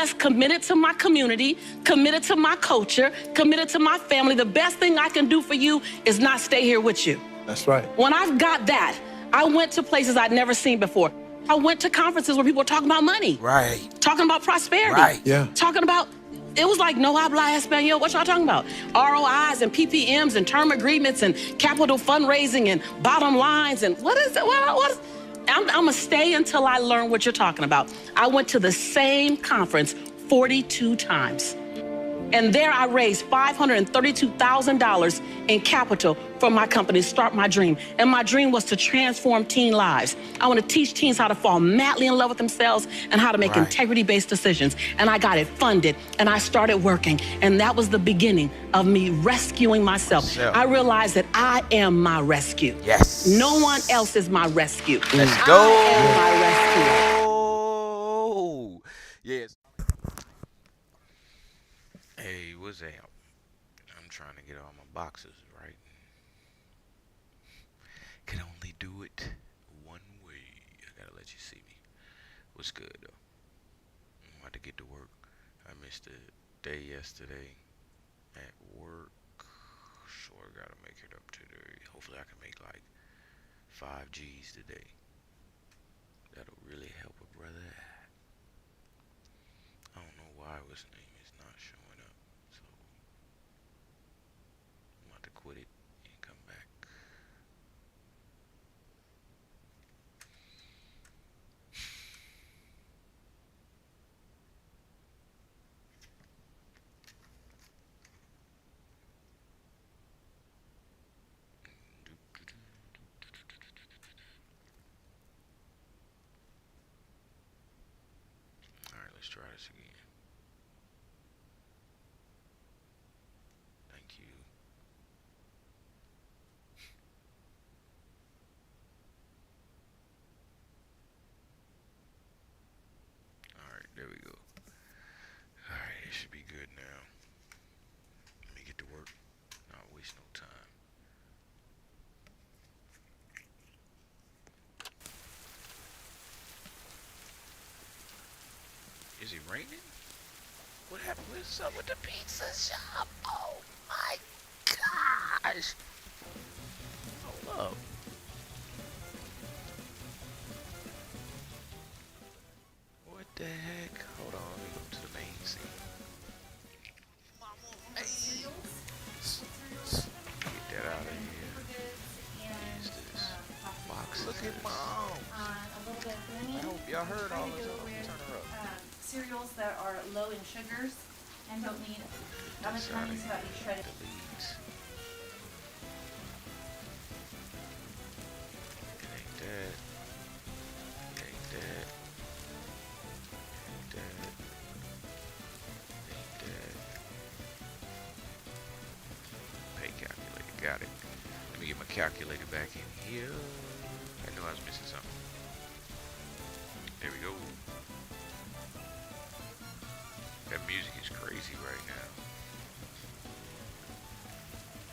less committed to my community, committed to my culture, committed to my family. The best thing I can do for you is not stay here with you. That's right. When I've got that, I went to places I'd never seen before. I went to conferences where people were talking about money. Right. Talking about prosperity. Right. Yeah. Talking about, it was like, no habla español. What y'all talking about? ROIs and PPMs and term agreements and capital fundraising and bottom lines and what is it? What is, I'm gonna stay until I learn what you're talking about. I went to the same conference 42 times. And there I raised $532,000 in capital for my company, Start My Dream. And my dream was to transform teen lives. I want to teach teens how to fall madly in love with themselves and how to make integrity-based decisions. And I got it funded, and I started working. And that was the beginning of me rescuing myself. I realized that I am my rescue. Yes. No one else is my rescue. Let's go. I am my rescue. Oh, yes. Hey, what's up? I'm trying to get all my boxes right. Can only do it one way. I gotta let you see me. What's good though? I'm about to get to work. I missed a day yesterday at work. Sure, gotta make it up today. Hopefully I can make like 5 G's today. That'll really help a brother. I don't know why his name is not showing up. So I'm about to quit it and come back. Alright, let's try this again. Thank you. Alright, there we go. Alright, it should be good now. Let me get to work. Not waste no time. Is it raining? What happened? What's up with the pizza shop? Oh my gosh! Hold up. What the heck? Hold on, let me go to the main scene. Hey. Get that out of here. What is this? Box. Look at mom. I hope y'all heard all this. Turn her up. Cereals that are low in sugars and don't need that much honey, so that you shred it. The leads. It ain't that. It ain't that. It ain't that. It ain't that. Pay calculator. Got it. Let me get my calculator back in here. I knew I was missing something. There we go. That music is crazy right now.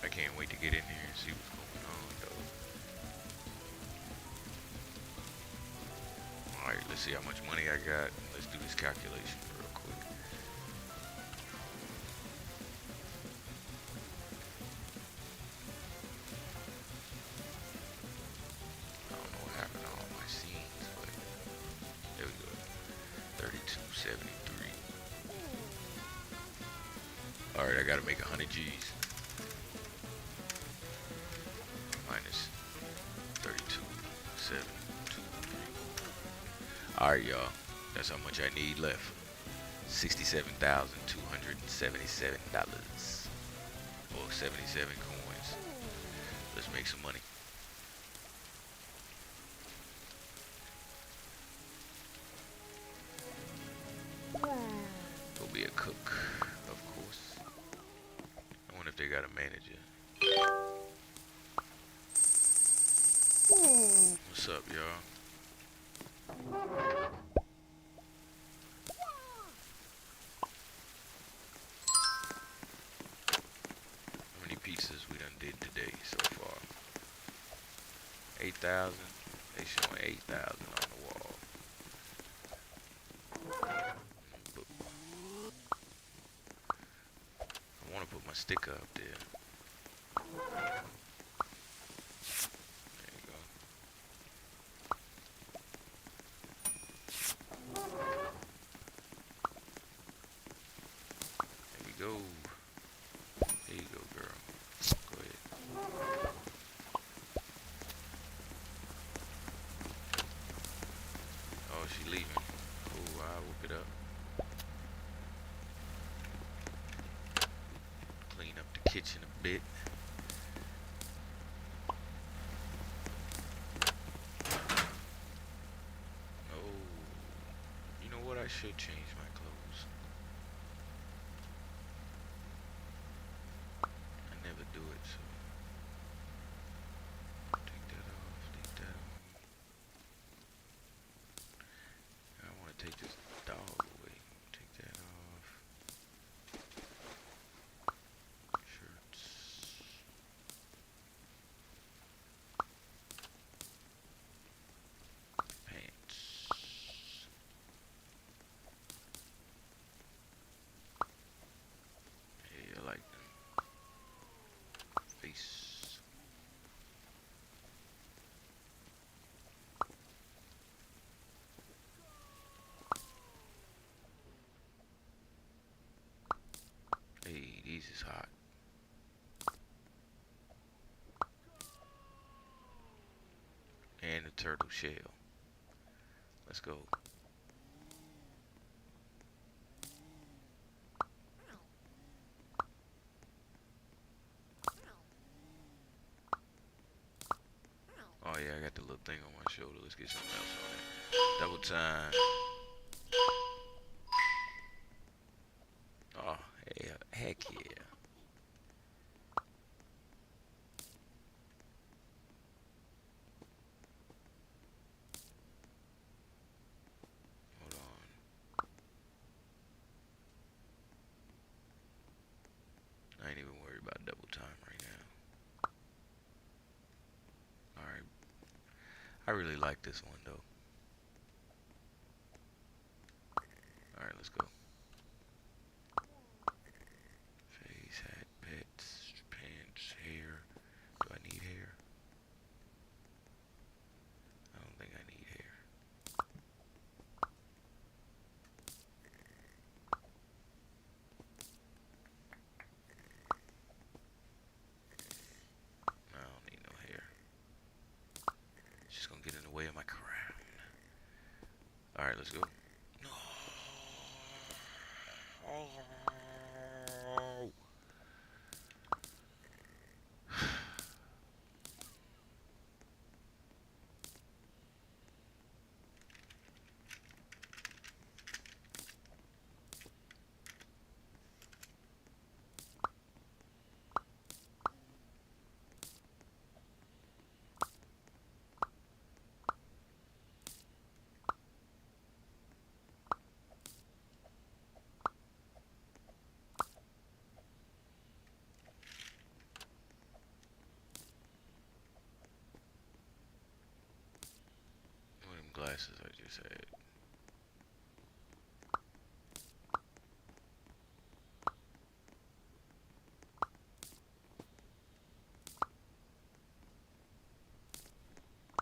I can't wait to get in here and see what's going on though. Alright, let's see how much money I got. Let's do this calculation real quick. I don't know what happened to all my scenes, but there we go. 3273. Alright, I gotta make 100 G's. Minus 32,723. Alright, y'all. That's how much I need left. $67,277. Or 77 coins. Let's make some money. Go be a cook, of course. I wonder if they got a manager. What's up, y'all? How many pizzas we done did today so far? 8,000. They showing 8,000 on the wall. Boop. sticker up there. There you go. There we go. There you go, girl. Go ahead. Oh, she leaving. Cool, I'll whip it up. Clean up the kitchen a bit. Oh, you know what? I should change my clothes. I never do it, so take that off, take that on. I want to take this dog away. Take that off. Shirts. Pants. Hey, I like them. Face. Hey, these is hot. And the turtle shell. Let's go. Oh yeah, I got the little thing on my shoulder. Let's get something else on it. Double time. Oh, hey, heck yeah. Hold on. I ain't even worried about double time right now. Alright. I really like this one though. Alright, let's go. Face, hat, pets, pants, hair. Do I need hair? I don't think I need hair. I don't need no hair. It's just gonna get in the way of my crown. Alright, let's go. No. Oh. What them glasses I just had.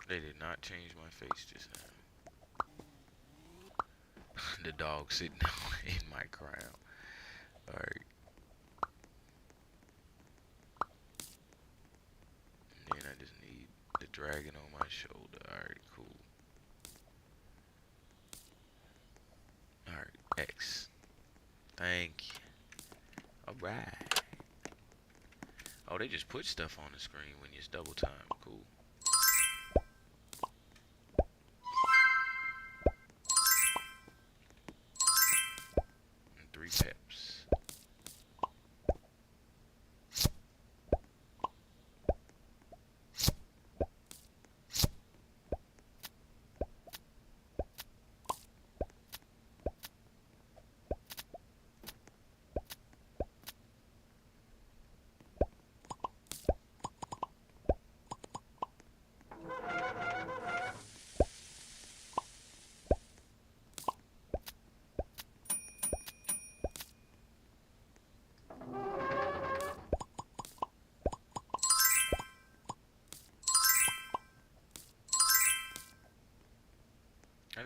They did not change my face just now. The dog sitting in my crown. Alright. And then I just need the dragon on my shoulder. Alright, cool. Alright, X. Thank you. Alright. Oh, they just put stuff on the screen when it's double time. Cool. And 3 peps.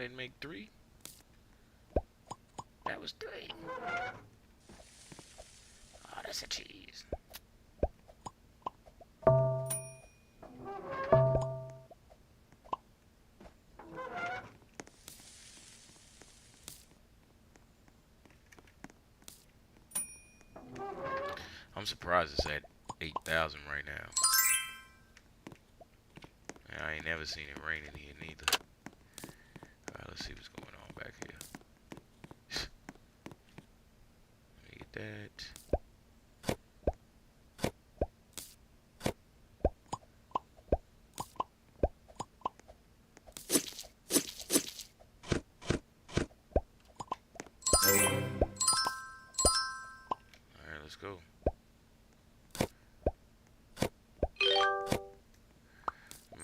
didn't make 3. That was 3. Oh, that's a cheese. I'm surprised it's at 8,000 right now. And I ain't never seen it rain in here neither. Alright, let's see what's going on back here. Let me get that. Alright, let's go.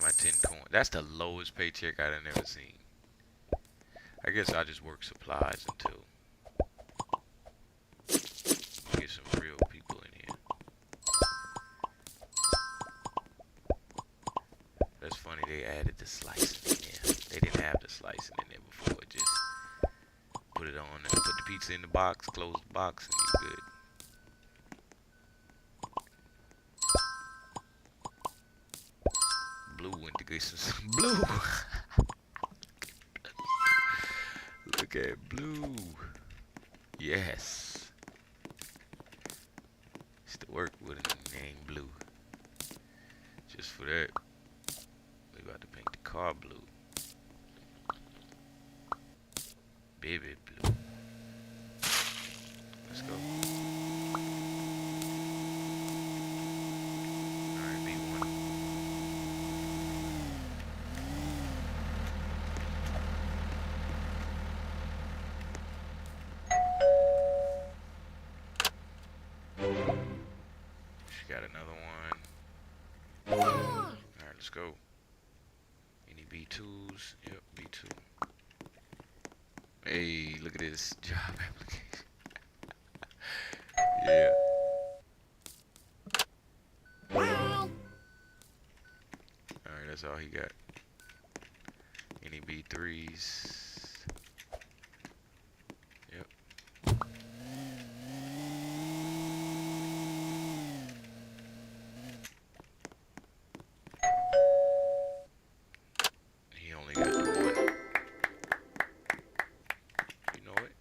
My 10 coin. That's the lowest paycheck I've ever seen. I guess I just work supplies until we get some real people in here. That's funny, they added the slicing in there. They didn't have the slicing in there before. Just put it on and put the pizza in the box, close the box, and you're good. Blue went to get some blue. Look at Blue. Yes. Used to work with a name Blue. Just for that. We about to paint the car blue. Baby blue. Let's go. Alright, B1. She got another one. Alright, let's go. Any B2s? Yep, B2. Hey, look at this job application. Yeah. Alright, that's all he got. Any B3s? Yep. He only got the one. You know it?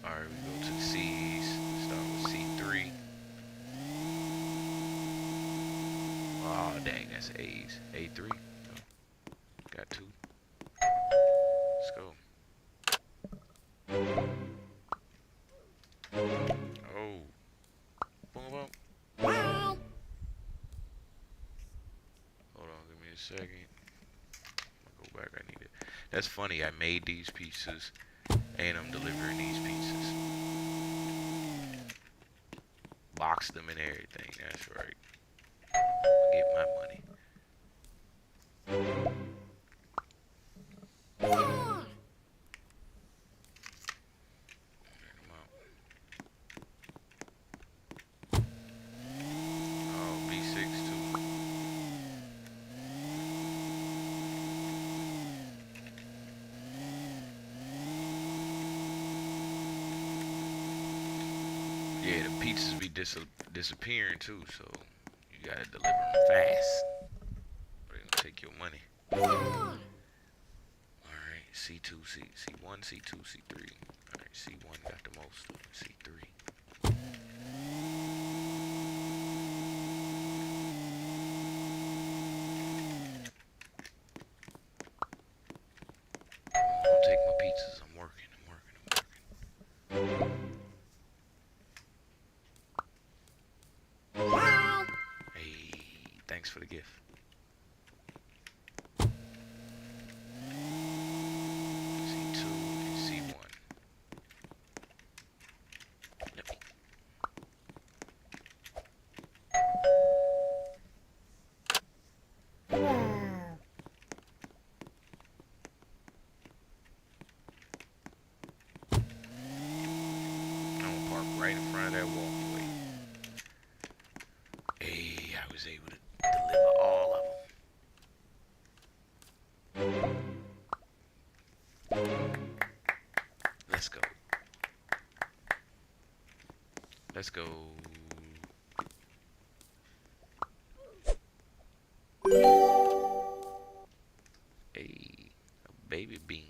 Alright, we go to the C's. Start with C3. Oh, dang, that's A's. A3. Oh, got 2. Let's go. Oh. Boom, boom. Hold on, give me a second. I'll go back, I need it. That's funny, I made these pizzas and I'm delivering these pizzas. Boxed them and everything, that's right. Get my money. Oh, B6 too. Yeah, the pizzas be disappearing too, so you gotta deliver them fast. Or they gonna take your money. Alright, C2, C1, C2, C3. Alright, C1 got the most. C3. Don't take my pizzas. I'm working. Hey, thanks for the gift. C2 and C1. Yep. I'm gonna park right in front of that walkway. Hey, I was able to deliver all of them. Let's go. Let's go. A baby bean.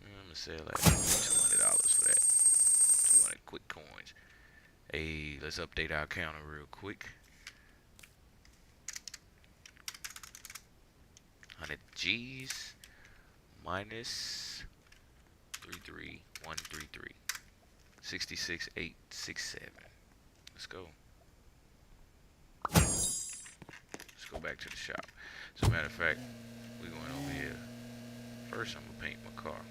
I'm gonna sell like $200 for that. 200 quick coins. Hey, let's update our counter real quick. 100 G's minus 33133. 66867. Let's go. Let's go back to the shop. As a matter of fact, we're going over here. First, I'm gonna paint my car.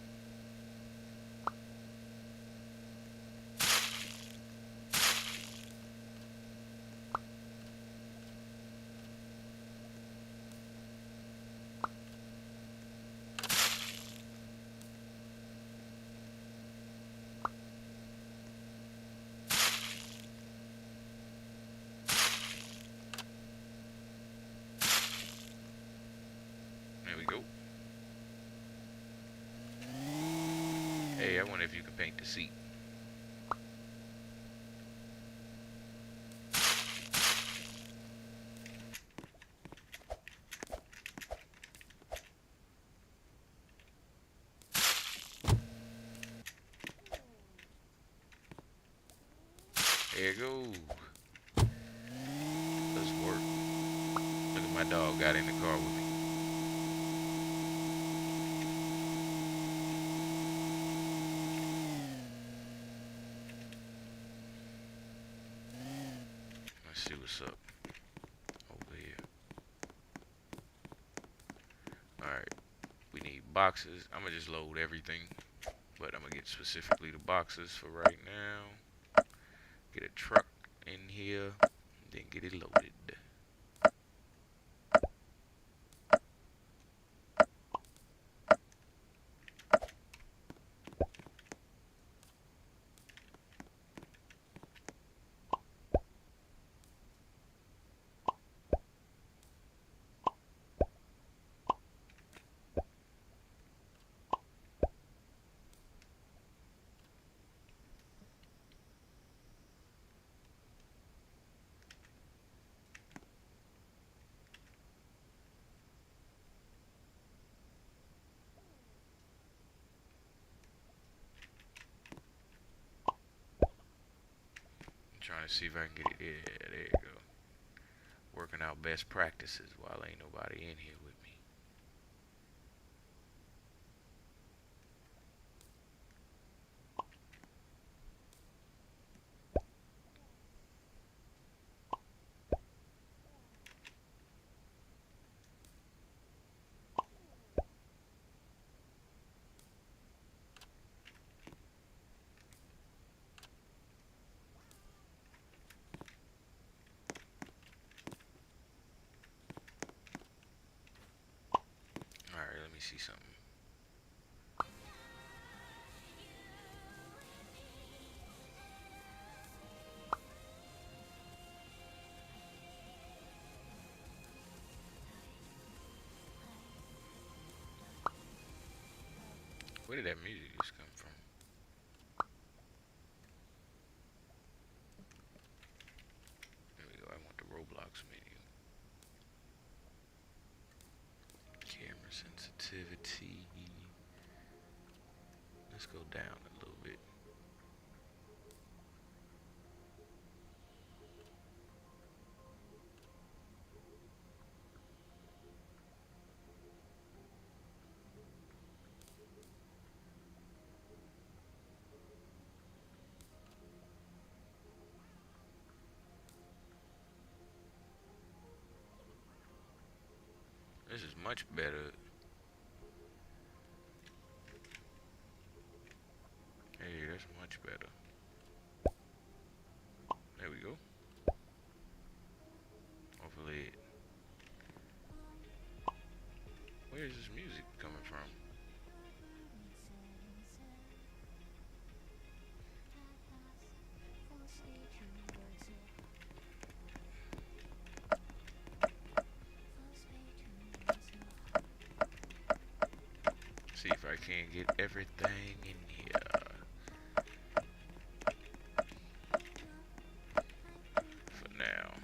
There we go. Hey, I wonder if you can paint the seat. There you go. Let's work. Look at my dog got in the car with me. Let's see what's up over here. Alright. We need boxes. I'm gonna just load everything. But I'm gonna get specifically the boxes for right now. Get a truck in here. Then get it loaded. Trying to see if I can get it. Yeah, there you go. Working out best practices while ain't nobody in here with me. Alright, let me see something. Where did that music just come from? There we go. I want the Roblox menu. Camera sensitivity. Let's go down a little bit. This is much better. Hey, that's much better. There we go. Hopefully, where is this music coming from? See if I can get everything in here for now.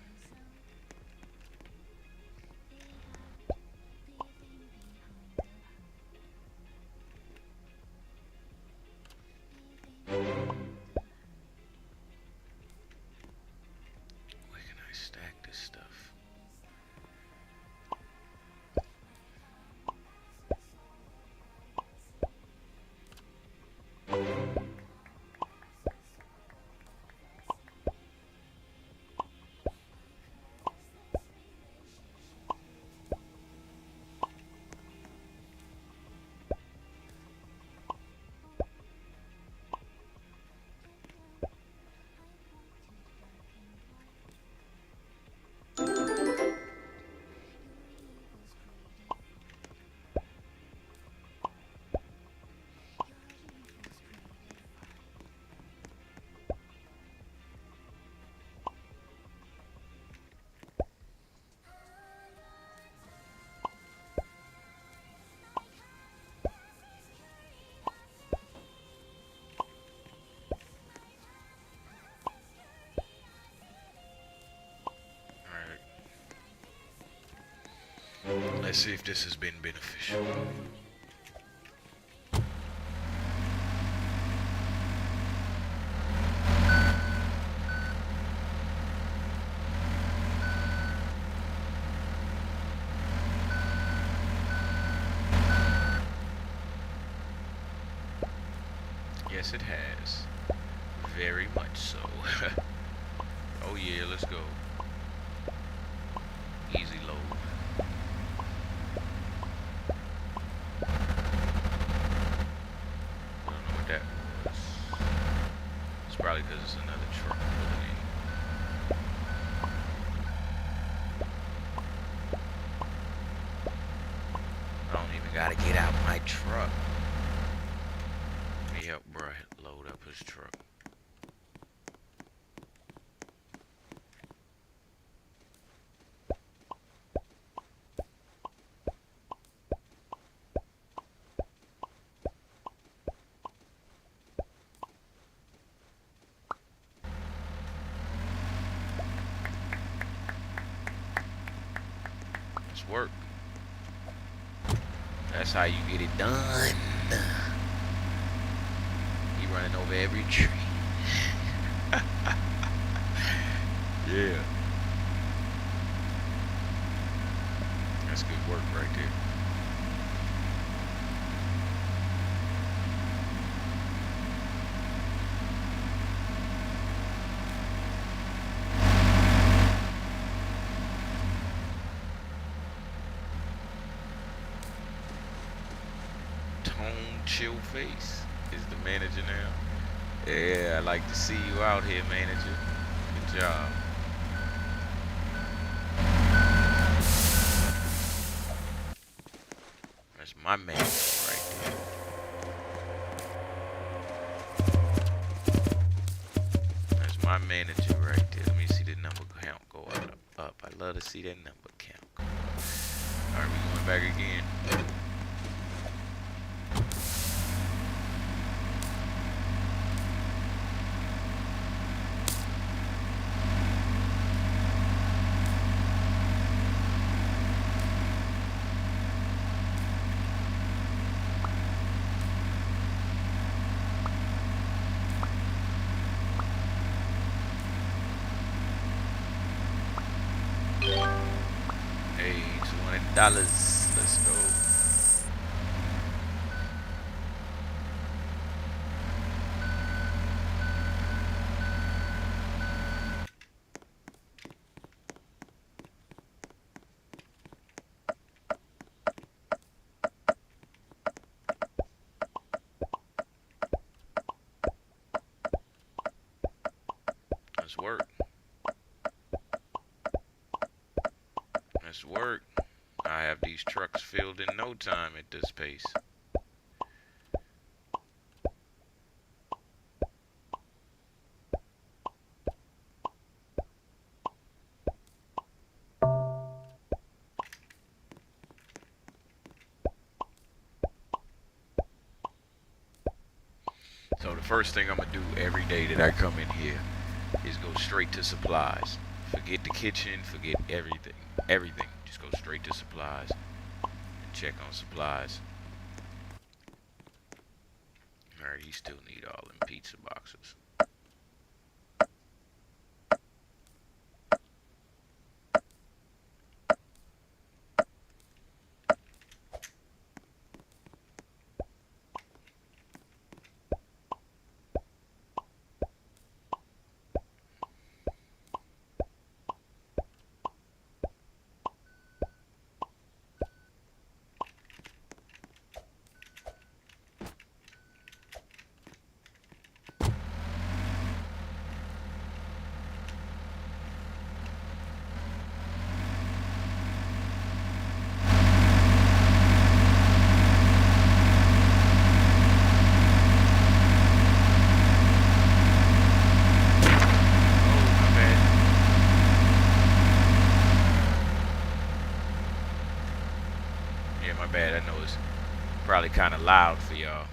Where can I stack this stuff? Alright. Let's see if this has been beneficial. Yes, it has. Very much so. Oh yeah, let's go. Easy load. I don't know what that was. It's probably because it's another truck pulling in. I don't even gotta get out my truck. Let me help bro load up his truck. Let's work. That's how you get it done. You running over every tree. Yeah. That's good work right there. Chill face is the manager now. Yeah, I like to see you out here, manager. Good job. That's my manager right there. That's my manager right there. Let me see the number count go up. I love to see that number count go up. Alright, we going back again. Hey, $200. Let's go. Let's work. Let's work. I have these trucks filled in no time at this pace. So the first thing I'm gonna do every day that I come in here is go straight to supplies. Forget the kitchen, forget everything. Everything. Just go straight to supplies and check on supplies. Alright, he still need all them pizza boxes. Oh, my bad. Yeah, my bad. I know it's probably kind of loud for y'all.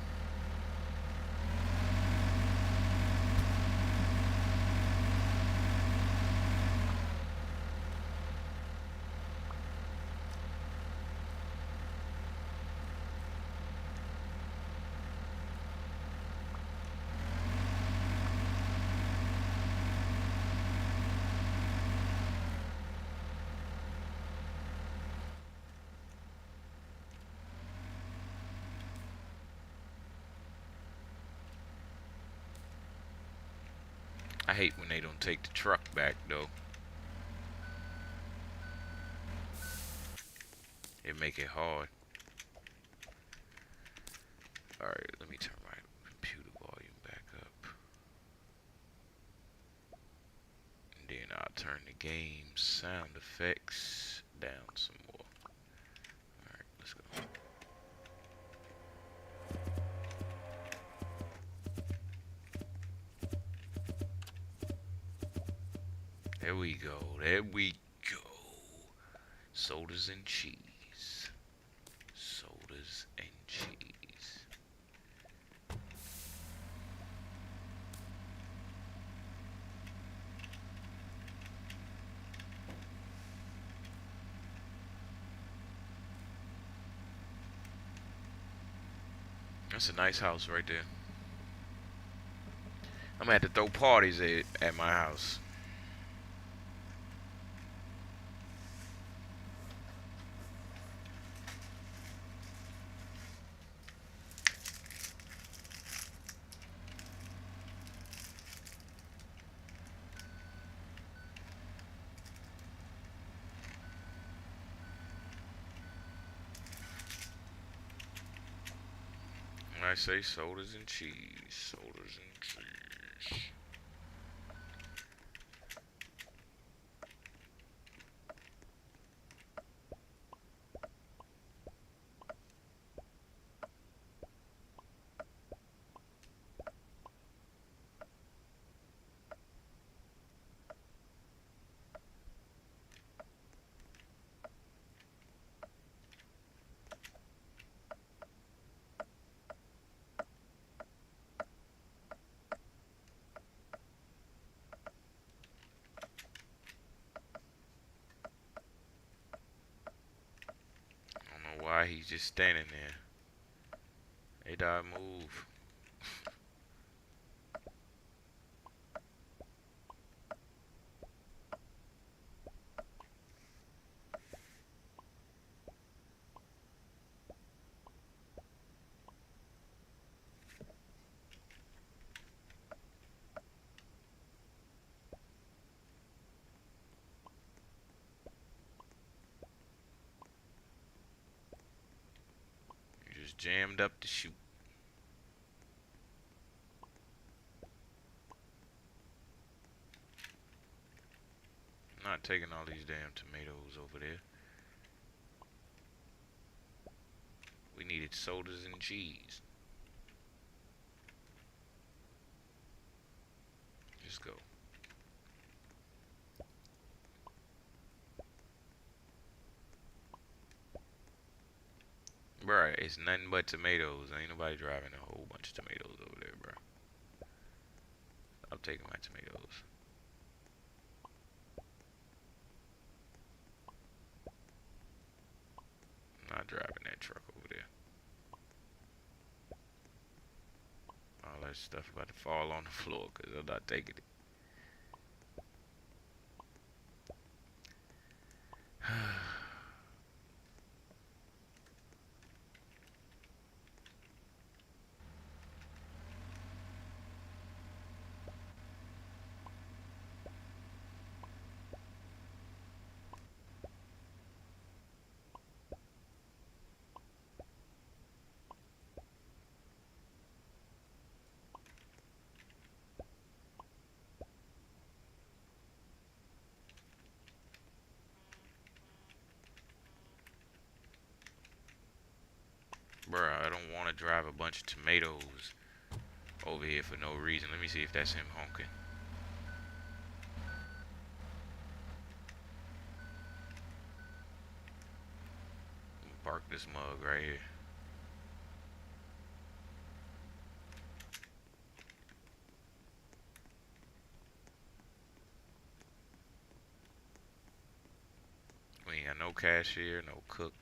I hate when they don't take the truck back, though. It make it hard. Alright, let me turn my computer volume back up. And then I'll turn the game sound effects down some more. Alright, let's go. There we go. There we go. Sodas and cheese. Sodas and cheese. That's a nice house right there. I'm gonna have to throw parties at my house. When I say sodas and cheese, sodas and cheese. I don't know why he's just standing there. Hey, dog, move. You just jammed up the chute. I'm not taking all these damn tomatoes over there. We needed sodas and cheese. Just go. Bruh, it's nothing but tomatoes. Ain't nobody driving a whole bunch of tomatoes over there, bruh. taking my tomatoes. I'm not driving that truck over there. All that stuff about to fall on the floor because I'm not taking it. Bruh, I don't want to drive a bunch of tomatoes over here for no reason. Let me see if that's him honking. I'm gonna park this mug right here. We ain't got no cashier, no cook.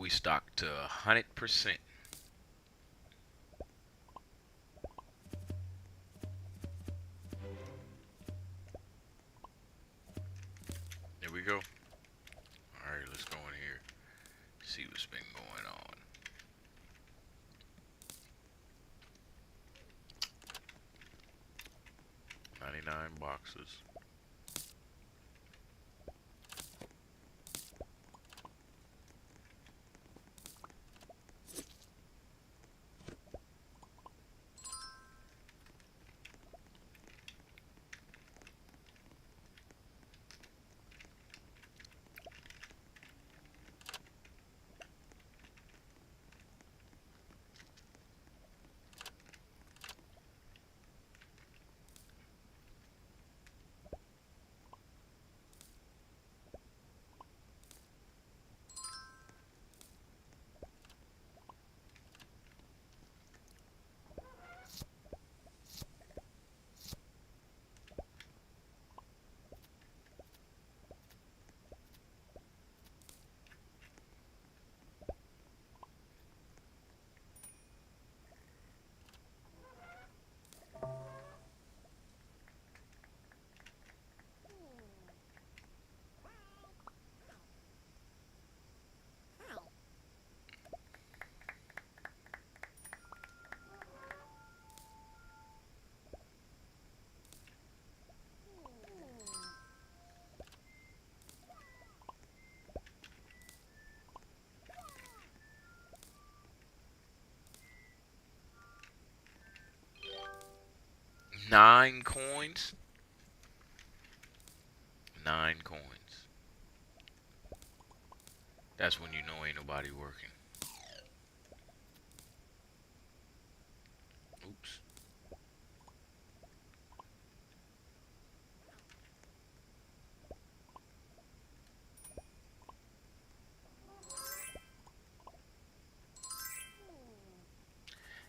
We stocked to 100%. There we go. Alright, let's go in here. See what's been going on. $99 boxes. Nine coins. 9 coins. That's when you know ain't nobody working. Oops.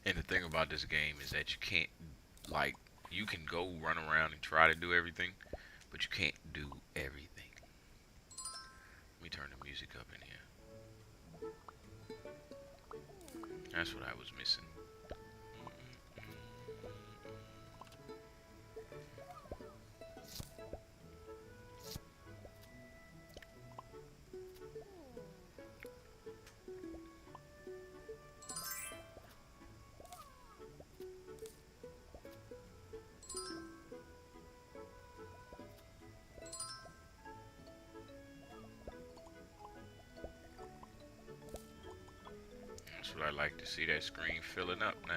And the thing about this game is that you can't, like, you can go run around and try to do everything, but you can't do everything. Let me turn the music up in here. That's what I was missing. That's what I like to see, that screen filling up now.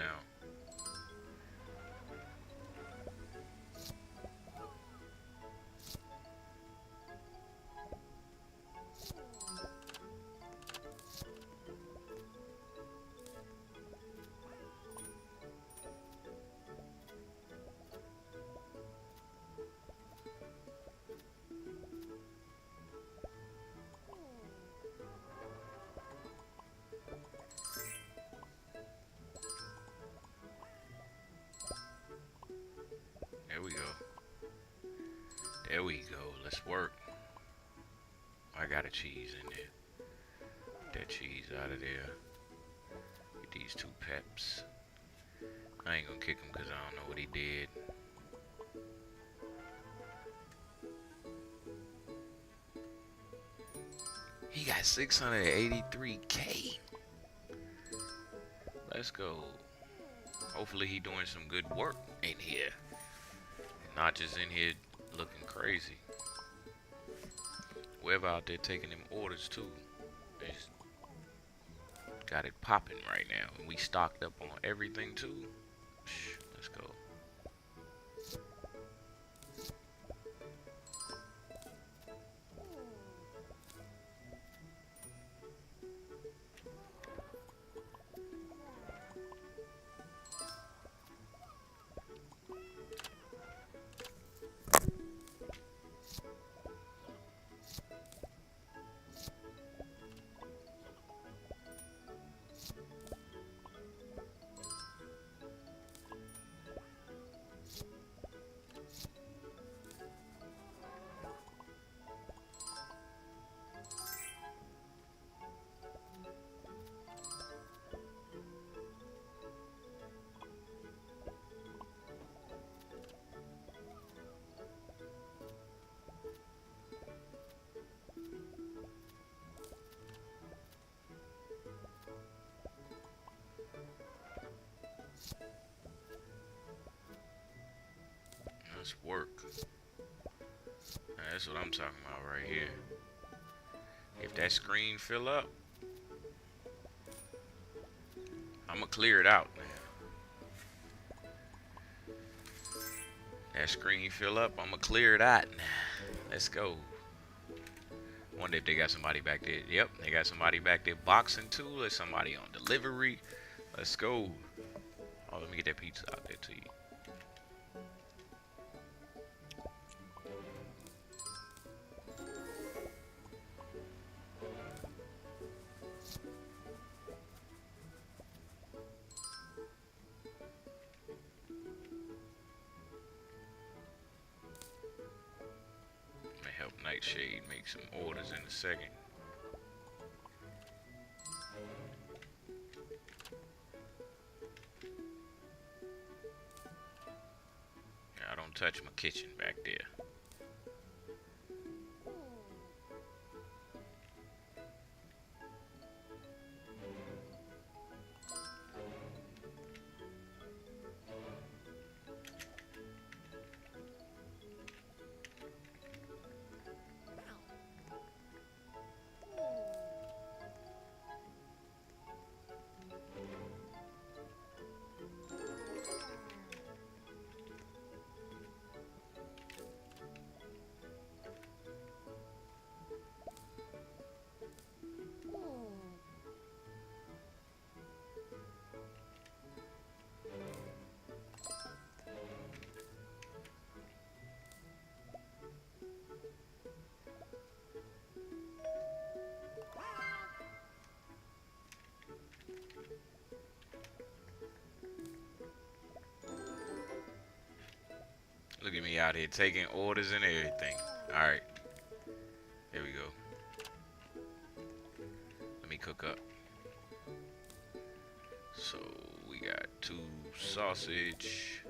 There we go. There we go. Let's work. I got a cheese in there. That cheese out of there. Get these 2 peps. I ain't gonna kick him because I don't know what he did. He got 683K. Let's go. Hopefully he doing some good work in here. Not just in here looking crazy. Whoever out there taking them orders too, they just got it popping right now. And we stocked up on everything too. Let's go. Let's work. That's what I'm talking about right here. If that screen fill up, I'ma clear it out now. That screen fill up, I'ma clear it out now. Let's go. Wonder if they got somebody back there. Yep, they got somebody back there boxing too. There's somebody on delivery. Let's go. Oh, let me get that pizza out there to you. May help Nightshade make some orders in a second. I don't touch my kitchen back there. Look at me out here taking orders and everything. Alright. Here we go. Let me cook up. So we got 2 sausage,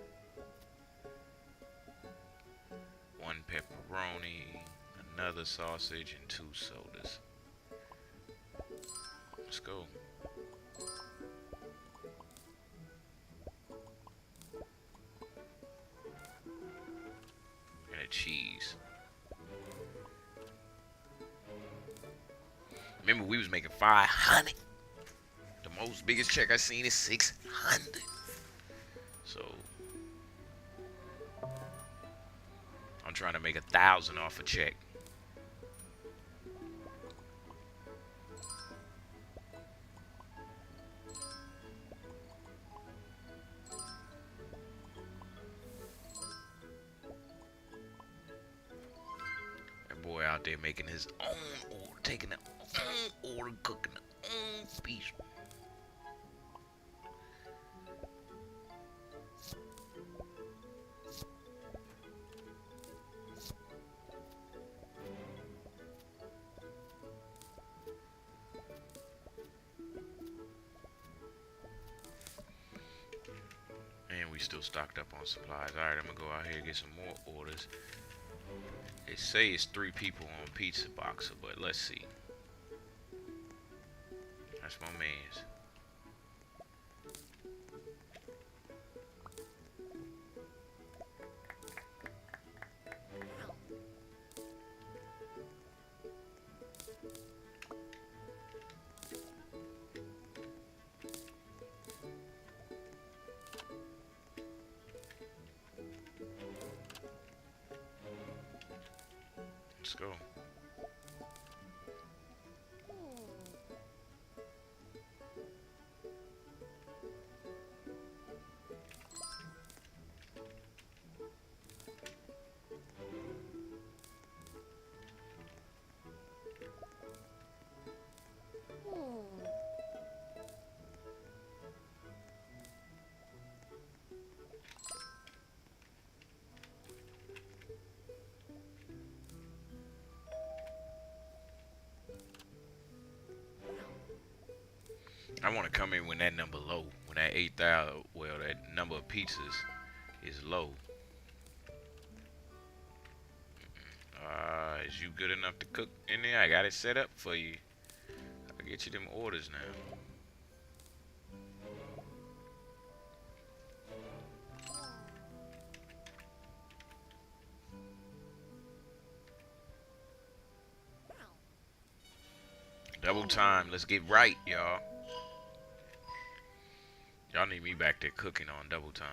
1 pepperoni, another sausage, and 2 sodas. Let's go. And a cheese. Remember, we was making 500. The most biggest check I seen is 600. So I'm trying to make 1,000 off a check. That boy out there making his own order, taking his own order, cooking his own piece. And we still stocked up on supplies. Alright, I'm gonna go out here and get some more orders. They say it's 3 people on Pizza Boxer, but let's see. That's my man's. Let's go. I want to come in when that number low, when that 8,000, well, that number of pizzas is low. Is you good enough to cook in there? I got it set up for you. I'll get you them orders now. Double time. Let's get right, y'all. Y'all need me back there cooking on double time.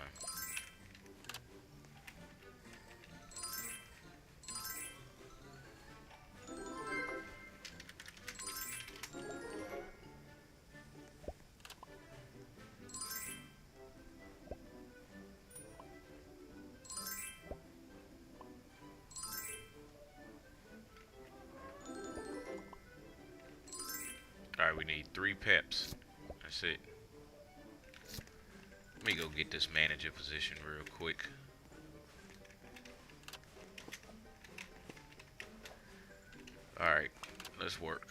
Alright, we need 3 peps. That's it. Let me go get this manager position real quick. Alright, let's work.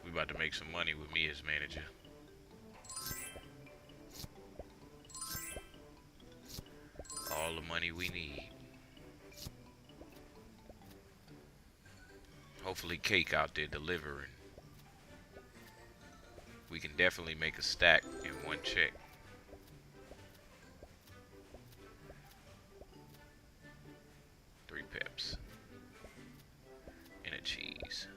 We about to make some money with me as manager. All the money we need. Hopefully Cake out there delivering. We can definitely make a stack in one check. Three peps. And a cheese.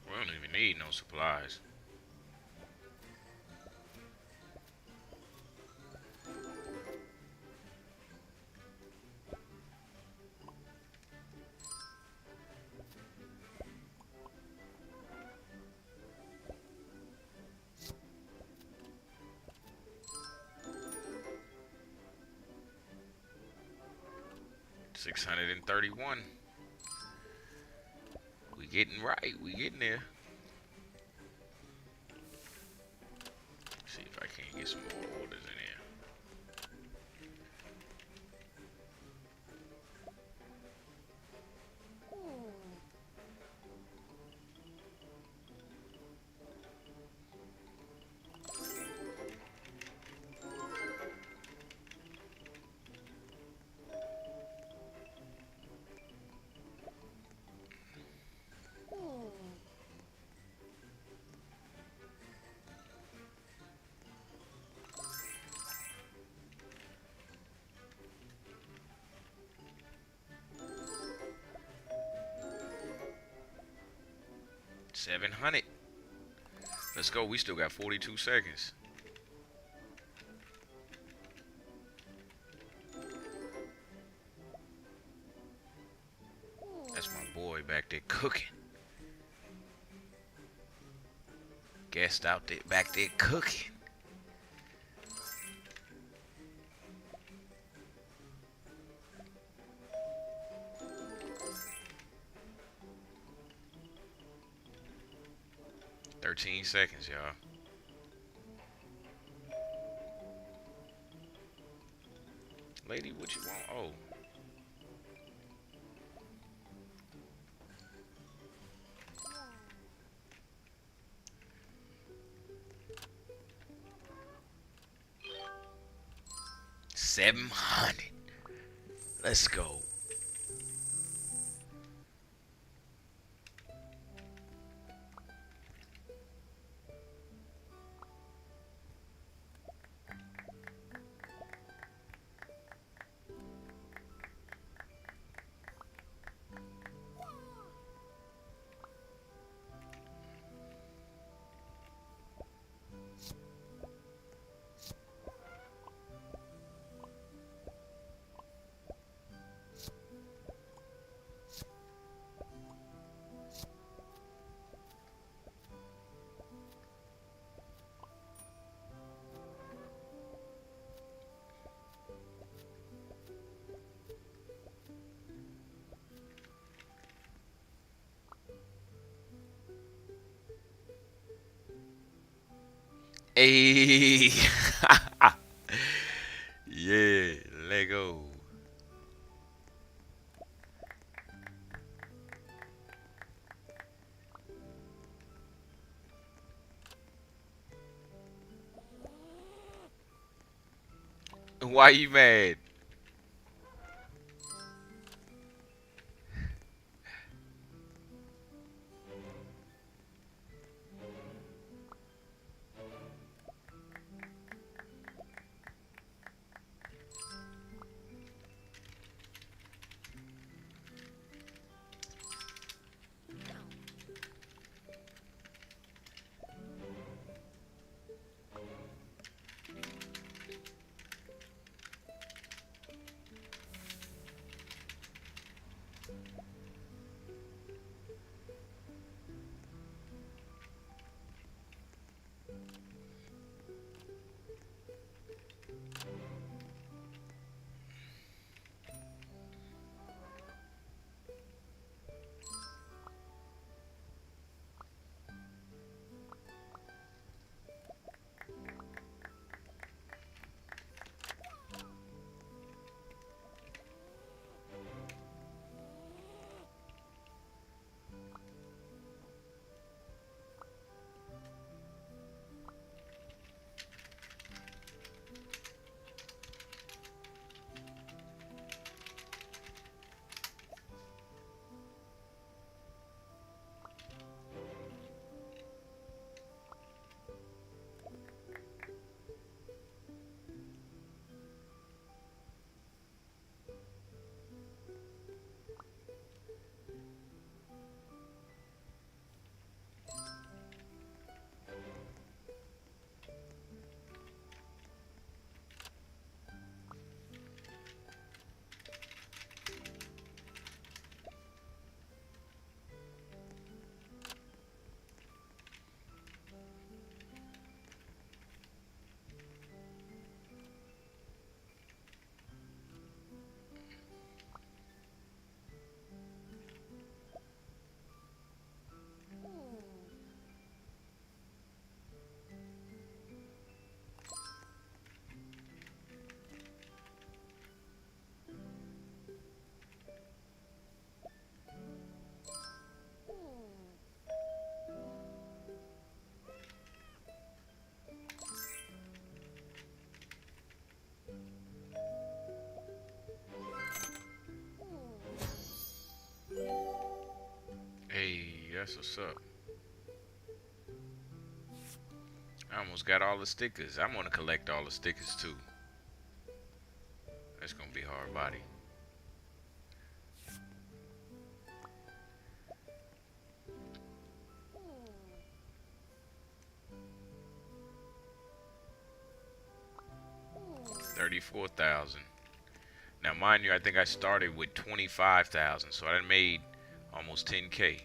We don't even need no supplies. $631. We getting right. We getting there. See if I can't get some more orders in here. $700. Let's go. We still got 42 seconds. That's my boy back there cooking. Guest out there back there cooking. $13 seconds, y'all. Lady, what you want? Oh. $700. Let's go. Hey. Yeah, Lego. Why you mad? Hey, that's what's up. I almost got all the stickers. I'm gonna collect all the stickers too. That's gonna be hard body. $34,000. Now, mind you, I think I started with 25,000, so I done made almost 10K.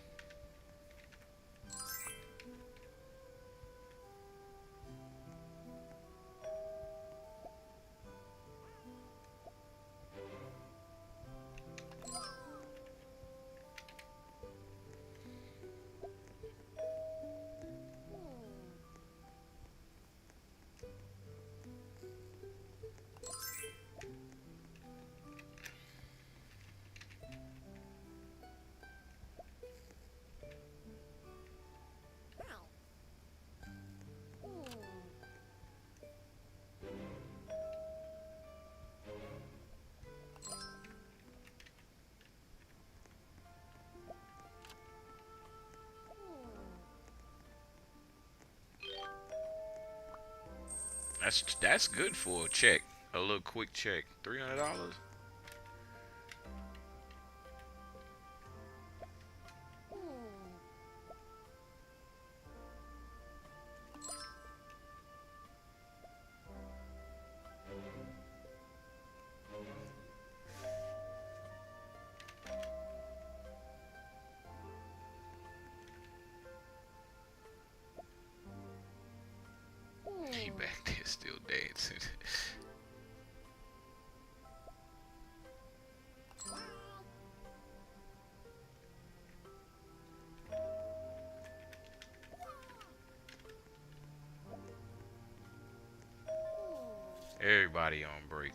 That's good for a check, a little quick check. $300. He back there still dancing. Everybody on break.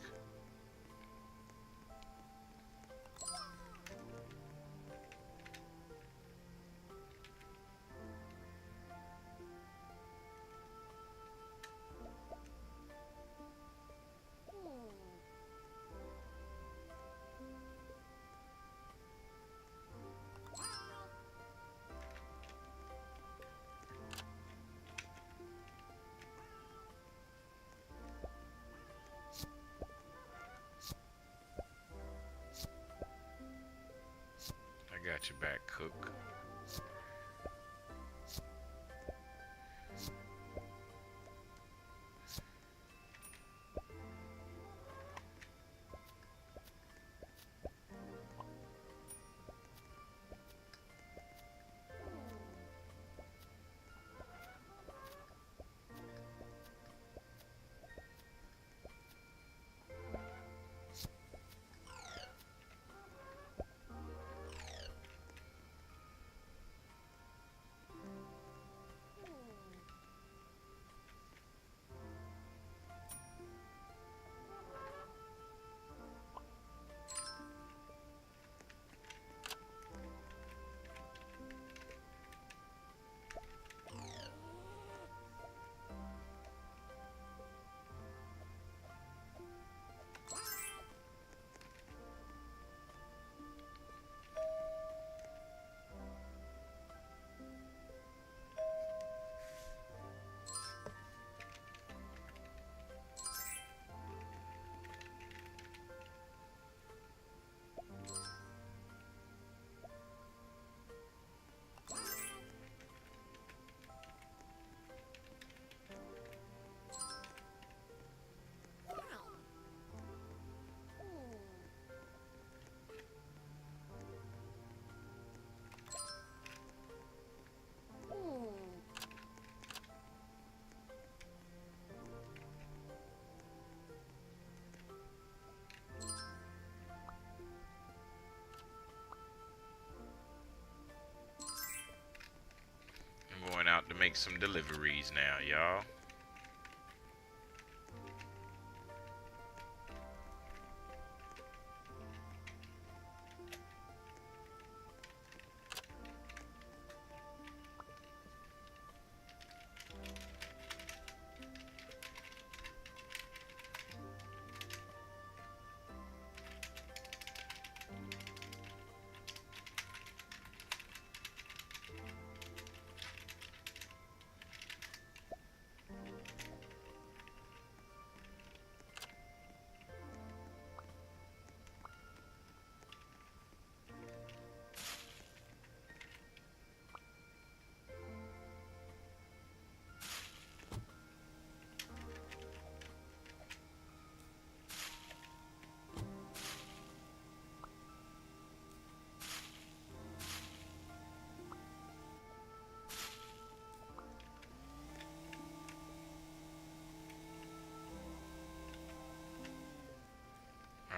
I got your back, Cook. I'm going out to make some deliveries now, y'all.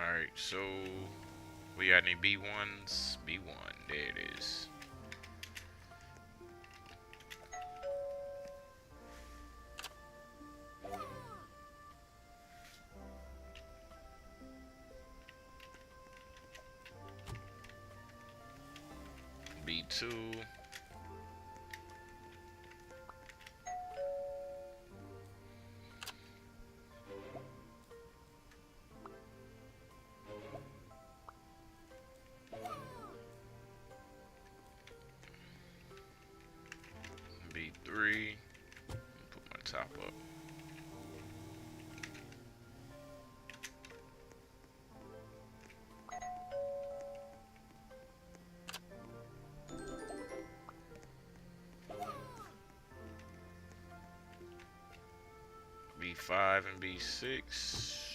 Alright, so we got any B1s? B1, there it is. B2. B3. Put my top up. B5 and B6.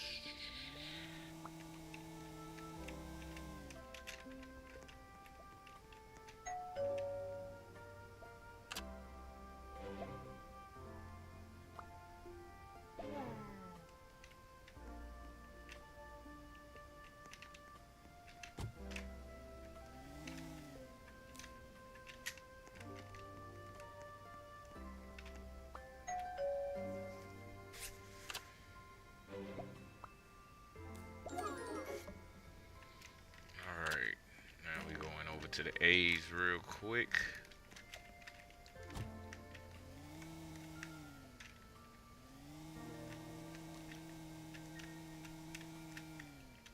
to the A's real quick.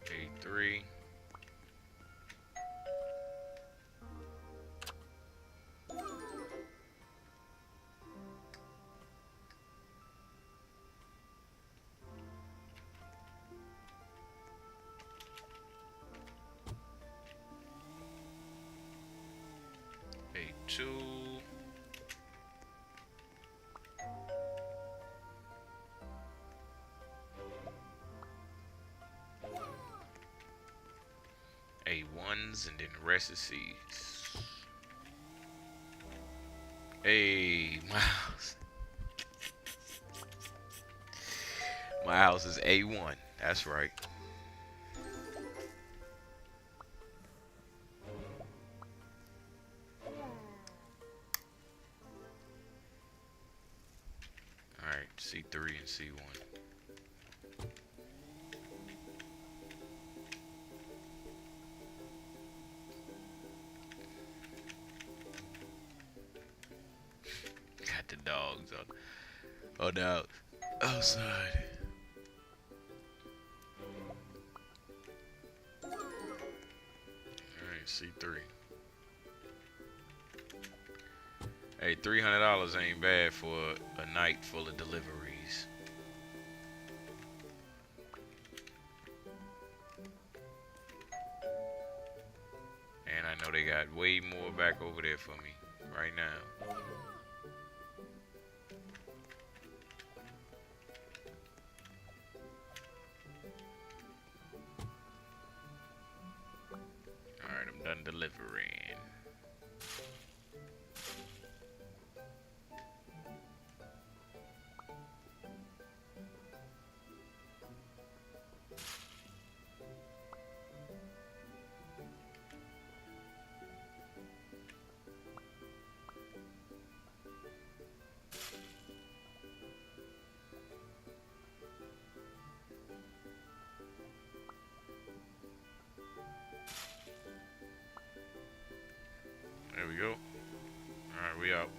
A3. A2. A1s, and then the rest is C's. Hey, my house. My house is A1. That's right. Alright, C3 and C1. Got the dogs on the outside. Alright, C3. Hey, $300 ain't bad for a night full of deliveries. And I know they got way more back over there for me right now. Alright, I'm done delivering. There we go. Alright, we out.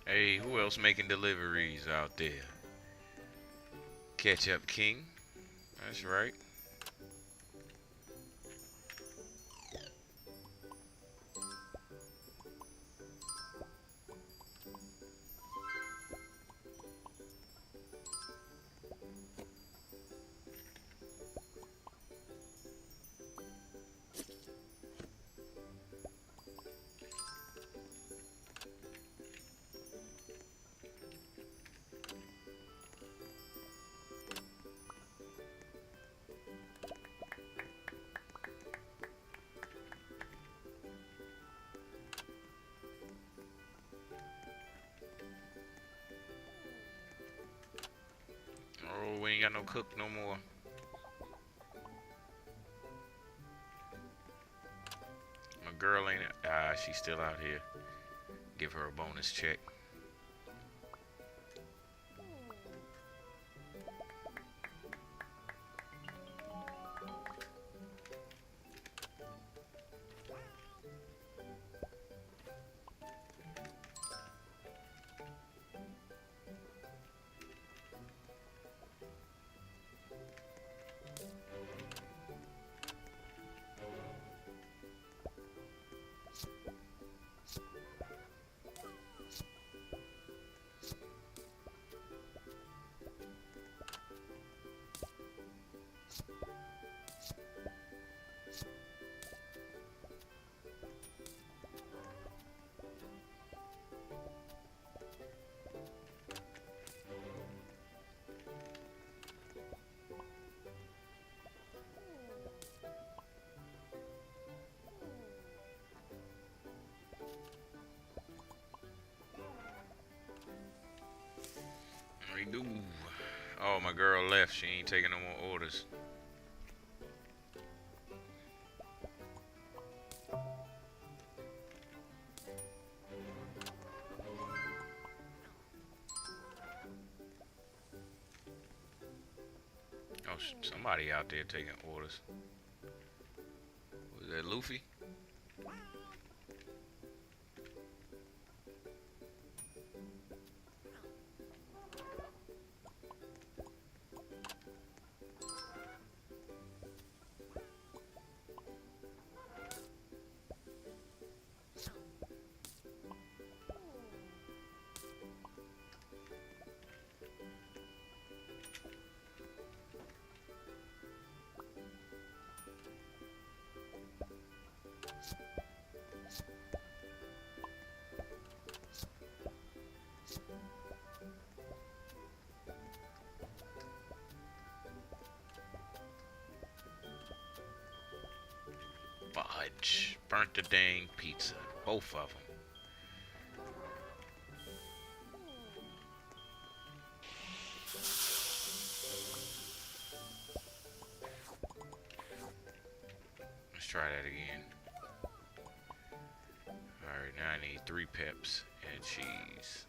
Hey, who else making deliveries out there? Ketchup King. That's right. Oh, we ain't got no cook no more. My girl ain't. She's still out here. Give her a bonus check. We do. Oh, my girl left. She ain't taking no more orders. Oh, somebody out there taking orders. Was that Luffy? Fudge. Burnt the dang pizza. Both of them. Let's try that again. Alright, now I need 3 peps and cheese.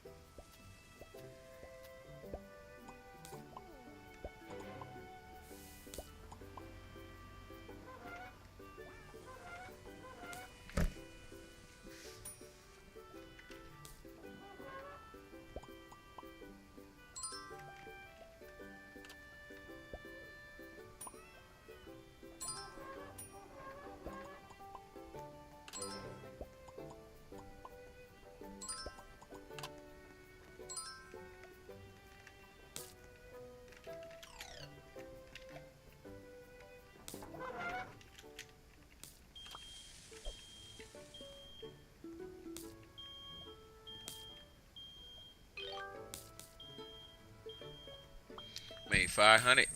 Made 500.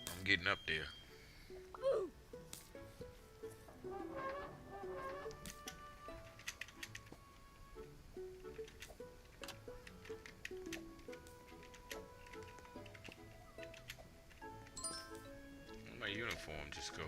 I'm getting up there. Where'd my uniform just go?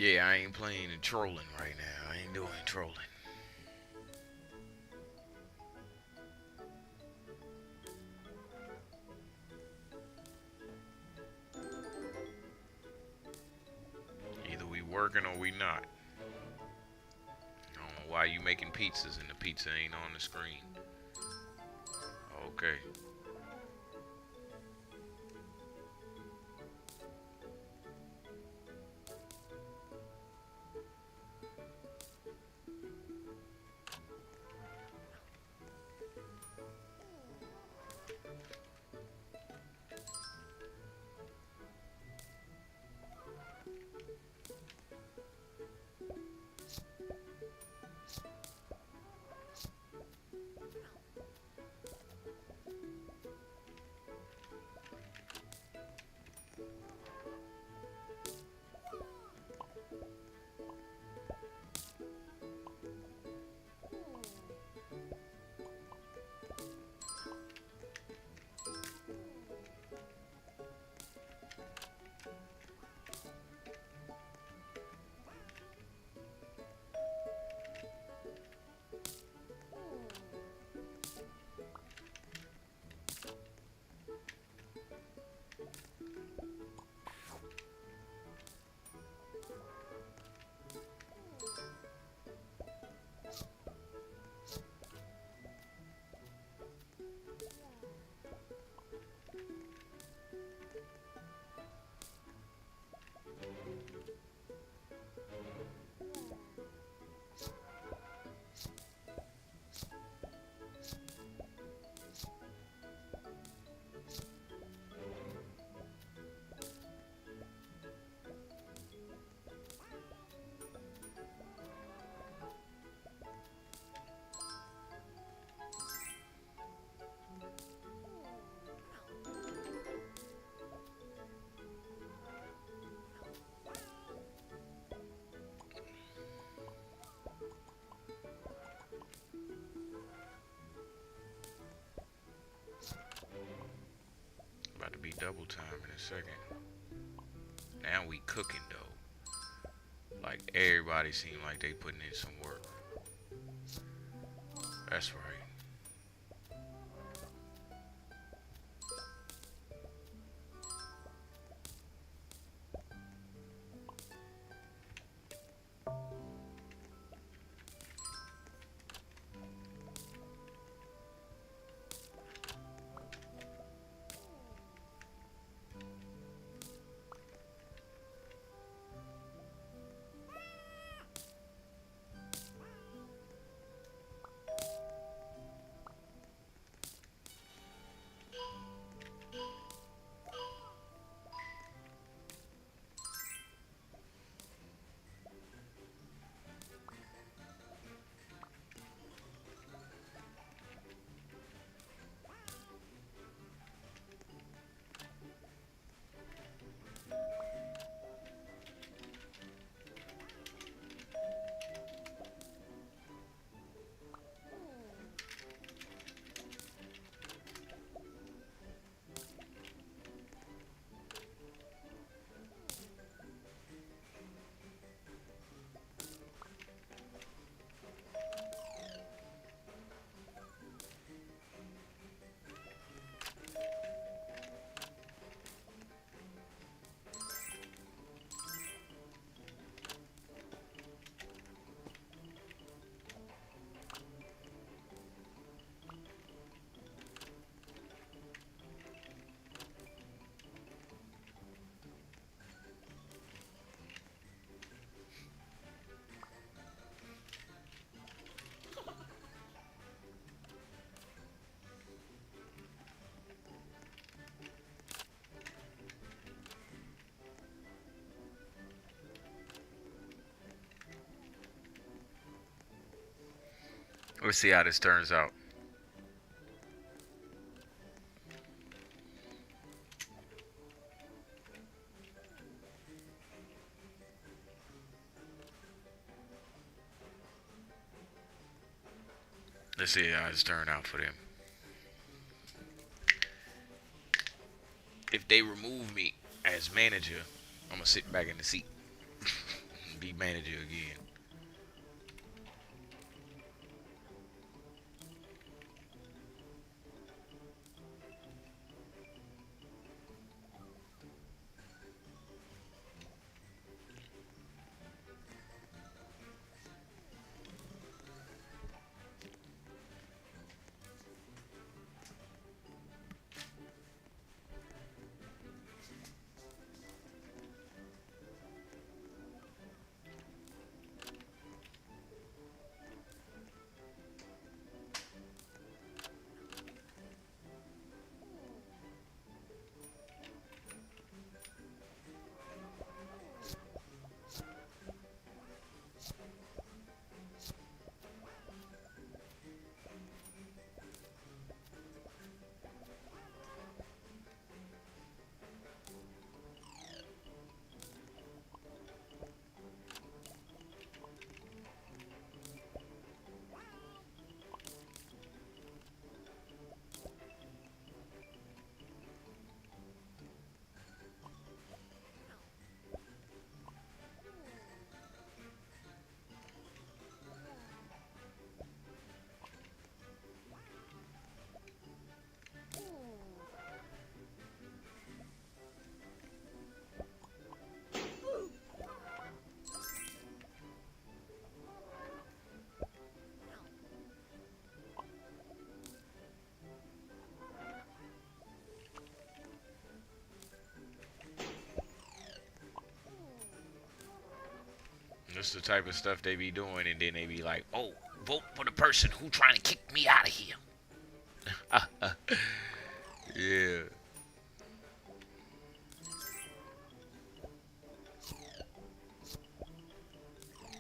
Yeah, I ain't playing and trolling right now. I ain't doing trolling. Either we working or we not. I don't know why you making pizzas and the pizza ain't on the screen. Okay. About to be double time in a second. Now we cooking though. Like everybody seem like they putting in some work. That's right. Let's see how this turns out. Let's see how it's turned out for them. If they remove me as manager, I'm gonna sit back in the seat. Be manager again. This is the type of stuff they be doing, and then they be like, "Oh, vote for the person who trying to kick me out of here." Yeah.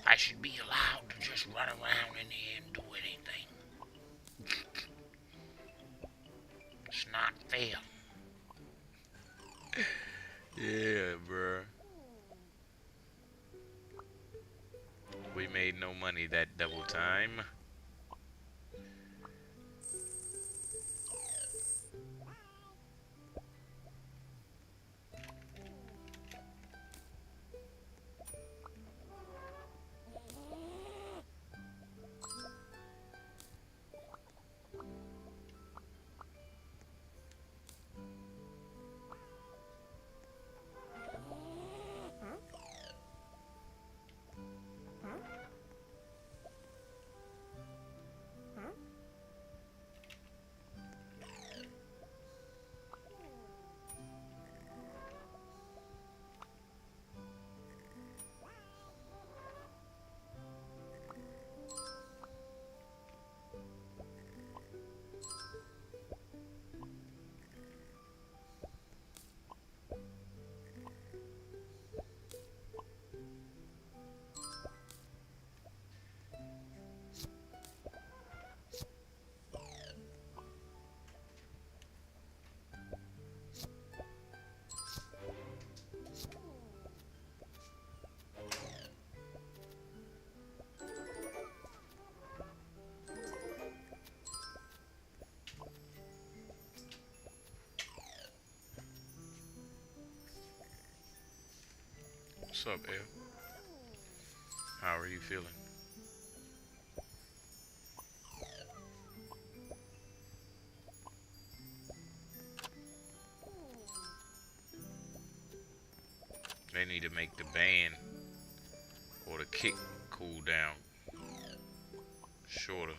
I should be allowed to just run around in here and do anything. It's not fair. Yeah, bruh. We made no money that double time. What's up, El? How are you feeling? They need to make the band or the kick cool down shorter.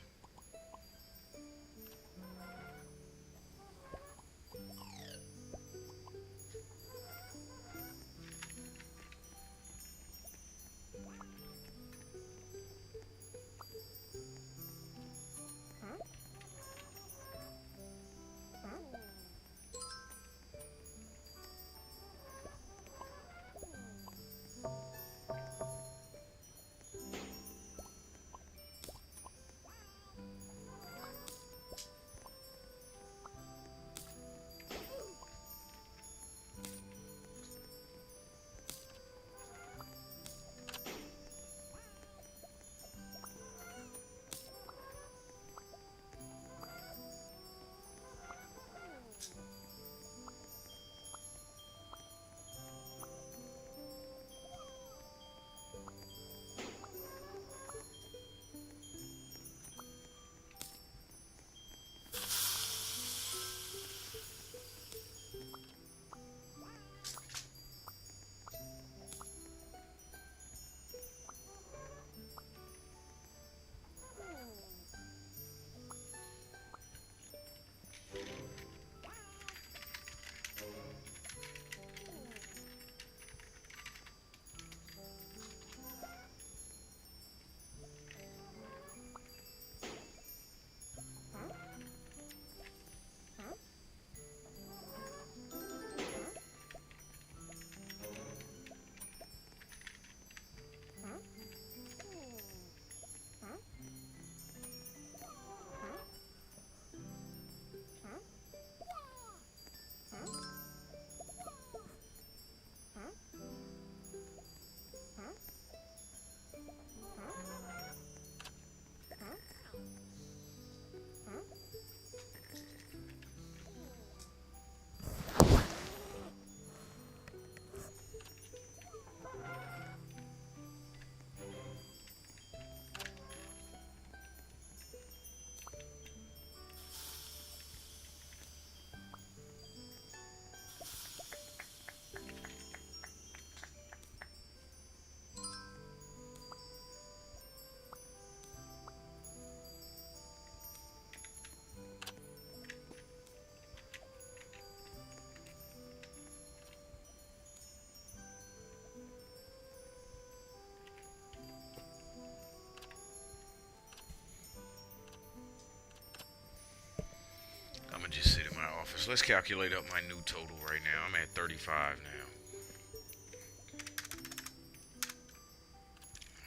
my office. Let's calculate up my new total right now. I'm at 35 now.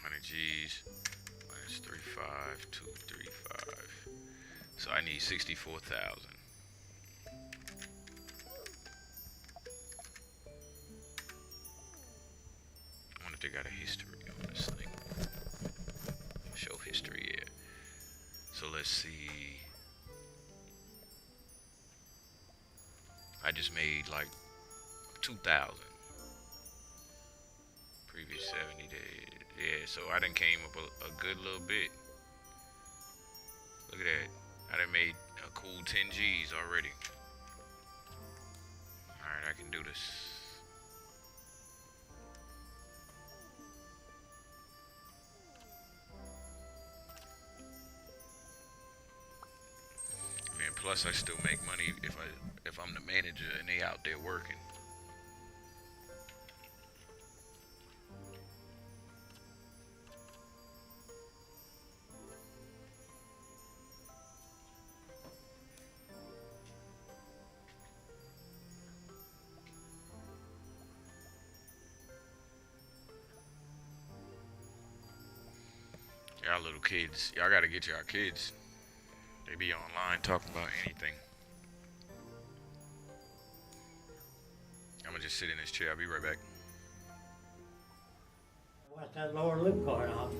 100 G's minus 35, 235. So I need 64,000. I wonder if they got a history on this thing. Show history, yeah. So let's see. I just made like 2,000. Previous 70 days. Yeah, so I done came up a good little bit. Look at that. I done made a cool 10 G's already. Alright, I can do this. Man, plus I still make money if I'm the manager and they out there working. Y'all little kids, y'all gotta get y'all kids. They be online talking about anything. I'm gonna just sit in this chair. I'll be right back. What's that lower lip going off?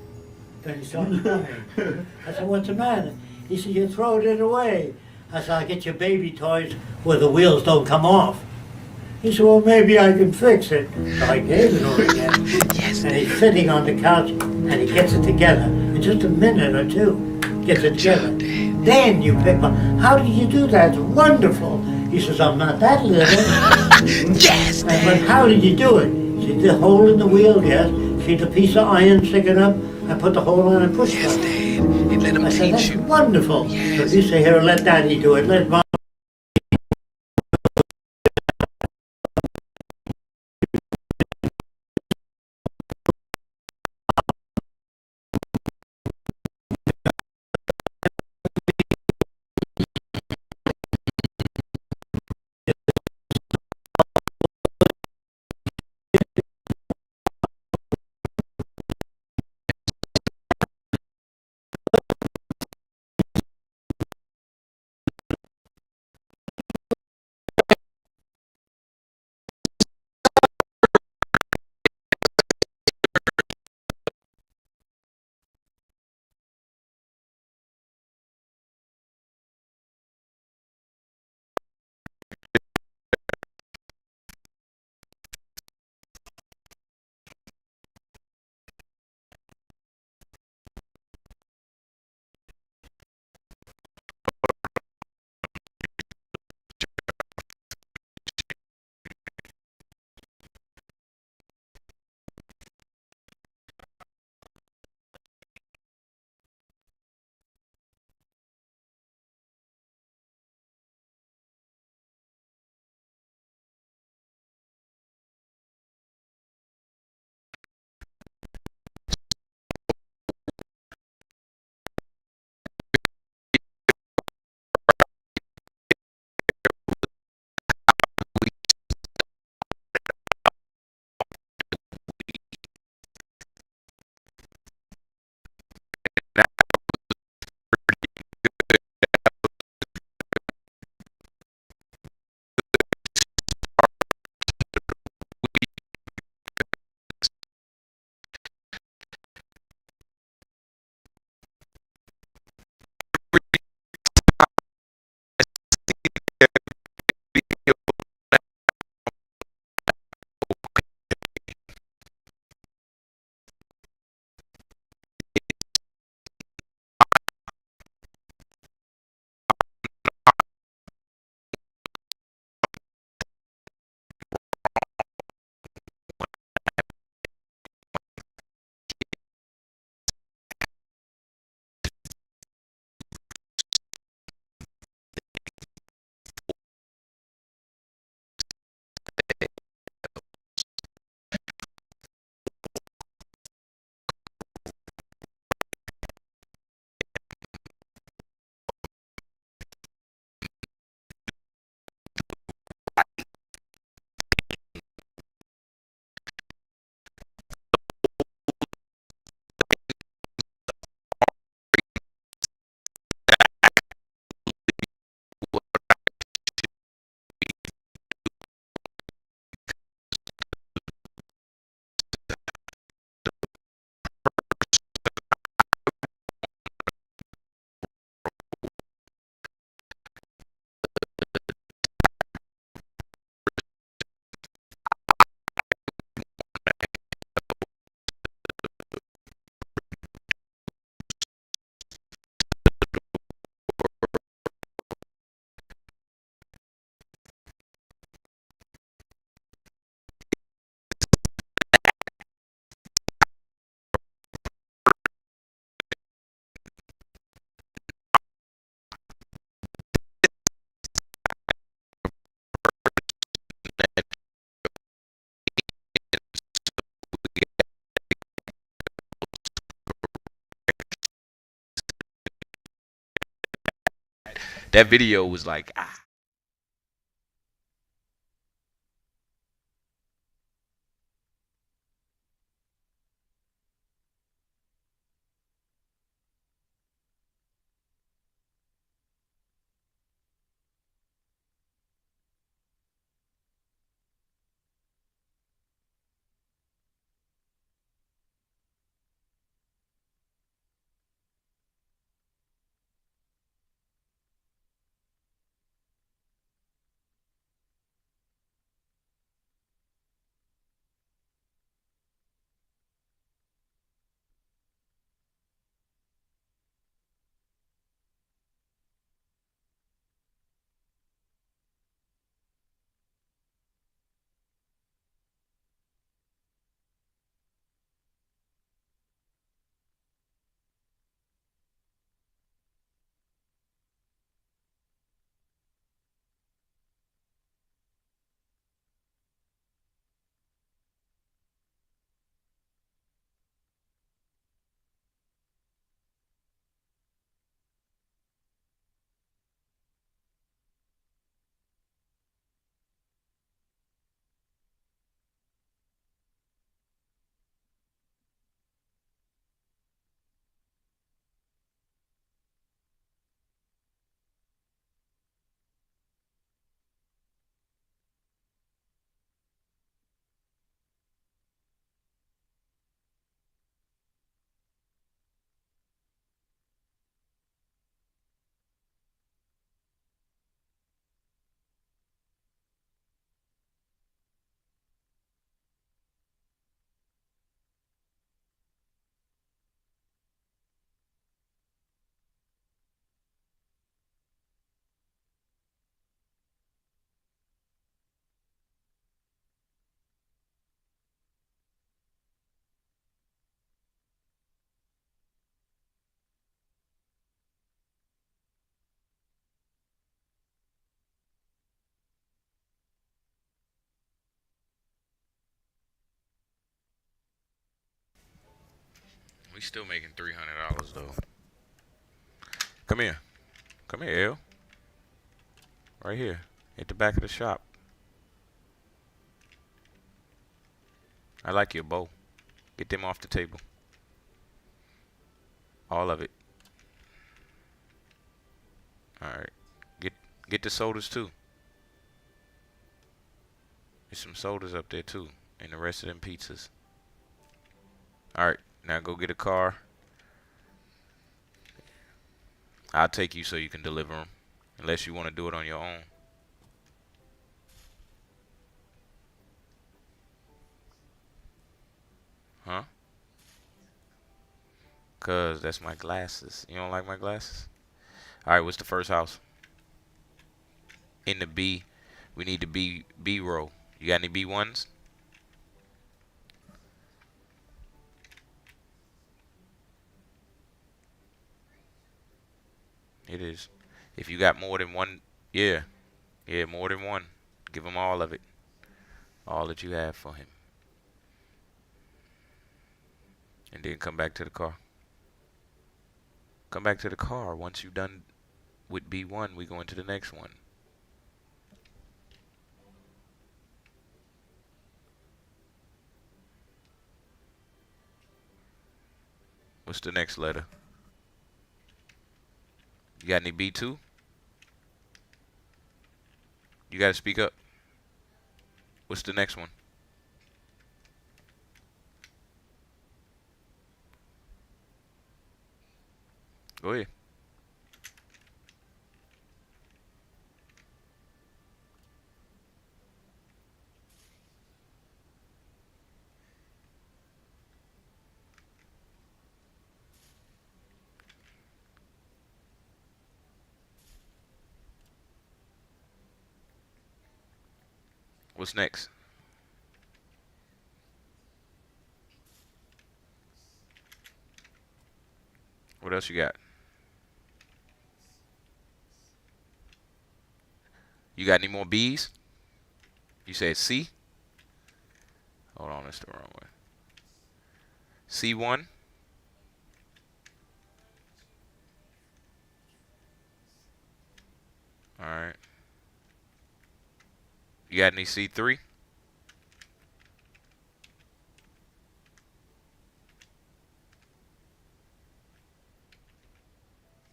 Then he started crying. I said, what's the matter? He said, you throw it away. I said, I'll get you baby toys where the wheels don't come off. He said, well, maybe I can fix it. So I gave it to him again. Yes. And he's sitting on the couch and he gets it together. In just a minute or two, gets it together. Then you pick one. How did you do that? It's wonderful. He says, I'm not that little. Yes, Dad. But how did you do it? See the hole in the wheel, yes. See the piece of iron sticking up? I put the hole on and pushed it. Yes, Dad. And let him I said, teach that's you. wonderful. Yes. So you say, here, let Daddy do it. Let Mom That video was like, ah. We still making $300 though. Come here. Come here, L. Right here. At the back of the shop. I like your bow. Get them off the table. All of it. Alright. Get the sodas too. There's some sodas up there too. And the rest of them pizzas. Alright. Now go get a car. I'll take you so you can deliver them. Unless you want to do it on your own. Huh? Cause that's my glasses. You don't like my glasses? Alright, what's the first house? In the B. We need the B row. You got any B1s? It is. If you got more than one, yeah. Yeah, more than one. Give him all of it. All that you have for him. And then come back to the car. Come back to the car. Once you're done with B1, we go into the next one. What's the next letter? You got any B2? You gotta speak up. What's the next one? Go ahead. What's next? What else you got? You got any more B's? You said C? Hold on, that's the wrong way. C1? Alright. You got any C3?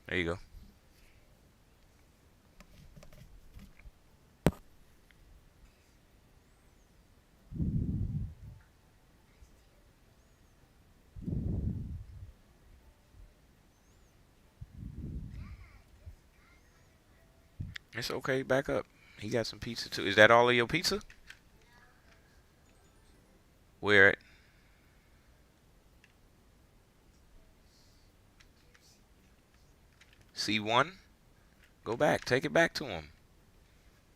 There you go. It's okay, back up. He got some pizza too. Is that all of your pizza? Where at? C1? Go back. Take it back to him.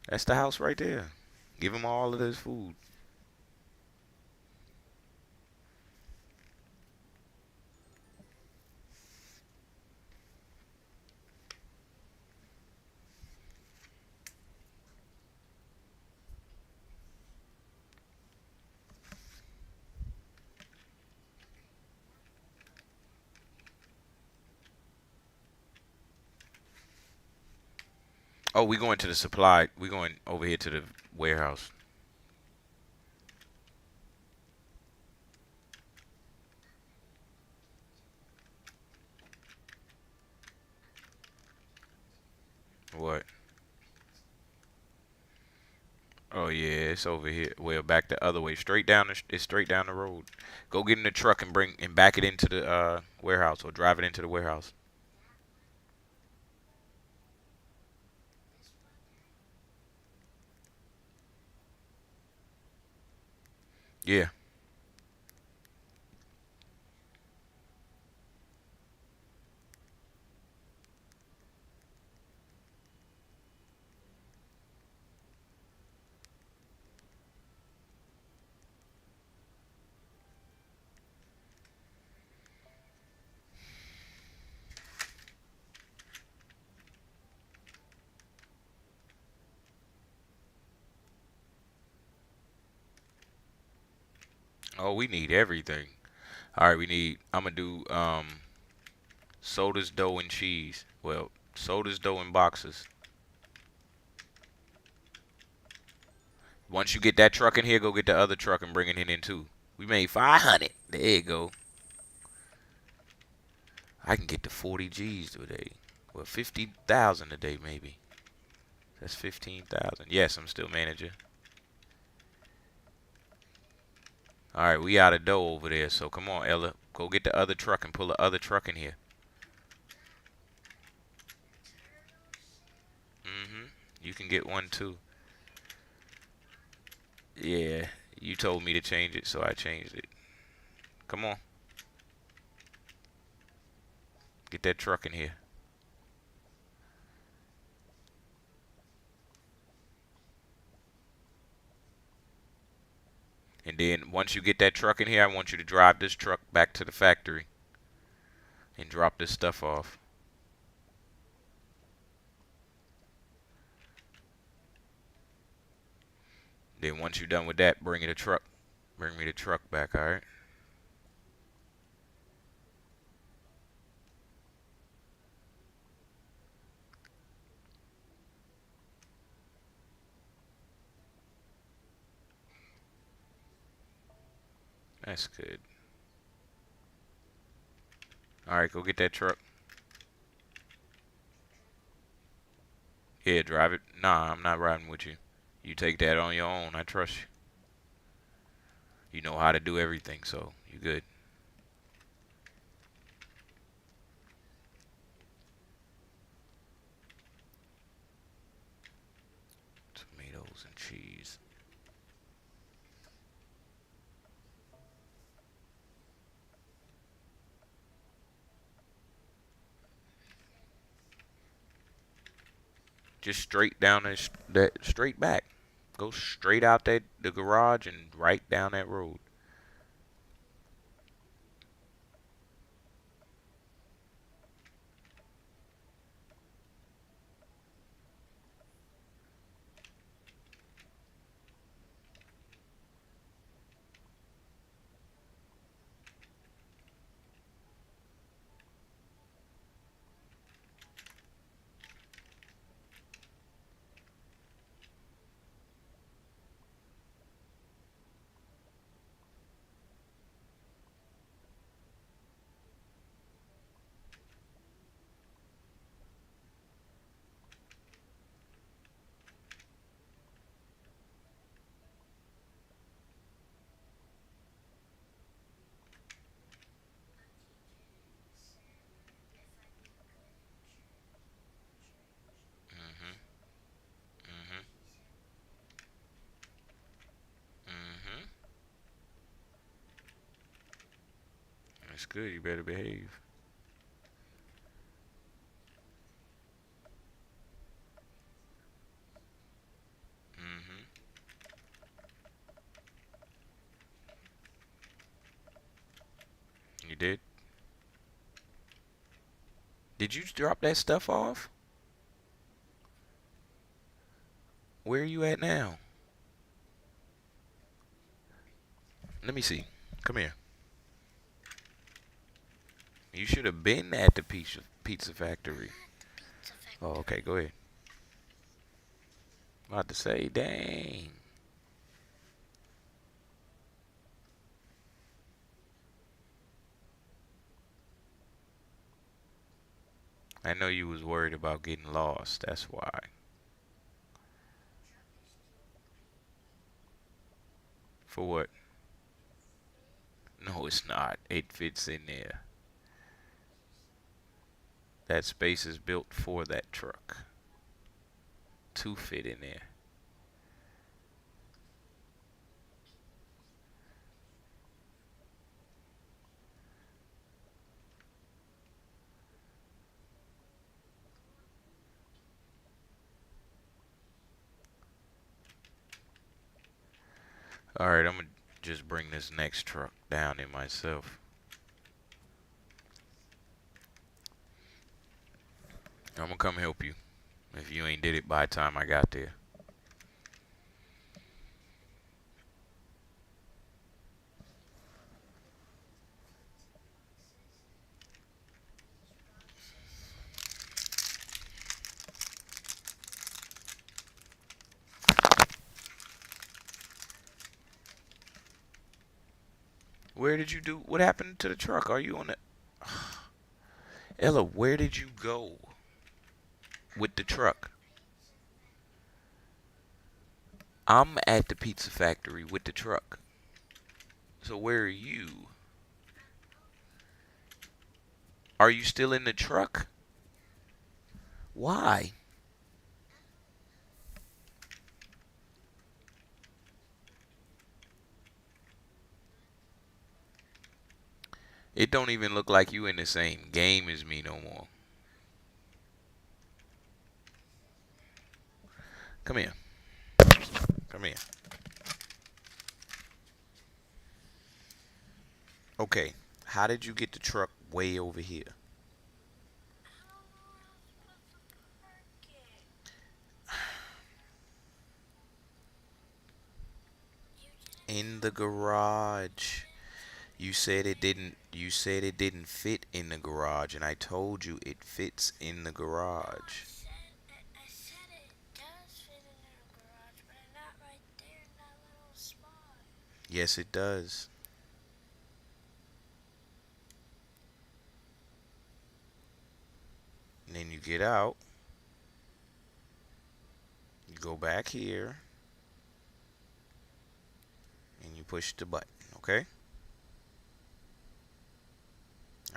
That's the house right there. Give him all of his food. Oh, we going to the supply. We going over here to the warehouse. What? Oh yeah, it's over here. Well, back the other way. Straight down it's straight down the road. Go get in the truck and bring and back it into the warehouse or drive it into the warehouse. Yeah. Oh, we need everything. All right, we need. I'm gonna do sodas, dough, and cheese. Well, sodas, dough, and boxes. Once you get that truck in here, go get the other truck and bring it in too. We made 500. There you go. I can get to 40 G's today. Well, 50,000 a day maybe. That's 15,000. Yes, I'm still manager. All right, we out of dough over there. So come on, Ella, go get the other truck and pull the other truck in here. You can get one too. Yeah, you told me to change it, so I changed it. Come on. Get that truck in here. And then once you get that truck in here, I want you to drive this truck back to the factory and drop this stuff off. Then once you're done with that, bring me the truck. Bring me the truck back, all right? That's good. All right, go get that truck. Yeah, drive it. Nah, I'm not riding with you. You take that on your own. I trust you. You know how to do everything, so you good. Tomatoes and cheese. Just straight down that straight back. Go straight out the garage and right down that road. That's good. You better behave. Mm-hmm. You did? Did you drop that stuff off? Where are you at now? Let me see. Come here. You should have been at the pizza factory. Oh, okay. Go ahead. About to say, dang. I know you was worried about getting lost. That's why. For what? No, it's not. It fits in there. That space is built for that truck to fit in there. Alright, I'm gonna just bring this next truck down in myself. I'm gonna come help you if you ain't did it by the time I got there. Where did you do? What happened to the truck? Are you on it? Ella, where did you go with the truck? I'm at the pizza factory with the truck. So where are you? Are you still in the truck? Why? It don't even look like you in the same game as me no more. Come here. Come here. Okay. How did you get the truck way over here? In the garage. You said it didn't fit in the garage, and I told you it fits in the garage. I said it does fit in the garage, but not right there in that little spot. Yes, it does. And then you get out. You go back here. And you push the button, okay?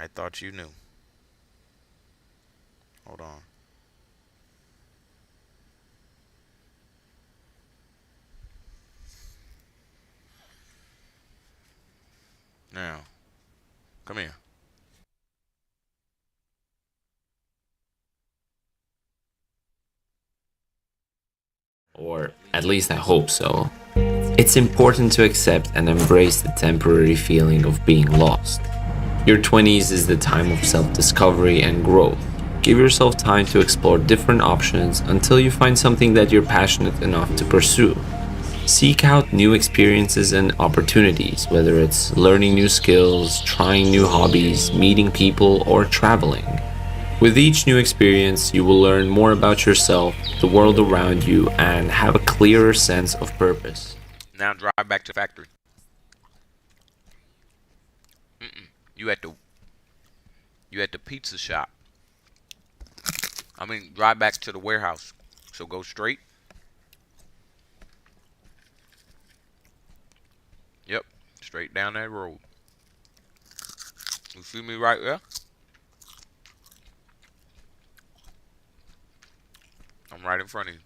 I thought you knew. Hold on. Now, come here. Or at least I hope so. It's important to accept and embrace the temporary feeling of being lost. Your 20s is the time of self-discovery and growth. Give yourself time to explore different options until you find something that you're passionate enough to pursue. Seek out new experiences and opportunities, whether it's learning new skills, trying new hobbies, meeting people, or traveling. With each new experience, you will learn more about yourself, the world around you, and have a clearer sense of purpose. Now drive back to the factory. You at the pizza shop. Drive back to the warehouse. So go straight. Yep, straight down that road. You see me right there? I'm right in front of you.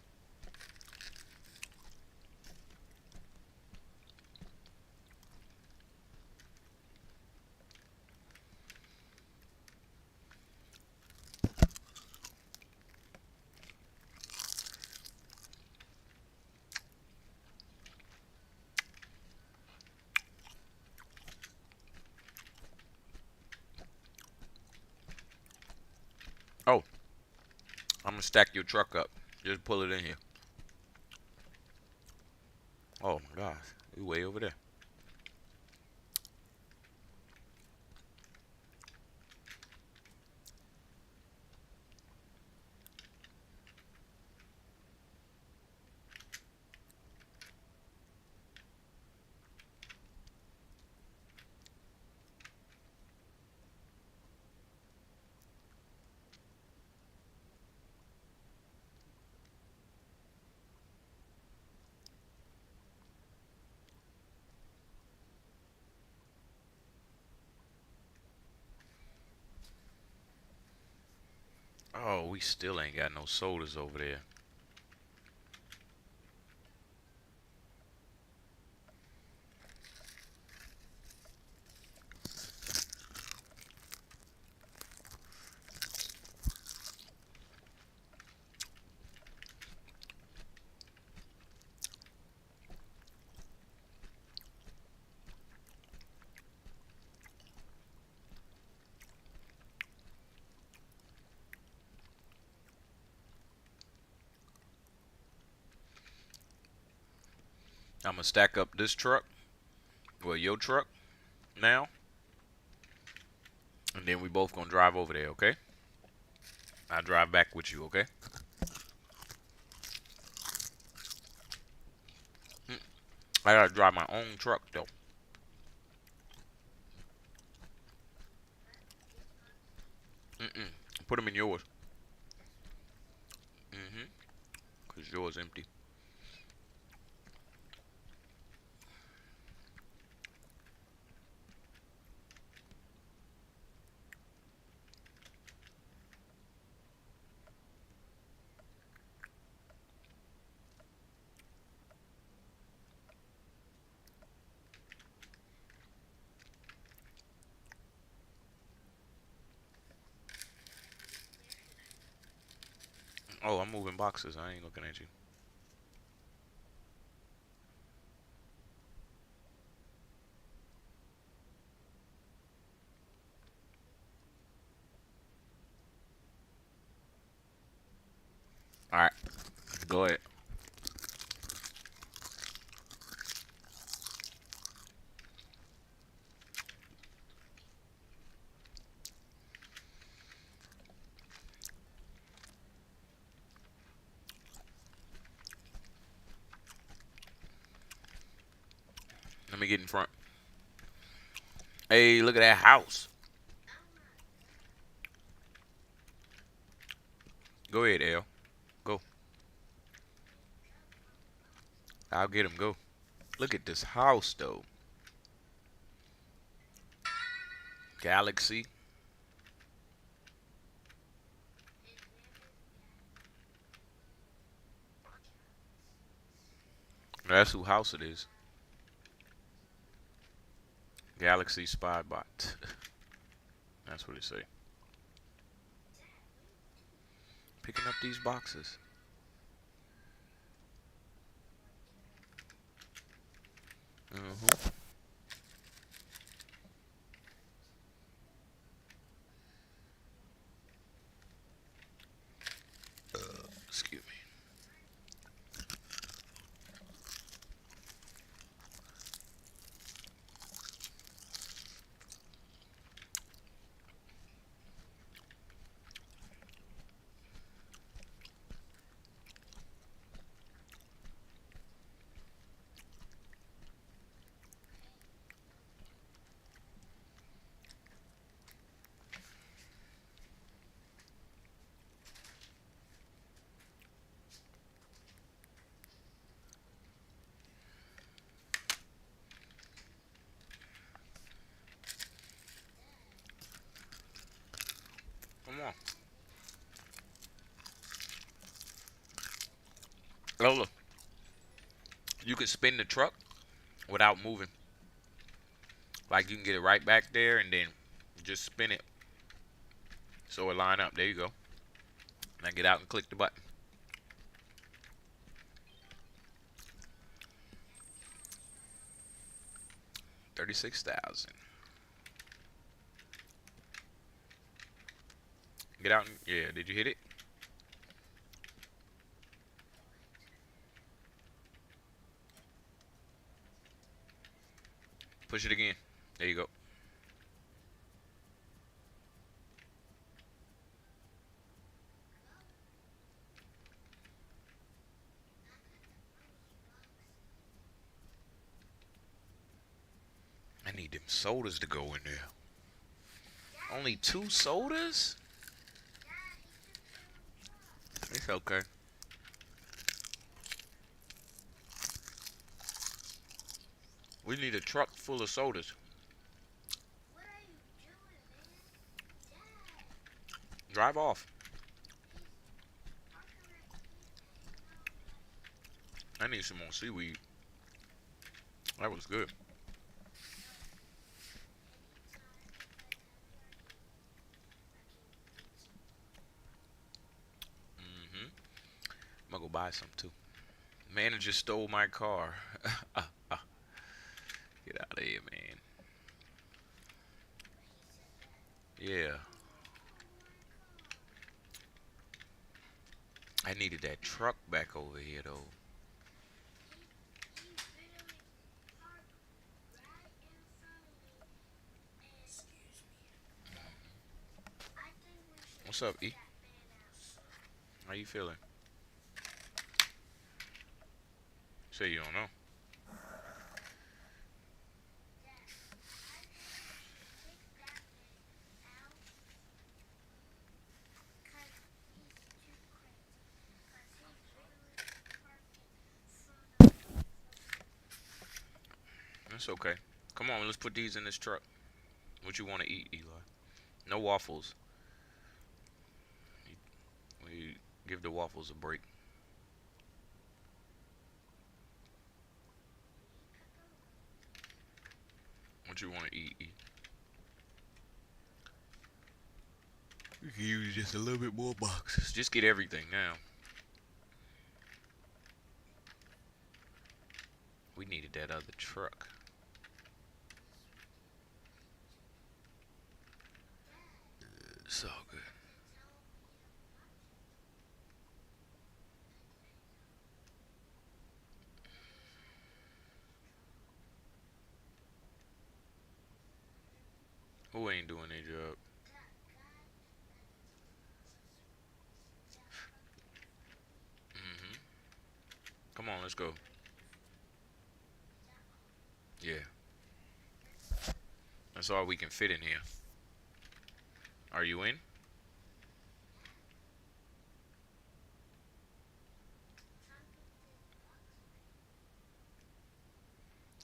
I'm gonna stack your truck up. Just pull it in here. Oh my gosh, you way over there. Oh, we still ain't got no sodas over there. I'm gonna stack up this truck, well, your truck now, and then we both gonna drive over there, okay? I'll drive back with you, okay? I gotta drive my own truck though. Put them in yours. Cause yours empty. Oh, I'm moving boxes. I ain't looking at you. All right, go ahead. Let me get in front. Hey, look at that house. Go ahead, L. Go. I'll get him. Go. Look at this house, though. Galaxy. That's who house it is. Galaxy Spy Bot. That's what it say. Picking up these boxes. Excuse me. Come on. Lola, you can spin the truck without moving. Like you can get it right back there and then just spin it so it line up. There you go. Now get out and click the button. 36,000. Get out and, yeah, did you hit it? Push it again. There you go. I need them sodas to go in there. Only 2 sodas? It's okay. We need a truck full of sodas. What are you doing, man? Dad, Drive off. how come I can't hang out? I need some more seaweed. That was good. Mm-hmm. I'm gonna go buy some too. Manager stole my car. Get out of here, man. Yeah. I needed that truck back over here though. He literally parked right in front of me. Excuse me. I think we should What's up, kick E? that man out. How you feeling? Say you don't know. Dad, I think we should kick that man out. Cause he's too crazy. Cause he's literally parking in front of me. That's okay. Come on, let's put these in this truck. What you want to eat, Eli? No waffles. We give the waffles a break. What you want to eat, E? We can use just a little bit more boxes. Just get everything now. We needed that other truck. It's all good. Who ain't doing their job? Mm-hmm. Come on, let's go. Yeah. That's all we can fit in here. Are you in?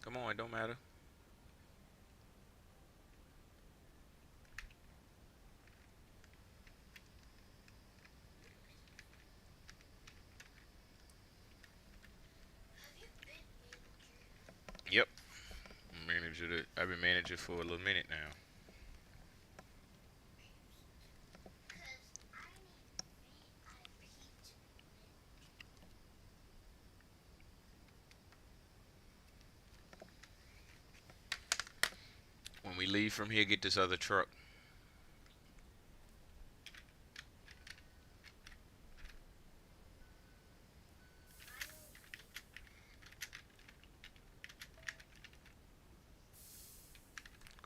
Come on, it don't matter. Yep. I've been manager for a little minute now. When we leave from here, get this other truck.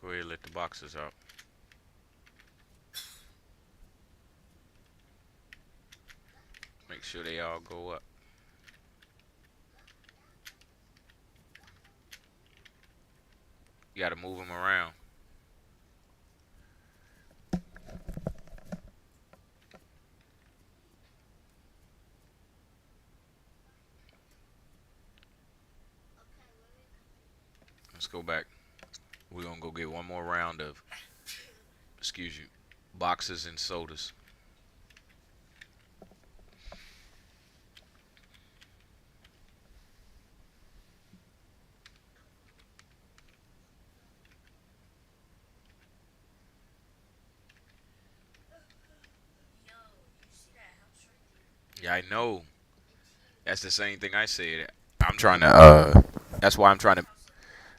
Go ahead, let the boxes out. Make sure they all go up. You gotta move them around. Let's go back. We're gonna go get one more round of, excuse you, boxes and sodas. Yeah, I know. That's the same thing I said. I'm trying to, that's why I'm trying to,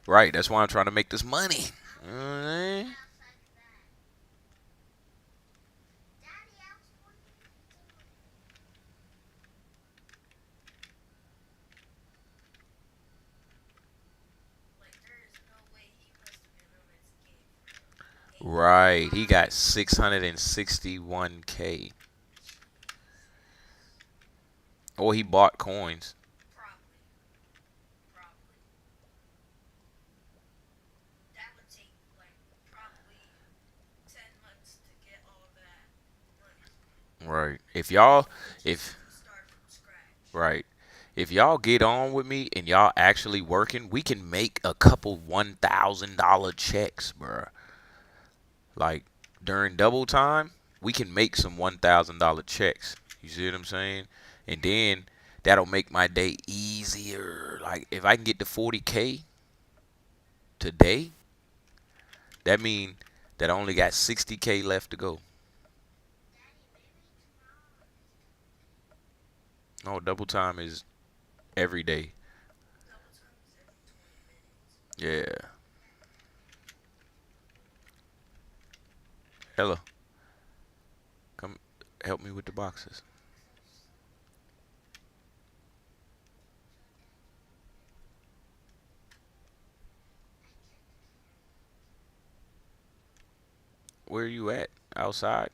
right, that's why I'm trying to make this money. Alright. Right. He got 661K. Or he bought coins. Probably. Probably. That would take like probably 10 months to get all that money. Right. If y'all, if Start from scratch. right, if y'all get on with me and y'all actually working, we can make a couple $1,000 checks, bruh. Like during double time, we can make some $1,000 checks. You see what I'm saying? And then that'll make my day easier. Like if I can get to 40K today, that mean that I only got 60K left to go. No, double time is every day. Double time is every 20 minutes. Yeah. Hello. Come help me with the boxes. Where are you at? Outside?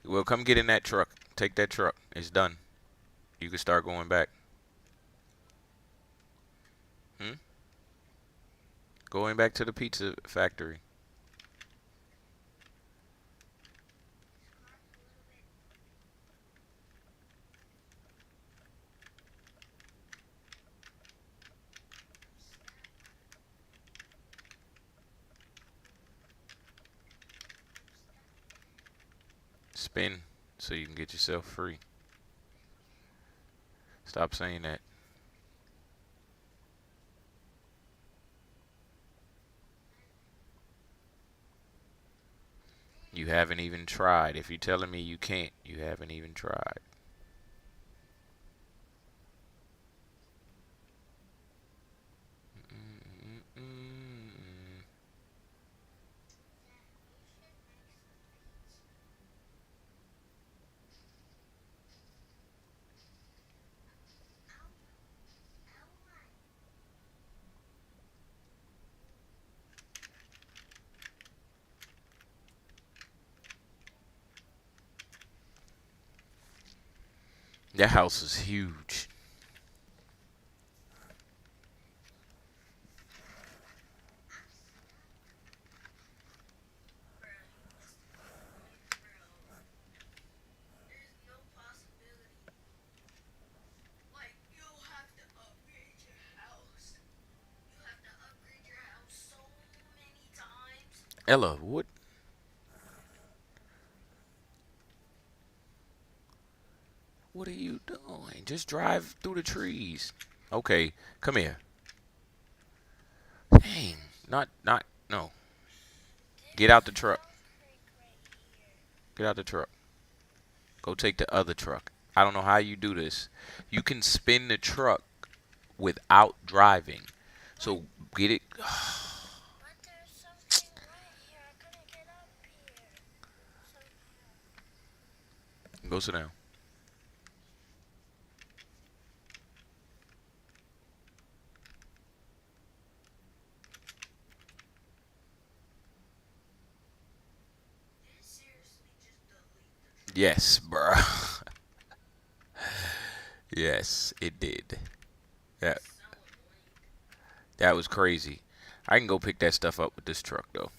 Well, come get in that truck. Take that truck. It's done. You can start going back. Going back to the pizza factory. Spin so you can get yourself free. Stop saying that. You haven't even tried. If you're telling me you can't, you haven't even tried. That house is huge. There's no possibility. Like, you'll have to upgrade your house. You have to upgrade your house so many times. Ella, what? What are you doing? Just drive through the trees. Okay, come here. Dang, no. Get out the truck. Get out the truck. Go take the other truck. I don't know how you do this. You can spin the truck without driving. So get it. But there's something right here. I couldn't get up here. Somehow. Go sit down. Did it seriously just delete the truck? Yes, bruh. Yes, it did. That So annoying. that was crazy. I can go pick that stuff up with this truck though.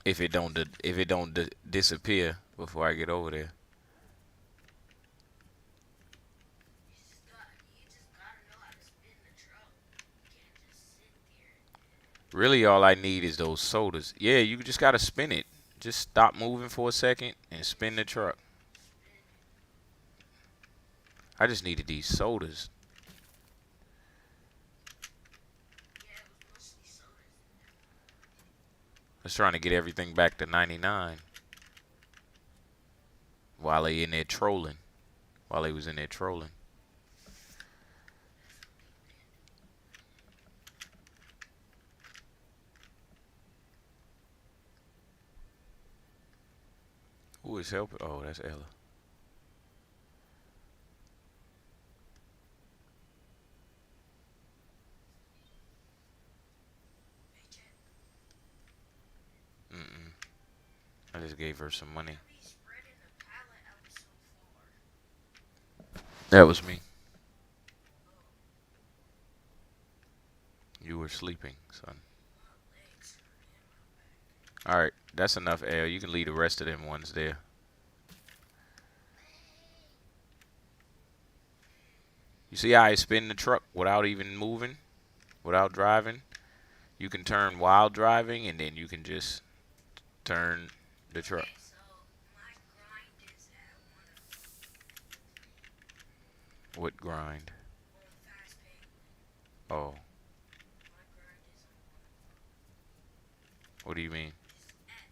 If it don't disappear before I get over there. You just gotta know how to spin the truck. You can't just sit there. Really, all I need is those sodas. Yeah, you just gotta spin it. Just stop moving for a second and spin the truck. I just needed these sodas. Yeah, it was mostly sodas. I was trying to get everything back to 99 while they in there trolling. While they was in there trolling. Who is helping? Oh, that's Ella. I just gave her some money. We spreading the pallet out so far. That was me. You were sleeping, son. My legs hurt and my back. Alright, that's enough, L. You can leave the rest of them ones there. You see how I spin the truck without even moving? Without driving? You can turn while driving, and then you can just turn the truck. Okay, so my grind is at What grind? on fast pay. Oh, My grind is on what do you mean? at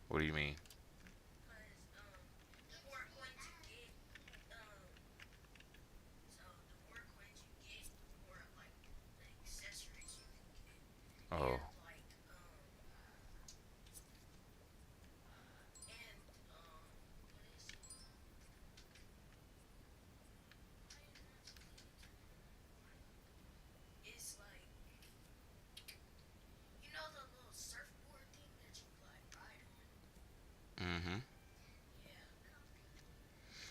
What do you mean? because the more coins you get, so the more coins you get, the more like the accessories you can get. Oh, And like and what is it? It's like you know the little surfboard thing that you like ride on? mm-hmm. Yeah.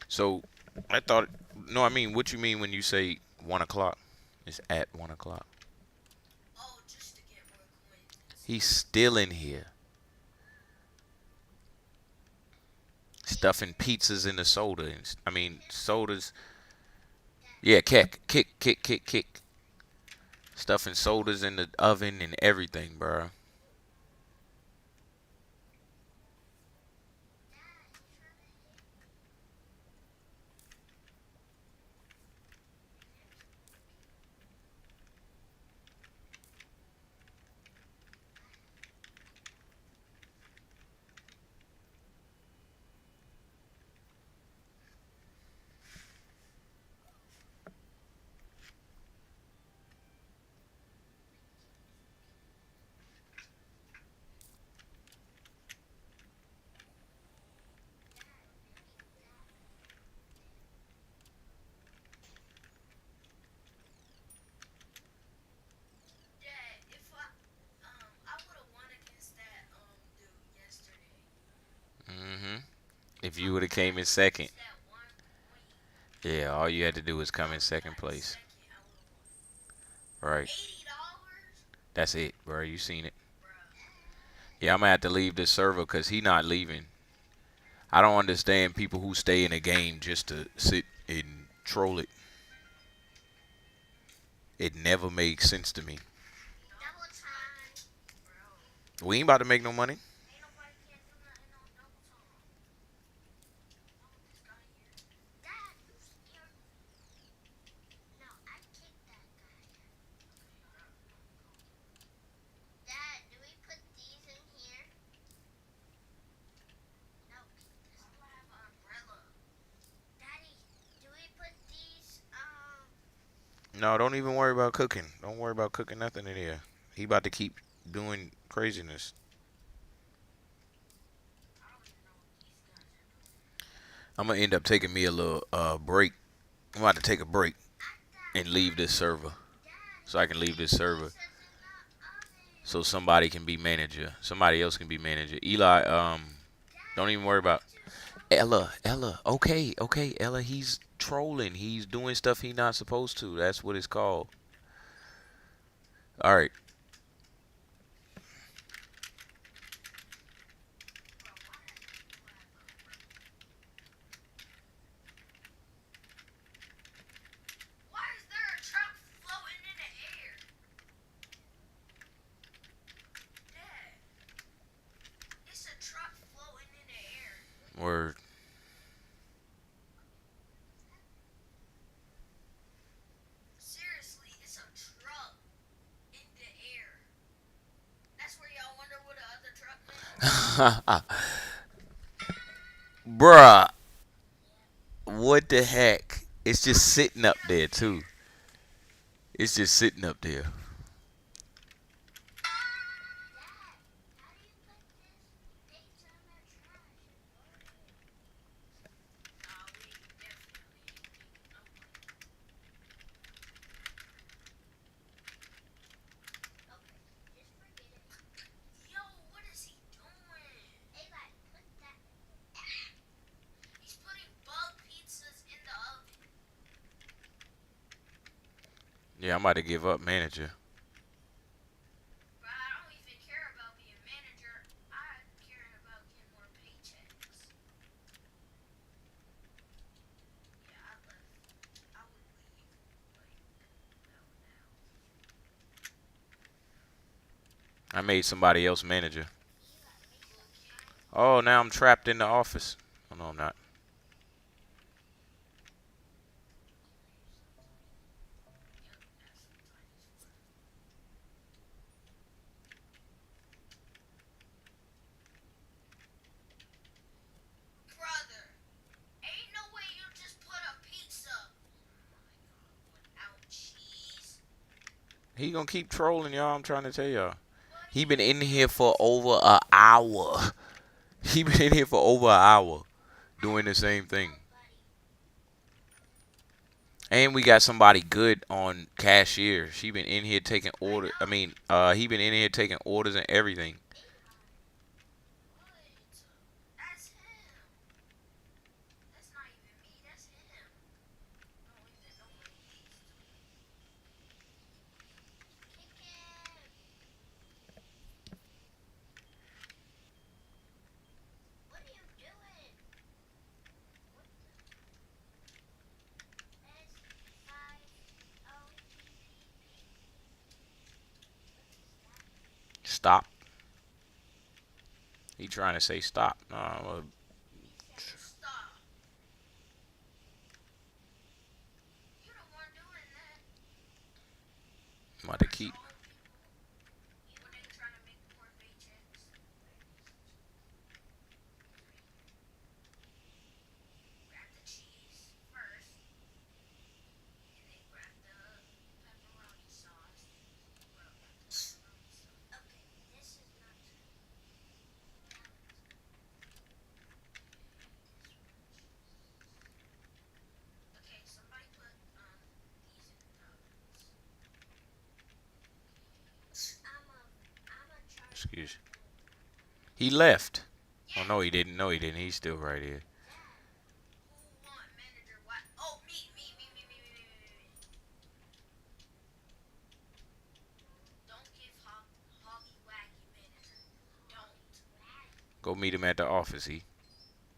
So, I thought, no, I mean, what you mean when you say 1 o'clock? It's at 1 o'clock. Oh, just to get more coins. He's still in here. Stuffing pizzas in the soda. I mean, sodas. Yeah, kick. Stuffing sodas in the oven and everything, bro. Dad, if I would have won against that dude yesterday. Mm-hmm. If you would have came in second. Just that one point. Yeah, all you had to do was come in second Got place. second, I would have won. Right. $80, That's it, bro. You seen it. bruh. Yeah, I'm gonna have to leave this server because he not leaving. I don't understand people who stay in a game just to sit and troll it. It never makes sense to me. Double time, bro. We ain't about to make no money. Ain't nobody can do nothing on double time. Oh, this guy here. Dad, you scared me. No, I kicked that guy. Dad, do we put these in here? No, keep this. Why do I have an umbrella? Daddy, do we put these, No, don't even worry about cooking. Don't worry about cooking nothing in here. He about to keep doing craziness. I don't even know what these guys are doing. I'm gonna end up taking me a little break. I'm about to take a break and leave this server so I can leave this server so somebody can be manager. Somebody else can be manager. Eli, don't even worry about Ella. Okay, Ella. He's trolling. He's doing stuff he not supposed to. That's what it's called. All right. Why is there a truck floating in the air? Dad, it's a truck floating in the air. Word. Seriously, it's a truck in the air. That's where y'all wonder what the other truck is. Bruh. What the heck? It's just sitting up there too. It's just sitting up there. Yo, what is Yeah, I'm about to give up manager. But I don't even care about being manager. I care about getting more paychecks. Yeah, I left. I would leave like about now. I made somebody else manager. Oh, now I'm trapped in the office. Oh, no, I'm not. Brother, ain't no way you just put a pizza. Without cheese. He gonna keep trolling y'all. I'm trying to tell y'all. What He been in here for over an hour. He been in here for over an hour doing the same thing. And we got somebody good on cashier. She been in here taking order. I mean, he been in here taking orders and everything. That's him. That's not even me. That's him. Don't even know what he's doing. Kick him. What are you doing? What the? S5OPPP. Stop. He trying to say stop. He said stop. You don't want doing that. I'm about to keep. Trolling people when they trying to make more paychecks. Grab the cheese first, and then grab the pepperoni sauce. Well, not the pepperoni sauce. Okay, this is not true. Okay, somebody put these in the ovens. I'm a charge. Excuse. He left. Oh no, he didn't. No, he didn't. He's still right here. Who want manager? What? Oh, me. Don't give Hoggy Waggy manager. Don't. Go meet him at the office. Hoggy Waggy.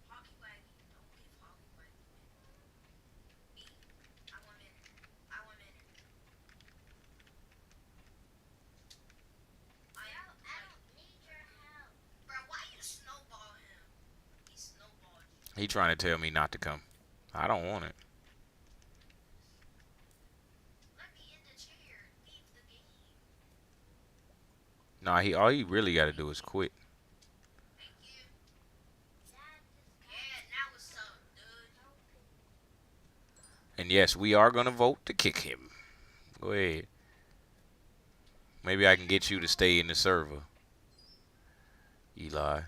Don't give Hoggy Waggy manager. Me. I want manager. I want manager. I don't need your help. Bro, why you snowball him? He snowballed you. He trying to tell me not to come. I don't want it. Let me in the chair. Leave the game. Nah, all he really got to do is quit. Thank you. Yeah, now what's up, dude? And yes, we are gonna vote to kick him. Go ahead. Maybe I can get you to stay in the server, Eli.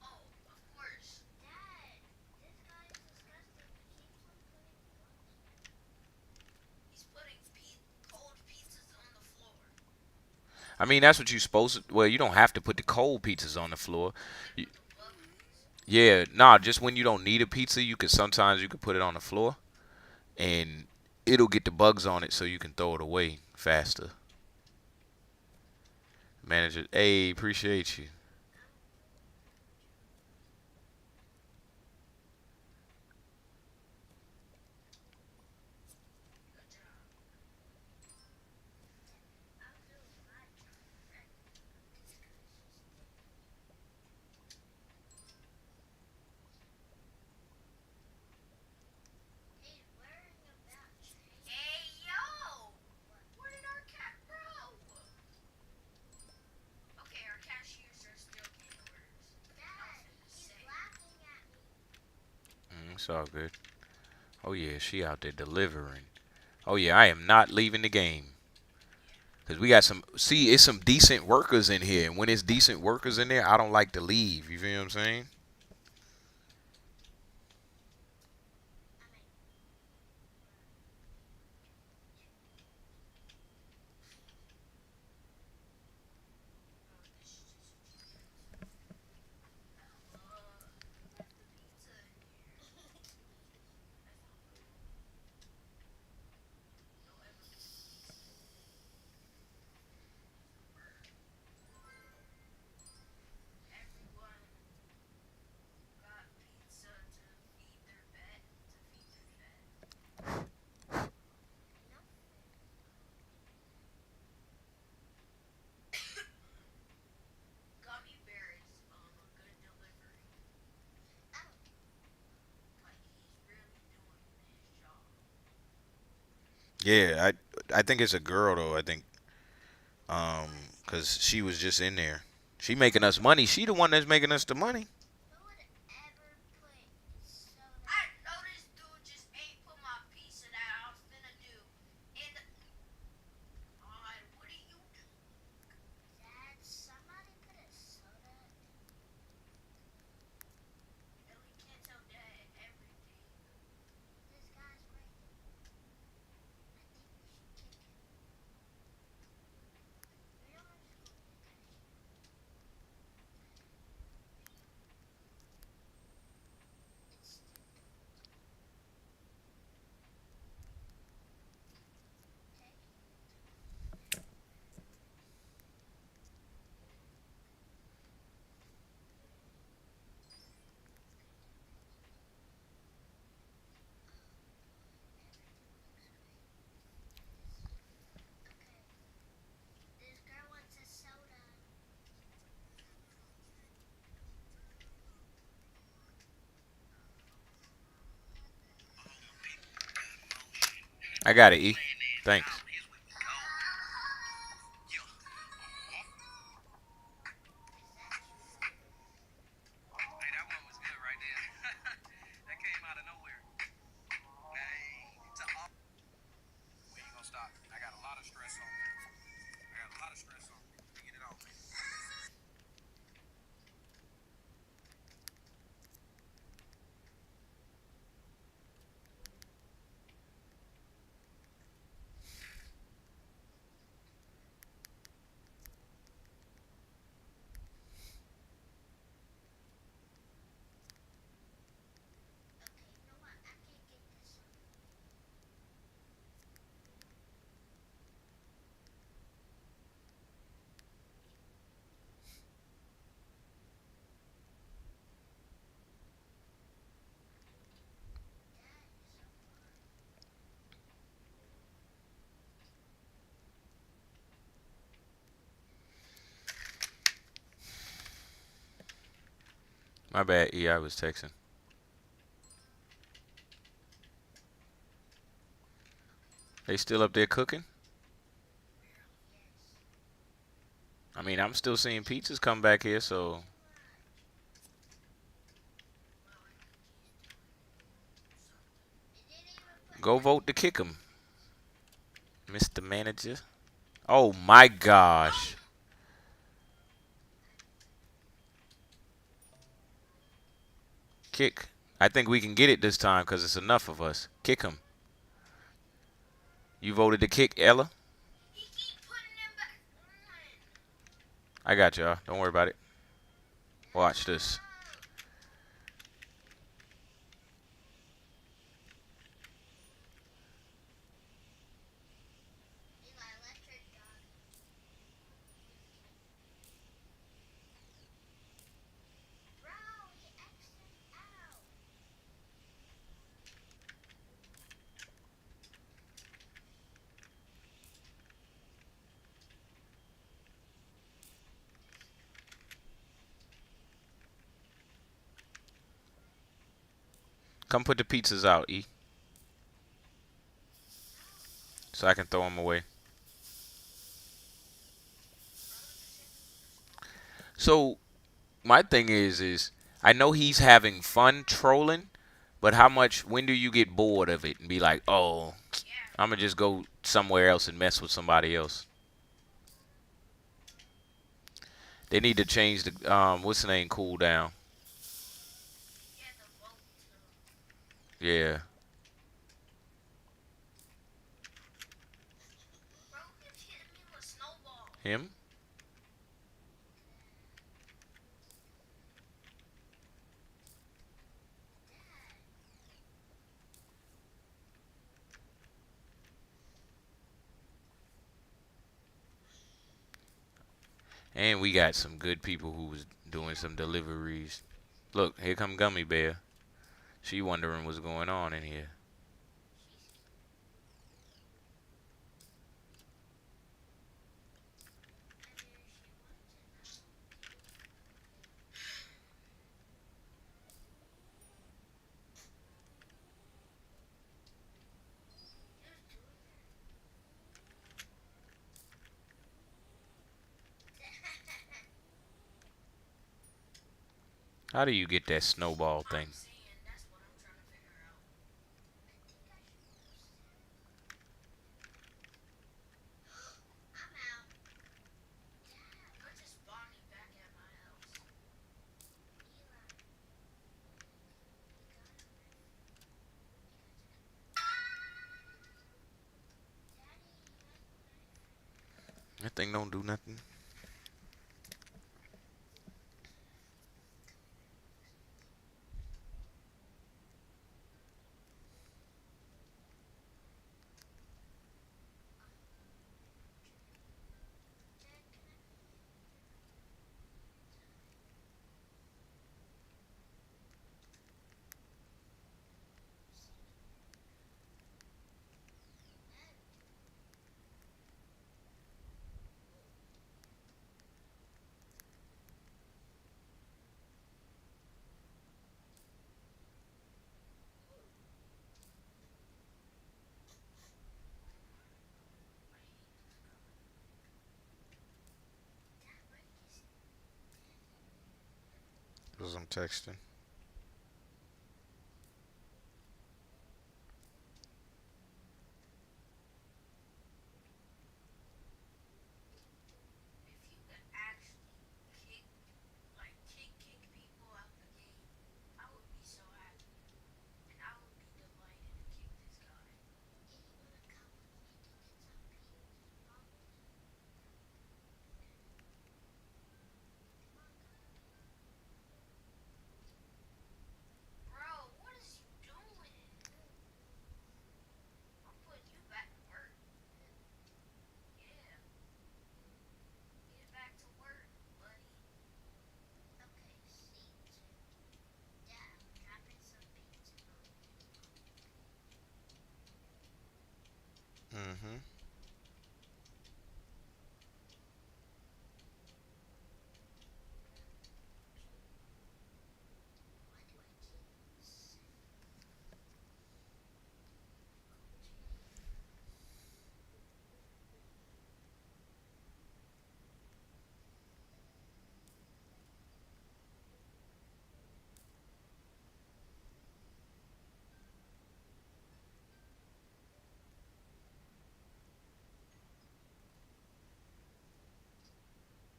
Oh, of course. Dad, this guy is disgusting. He keeps on putting He's putting cold pizzas on the floor. I mean, that's what you're supposed to. Well, you don't have to put the cold pizzas on the floor. You, yeah, nah. Just when you don't need a pizza, you could sometimes you could put it on the floor, and it'll get the bugs on it, so you can throw it away faster. Manager, hey, appreciate you. Good job. I'm doing my job. He's worrying about change. Hey, yo! Where did our cat go? Okay, our cashiers are still getting orders. Dad, he's laughing at me. It's all good. Oh yeah, she out there delivering. Oh yeah, I am not leaving the game. Cause we got some. See, it's some decent workers in here, and when it's decent workers in there, I don't like to leave. You feel what I'm saying? Yeah, I think it's a girl though. I think cause she was just in there. She making us money. She the one that's making us the money. Who would ever put soda? I know this dude just ain't put my pizza that I was gonna do. And what are you doing? Dad, somebody put a soda in. No, we can't tell Dad everything. This guy's breaking. I think we should kick him. We don't want to school to punish him. It's stupid. Take Okay. This girl wants a soda. I got it, E. Thanks. Okay, you know what? I can't get this one. Dad, you're so far. My bad, E. I was texting. They still up there cooking? Yes. I mean, I'm still seeing pizzas come back here, so They didn't even put go nothing. vote to kick him, Mr. Manager. Oh my gosh. Kick. I think we can get it this time because it's enough of us. Kick him. You voted to kick Ella? He keep putting them back on. I got y'all. Don't worry about it. Watch this. Eli, electric dog. Bro, he X'd out. Come put the pizzas out, E. So I can throw them away. So my thing is I know he's having fun trolling, but how much? When do you get bored of it and be like, oh, I'm gonna just go somewhere else and mess with somebody else? They need to change the what's the name cooldown. Yeah, the vote too. Yeah, Bro keeps hitting me with snowballs. him. And we got some good people who was doing some deliveries. Look, here come Gummy Bear. She wondering what's going on in here. Just doing that. How do you get that snowball thing? I'm saying that's what I'm trying to figure out. I think I should post it. I'm out. Dad, we're just spawning back at my house. Eli, you got a rift. Daddy, you have a rift. That thing don't do nothing. Dad, can I? Dad, where is it? Cause I'm texting. If you could actually kick, kick people out the game, I would be so happy. And I would be delighted to kick this guy. Yeah, you wanna come with me to get some peas? Bro, what is you doing? I'm putting you back to work. Yeah. Get back to work, buddy. Okay, see you. Dad, I'm dropping some pizza on you. Mm-hmm. Why do I keep saying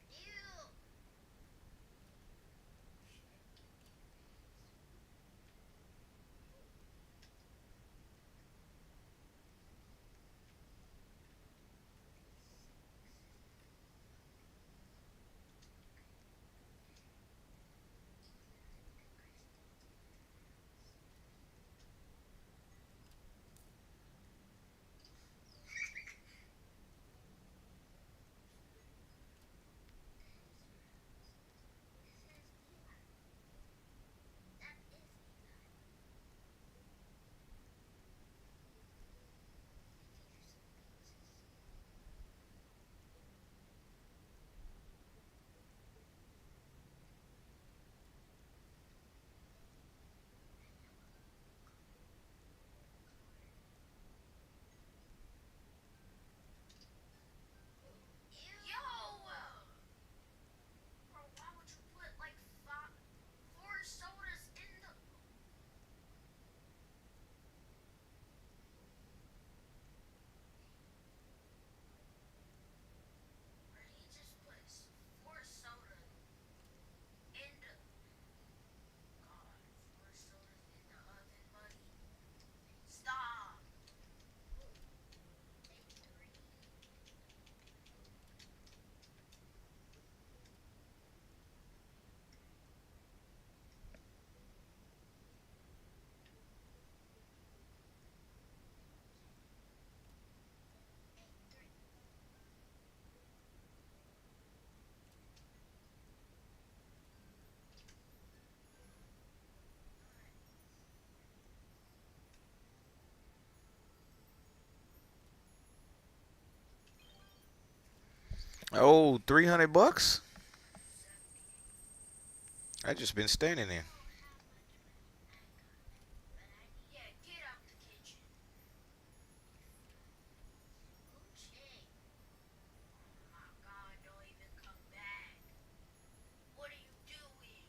ew? That is Eli. Give you some pizzas. Yo! Bro, why would you put like four sodas in the? Bro, he just puts four sodas in the. God, four sodas in the oven, buddy. Stop. A3. A3. Oh, $300? I just been standing there. Yeah, get out the kitchen. Okay. Oh my God, don't even come back. What are you doing?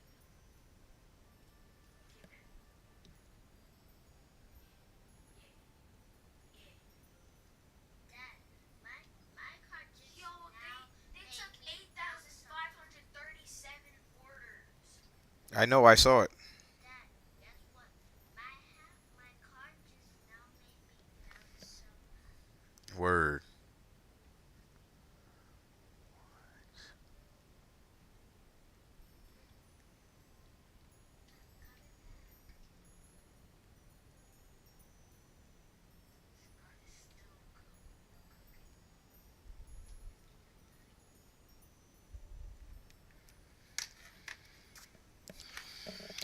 I know, I saw it. Dad, guess what? My car just now made me bounce so high. Word.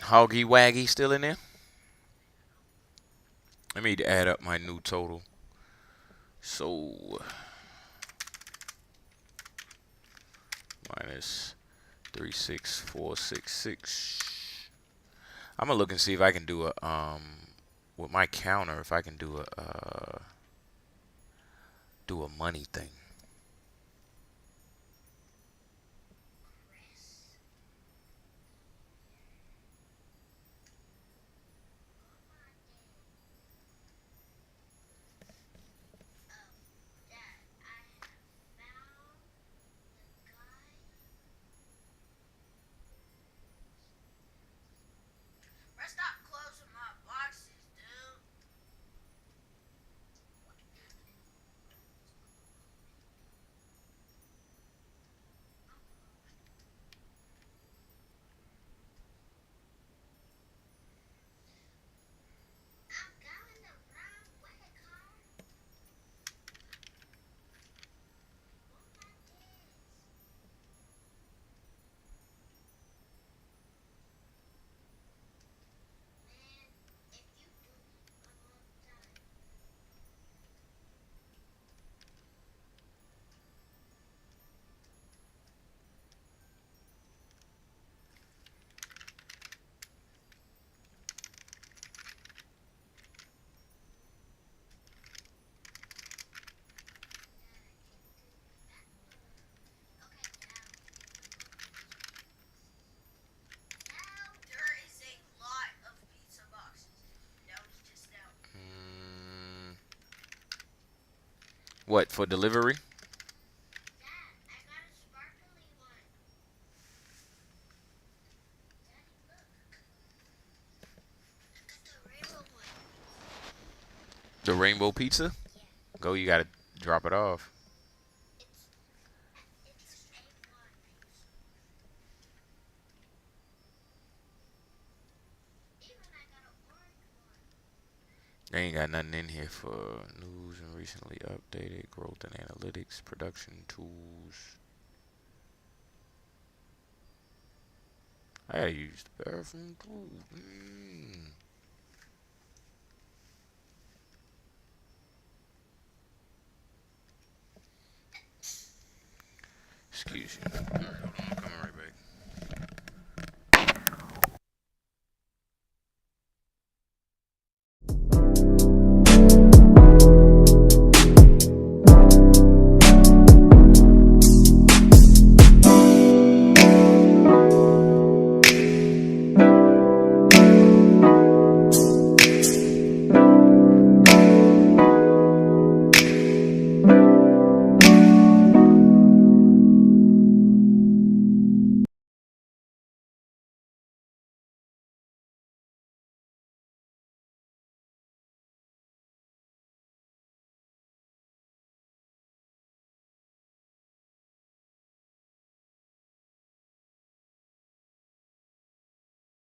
Hoggy Waggy still in there? Let me add up my new total. So minus 36466. I'm gonna look and see if I can do a with my counter, if I can do a money thing. Dad, I have found the guy. Bro, stop closing my boxes, dude. I'm going the wrong way, car. Oh my days. Man, if you do it one more time. Okay, now there is a lot of pizza boxes. That was just now. What, for delivery? Dad, I got a sparkly one. Daddy, look. I got the rainbow one. The rainbow pizza? Yeah, Go, you gotta drop it off. it's A1. Even I got an orange one. They ain't got nothing in here for news and recently updated growth and analytics, production tools. I gotta use the bathroom too. Excuse me. Alright, hold on, I'm coming right back.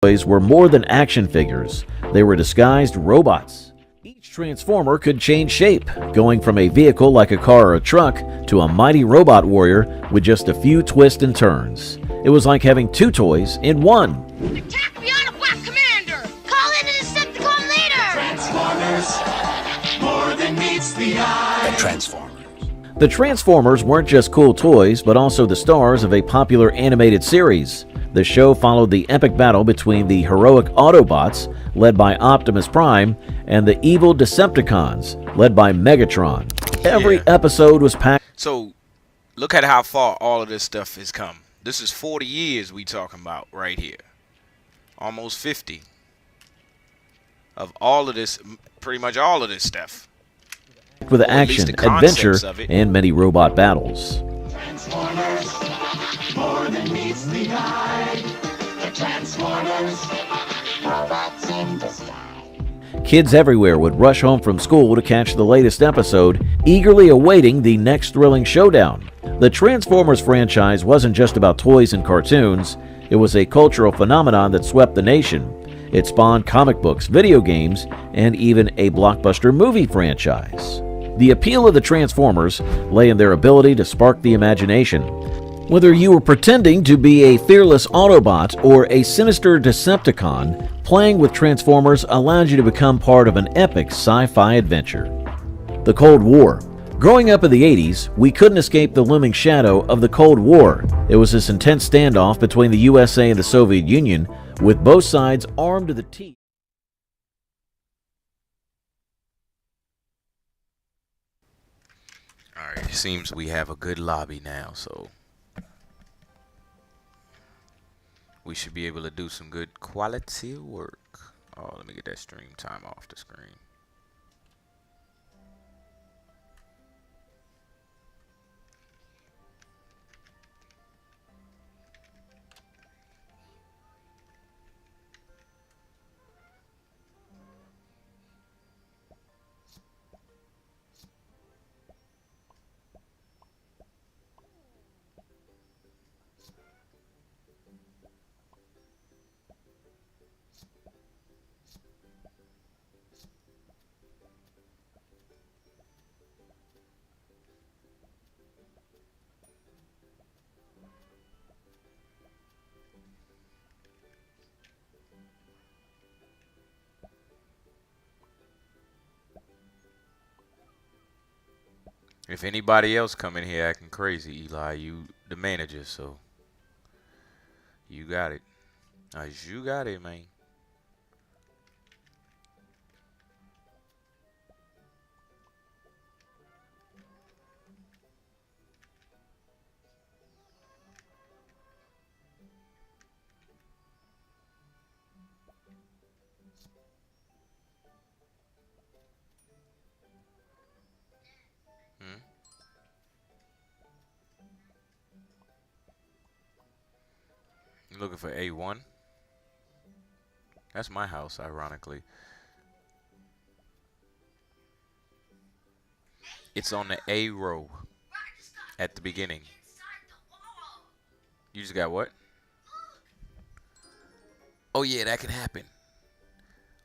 Toys were more than action figures. They were disguised robots. Each Transformer could change shape, going from a vehicle like a car or a truck to a mighty robot warrior with just a few twists and turns. It was like having two toys in one. Attack beyond a black commander! Call in a Decepticon leader! Transformers, more than meets the eye. Transformers. The Transformers weren't just cool toys, but also the stars of a popular animated series. The show followed the epic battle between the heroic Autobots, led by Optimus Prime, and the evil Decepticons, led by Megatron. Every episode was packed. So, look at how far all of this stuff has come. This is 40 years we talking about right here. Almost 50. Of all of this, pretty much all of this stuff. With Or at least action, the concepts adventure, of it. and many robot battles. Transformers, more than meets the eye. Transformers. Robots in disguise. Kids everywhere would rush home from school to catch the latest episode, eagerly awaiting the next thrilling showdown. The Transformers franchise wasn't just about toys and cartoons, it was a cultural phenomenon that swept the nation. It spawned comic books, video games, and even a blockbuster movie franchise. The appeal of the Transformers lay in their ability to spark the imagination. Whether you were pretending to be a fearless Autobot or a sinister Decepticon, playing with Transformers allowed you to become part of an epic sci-fi adventure. The Cold War. Growing up in the 80s, we couldn't escape the looming shadow of the Cold War. It was this intense standoff between the USA and the Soviet Union, with both sides armed to the teeth. Alright, it seems we have a good lobby now, so we should be able to do some good quality work. Oh, let me get that stream time off the screen. If anybody else come in here acting crazy, Eli, you the manager, so you got it. You got it, man. Hmm? You looking for A1? That's my house, ironically. It's on the A row at the beginning. You just got what? Oh yeah, that can happen.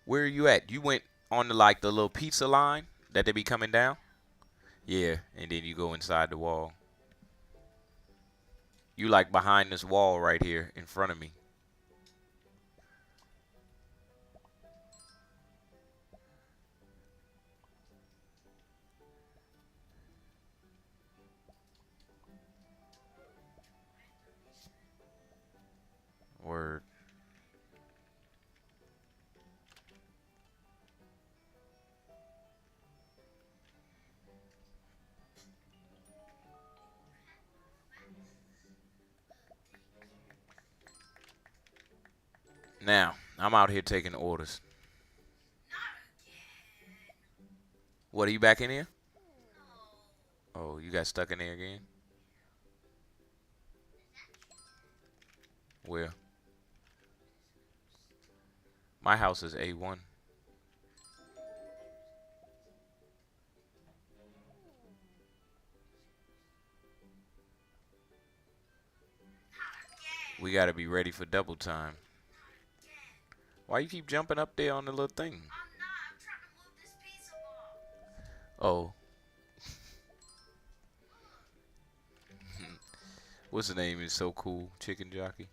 Where are you at? You went on the like the little pizza line that they be coming down? Yeah, and then you go inside the wall. You like behind this wall right here in front of me. Word. Now, I'm out here taking orders. What, are you back in here? Oh, you got stuck in there again? Where? My house is A1. We gotta be ready for double time. Why you keep jumping up there on the little thing? I'm trying to move this pizza ball. Oh. What's the name? Is so cool. Chicken Jockey.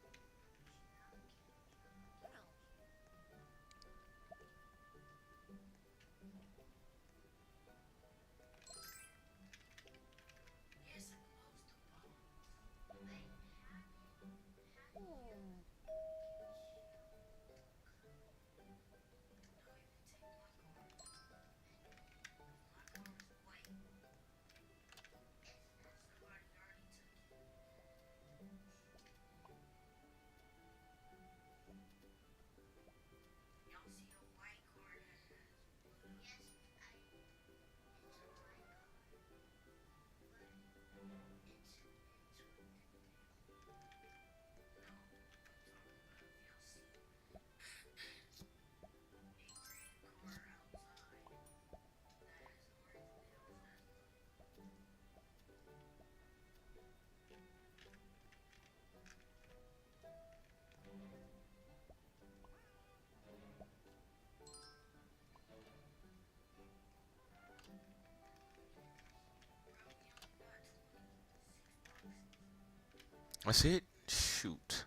That's it? Shoot.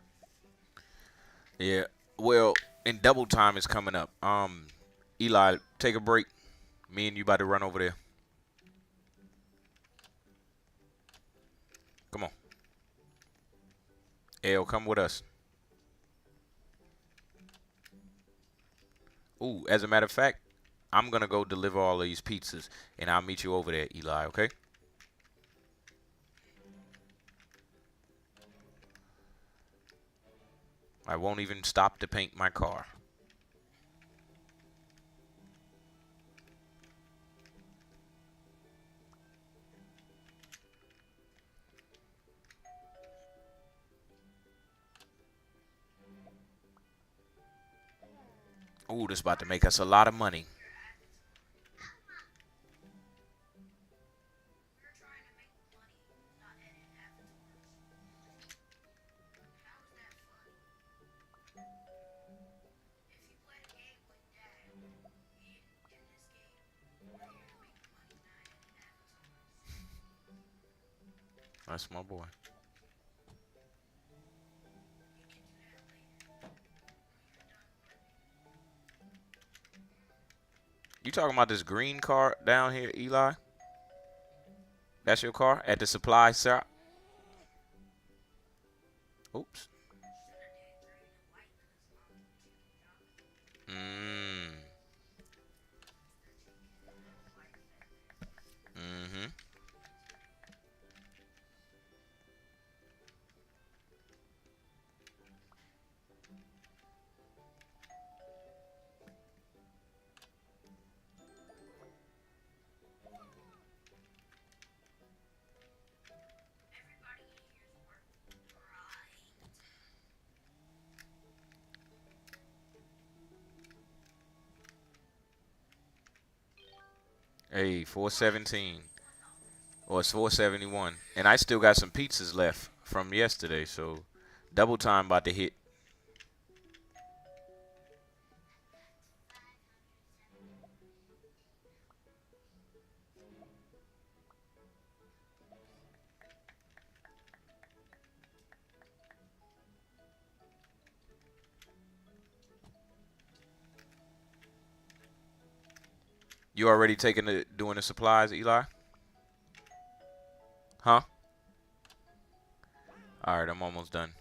Yeah. Well, and double time is coming up. Eli, take a break. Me and you about to run over there. Come on. L, come with us. Ooh, as a matter of fact, I'm gonna go deliver all of these pizzas, and I'll meet you over there, Eli. Okay? I won't even stop to paint my car. Ooh, this about to make us a lot of money. We're trying to make money, not edit avatars. How is that fun? If you played a game with Dad, in this game, we're here to make money, not edit avatars. That's my boy. You can do that later. When you're done working. You talking about this green car down here, Eli? That's your car at the supply shop? Oops. Should have did green and white because Mom would Mmm. Mm-hmm. Everybody in here's worked right. Hey, 417. Or it's 471. And I still got some pizzas left from yesterday, so double time about to hit. You already doing the supplies, Eli? Huh? All right, I'm almost done.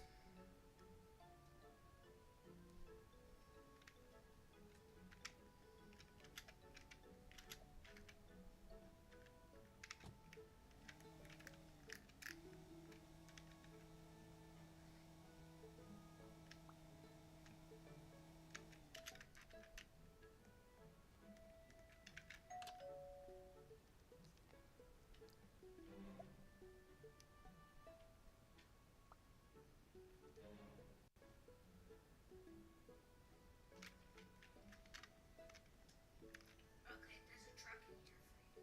Okay, there's a truck in here for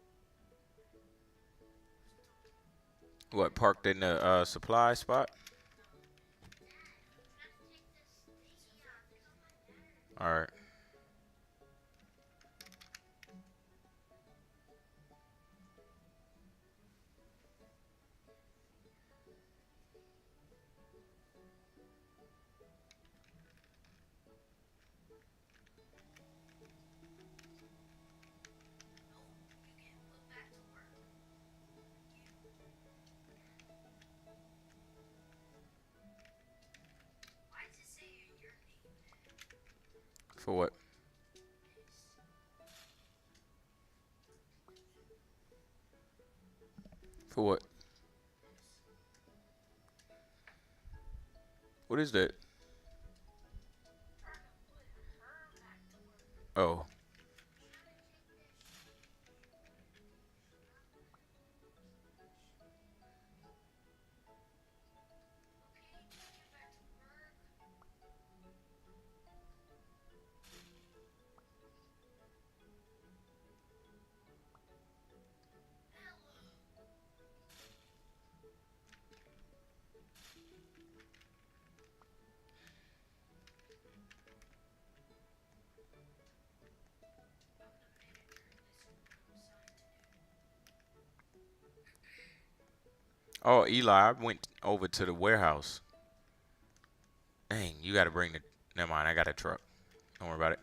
you. What, parked in the supply spot? All right. You get put back to work. Why does it say your name? For what? For what? What is that? Trying to put her back to work. Oh. Okay, take her back to work. Oh, Eli, I went over to the warehouse. Dang, you gotta bring the. Never mind, I got a truck. Don't worry about it.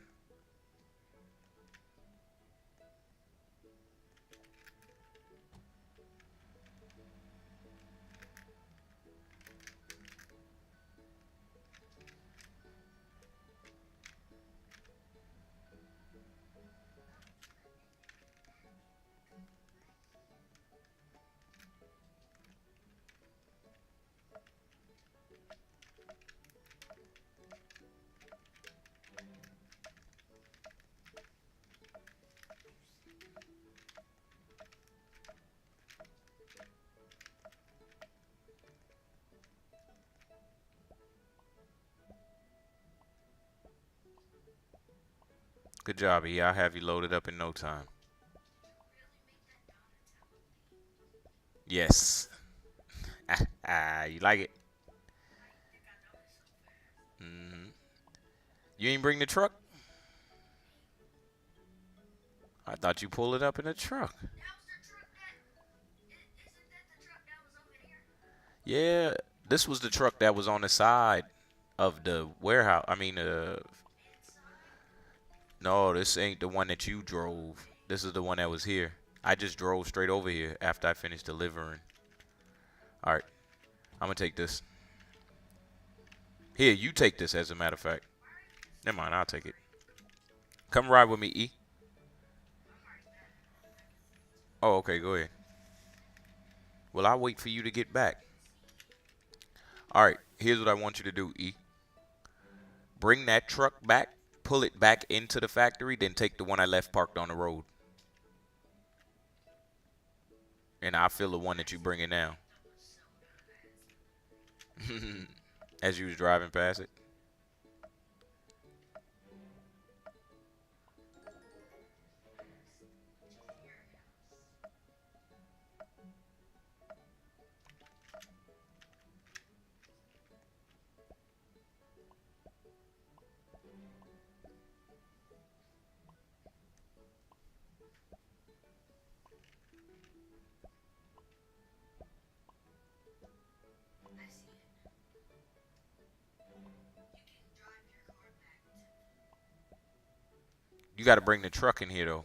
Good job, E. I'll have you loaded up in no time. Yes. You like it? You ain't bring the truck? I thought you pulled it up in the truck. Yeah, this was the truck that was on the side of the warehouse. I mean, no, this ain't the one that you drove. This is the one that was here. I just drove straight over here after I finished delivering. All right, I'm gonna take this. Here, you take this, as a matter of fact. Never mind, I'll take it. Come ride with me, E. Oh, okay, go ahead. Well, I'll wait for you to get back. All right, here's what I want you to do, E. Bring that truck back, pull it back into the factory, then take the one I left parked on the road. And I'll fill the one that you bring in now. As you was driving past it. You got to bring the truck in here, though.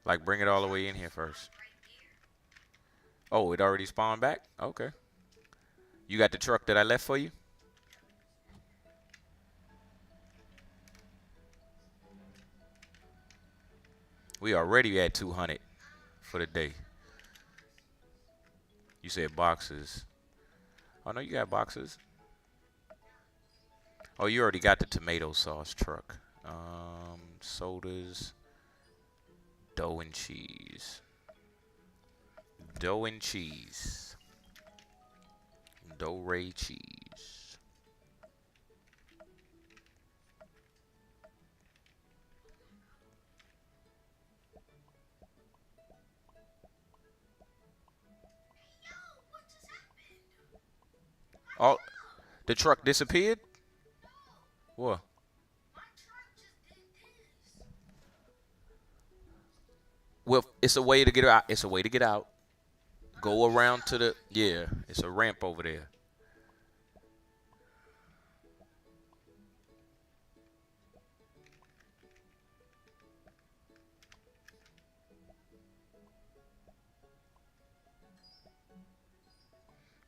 Like, bring it all the way in here first. Oh, it already spawned back? Okay. You got the truck that I left for you? We already at 200 for the day. You said boxes. Oh, no, you got boxes. Oh, you already got the tomato sauce truck. Sodas. Dough and cheese. Dough and cheese. Dough Ray cheese. Oh, the truck disappeared? What? Well, it's a way to get out. It's a way to get out. Go around to the, yeah, it's a ramp over there.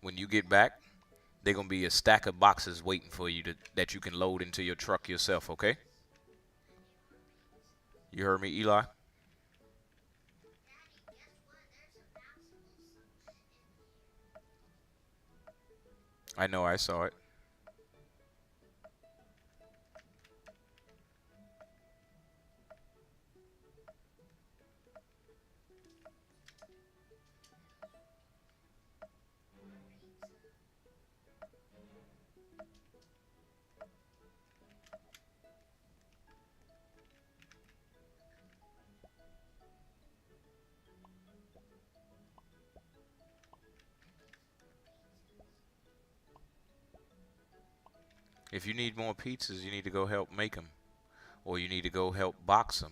When you get back, they're going to be a stack of boxes waiting for you that you can load into your truck yourself, okay? You heard me, Eli? I know, I saw it. If you need more pizzas, you need to go help make them. Or you need to go help box them.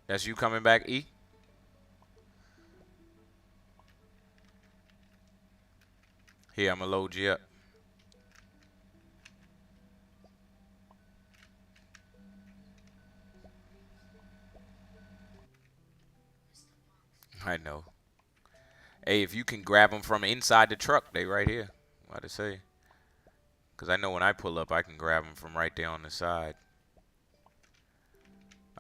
That's you coming back, E? Here, I'm gonna load you up. I know. Hey, if you can grab them from inside the truck, they right here. What to say? Because I know when I pull up, I can grab them from right there on the side.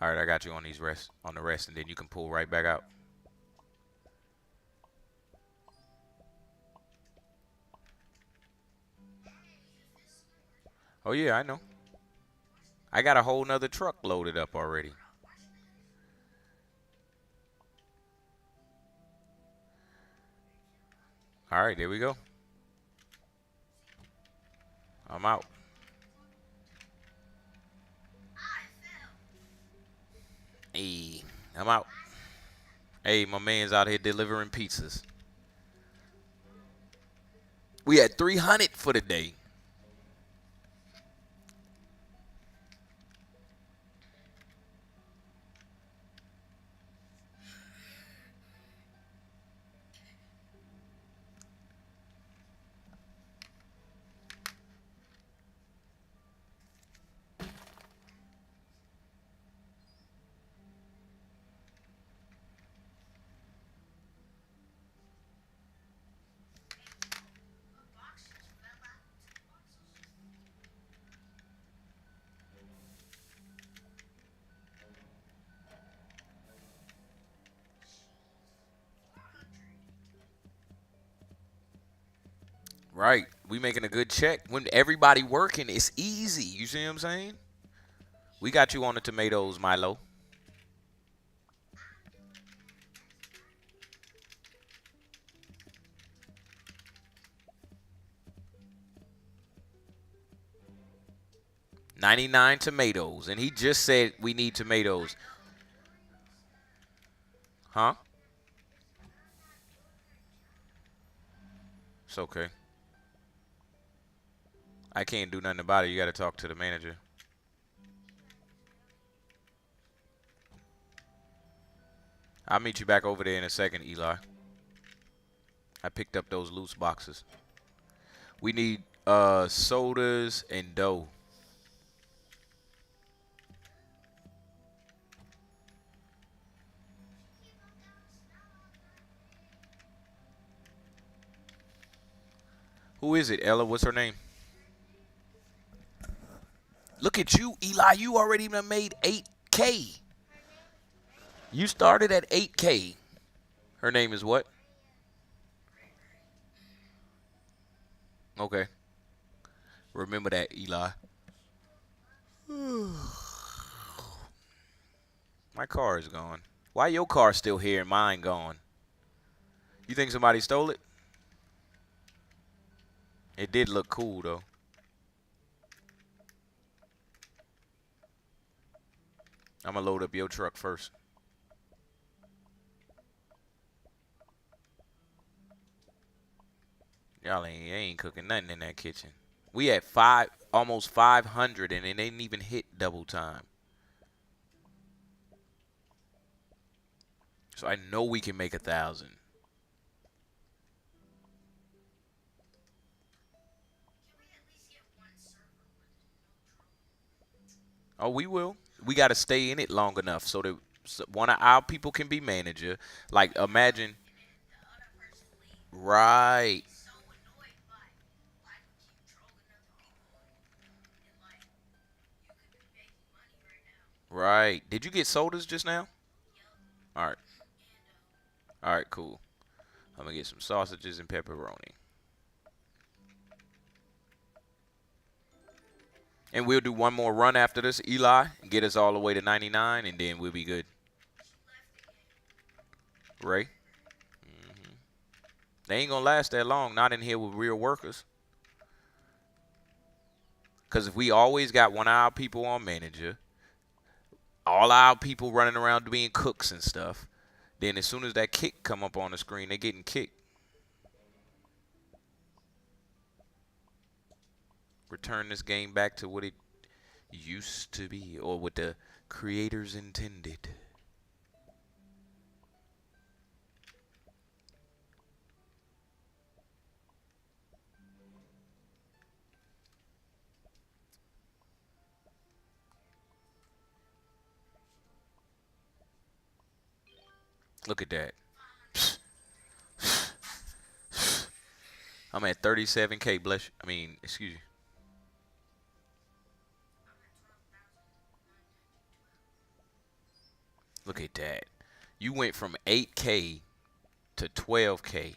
All right, I got you on these on the rest, and then you can pull right back out. Oh yeah, I know. I got a whole nother truck loaded up already. All right, there we go. I'm out. Hey, I'm out. Hey, my man's out here delivering pizzas. We had 300 for the day. Right. We making a good check. When everybody working, it's easy. You see what I'm saying? We got you on the tomatoes, Milo. $99 tomatoes. And he just said we need tomatoes. Huh? It's okay. I can't do nothing about it. You got to talk to the manager. I'll meet you back over there in a second, Eli. I picked up those loose boxes. We need sodas and dough. Who is it, Ella? What's her name? Look at you, Eli. You already done made 8K. You started at 8K. Her name is what? Okay. Remember that, Eli. My car is gone. Why your car still here and mine gone? You think somebody stole it? It did look cool, though. I'm going to load up your truck first. Y'all ain't cooking nothing in that kitchen. We had almost 500, and it ain't even hit double time. So I know we can make 1,000. Oh, we will. We got to stay in it long enough so that one of our people can be manager. Like, imagine. Right. Right. Did you get sodas just now? All right. All right, cool. I'm going to get some sausages and pepperoni. And we'll do one more run after this, Eli, and get us all the way to 99, and then we'll be good. Ray? Mm-hmm. They ain't going to last that long, not in here with real workers. Because if we always got one of our people on manager, all our people running around being cooks and stuff, then as soon as that kick come up on the screen, they getting kicked. Return this game back to what it used to be, or what the creators intended. Look at that. I'm at 37K, bless you. I mean, excuse you. Look at that. You went from 8K to 12K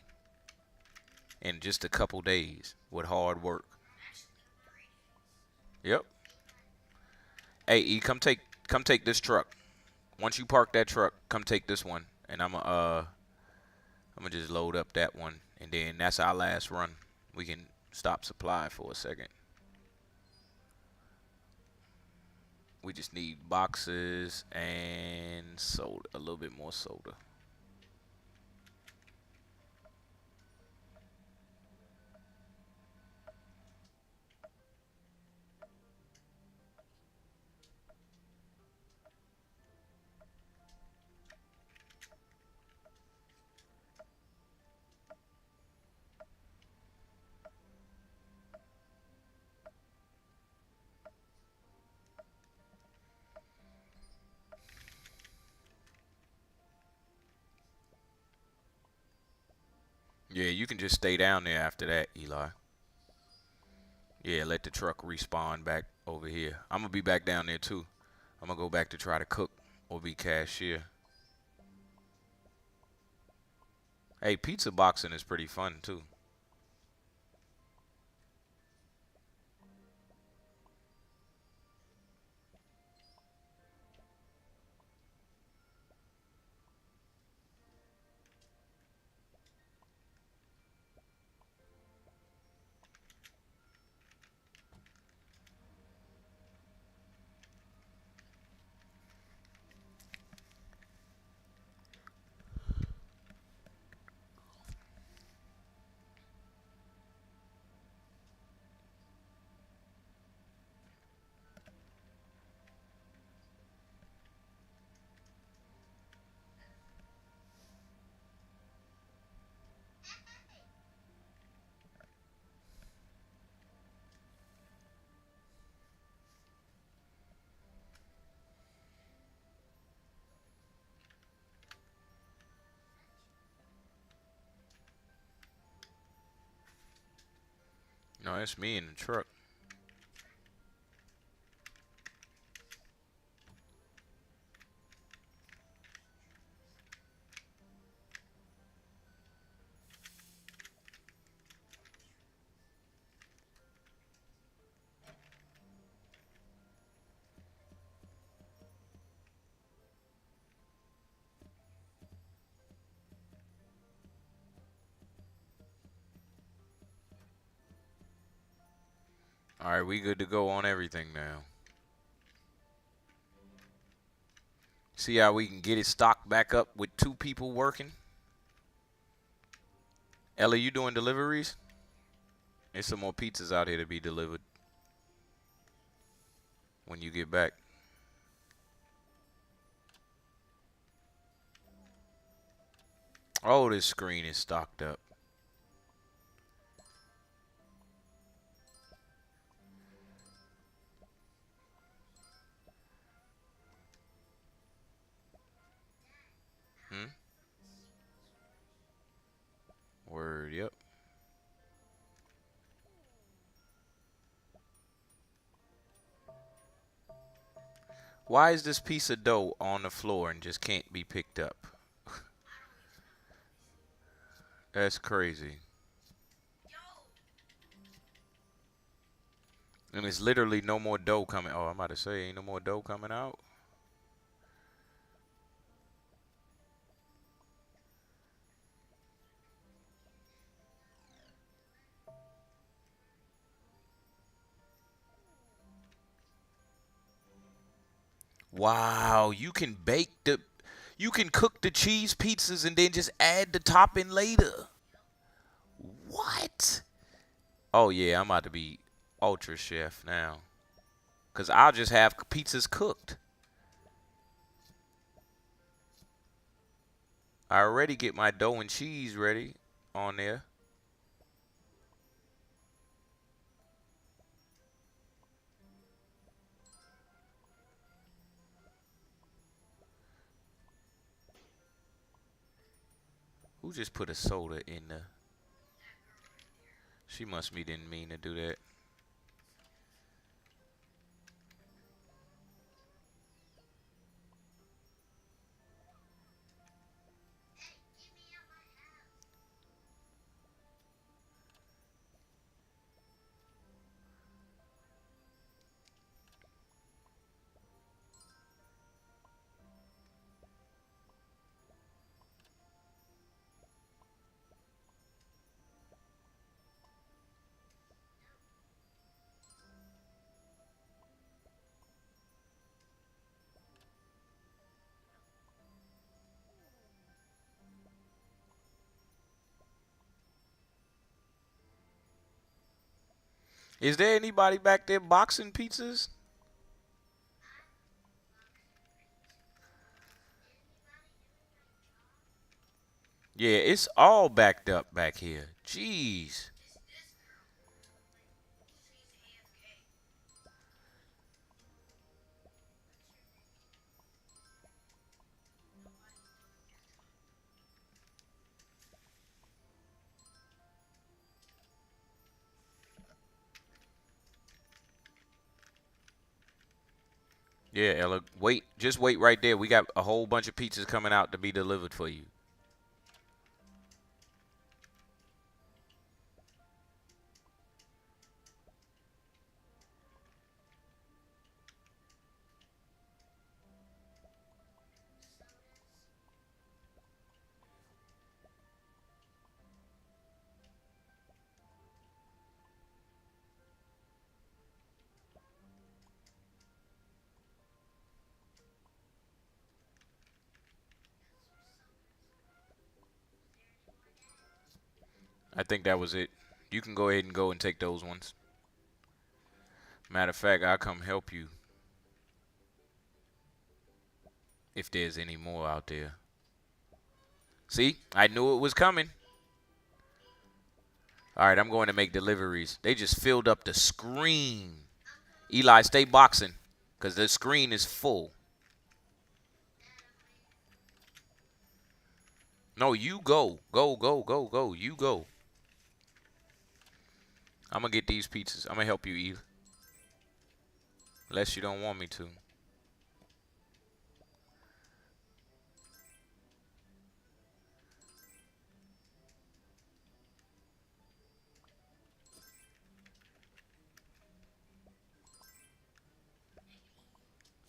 in just a couple days with hard work. Yep. Hey, E, come take this truck. Once you park that truck, come take this one, and I'm gonna just load up that one, and then that's our last run. We can stop supply for a second. We just need boxes and soda, a little bit more soda. Yeah, you can just stay down there after that, Eli. Yeah, let the truck respawn back over here. I'm gonna be back down there too. I'm gonna go back to try to cook or be cashier. Hey, pizza boxing is pretty fun too. No, that's me in the truck. All right, we good to go on everything now. See how we can get it stocked back up with 2 people working? Ellie, you doing deliveries? There's some more pizzas out here to be delivered when you get back. Oh, this screen is stocked up. Hmm? Word, yep. Why is this piece of dough on the floor and just can't be picked up? That's crazy. And there's literally no more dough coming. Oh, I'm about to say, ain't no more dough coming out. Wow, you can cook the cheese pizzas and then just add the topping later. What? Oh yeah, I'm about to be ultra chef now. Cause I'll just have pizzas cooked. I already get my dough and cheese ready on there. Who just put a soda in the... She must be didn't mean to do that. Is there anybody back there boxing pizzas? Yeah, it's all backed up back here. Jeez. Yeah, Ella, wait. Just wait right there. We got a whole bunch of pizzas coming out to be delivered for you. I think that was it. You can go ahead and go and take those ones. Matter of fact, I'll come help you. If there's any more out there. See? I knew it was coming. All right, I'm going to make deliveries. They just filled up the screen. Eli, stay boxing because the screen is full. No, you go. Go, go, go, go. You go. I'm going to get these pizzas. I'm going to help you, Eve. Unless you don't want me to.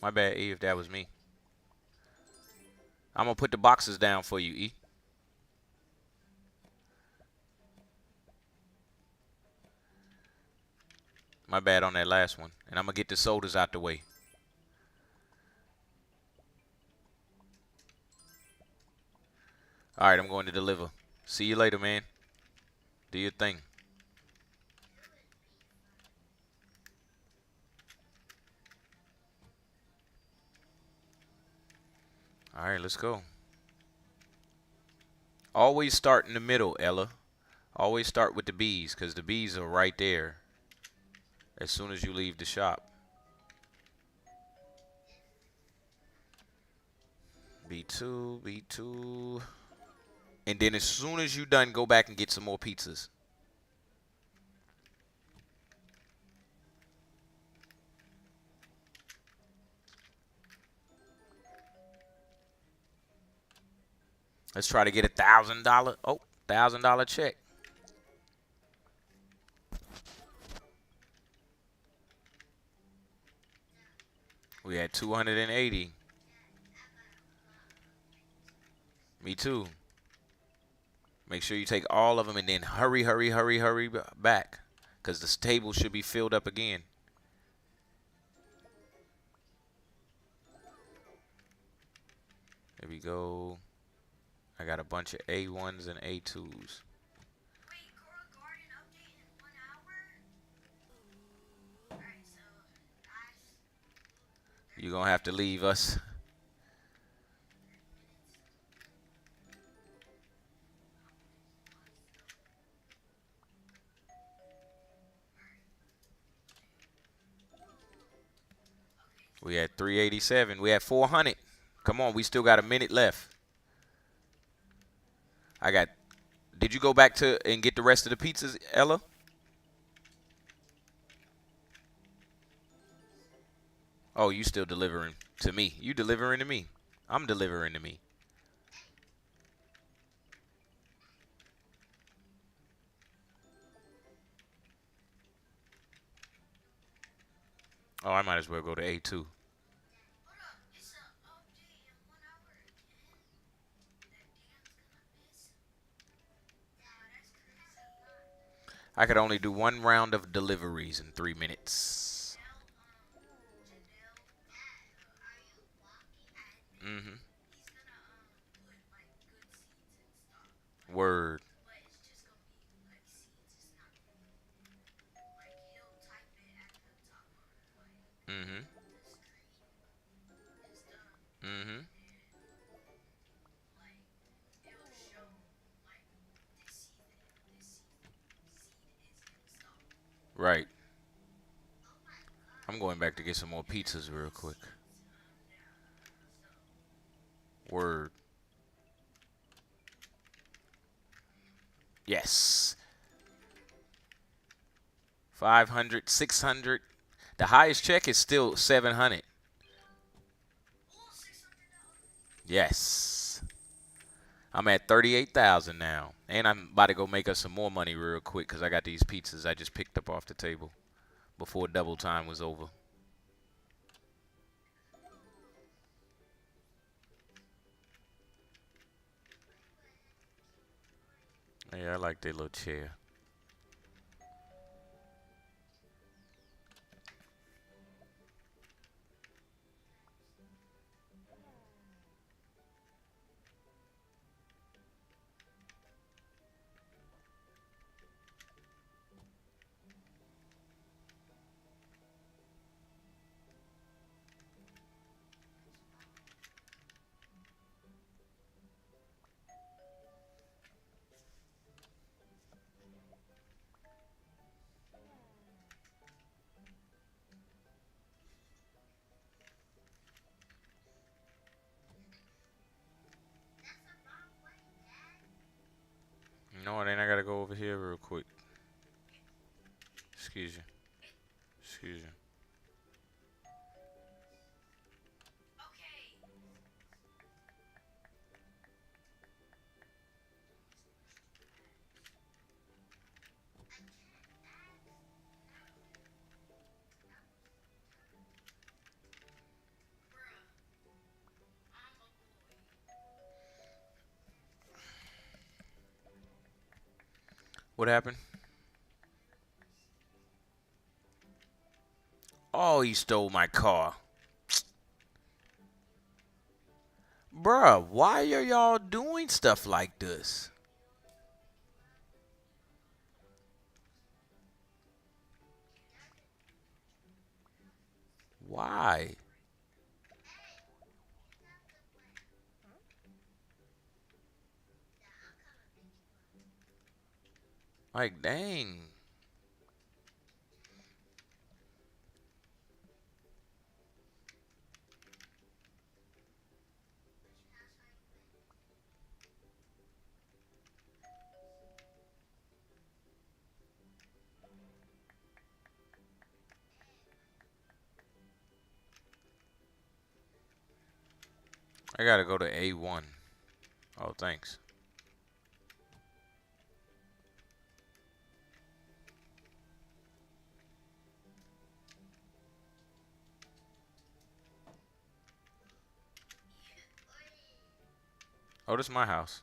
My bad, E, if that was me. I'm going to put the boxes down for you, E. My bad on that last one. And I'm going to get the sodas out the way. All right, I'm going to deliver. See you later, man. Do your thing. All right, let's go. Always start in the middle, Ella. Always start with the B's because the B's are right there as soon as you leave the shop. B2, B2. And then as soon as you're done, go back and get some more pizzas. Let's try to get $1,000. Oh, $1,000 check. We had 280. Me too. Make sure you take all of them and then hurry, hurry, hurry, hurry back. Because this table should be filled up again. There we go. I got a bunch of A1s and A2s. Wait, Coral Garden update in 1 hour? Alright, so You're going to have to leave us. We had 387. We had 400. Come on, we still got a minute left. I got. Did you go back to and get the rest of the pizzas, Ella? Oh, you still delivering to me. You delivering to me. I'm delivering to me. Oh, I might as well go to A2. I could only do one round of deliveries in 3 minutes. Mm-hmm. Word. Mm-hmm. Mm-hmm. Right. I'm going back to get some more pizzas real quick. Word. Yes. 500, 600. The highest check is still 700. Yes. I'm at 38,000 now. And I'm about to go make us some more money real quick because I got these pizzas I just picked up off the table before double time was over. Yeah, I like their little chair. No, then I gotta go over here real quick. Excuse you. Excuse you. What happened? Oh, he stole my car. Bruh, why are y'all doing stuff like this? Why? Like, dang. I gotta go to A1. Oh, thanks. Oh, this is my house.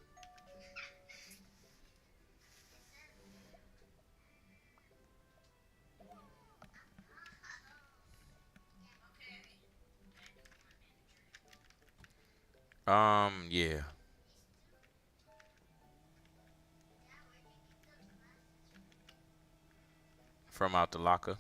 Yeah. From out the locker.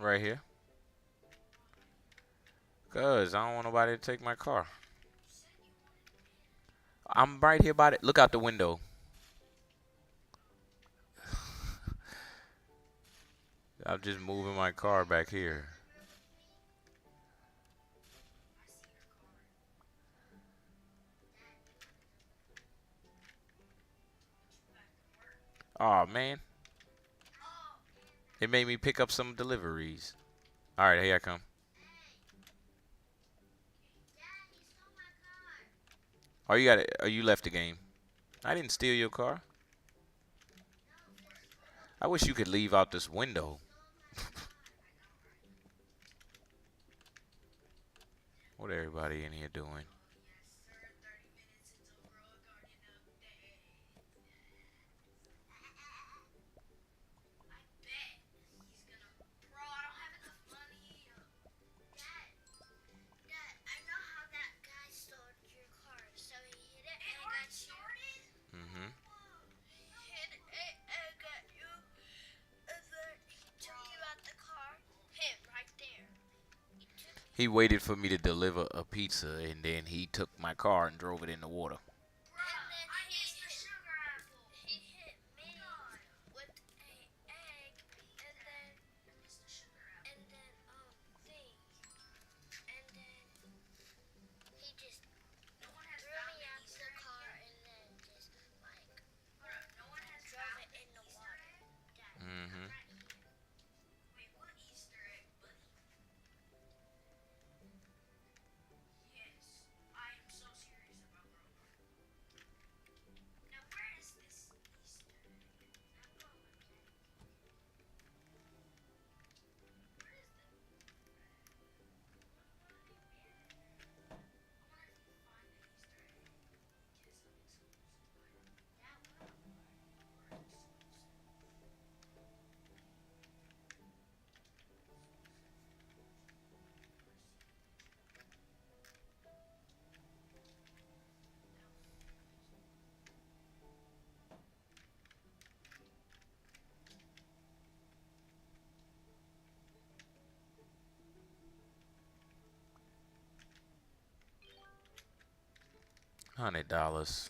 Right here. Cause I don't want nobody to take my car. I'm right here by it. Look out the window. I'm just moving my car back here. Oh man. It made me pick up some deliveries. Alright, here I come. Oh, you got it. Oh, you left the game. I didn't steal your car. I wish you could leave out this window. What everybody in here doing? Mm-hmm. He waited for me to deliver a pizza, and then he took my car and drove it in the water. Mm-hmm. $100.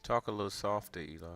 Talk a little softer, Eli.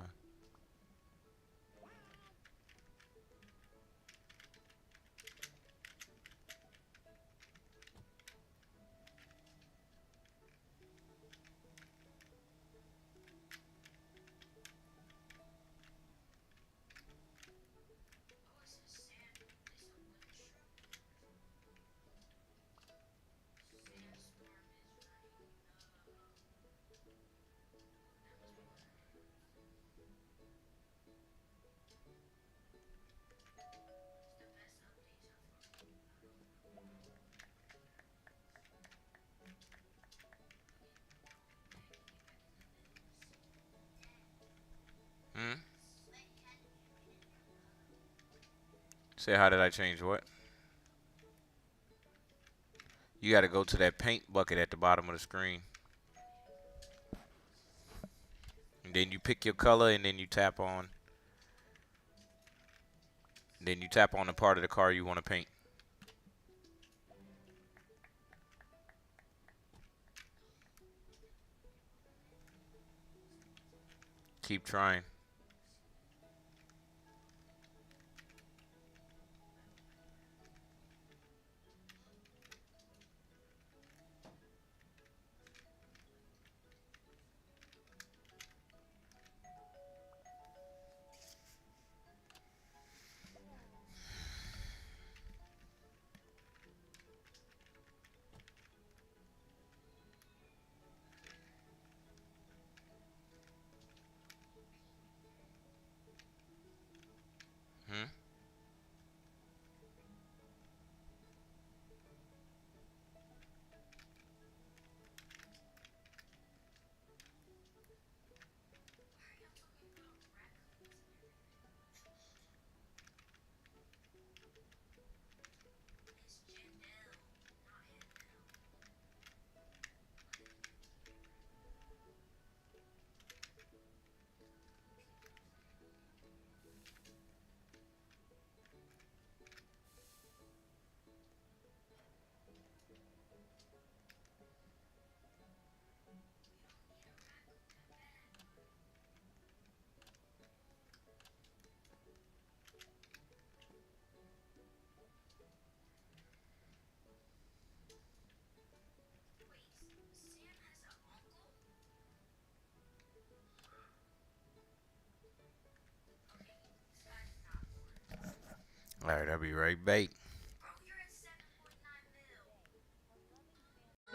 Hmm? Say, how did I change what? You gotta go to that paint bucket at the bottom of the screen. And then you pick your color, and then you tap on. Then you tap on the part of the car you want to paint. Keep trying. All right, I'll be right back. Bro, you're at 7.9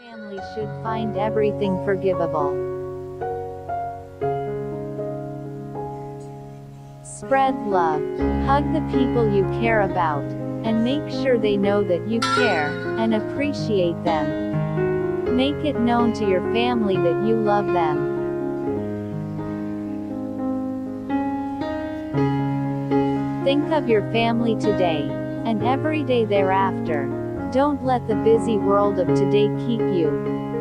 mil. Family should find everything forgivable. Spread love. Hug the people you care about, and make sure they know that you care and appreciate them. Make it known to your family that you love them. Think of your family today, and every day thereafter. Don't let the busy world of today keep you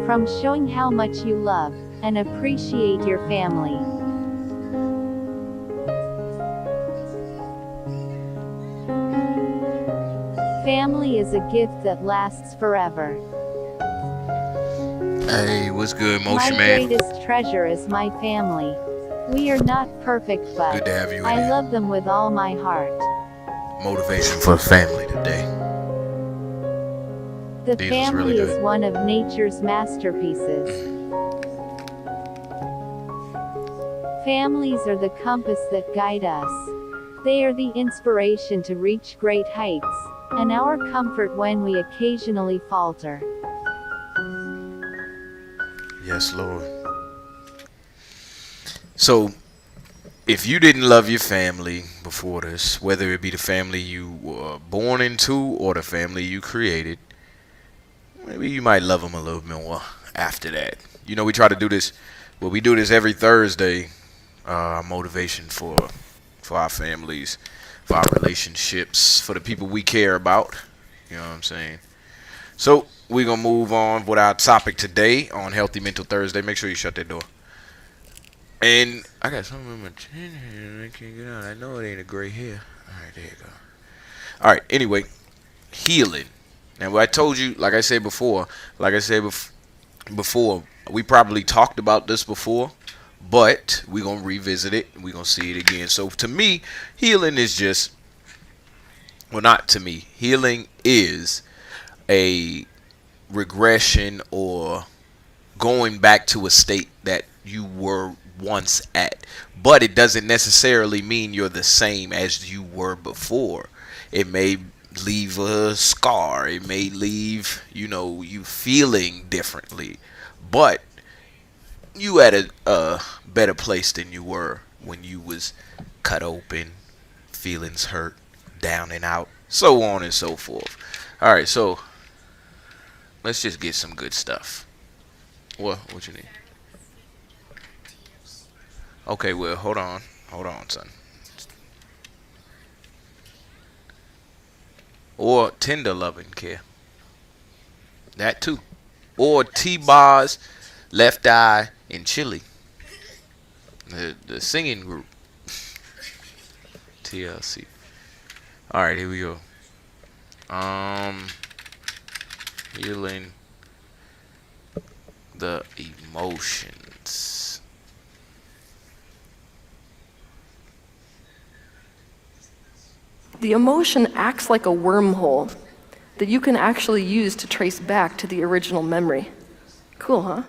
from showing how much you love and appreciate your family. Family is a gift that lasts forever. Hey, what's good, My Motion Man? greatest treasure is my family. We are not perfect, but Good to have you in I here. love them with all my heart. Motivation for family today. The These was family really is good. one of nature's masterpieces. Families are the compass that guide us. They are the inspiration to reach great heights, and our comfort when we occasionally falter. Yes, Lord. So, if you didn't love your family before this, whether it be the family you were born into or the family you created, maybe you might love them a little more after that. You know, we try to do this. Well, we do this every Thursday. Motivation for our families, for our relationships, for the people we care about. You know what I'm saying? So we're gonna move on with our topic today on Healthy Mental Thursday. Make sure you shut that door. And I got something in my chin here and I can't get out. I know it ain't a gray hair. All right, there you go. All right. Anyway, healing. Now, what I told you, like I said before, we probably talked about this before, but we're going to revisit it. We're going to see it again. So to me, healing is just, well, not to me. Healing is a regression or going back to a state that you were once at. But it doesn't necessarily mean you're the same as you were before. It may leave a scar. It may leave, you feeling differently. But you at a better place than you were when you was cut open, feelings hurt, down and out, so on and so forth. All right, so let's just get some good stuff. What you need? Okay, well, hold on, son. Or tender loving care. That too. Or T-Bars, Left Eye, and Chili. The singing group. TLC. Alright, here we go. Healing the emotions. The emotion acts like a wormhole that you can actually use to trace back to the original memory. Cool, huh?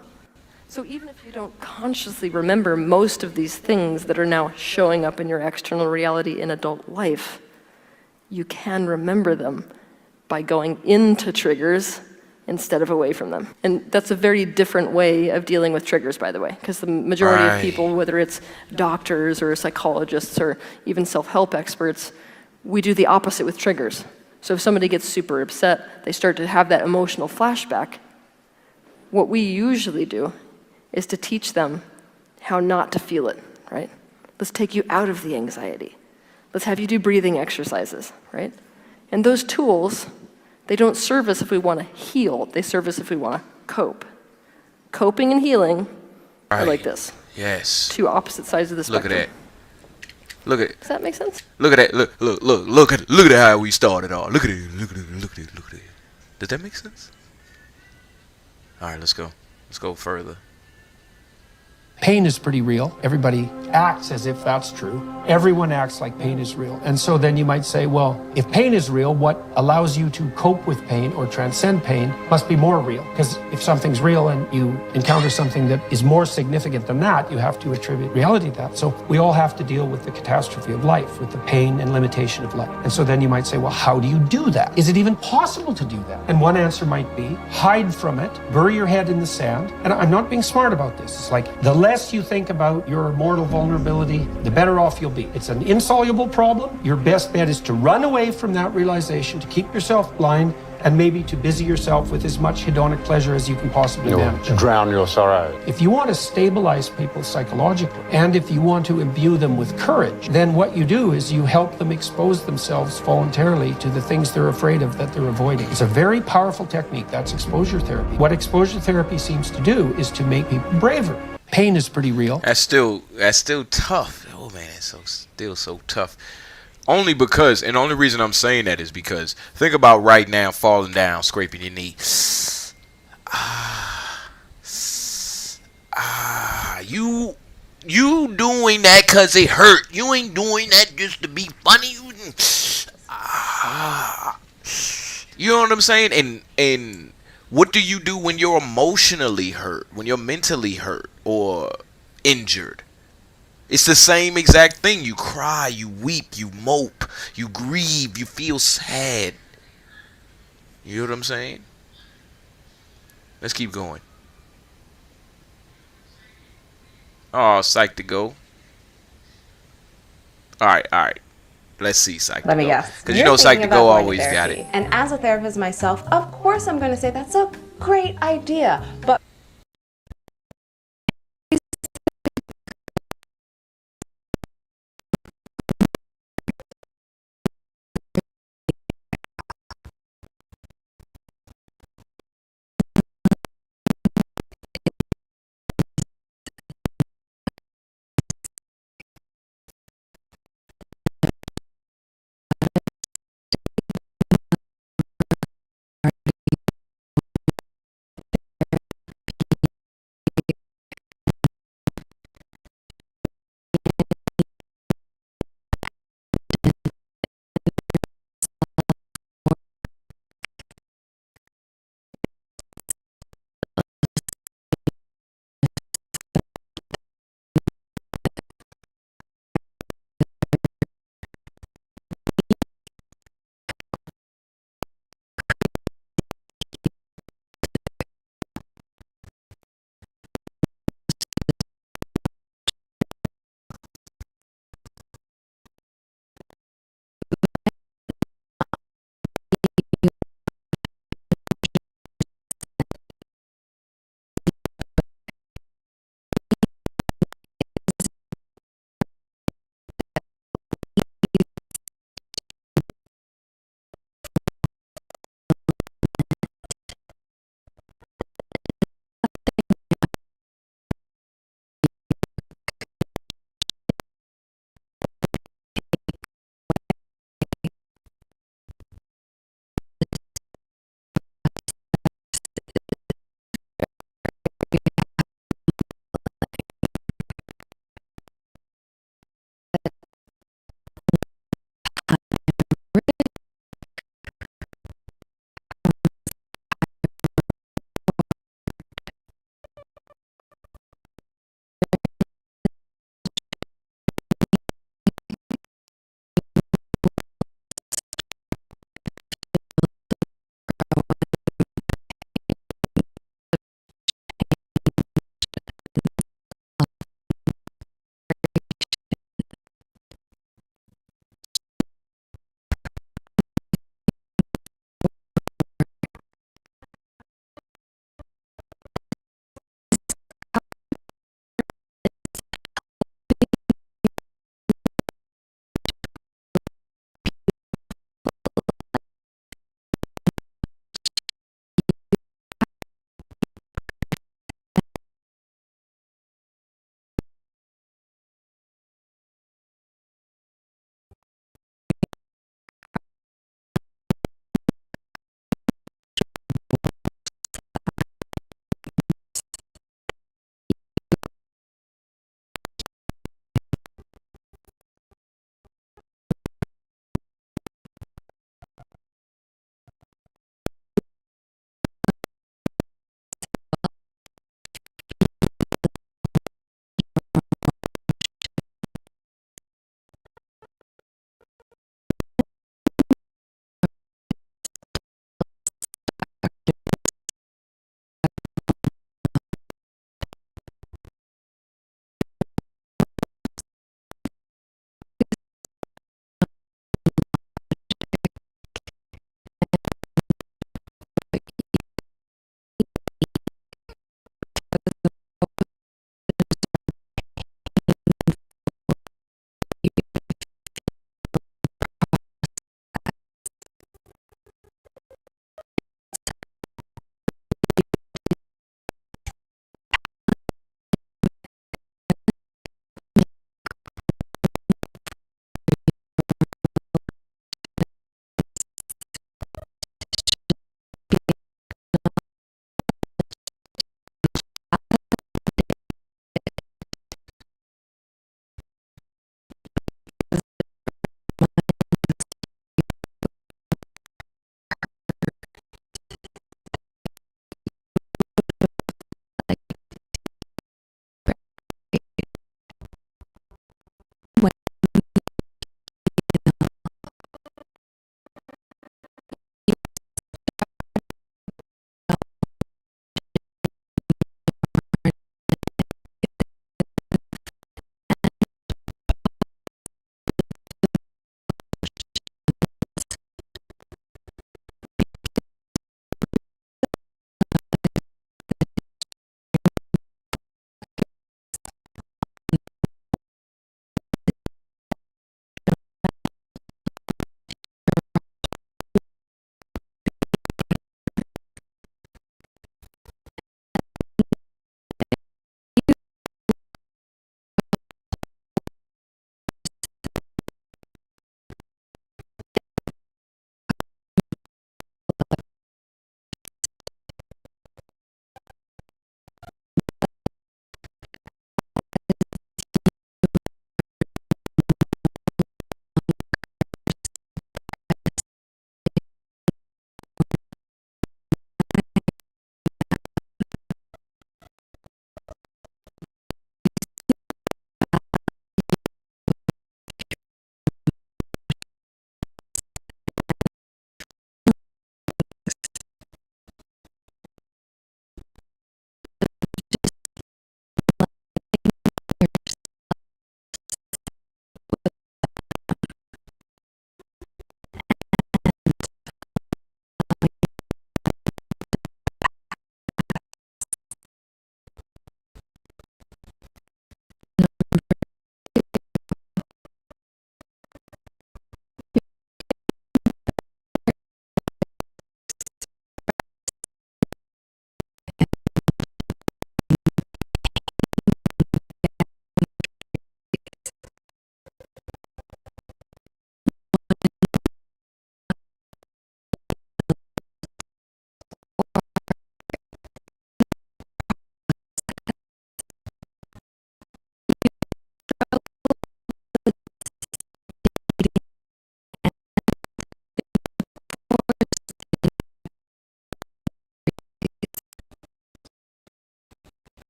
So even if you don't consciously remember most of these things that are now showing up in your external reality in adult life, you can remember them by going into triggers instead of away from them. And that's a very different way of dealing with triggers, by the way, because the majority of people, whether it's doctors or psychologists or even self-help experts, we do the opposite with triggers. So if somebody gets super upset, they start to have that emotional flashback. What we usually do is to teach them how not to feel it, right? Let's take you out of the anxiety. Let's have you do breathing exercises, right? And those tools, they don't serve us if we want to heal. They serve us if we want to cope. Coping and healing are like this. Yes. Two opposite sides of the spectrum. Look at that. Look at it. Does that make sense? Look at that. Look at how we started off. Look at it. Does that make sense? All right, let's go. Let's go further. Pain is pretty real. Everybody acts as if that's true. Everyone acts like pain is real. And so then you might say, well, if pain is real, what allows you to cope with pain or transcend pain must be more real. Because if something's real and you encounter something that is more significant than that, you have to attribute reality to that. So we all have to deal with the catastrophe of life, with the pain and limitation of life. And so then you might say, well, how do you do that? Is it even possible to do that? And one answer might be hide from it, bury your head in the sand. And I'm not being smart about this. It's like the less you think about your mortal vulnerability, the better off you'll be. It's an insoluble problem. Your best bet is to run away from that realization, to keep yourself blind, and maybe to busy yourself with as much hedonic pleasure as you can possibly manage. Drown your sorrow. If you want to stabilize people psychologically, and if you want to imbue them with courage, then what you do is you help them expose themselves voluntarily to the things they're afraid of that they're avoiding. It's a very powerful technique. That's exposure therapy. What exposure therapy seems to do is to make people braver. Pain is pretty real. That's still tough. Oh man, it's still so tough. Only because, and the only reason I'm saying that is because think about right now falling down, scraping your knee. You doing that cause it hurt. You ain't doing that just to be funny. You know what I'm saying? And what do you do when you're emotionally hurt, when you're mentally hurt or injured? It's the same exact thing. You cry, you weep, you mope, you grieve, you feel sad. You know what I'm saying? Let's keep going. Oh, Psych to go. Alright. Let's see Psych to go. Let me guess. Because you know Psych to go always got it. And as a therapist myself, of course I'm going to say that's a great idea. But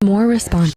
more response.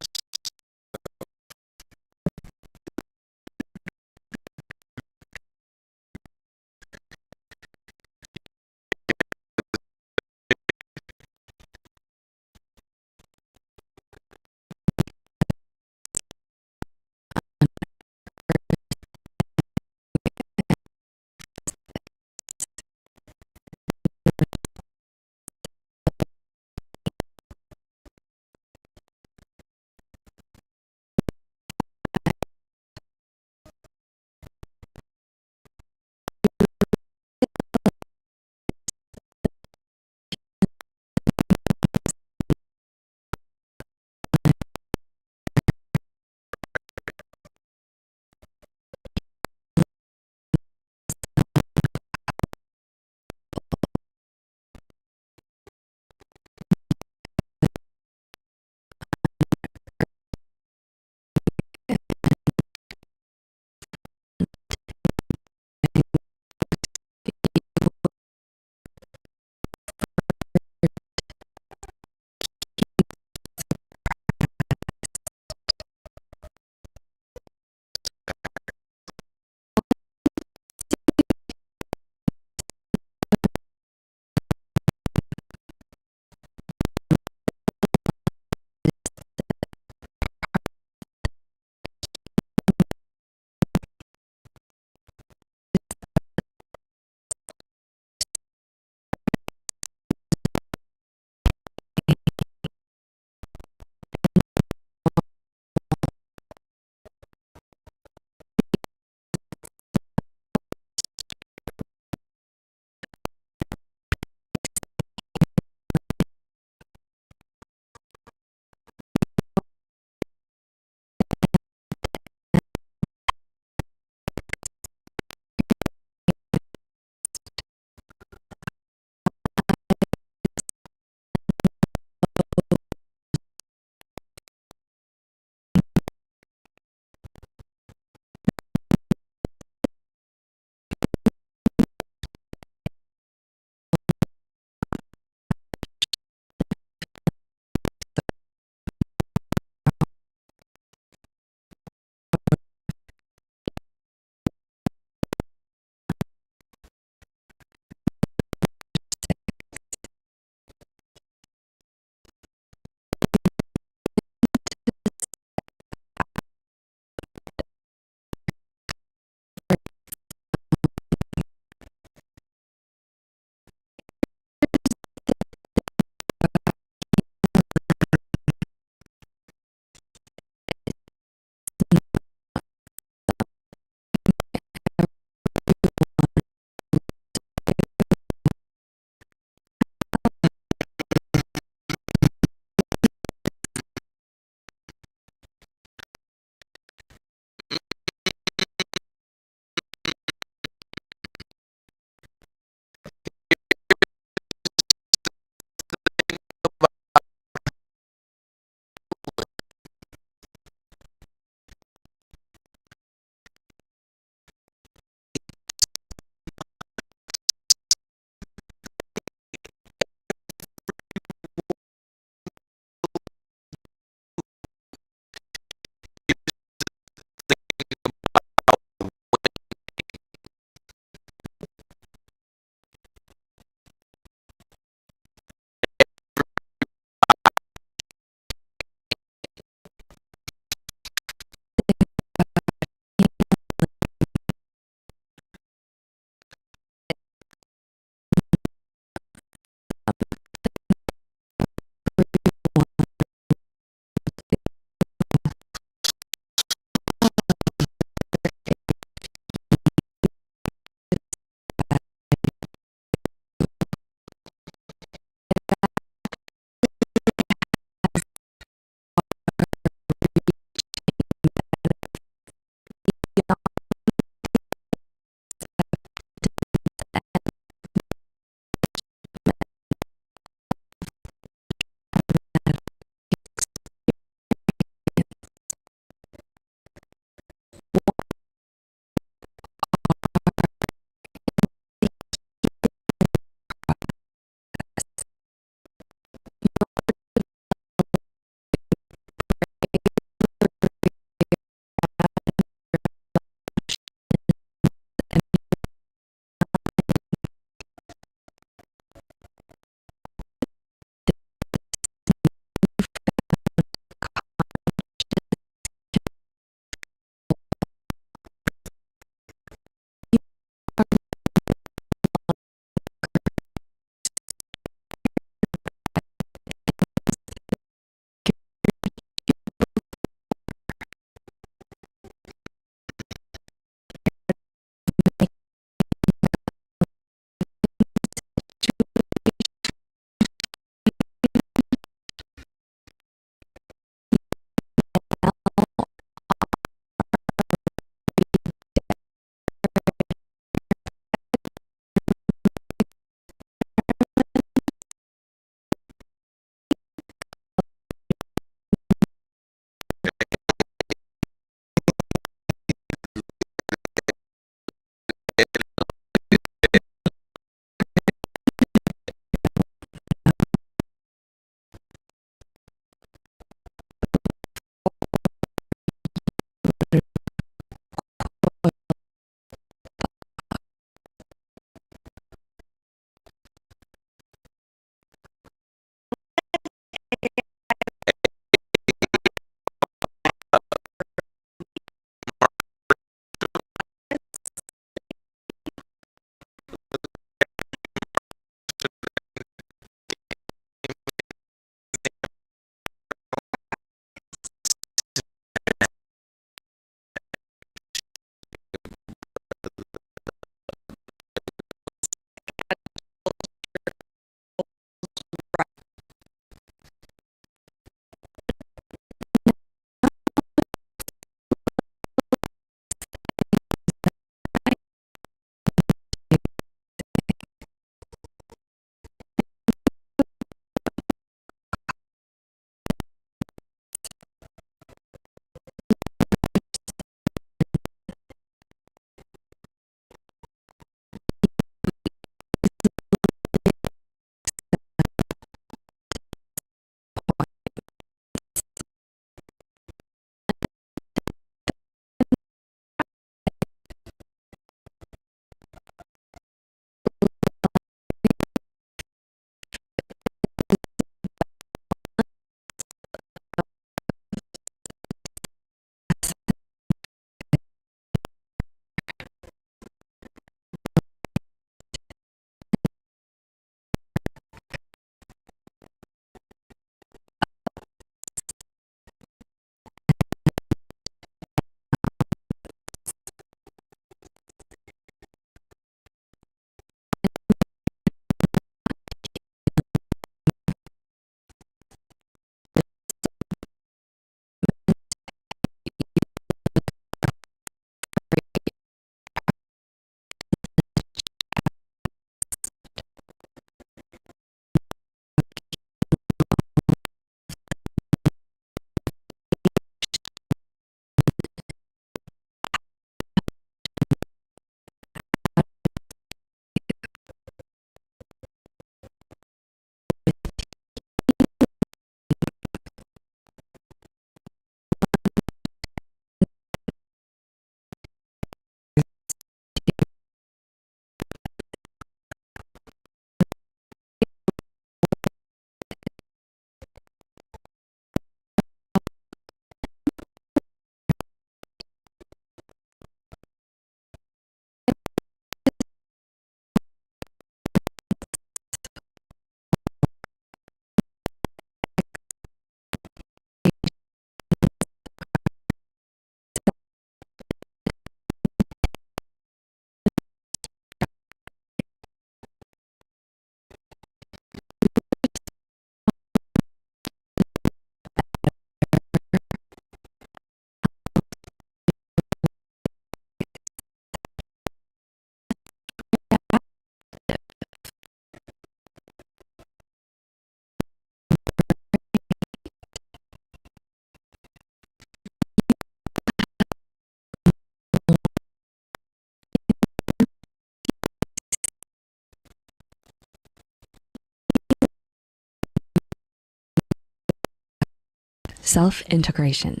self-integration.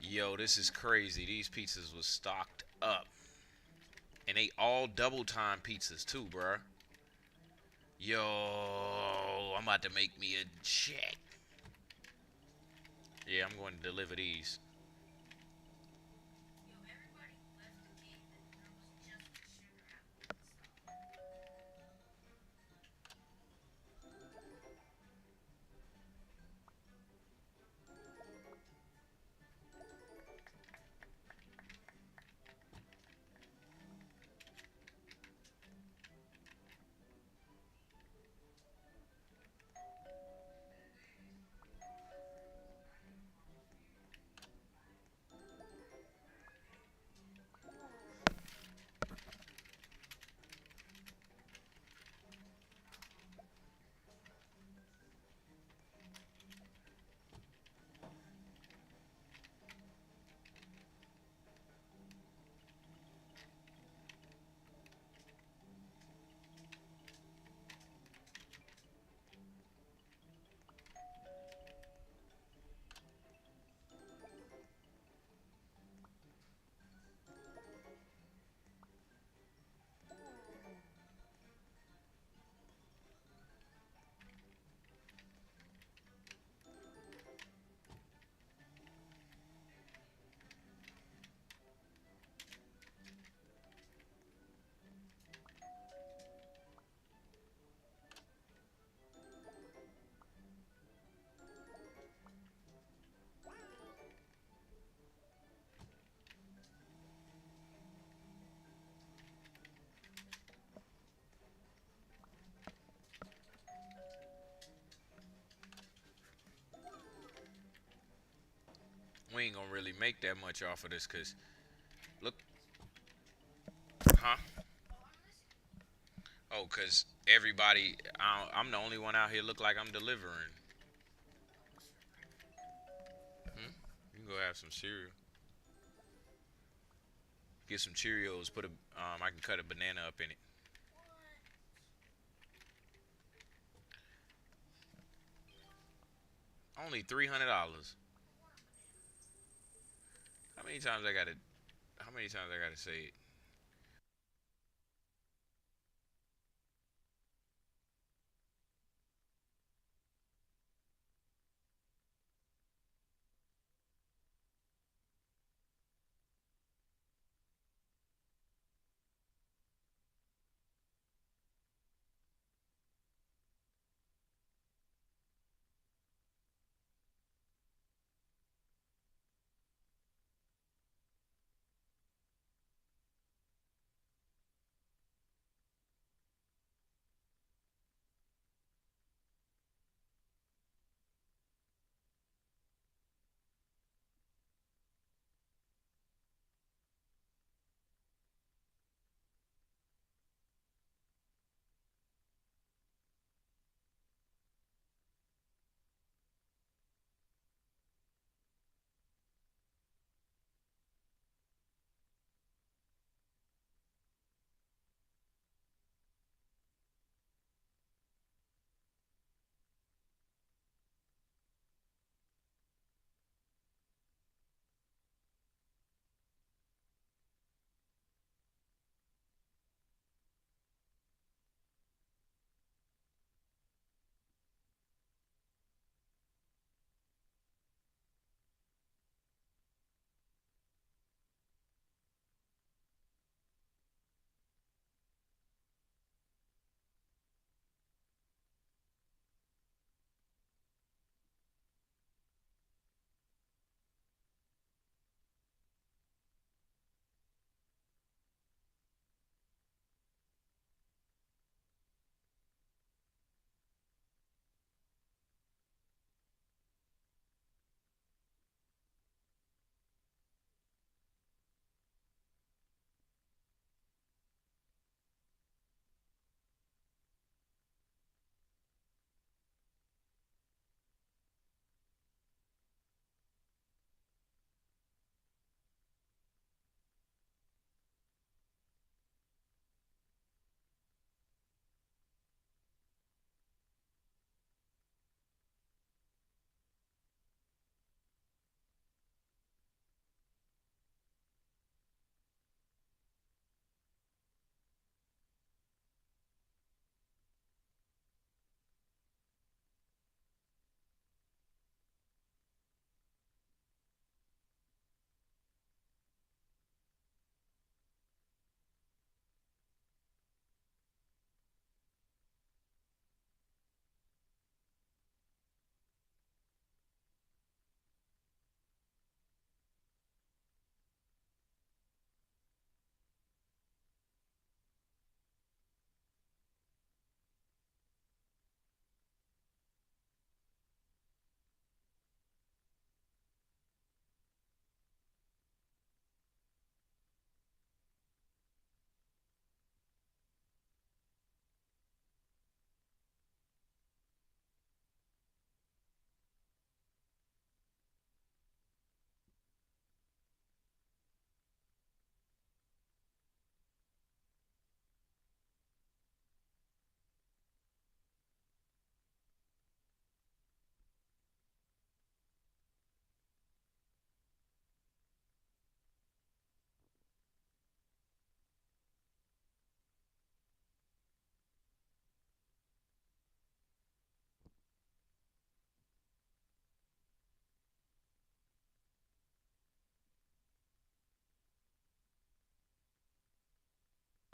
Yo, this is crazy. These pizzas was stocked up. And they all double time pizzas too, bruh. Yo, I'm about to make me a check. Yeah, I'm going to deliver these. We ain't gonna really make that much off of this, cause look, huh? Oh, cause everybody, I'm the only one out here look like I'm delivering. You can go have some cereal. Get some Cheerios. Put a, I can cut a banana up in it. Only $300. How many times I gotta? How many times I gotta say it?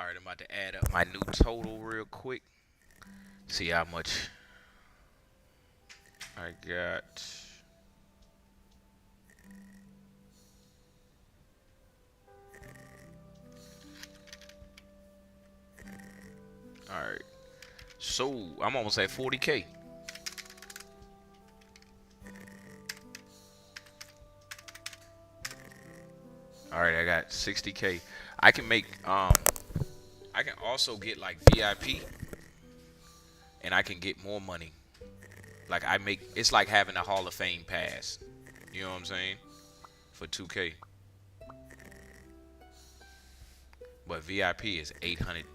All right, I'm about to add up my new total real quick. See how much I got. All right. So, I'm almost at 40K. All right, I got 60K. I can make I can also get like VIP, and I can get more money. Like it's like having a Hall of Fame pass. You know what I'm saying? For 2K. But VIP is 800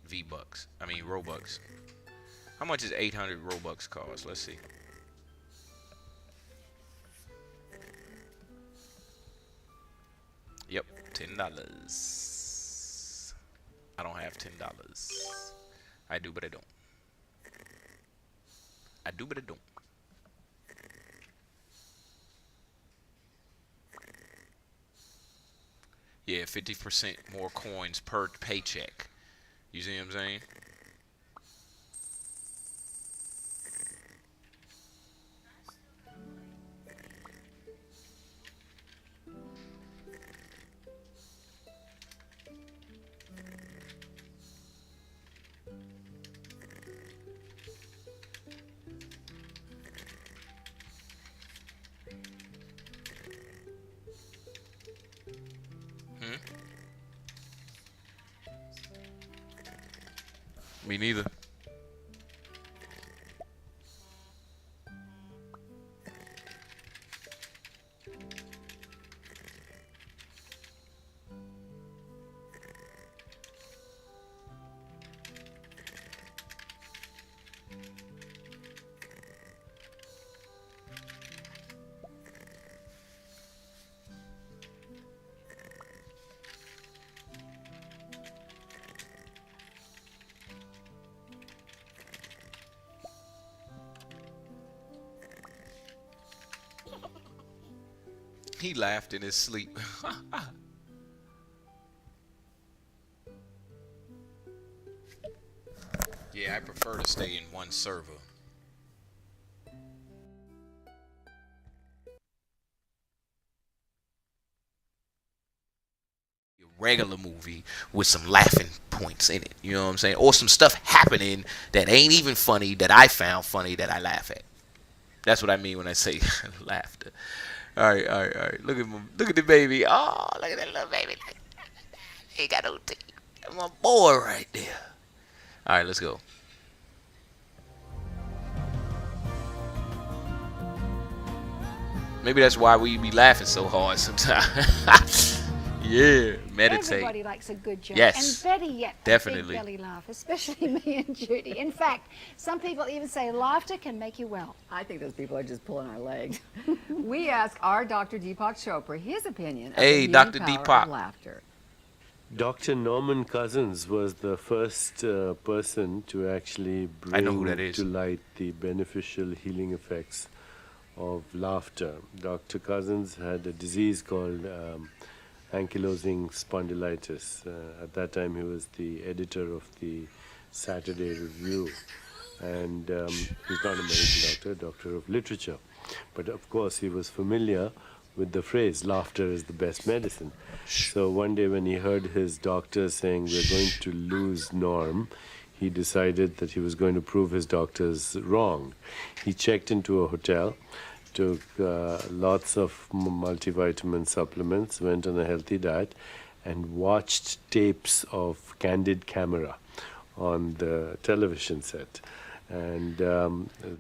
V-bucks. I mean Robux. How much is 800 Robux cost? Let's see. Yep, $10. I don't have $10. I do, but I don't. I do, but I don't. Yeah, 50% more coins per paycheck. You see what I'm saying? Me neither. He laughed in his sleep. Yeah, I prefer to stay in one server. A regular movie with some laughing points in it. You know what I'm saying? Or some stuff happening that ain't even funny that I found funny that I laugh at. That's what I mean when I say laughter. All right. Look at the baby. Oh, look at that little baby. He got no teeth. That's my boy right there. All right, let's go. Maybe that's why we be laughing so hard sometimes. Yeah, meditate. Everybody likes a good joke. Yes, and better yet, definitely. a big belly laugh, especially me and Judy. In fact, some people even say laughter can make you well. I think those people are just pulling our legs. We asked our Dr. Deepak Chopra his opinion of the Hey, healing Dr. power Deepak. of laughter. Dr. Norman Cousins was the first person to actually I know who bring that is. to light the beneficial healing effects of laughter. Dr. Cousins had a disease called ankylosing spondylitis. At that time, he was the editor of the Saturday Review, and he's not a medical doctor of literature. But of course, he was familiar with the phrase, laughter is the best medicine. So one day when he heard his doctor saying, we're going to lose Norm, he decided that he was going to prove his doctors wrong. He checked into a hotel, took lots of multivitamin supplements, went on a healthy diet, and watched tapes of Candid Camera on the television set, and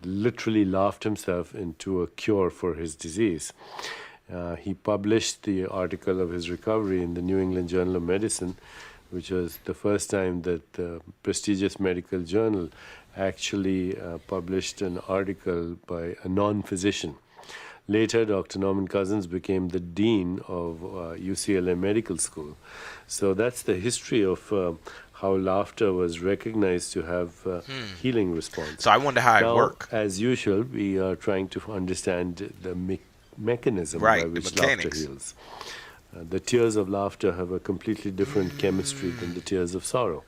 literally laughed himself into a cure for his disease. He published the article of his recovery in the New England Journal of Medicine, which was the first time that the prestigious medical journal actually published an article by a non-physician. Later, Dr. Norman Cousins became the dean of UCLA Medical School. So that's the history of how laughter was recognized to have healing response. So I wonder how it works. As usual, we are trying to understand the mechanism Right, by the which laughter mechanics. heals. The tears of laughter have a completely different chemistry than the tears of sorrow.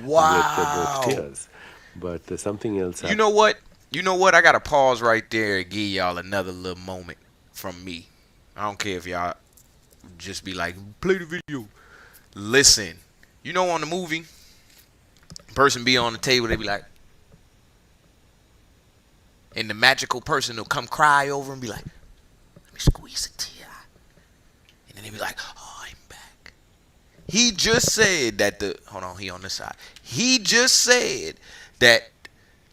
Wow. Yet they're both tears. But there's something else You know what? You know what? I got to pause right there and give y'all another little moment from me. I don't care if y'all just be like, play the video. Listen. You know, on the movie, person be on the table, they be like, and the magical person will come cry over and be like, let me squeeze a tear. And then they be like, oh, I'm back. He just said that hold on, he on this side. He just said that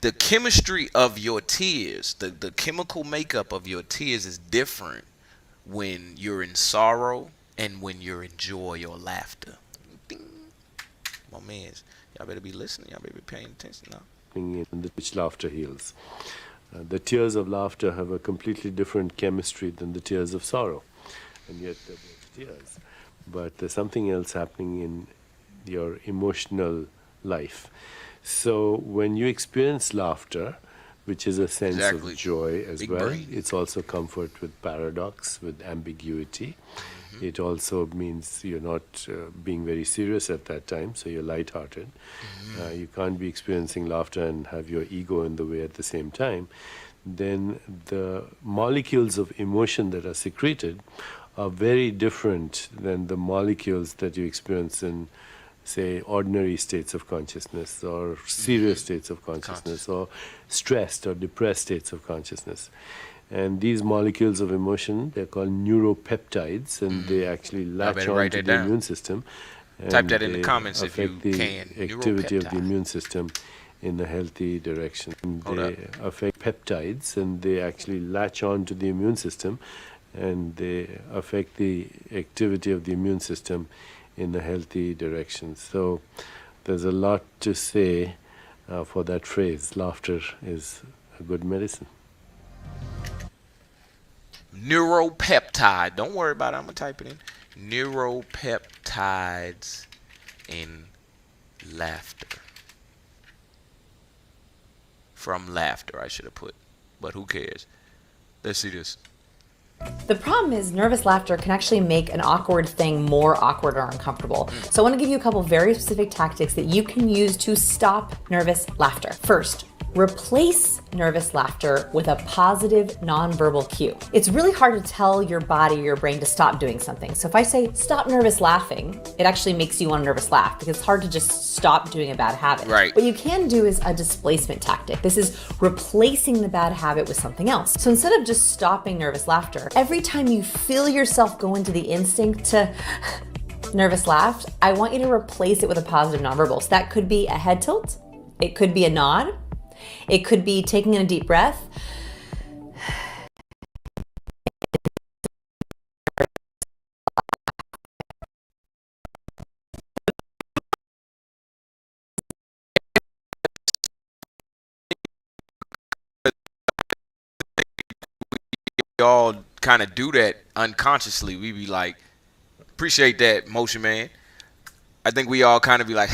the chemistry of your tears, the chemical makeup of your tears is different when you're in sorrow and when you're in joy or laughter. Ding. My mans, y'all better be listening. Y'all better be paying attention now. In which laughter heals. The tears of laughter have a completely different chemistry than the tears of sorrow. And yet they're both tears. But there's something else happening in your emotional life. So when you experience laughter, which is a sense of joy as well, it's also comfort with paradox, with ambiguity. It also means you're not being very serious at that time, so you're lighthearted. You can't be experiencing laughter and have your ego in the way at the same time. Then the molecules of emotion that are secreted are very different than the molecules that you experience in, say, ordinary states of consciousness or serious states of consciousness or stressed or depressed states of consciousness. And these molecules of emotion, they're called neuropeptides, and they actually latch on to the immune system. Type that in the comments if you the can. Activity of the immune system in a healthy direction. They affect peptides, and they actually latch on to the immune system, and they affect the activity of the immune system in a healthy direction. So there's a lot to say for that phrase. Laughter is a good medicine. Neuropeptide. Don't worry about it. I'm going to type it in. Neuropeptides in laughter. From laughter, I should have put. But who cares? Let's see this. The problem is nervous laughter can actually make an awkward thing more awkward or uncomfortable. So I want to give you a couple very specific tactics that you can use to stop nervous laughter. First, replace nervous laughter with a positive nonverbal cue. It's really hard to tell your body or your brain to stop doing something. So if I say stop nervous laughing, it actually makes you want a nervous laugh because it's hard to just stop doing a bad habit. Right. What you can do is a displacement tactic. This is replacing the bad habit with something else. So instead of just stopping nervous laughter, every time you feel yourself go into the instinct to nervous laugh, I want you to replace it with a positive nonverbal. So that could be a head tilt, it could be a nod, it could be taking in a deep breath. We all kind of do that unconsciously. We be like, appreciate that, Motion Man. I think we all kind of be like,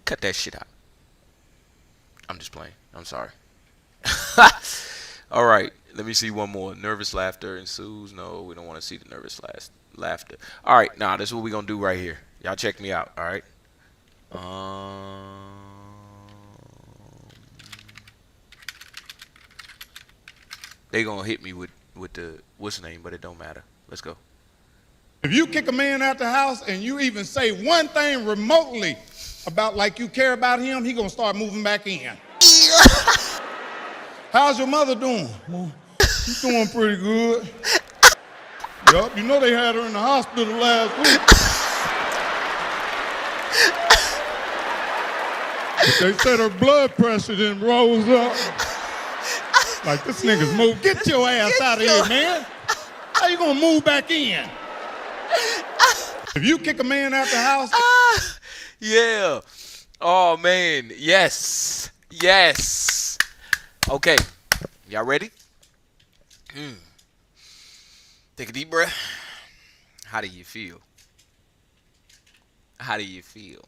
cut that shit out. I'm just playing. I'm sorry. All right. Let me see one more. Nervous laughter ensues. No, we don't want to see the nervous laughter. All right. Nah, this is what we're going to do right here. Y'all check me out. All right. They going to hit me with the what's the name, but it don't matter. Let's go. If you kick a man out the house and you even say one thing remotely about like you care about him, he gonna start moving back in. How's your mother doing? Well, she's doing pretty good. Yup, you know they had her in the hospital last week. But they said her blood pressure then rose up. Like this nigga's moved. Get your ass out of here, man. How you gonna move back in? If you kick a man out the house. Yeah. Oh, man. Yes. Yes. Okay. Y'all ready? Take a deep breath. How do you feel? How do you feel?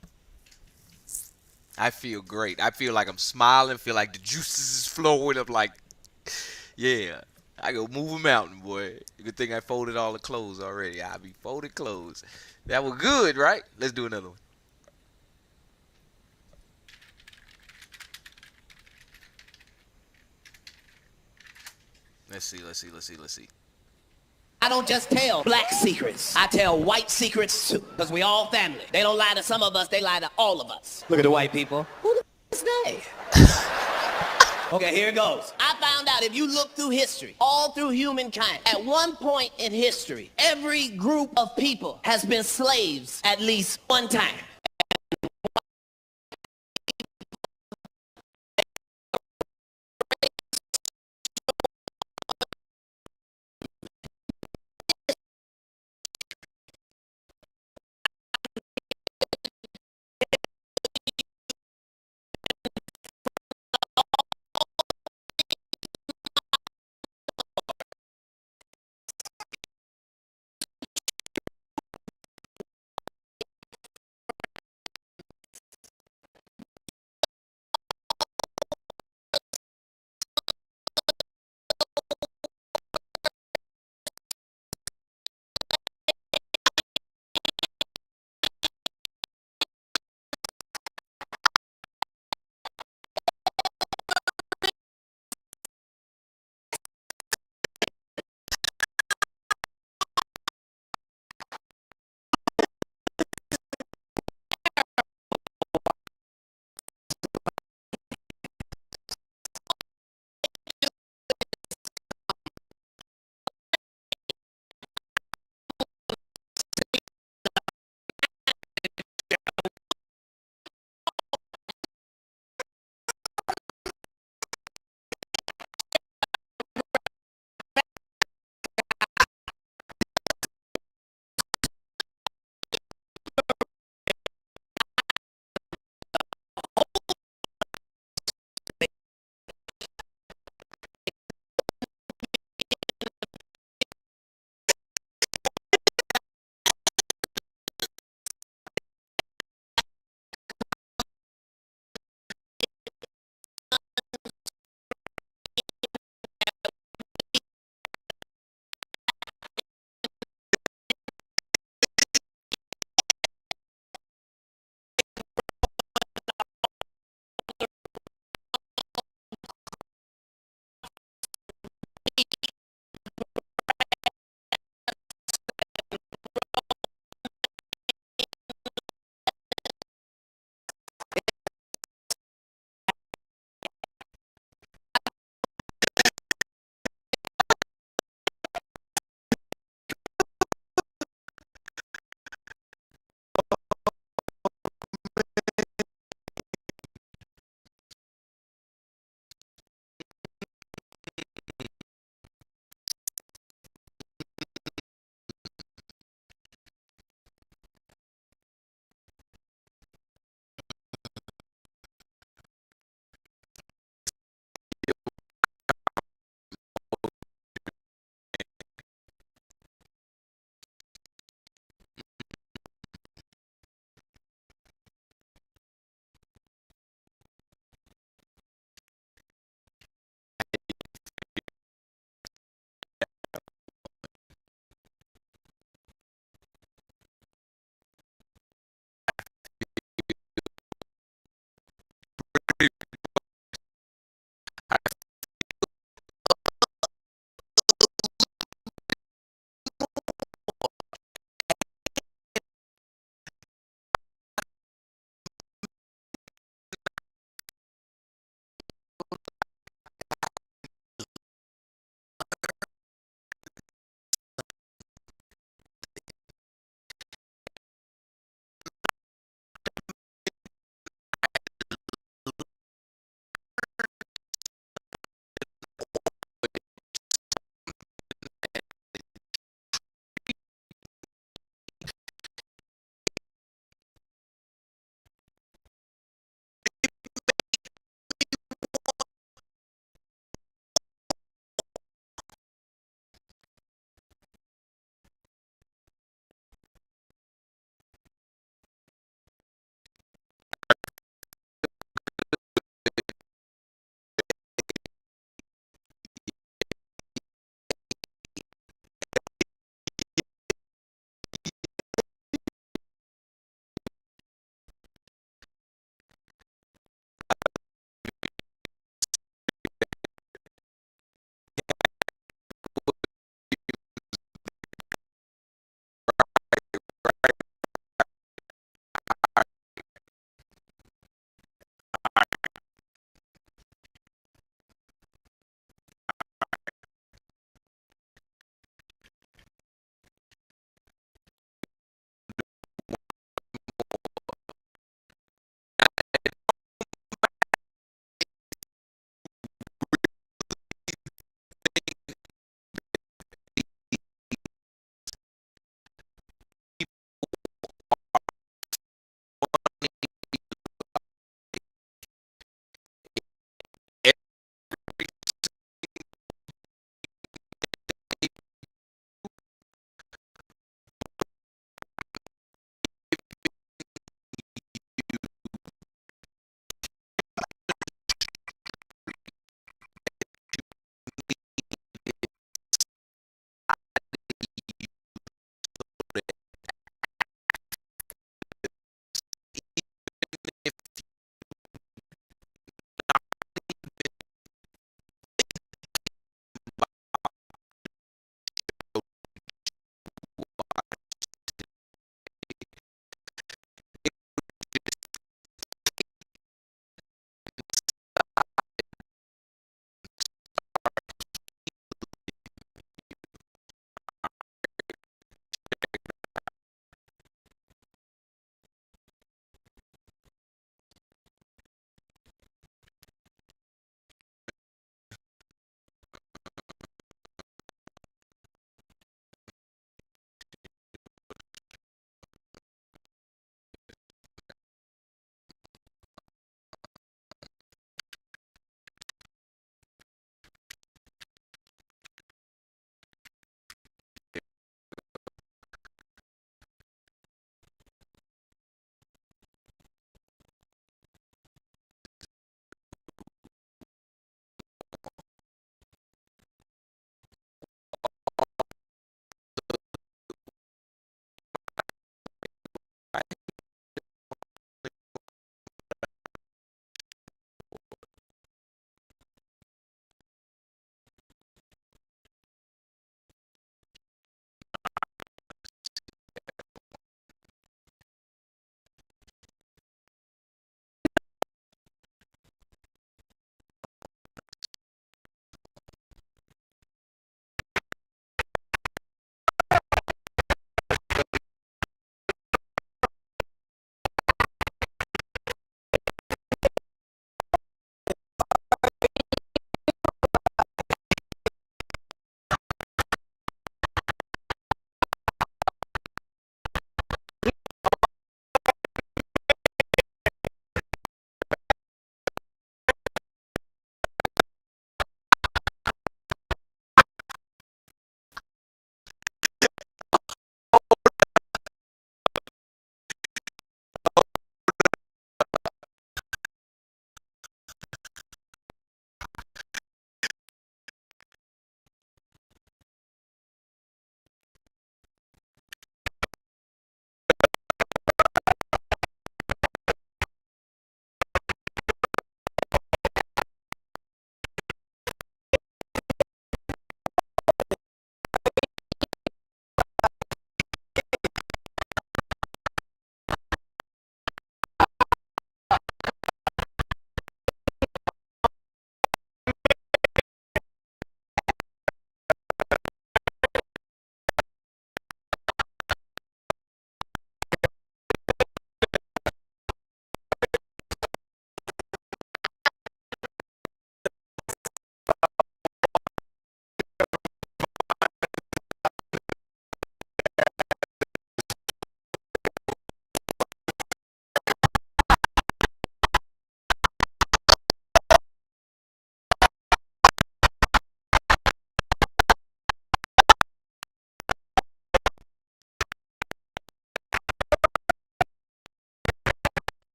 I feel great. I feel like I'm smiling. Feel like the juices is flowing. I'm like, yeah. I go move a mountain, boy. Good thing I folded all the clothes already. I be folded clothes. That was good, right? Let's do another one. Let's see. I don't just tell black secrets. I tell white secrets too. Because we all family. They don't lie to some of us, they lie to all of us. Look at the white people. Who the is they? Okay, here it goes. I found out if you look through history, all through humankind, at one point in history, every group of people has been slaves at least one time.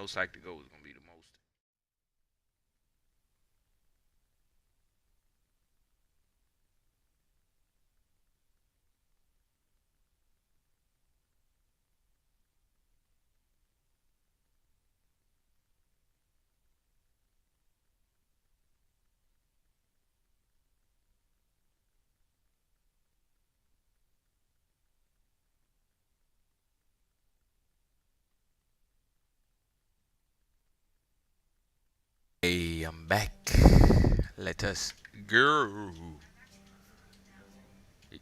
no Psych2Go is gonna be the most. Hey, I'm back. Let us go.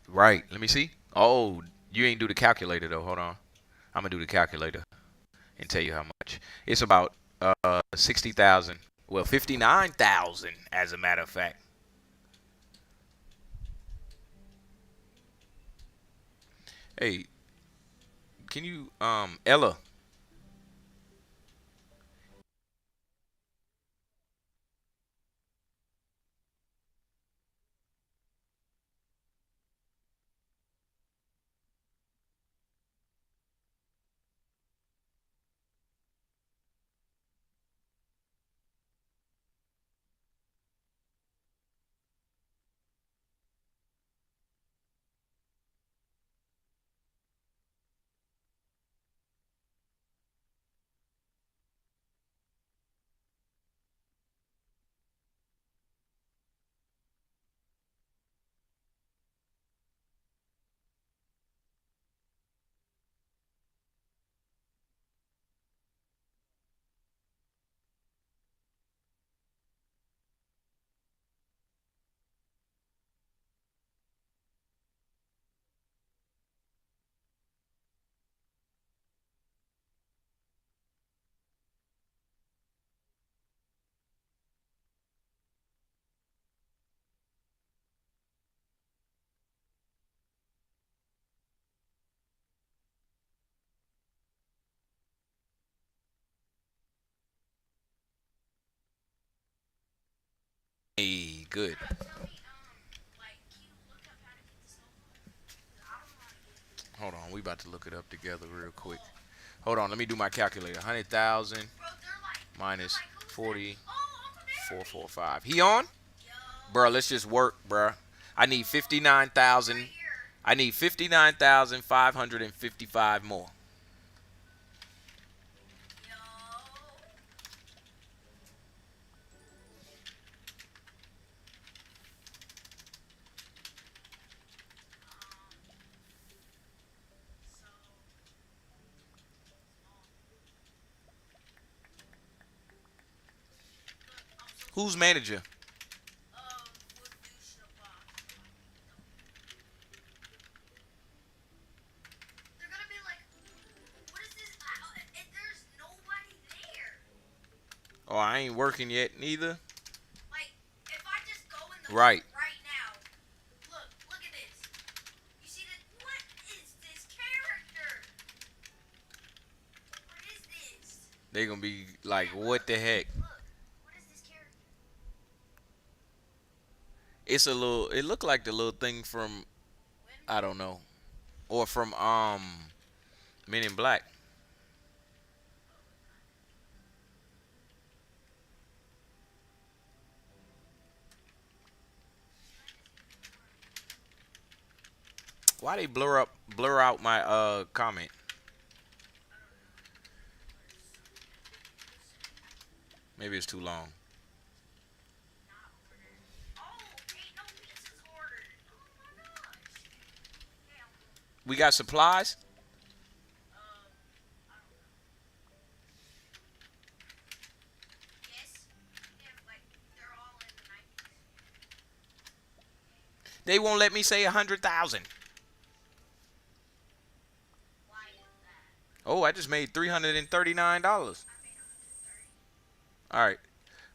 Right, let me see. Oh, you ain't do the calculator though. Hold on. I'm gonna do the calculator and tell you how much. It's about 60,000. Well, 59,000 as a matter of fact. Hey, can you Ella? Hey, good. Hold on, we about to look it up together real quick. Hold on, let me do my calculator. 100,000 minus 40,445. He on? Bro, let's just work, bro. I need 59,000. I need 59,555 more. Who's manager? Oh, I ain't working yet neither. Like, if I just go in the Right. right now, look at this. You see that? What is this character? What is this? They gonna be like, what the heck? What is this character? It's a little. It looked like the little thing from, I don't know, or from Men in Black. Why they blur out my comment? Maybe it's too long. We got supplies. They won't let me say 100,000. Oh, I just made $339. All right,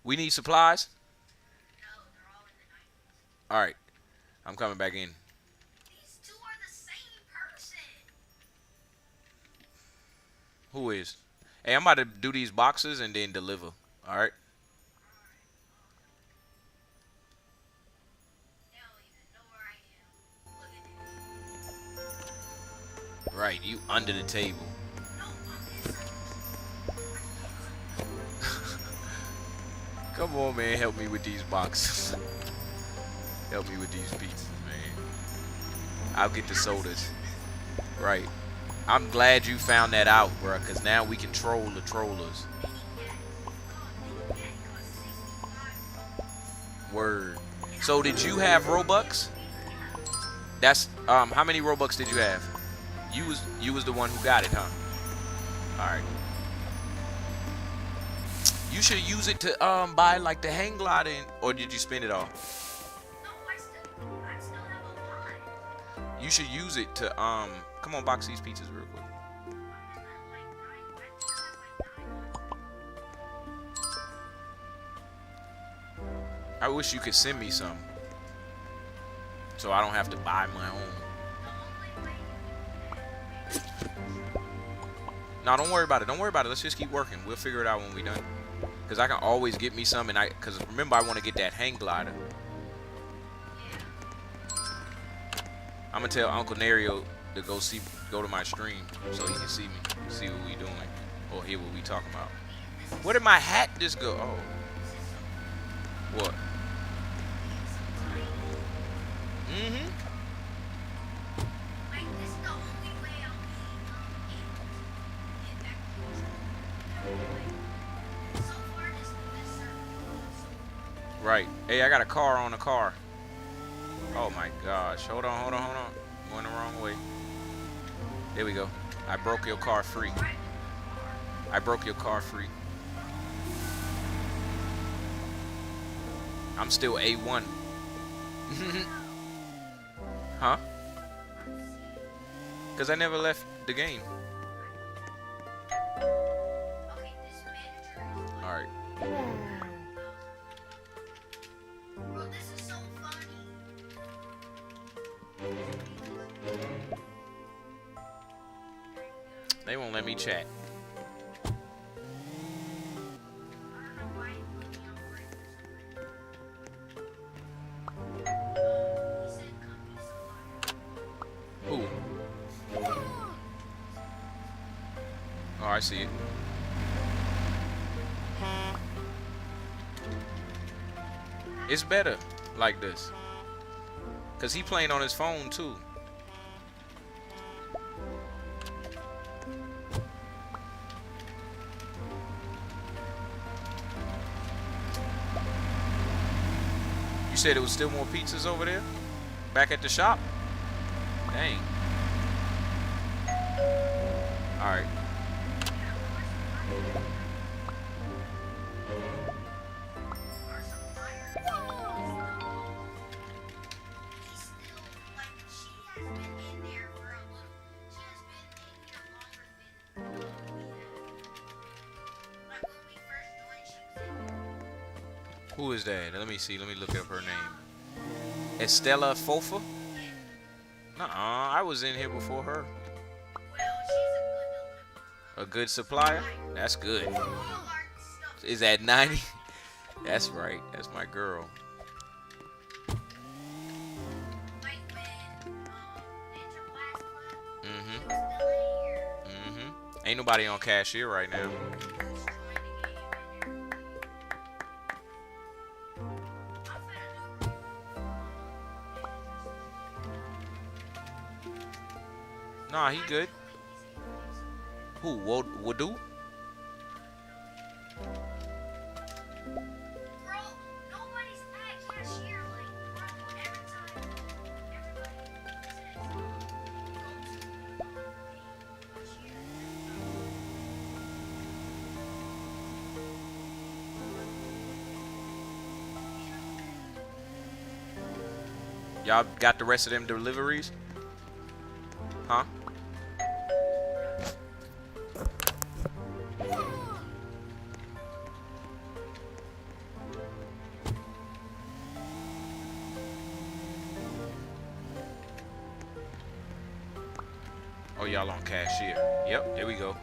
we need supplies. All right, I'm coming back in. These two are the same person. Who is? Hey, I'm about to do these boxes and then deliver. All right. Right, you under the table. Come on, man. Help me with these boxes. Help me with these pizzas, man. I'll get the sodas. Right. I'm glad you found that out, bro, because now we can troll the trollers. Word. So did you have Robux? That's how many Robux did you have? You was the one who got it, huh? Alright. You should use it to buy like the hang glider, or did you spend it all? You should use it to come on, box these pizzas real quick. I wish you could send me some, so I don't have to buy my own. No, don't worry about it. Don't worry about it. Let's just keep working. We'll figure it out when we done. Cause I can always get me some, and cause remember I want to get that hang glider. I'm gonna tell Uncle Nario to go to my stream so he can see me, see what we doing, or hear what we talking about. Where did my hat just go? Oh, what? Mm-hmm. Right. Hey, I got a car on the car. Oh my gosh. Hold on. Going the wrong way. There we go. I broke your car free. I'm still A1. Huh? Because I never left the game. Alright. Bro, this is so funny. They won't let me chat. Who? Oh, I see it. It's better like this. Cause he playing on his phone too. You said there was still more pizzas over there? Back at the shop? Dang. Alright. Who is that? Let me see. Let me look up her name. Estella Fofa? Nuh-uh. I was in here before her. A good supplier? That's good. Is that 90? That's right. That's my girl. Ain't nobody on cashier right now. Nah, he good. Who? Wadu? Y'all got the rest of them deliveries? Huh? Oh, y'all on cashier. Yep, there we go.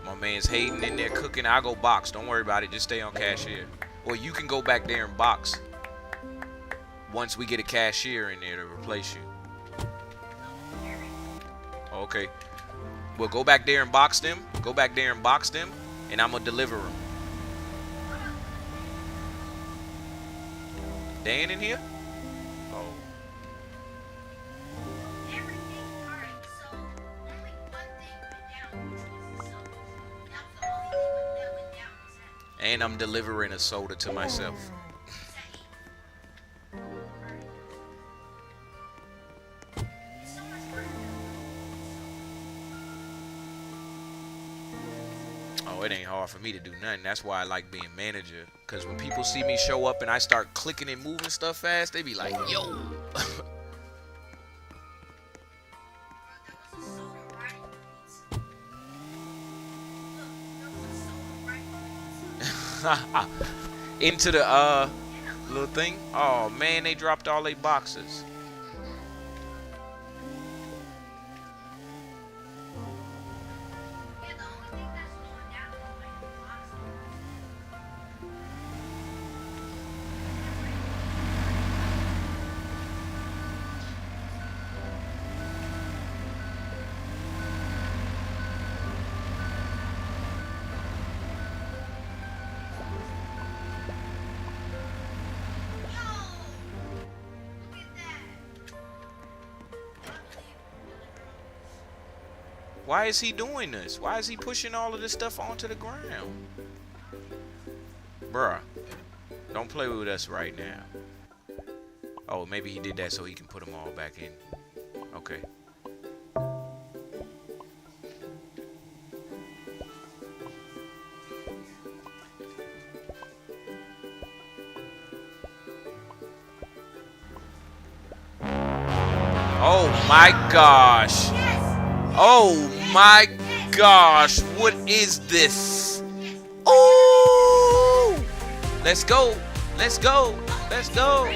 My man's Hayden in there cooking. I'll go box. Don't worry about it. Just stay on cashier. Or you can go back there and box once we get a cashier in there to replace you. Okay. Well, go back there and box them. Go back there and box them, and I'm going to deliver them. Dan in here? Oh. And I'm delivering a soda to myself. Oh, it ain't hard for me to do nothing. That's why I like being manager. Because when people see me show up and I start clicking and moving stuff fast, they be like, yo. Into the little thing. Oh man, they dropped all their boxes. Why is he doing this? Why is he pushing all of this stuff onto the ground? Bruh, don't play with us right now. Oh, maybe he did that so he can put them all back in. Okay. Oh my gosh. Oh my gosh. What is this? Oh! Let's go. Let's go. Let's go.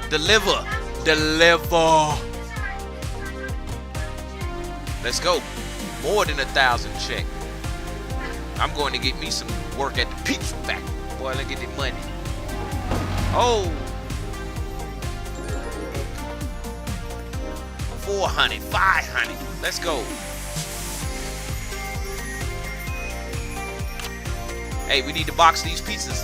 Deliver. Deliver. Let's go. More than 1,000 check. I'm going to get me some work at the pizza factory. Boy, look at the money. Oh. 400, 500. Let's go. Hey, we need to box these pizzas.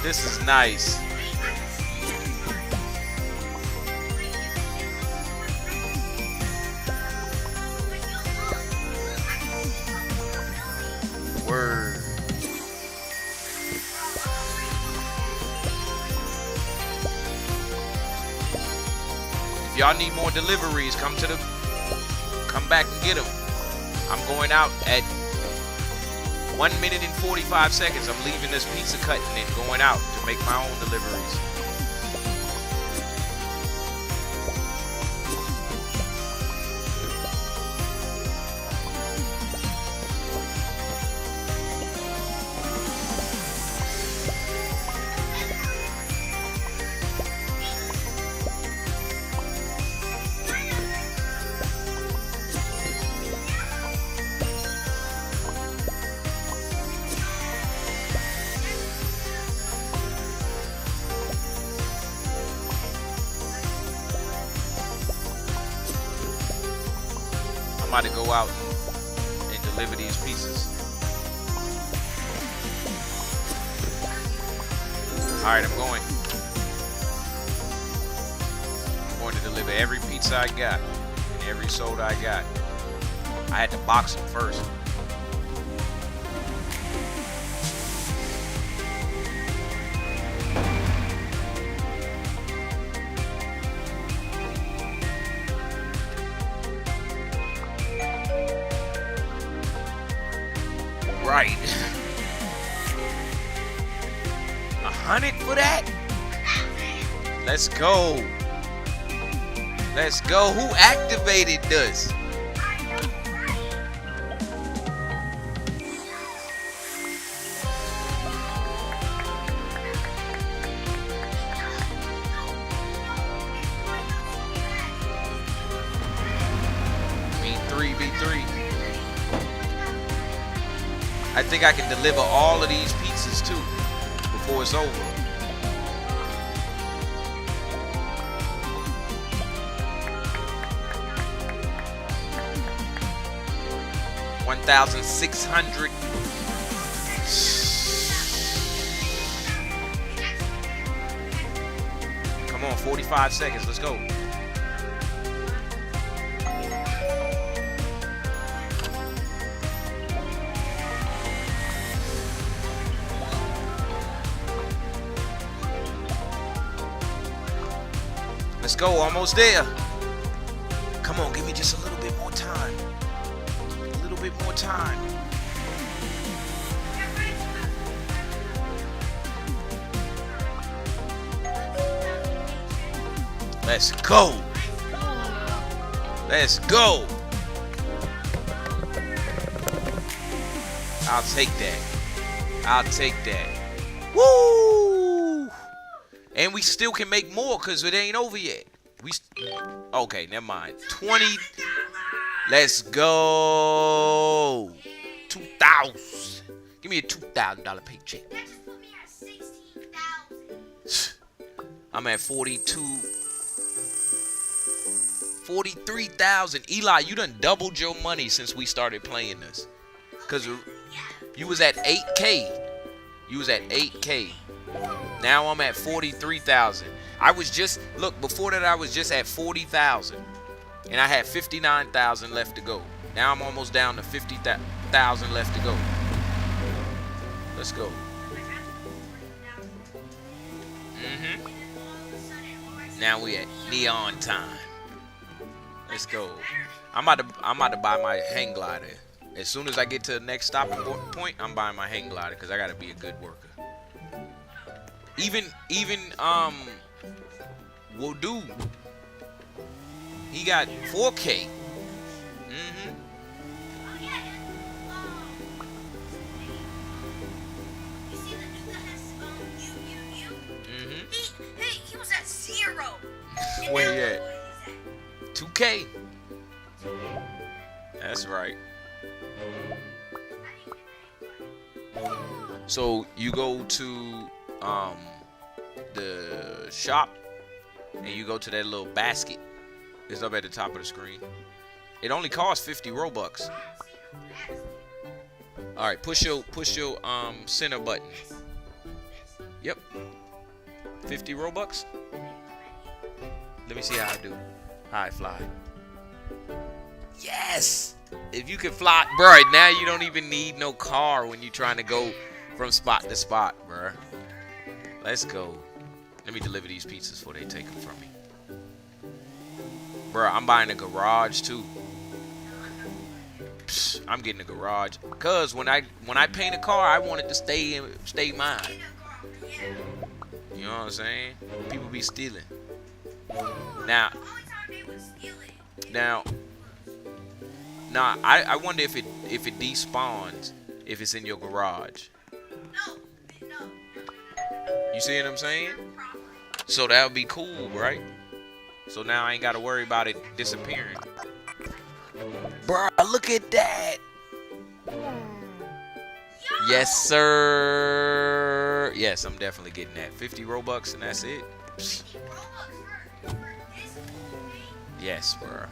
This is nice. Word. If y'all need more deliveries, come back and get them. I'm going out at 1 minute and 45 seconds. I'm leaving this pizza cutting and going out to make my own deliveries. I'm about to go out and deliver these pieces. Alright, I'm going. I'm going to deliver every pizza I got and every soda I got. I had to box them first. Right. 100 for that? Let's go. Let's go. Who activated this? V3. I think I can deliver all of these pizzas too before it's over. 1,600. Come on, 45 seconds. Let's go. Let's go, almost there. Come on, give me just a little bit more time. A little bit more time. Let's go. Let's go. I'll take that. I'll take that. Woo! And we still can make more because it ain't over yet. Okay, never mind. 20. Let's go. 2,000. Give me a $2,000 paycheck. I'm at 43,000. Eli, you done doubled your money since we started playing this. Cause you was at 8K. You was at 8K. Now I'm at 43,000. I was just, look, before that I was just at 40,000. And I had 59,000 left to go. Now I'm almost down to 50,000 left to go. Let's go. Now we at neon time. Let's go. I'm about to buy my hang glider. As soon as I get to the next stopping point, I'm buying my hang glider because I gotta be a good worker. Even Wodu, he got 4K. Hey, he was at 0. Where you at? 2K. That's right. So you go to the shop and you go to that little basket. It's up at the top of the screen. It only costs 50 Robux. All right, push your center button. Yep. 50 Robux. Let me see how I do. How I fly. Yes. If you can fly, bro, now you don't even need no car when you're trying to go from spot to spot, bro. Let's go. Let me deliver these pizzas before they take them from me. Bro, I'm buying a garage too. Psh, I'm getting a garage because when I paint a car, I want it to stay mine. You know what I'm saying? People be stealing. Now, I wonder if it despawns if it's in your garage. You see what I'm saying? So that would be cool, right? So now I ain't got to worry about it disappearing. Bruh, look at that. Yes, sir. Yes, I'm definitely getting that. 50 Robux and that's it. Psst. Yes, bruh.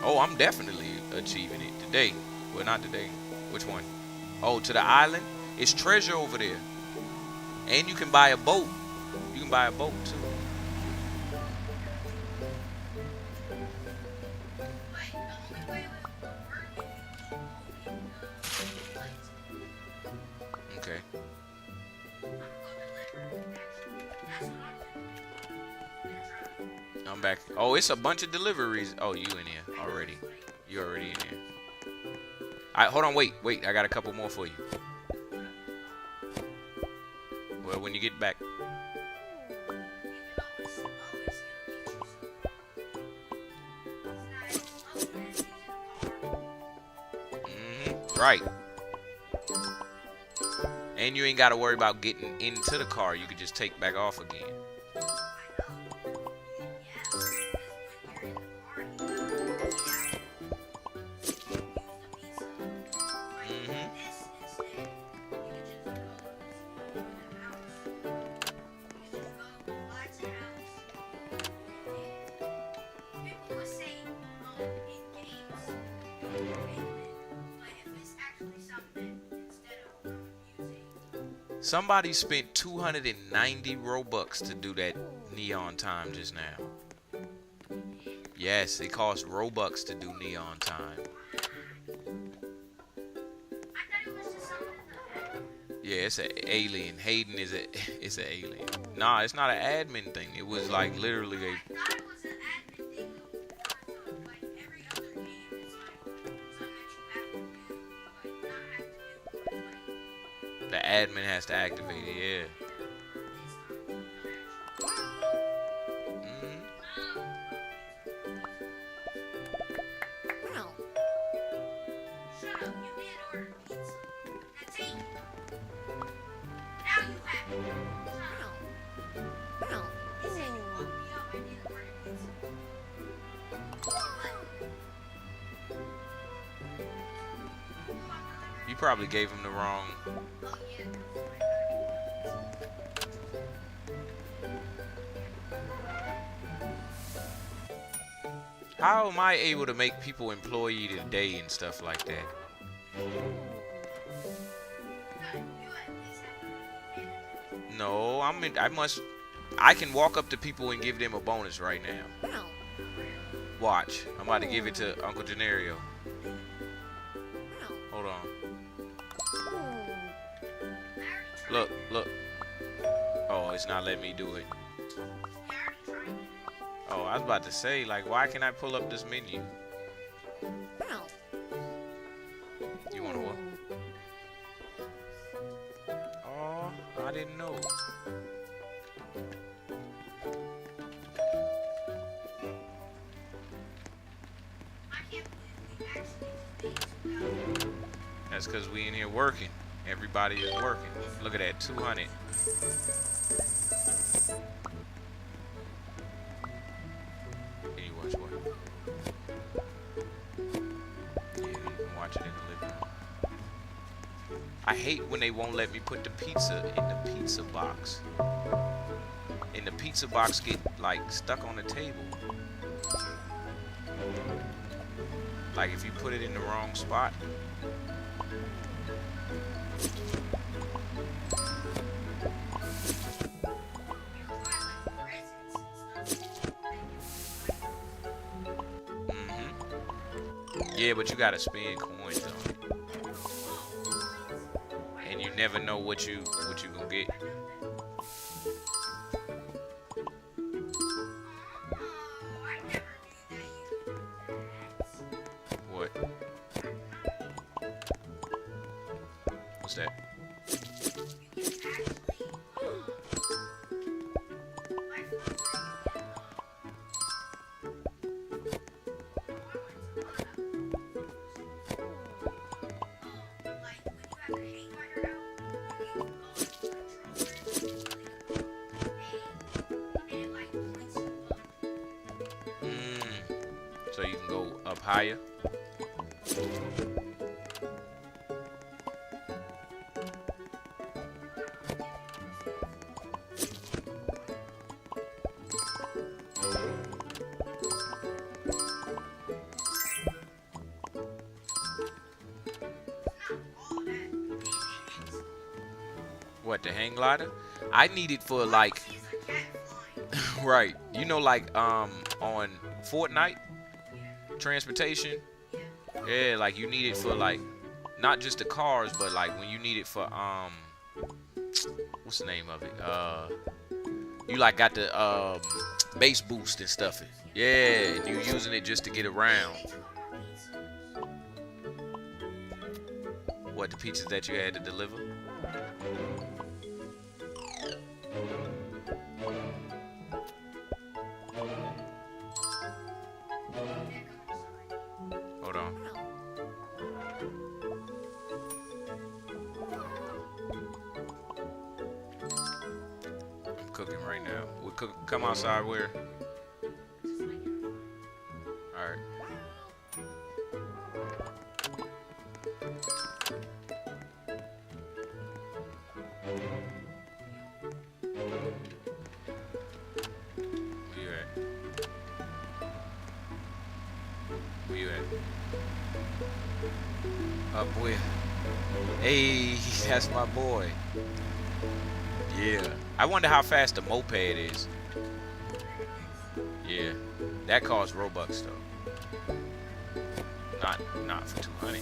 Oh, I'm definitely achieving it today. Well, not today. Which one? Oh, to the island? It's treasure over there. And you can buy a boat. You can buy a boat, too. Okay. I'm back. Oh, it's a bunch of deliveries. Oh, you in here already. You're already in here. Alright, hold on, wait. I got a couple more for you. Well, when you get back. Right. And you ain't got to worry about getting into the car. You could just take back off again. Somebody spent 290 Robux to do that neon time just now. Yes, it costs Robux to do neon time. Yeah, it's an alien. Hayden is it's an alien. Nah, it's not an admin thing. It was like literally a. The admin has to activate it, yeah. You probably gave him the wrong. How am I able to make people employee today and stuff like that? No, I can walk up to people and give them a bonus right now. Watch. I'm about to give it to Uncle Genario. Hold on. Look, look. Oh, it's not letting me do it. Oh, I was about to say, like, why can't I pull up this menu? You want to what? Oh, I didn't know. That's because we in here working. Everybody is working. Look at that, 200. Can you watch what? Yeah, you can watch it in the living room. I hate when they won't let me put the pizza in the pizza box. And the pizza box get like stuck on the table. Like if you put it in the wrong spot. Yeah, but you gotta spend coins on it, and you never know what you gonna get. What? What's that? So you can go up higher. What, the hang glider? I need it for like right. You know, like on Fortnite transportation. Yeah, like you need it for like not just the cars, but like when you need it for what's the name of it? You like got the base boost and stuff. Yeah, and you using it just to get around. What, the pizzas that you had to deliver? Hold on. I'm cooking right now. We'll come outside where? Alright. Where you at? Up where? Hey, that's my boy. Yeah. I wonder how fast the moped is. Yeah. That costs Robux though. Not for 200.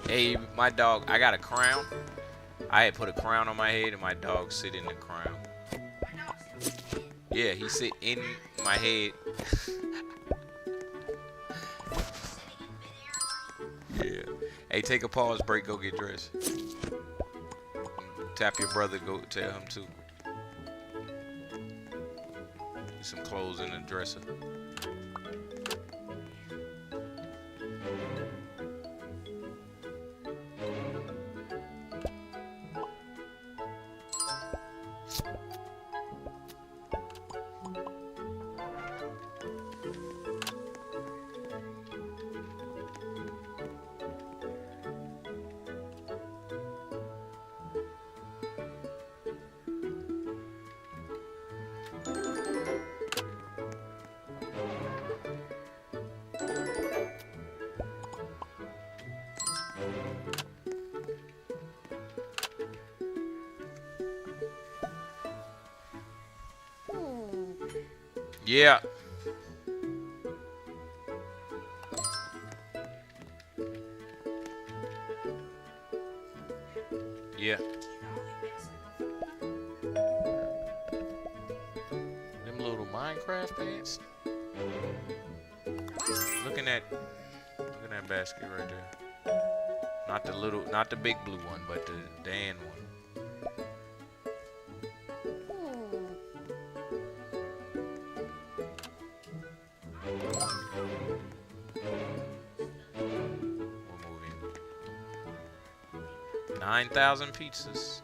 Hey, my dog, I got a crown. I had put a crown on my head and my dog sit in the crown. Yeah, he sit in my head. Yeah. Hey, take a pause break, go get dressed. Tap your brother, go tell him too. Get some clothes in the dresser. Yeah. Yeah. Them little Minecraft pants. Looking at that basket right there. Not the big blue one, but the Dan one. We're moving. 9,000 pizzas.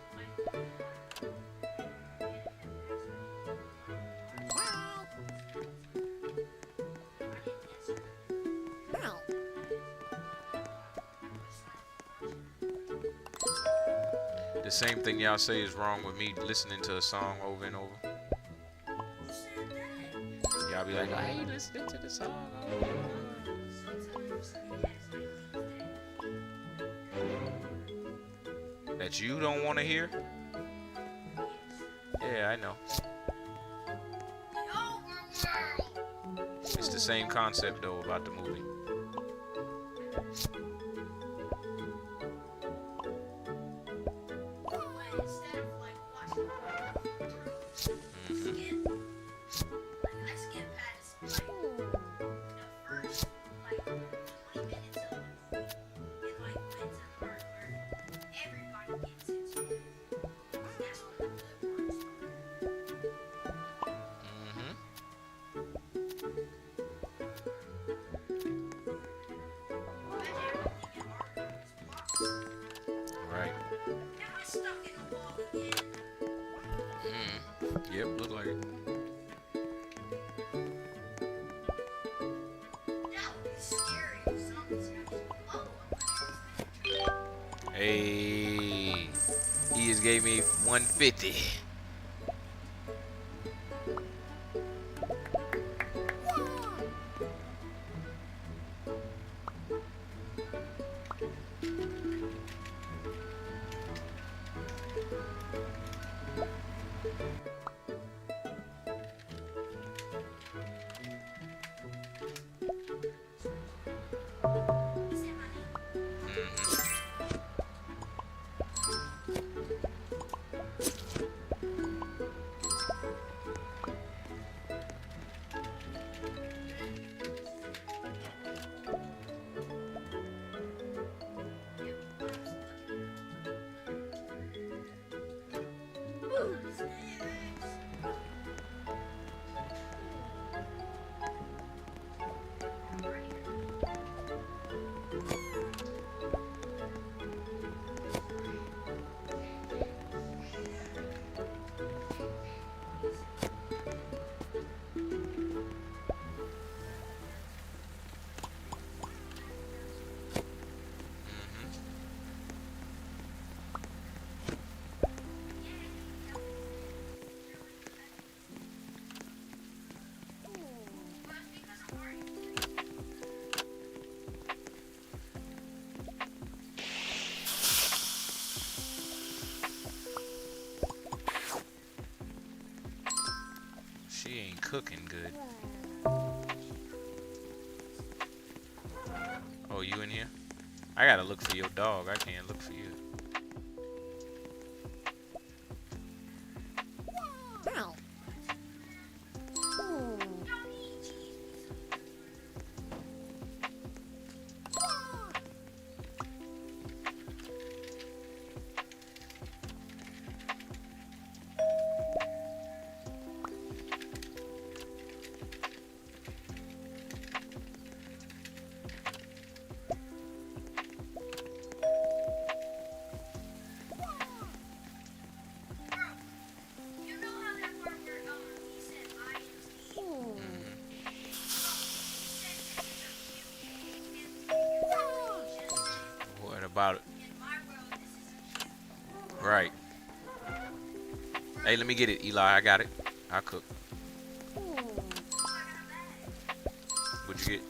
The same thing y'all say is wrong with me listening to a song over and over. Y'all be like, I ain't listening to the song over and over. That you don't want to hear? Yeah, I know. It's the same concept though about the movie. Yep, look like it. Hey, he just gave me 150. She ain't cooking good. Oh, you in here? I gotta look for your dog. I can't look for you. What about it? Right. Hey, let me get it, Eli. I got it. I'll cook. What'd you get?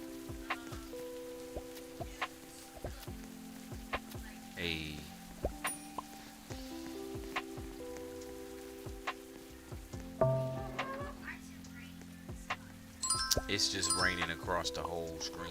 Hey. It's just raining across the whole screen.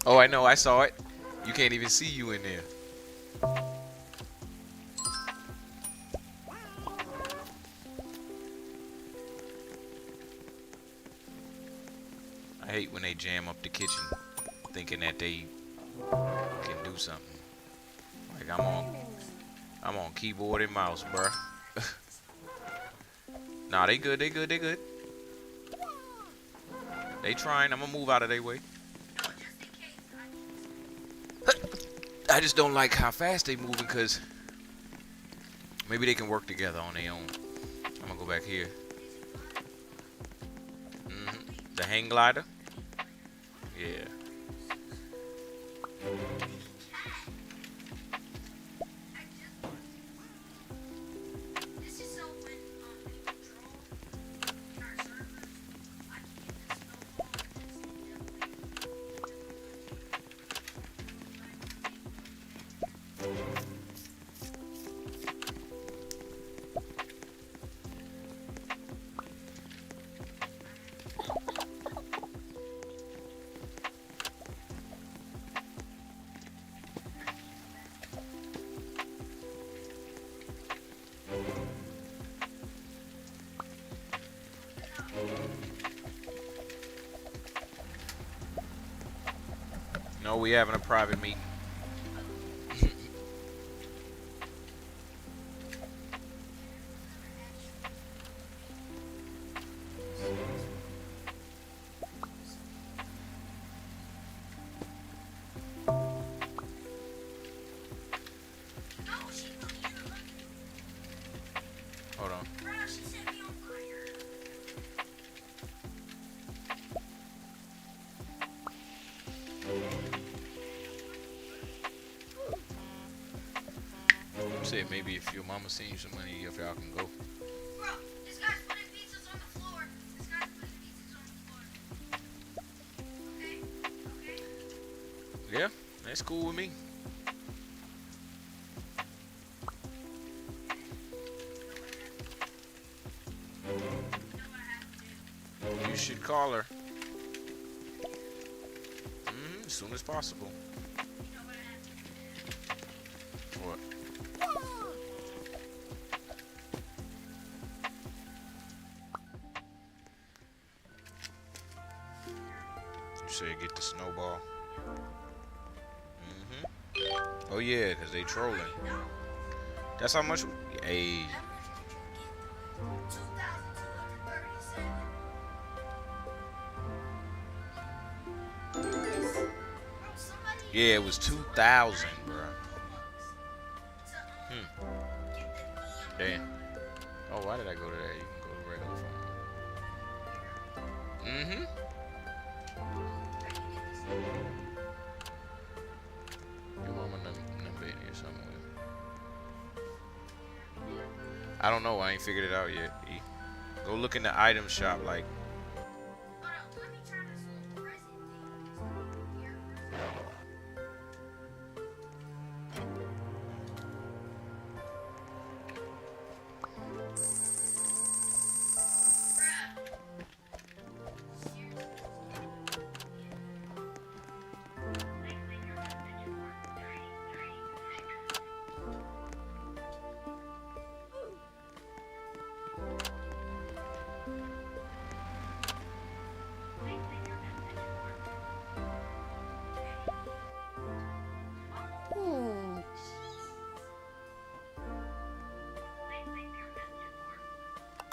Oh, I know. I saw it. You can't even see you in there. I hate when they jam up the kitchen thinking that they can do something. Like I'm on keyboard and mouse, bruh. Nah, they good. They good. They good. They trying. I'm gonna move out of their way. I just don't like how fast they moving, because maybe they can work together on their own. I'm gonna go back here. The hang glider. Yeah. No, we having a private meeting. Hold on. Said maybe if your mama sends you some money, if y'all can go. Bro, this guy's putting pizzas on the floor. This guy's putting pizzas on the floor. Okay? Okay? Yeah, that's cool with me. You should call her. As soon as possible. What? You said get the snowball. Oh yeah, cause they trolling. That's how much. Hey. Yeah, it was 2,000, bro. Damn. Oh, why did I go to that? You can go to regular phone. Your mama done been here somewhere. I don't know. I ain't figured it out yet. E. Go look in the item shop, like.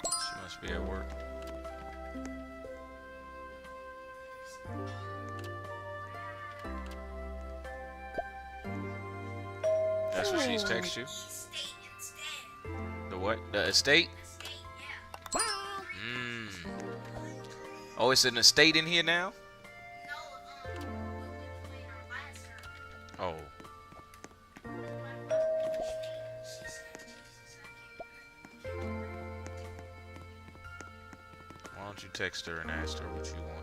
She must be at work. That's what she's texted you? The what? The estate? Oh, it's an estate in here now? Oh. Why don't you text her and ask her what you want?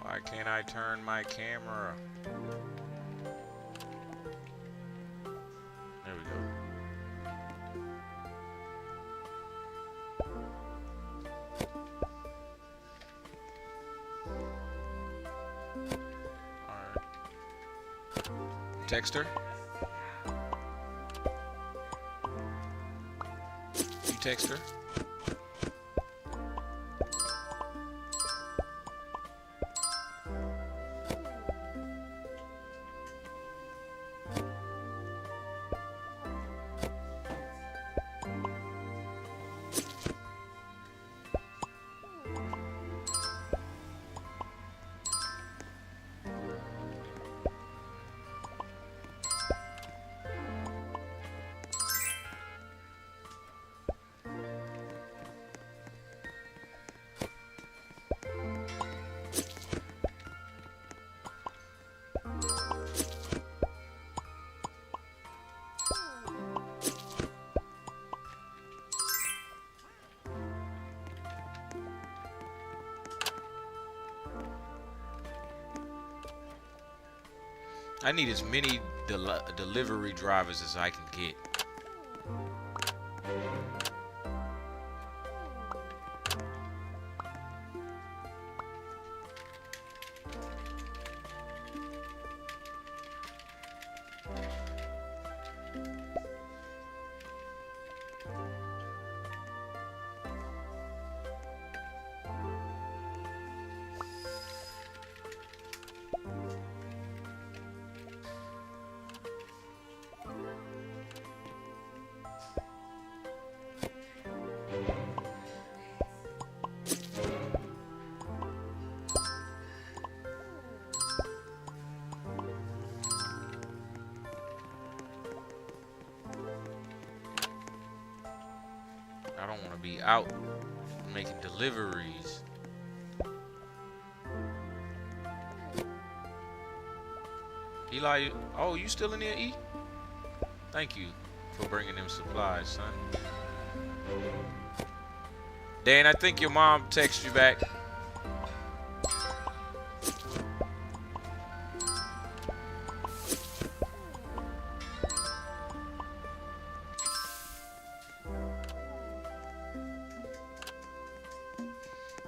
Why can't I turn my camera? There we go. Alright. Text her? You text her? I need as many delivery drivers as I can get. I don't want to be out making deliveries. Eli, oh, you still in there, E? Thank you for bringing them supplies, son. Dan, I think your mom texted you back.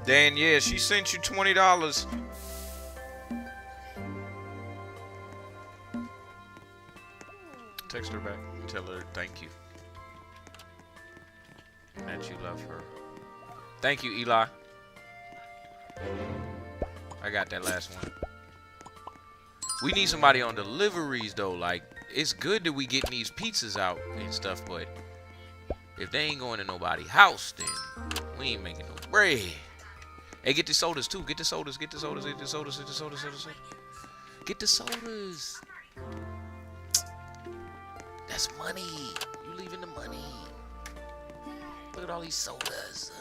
Dan, yeah, she sent you $20. Text her back and tell her thank you. And that you love her. Thank you, Eli. I got that last one. We need somebody on deliveries, though. Like, it's good that we getting these pizzas out and stuff, but if they ain't going to nobody's house, then we ain't making no bread. Hey, get the sodas, too. Get the sodas, get the sodas, get the sodas, get the sodas, get the sodas. Get the sodas. That's money. You leaving the money. Look at all these sodas.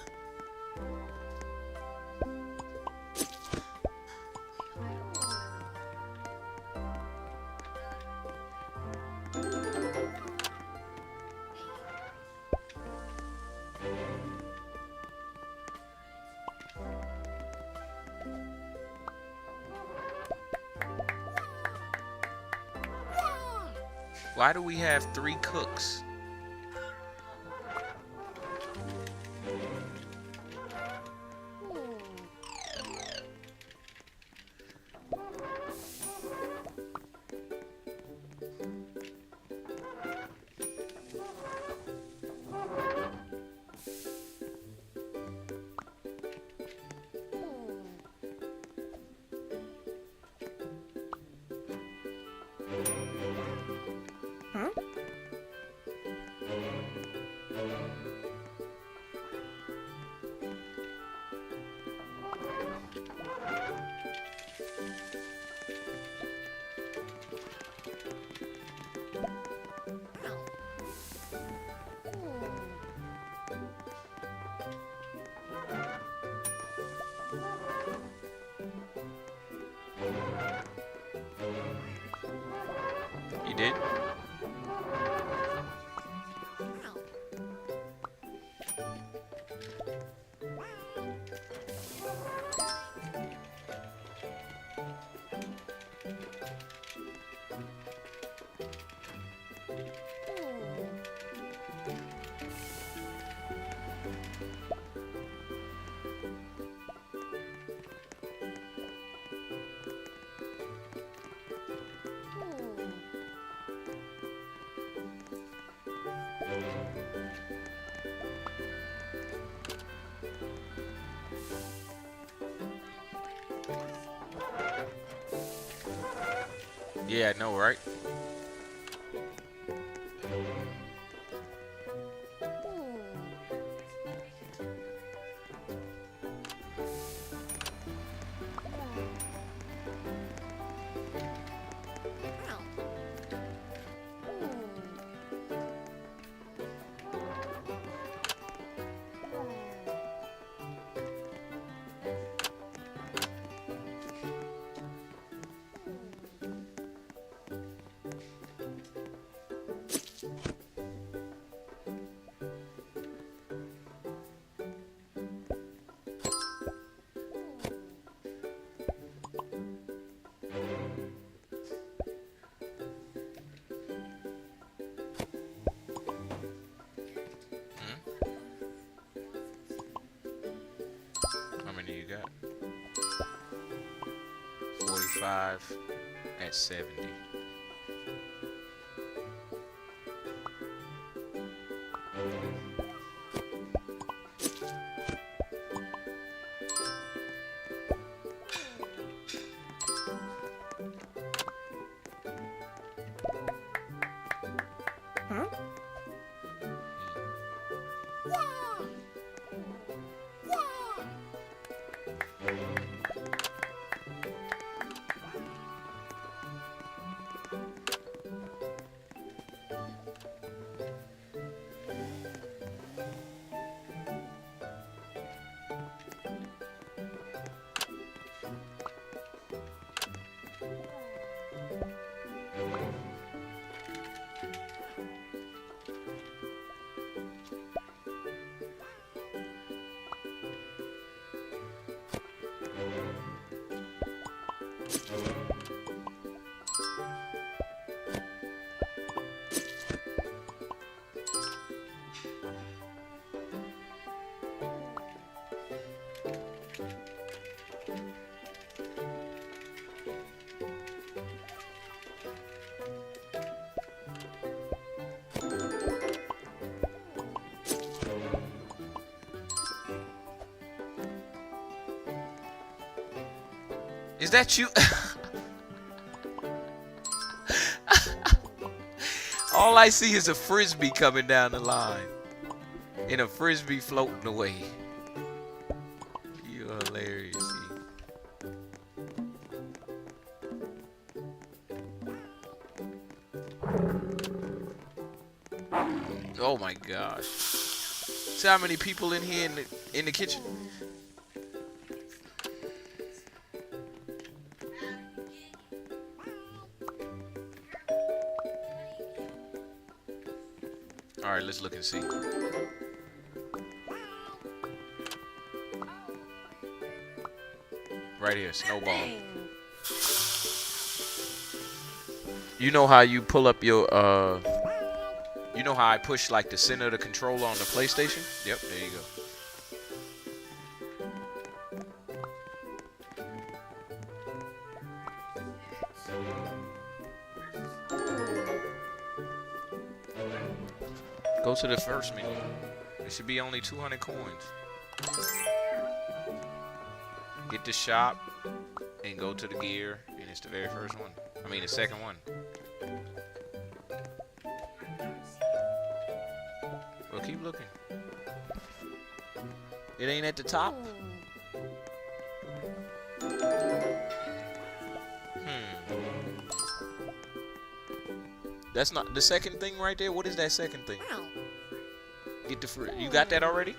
Why do we have 3 cooks? You did? Yeah, I know, right? How many you got? 45 at 70. Is that you? All I see is a frisbee coming down the line. And a frisbee floating away. You're hilarious. Oh my gosh. See how many people in here in the kitchen? All right, let's look and see. Right here, snowball. You know how you pull up your you know how I push like the center of the controller on the PlayStation? Yep, there you go. Go to the first menu. It should be only 200 coins. Get the shop and go to the gear, and it's the very first one. I mean, the second one. Well, keep looking. It ain't at the top. That's not the second thing right there. What is that second thing? Get the fruit. You got that already?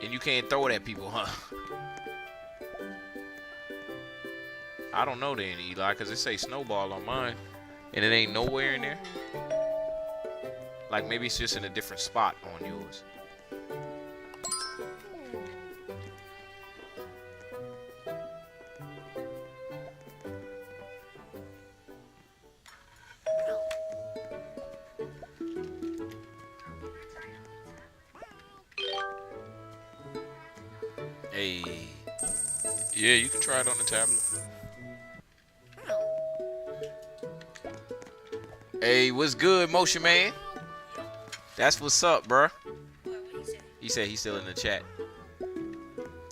And you can't throw it at people, huh? I don't know then, Eli, because it say snowball on mine. And it ain't nowhere in there. Like maybe it's just in a different spot on yours. Hey. Yeah, you can try it on the tablet. Hey, what's good, Motion Man? That's what's up, bruh. He said he's still in the chat.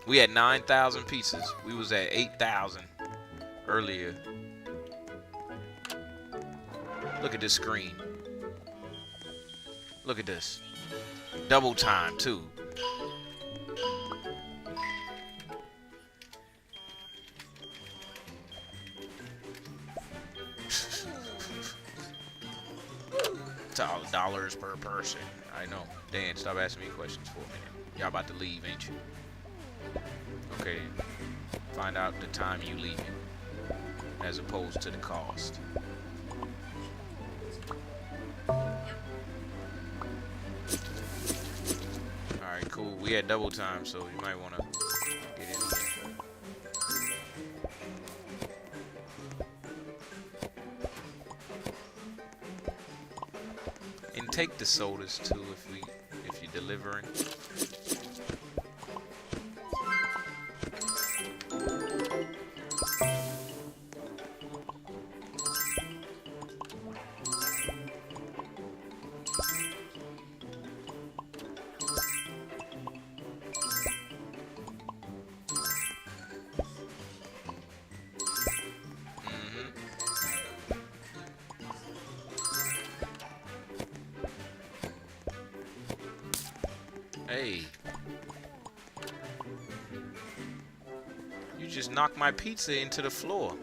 We had 9,000 pizzas. We was at 8,000 earlier. Look at this screen. Look at this. Double time, too. $dollars per person. I know. Dan, stop asking me questions for a minute. Y'all about to leave, ain't you? Okay. Find out the time you leaving, as opposed to the cost. Alright, cool. We had double time, so you might want to get in here. And take the sodas too if you're delivering. Hey. You just knocked my pizza into the floor.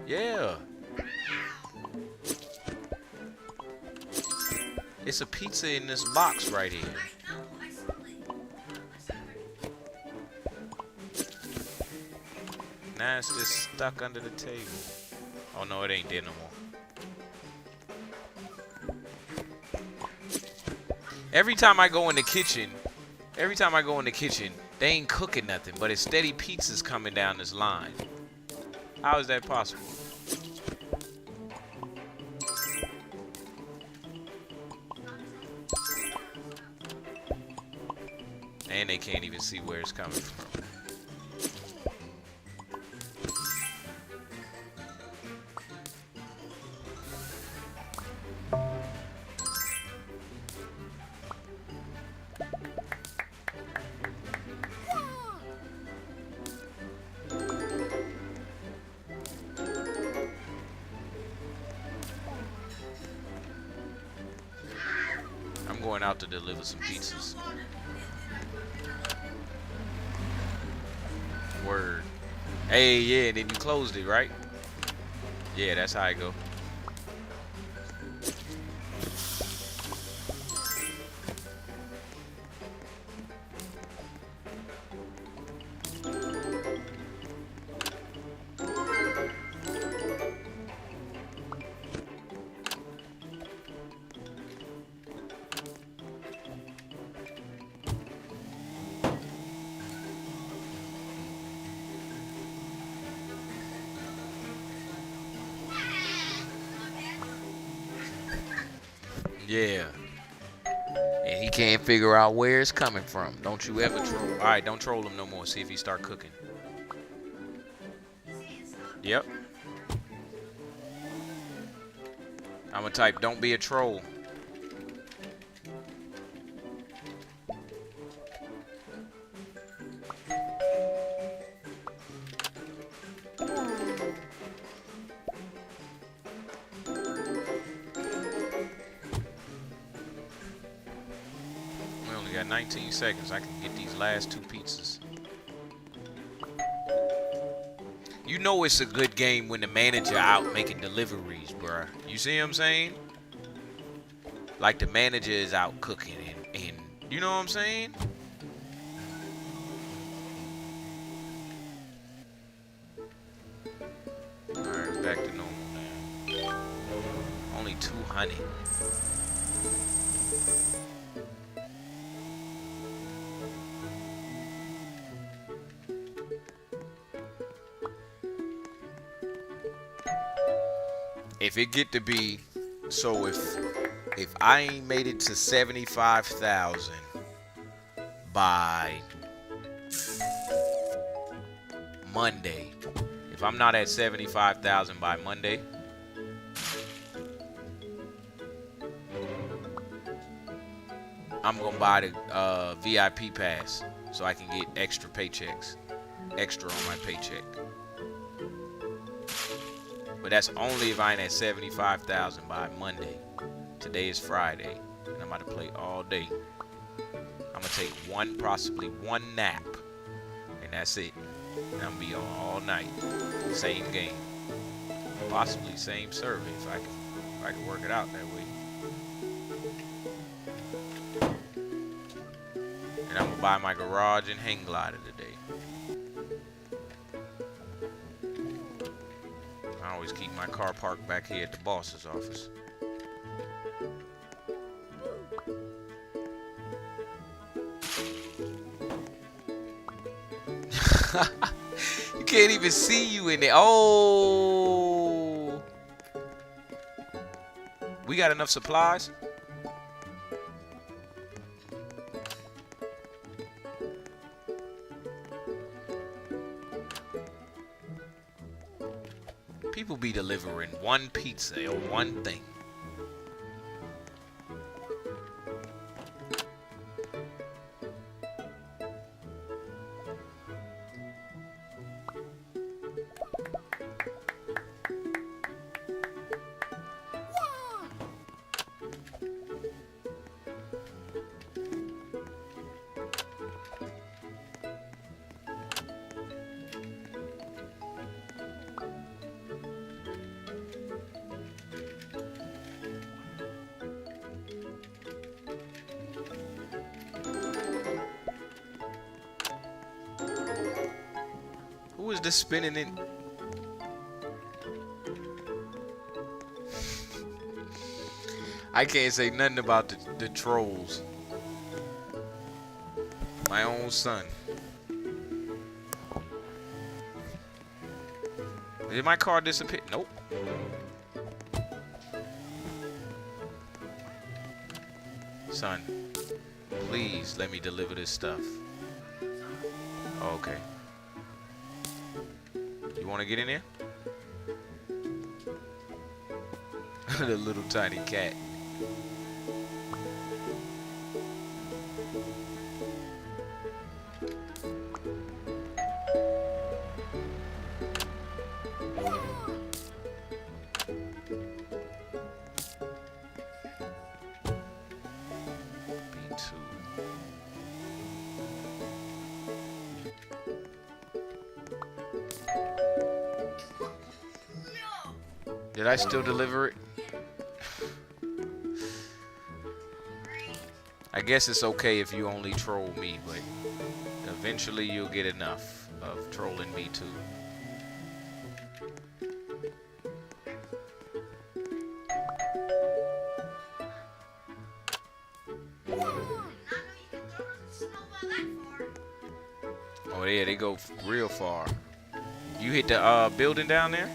Yeah. It's a pizza in this box right here. Now it's just stuck under the table. Oh no, it ain't there no more. Every time I go in the kitchen, they ain't cooking nothing, but it's steady pizzas coming down this line. How is that possible? And they can't even see where it's coming from. going out to deliver some pizzas. Word. Hey, yeah, and then you closed it, right? Yeah, that's how I go. Yeah. And he can't figure out where it's coming from. Don't you ever troll. All right, don't troll him no more. See if he start cooking. Yep. I'm gonna type, don't be a troll. We only got 19 seconds. I can get these last 2 pizzas. You know it's a good game when the manager out making deliveries, bruh. You see what I'm saying? Like the manager is out cooking and you know what I'm saying? Alright, back to normal now. Only 200. If it get to be, so if I ain't made it to 75,000 by Monday, if I'm not at 75,000 by Monday, I'm gonna buy the VIP pass so I can get extra paychecks, extra on my paycheck. But that's only if I ain't at 75,000 by Monday. Today is Friday, and I'm about to play all day. I'm gonna take possibly one nap, and that's it. And I'm gonna be on all night. Same game, possibly same server if I can work it out that way. And I'm gonna buy my garage and hang glider today. I always keep my car parked back here at the boss's office. You can't even see you in there. Oh, we got enough supplies? People be delivering one pizza or one thing. Who is this spinning in? I can't say nothing about the trolls. My own son. Did my car disappear? Nope. Son, please let me deliver this stuff. Okay. You want to get in there? The little tiny cat. Did I still deliver it? I guess it's okay if you only troll me, but eventually you'll get enough of trolling me too. Oh yeah, they go real far. You hit the building down there?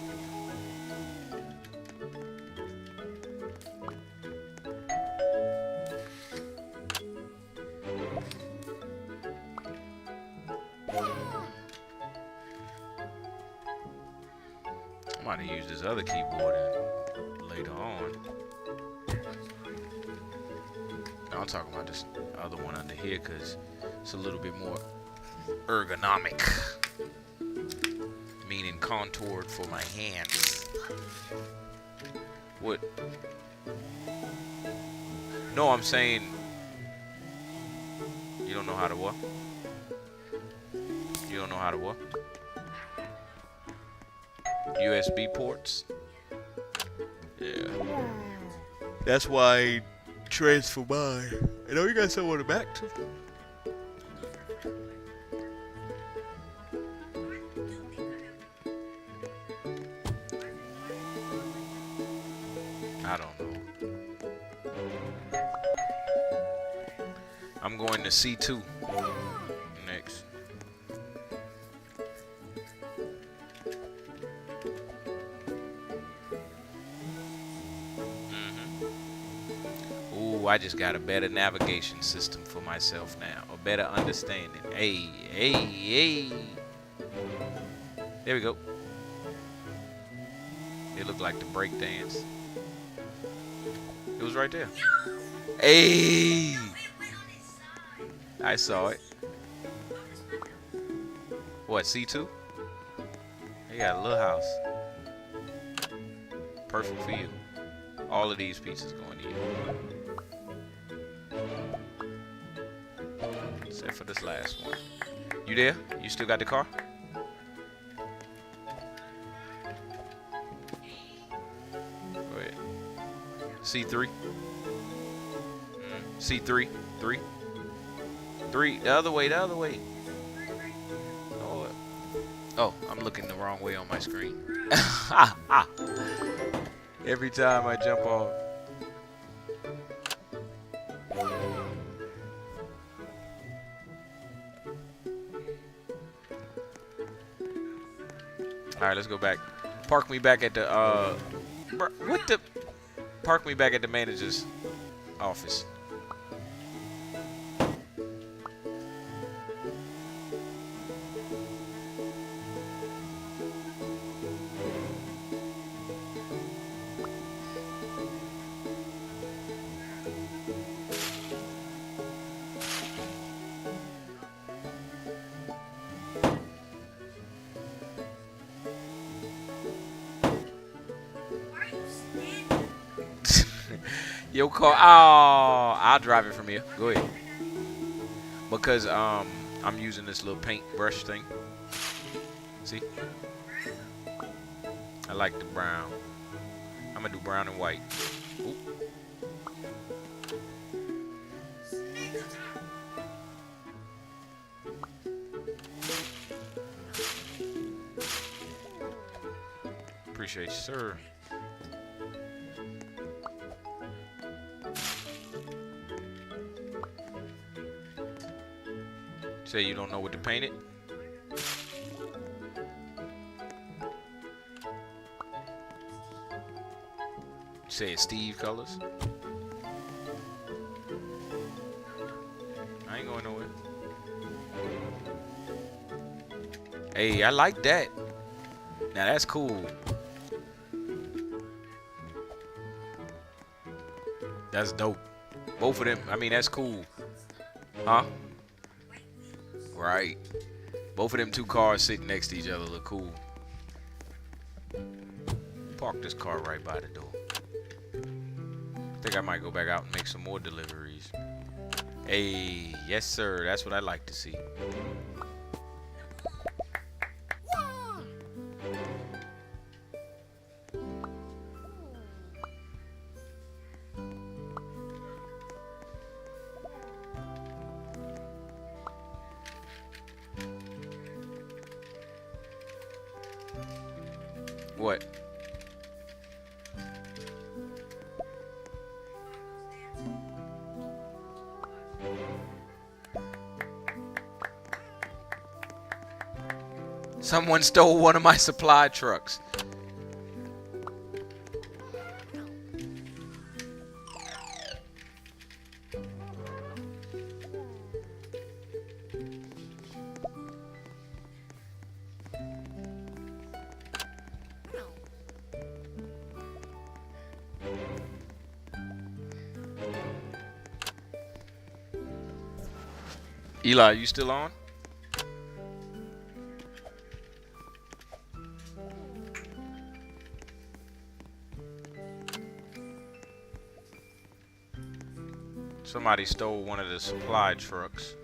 I might have used this other keyboard later on. I'm talking about this other one under here because it's a little bit more ergonomic, meaning contoured for my hands. What? No, I'm saying you don't know how to what? You don't know how to what? USB ports? Yeah. That's why I transfer mine. I know you got someone to back to. I don't know. I'm going to C2 next. Ooh, I just got a better navigation system for myself now. A better understanding. Hey, hey, hey. There we go. It looked like the break dance. It was right there. Hey! I saw it. What, C2? They got a little house. Perfect for you. All of these pieces going to you. Except for this last one. You there? You still got the car? Go ahead. C3. C3. 3. 3. The other way, the other way. Oh, I'm looking the wrong way on my screen. Every time I jump off. Alright, let's go back. Park me back at the, what the? Park me back at the manager's office. Your car. Oh, I'll drive it from here. Go ahead. Because I'm using this little paint brush thing. See? I like the brown. I'm gonna do brown and white. Ooh. Appreciate you, sir. Say you don't know what to paint it? Say it's Steve colors? I ain't going nowhere. Hey, I like that. Now that's cool. That's dope. Both of them, I mean, that's cool. Huh? Right. Both of them two cars sitting next to each other look cool. Park this car right by the door. I think I might go back out and make some more deliveries. Hey, yes sir, that's what I like to see. What? Someone stole one of my supply trucks. Eli, you still on? Somebody stole one of the supply trucks.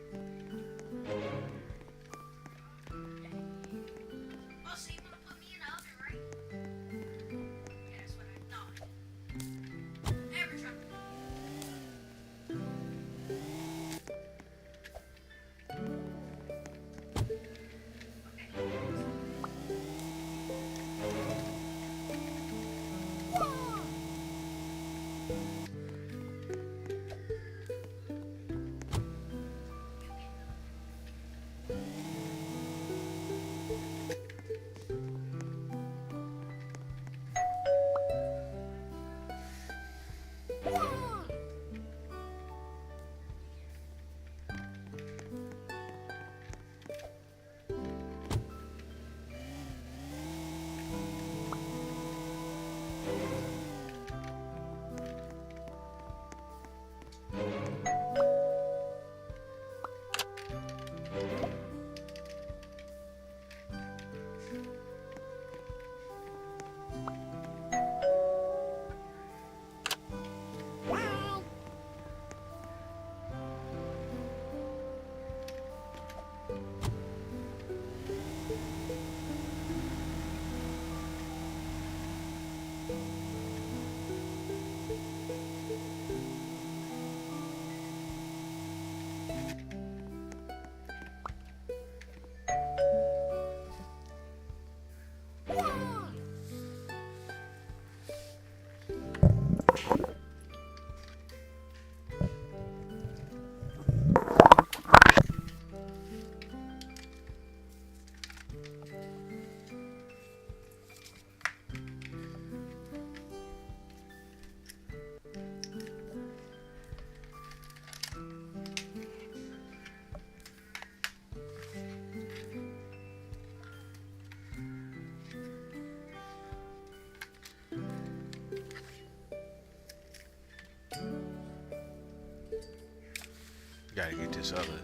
Gotta get this other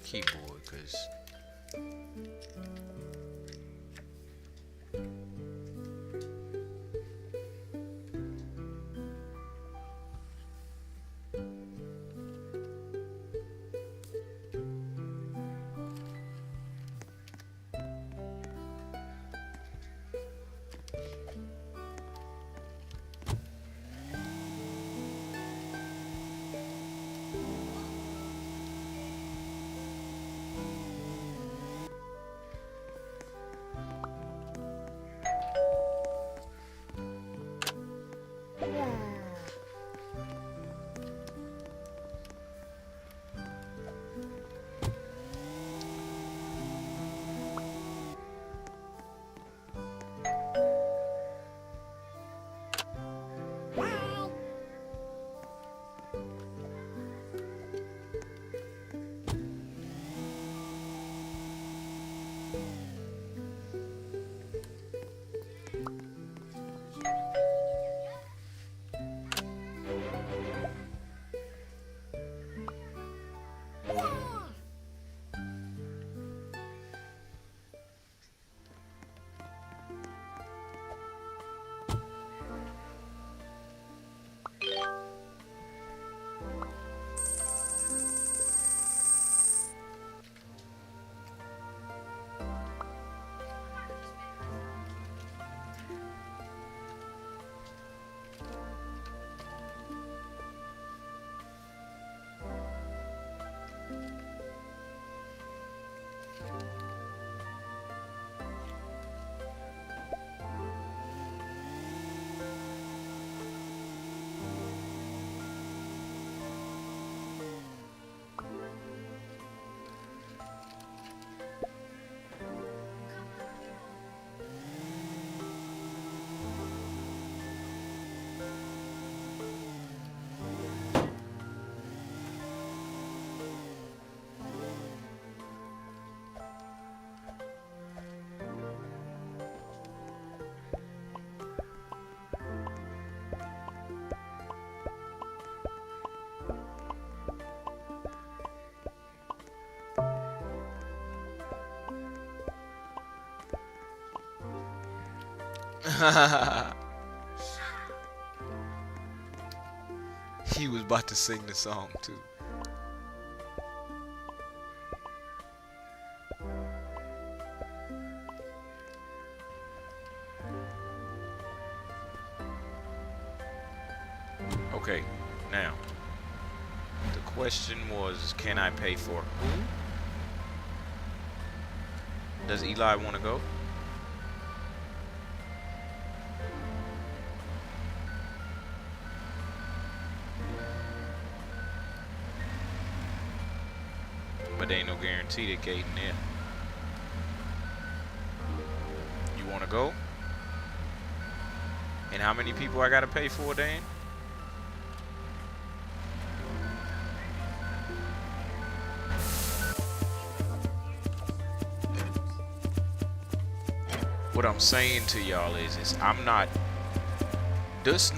keyboard, cause He was about to sing the song too. Okay, now the question was, can I pay for who? Does Eli want to go? But there ain't no guarantee that Caden there. You want to go? And how many people I got to pay for, Dan? What I'm saying to y'all is I'm not this.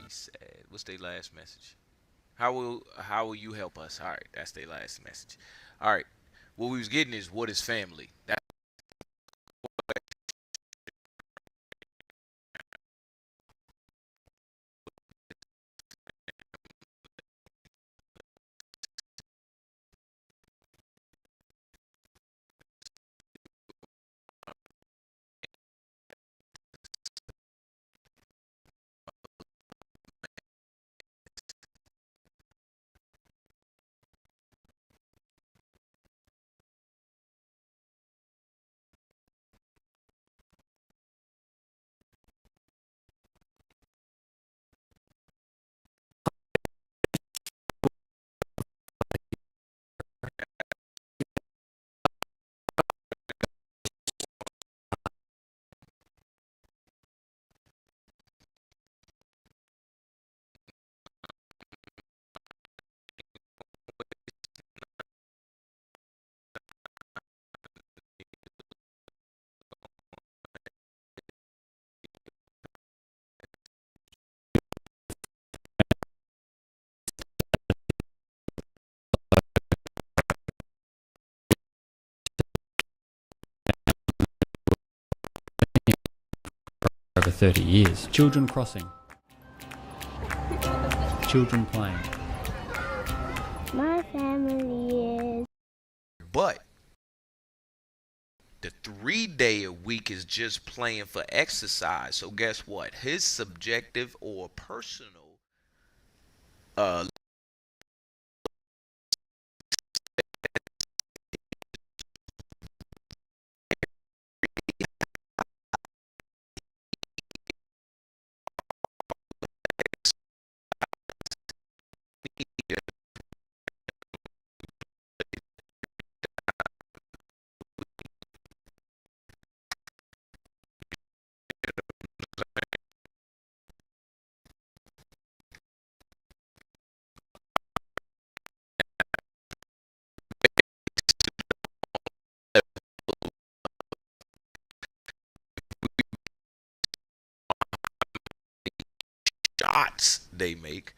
Sad. What's their last message? How will you help us? All right, that's their last message. All right, what we was getting is, what is family? That's 30 years. Children crossing. Children playing. My family is. But the 3-day a week is just playing for exercise. So guess what? His subjective or personal shots they make.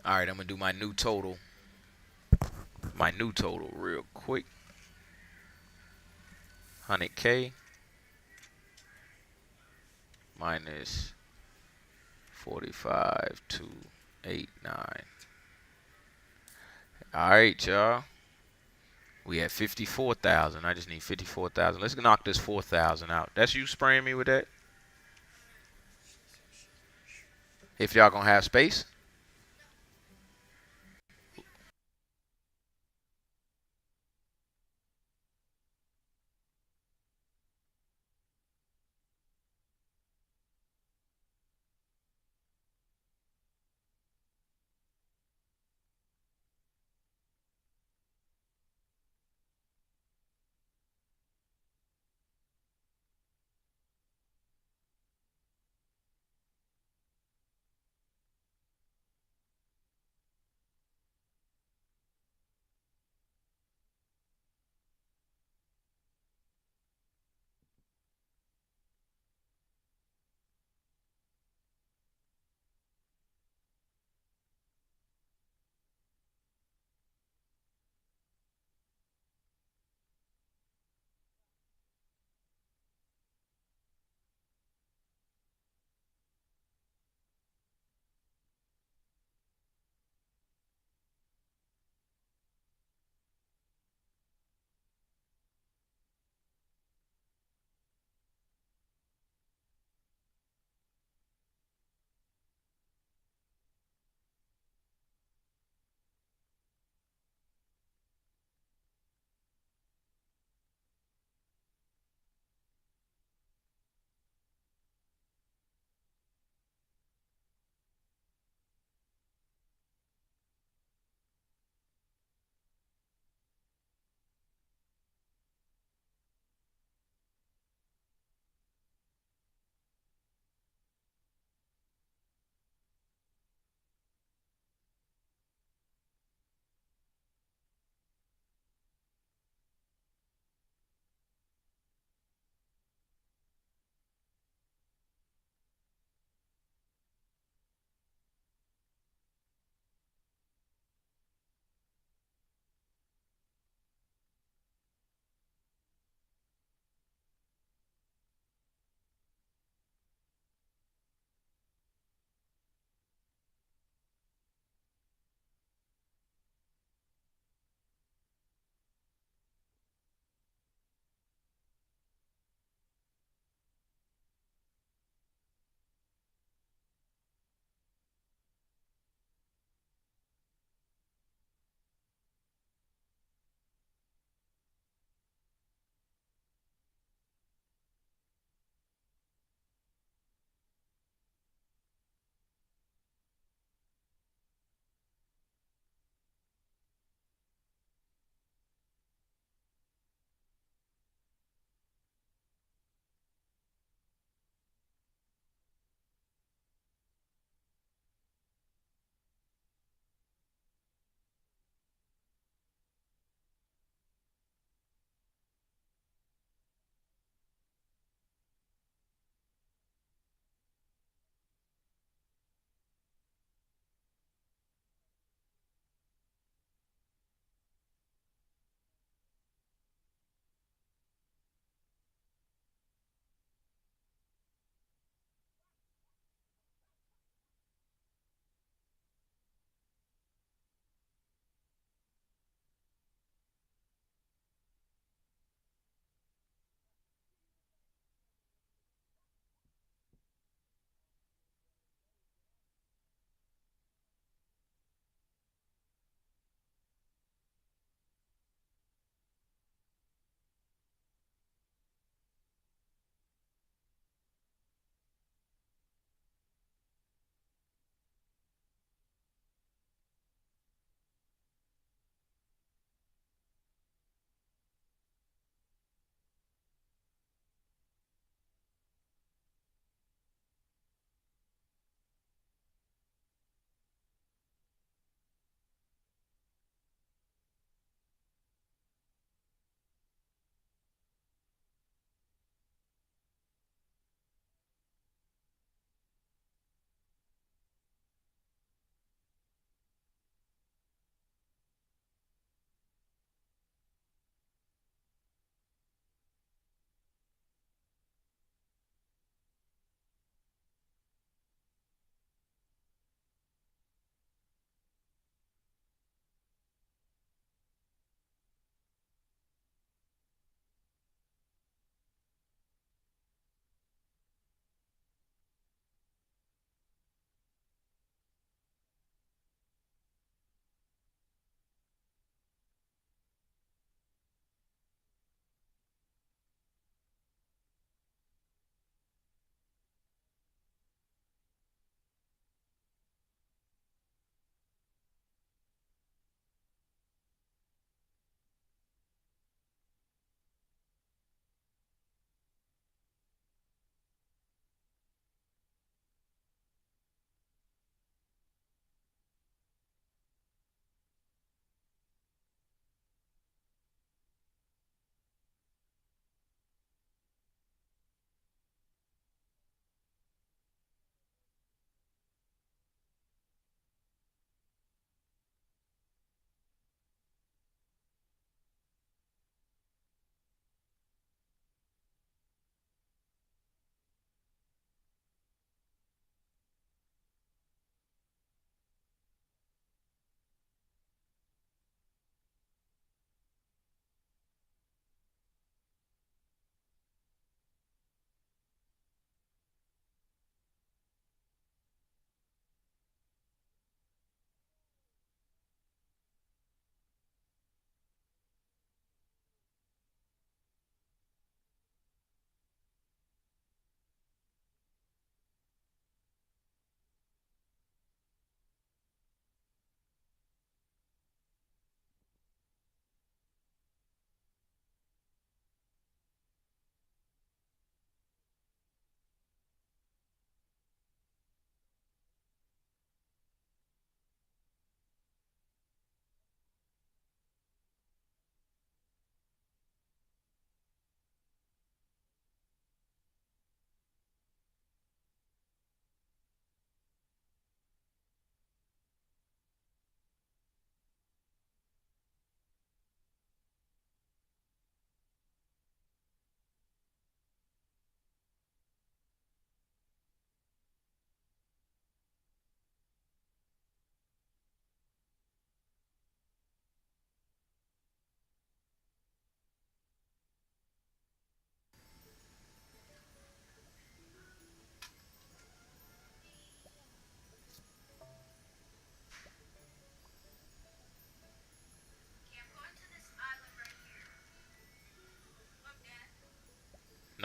All right, I'm gonna do my new total. My new total real quick. 100K minus 45,289. All right, y'all. We at 54,000. I just need 54,000. Let's knock this 4,000 out. That's you spraying me with that? If y'all gonna have space.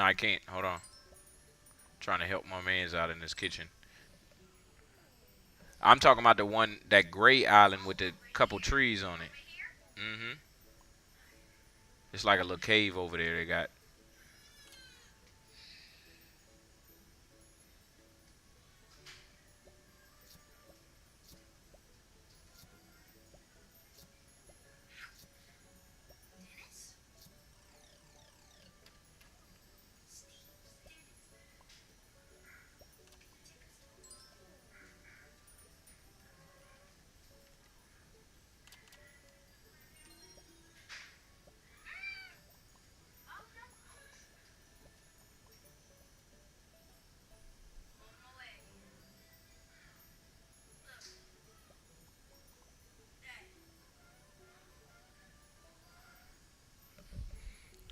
No, I can't. Hold on. Trying to help my man's out in this kitchen. I'm talking about the one, that gray island with the couple trees on it. Mm-hmm. It's like a little cave over there they got.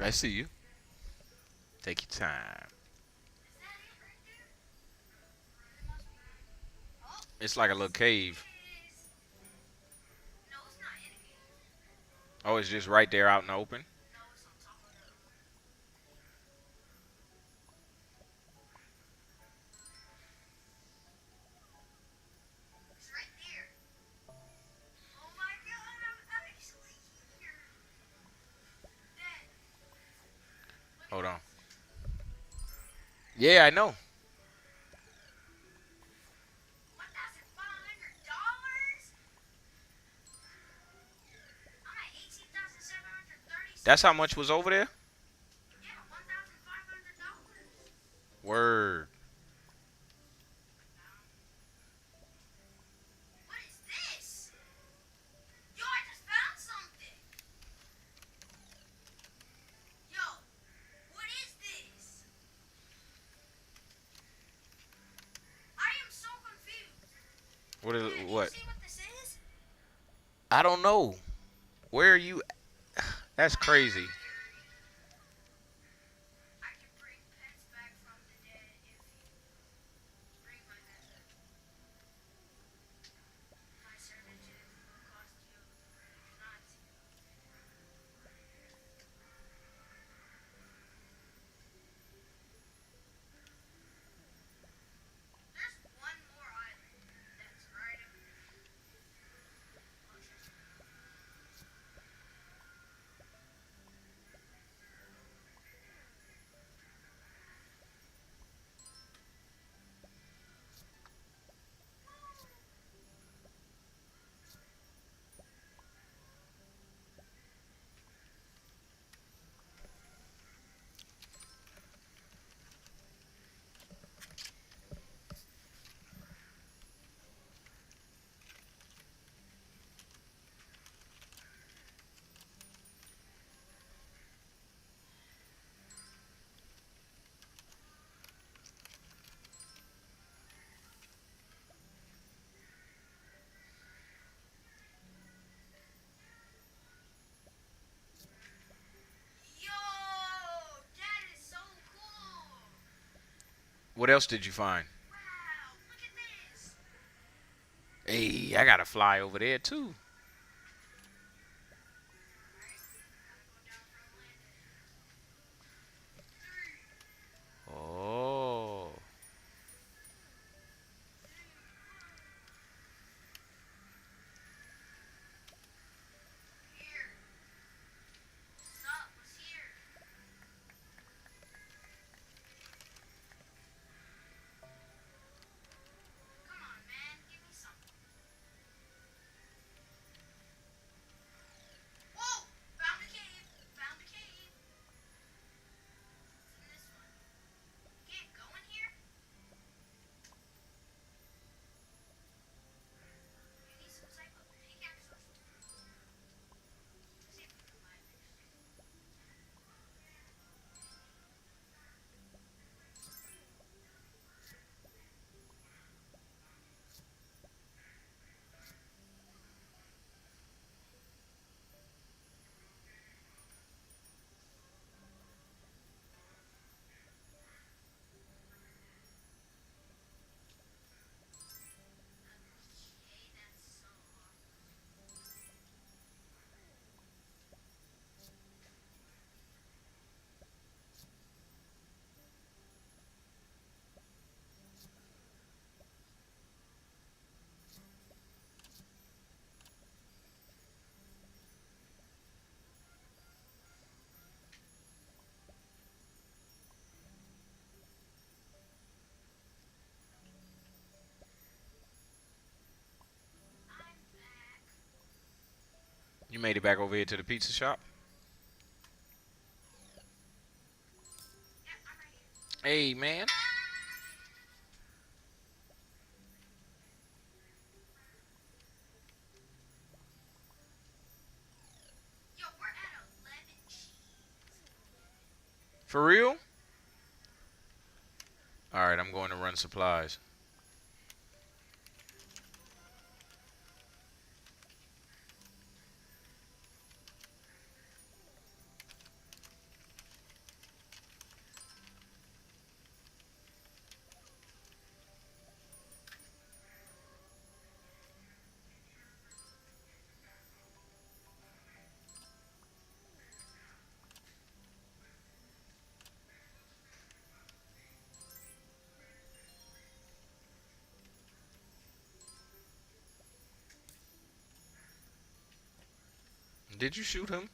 I see you. Take your time. It's like a little cave. Oh, it's just right there out in the open? Hold on. Yeah, I know. That's how much was over there? Word. What is what? I don't know. Where are you? That's crazy. What else did you find? Hey, I gotta fly over there too. Oh. You made it back over here to the pizza shop? Hey, man. For real? Alright, I'm going to run supplies. Did you shoot him?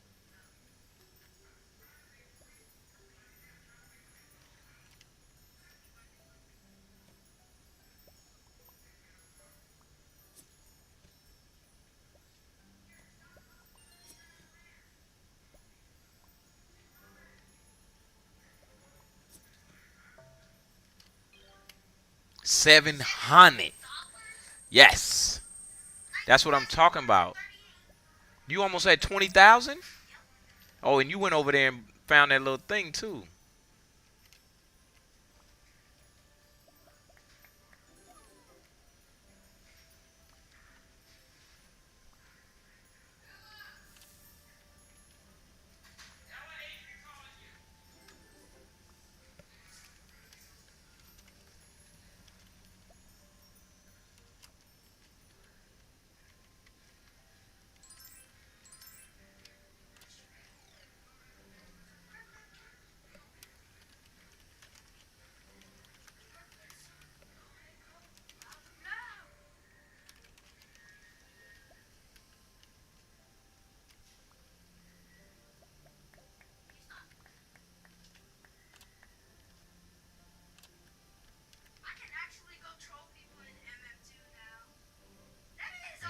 $700. Yes. That's what I'm talking about. You almost had 20,000? Oh, and you went over there and found that little thing too.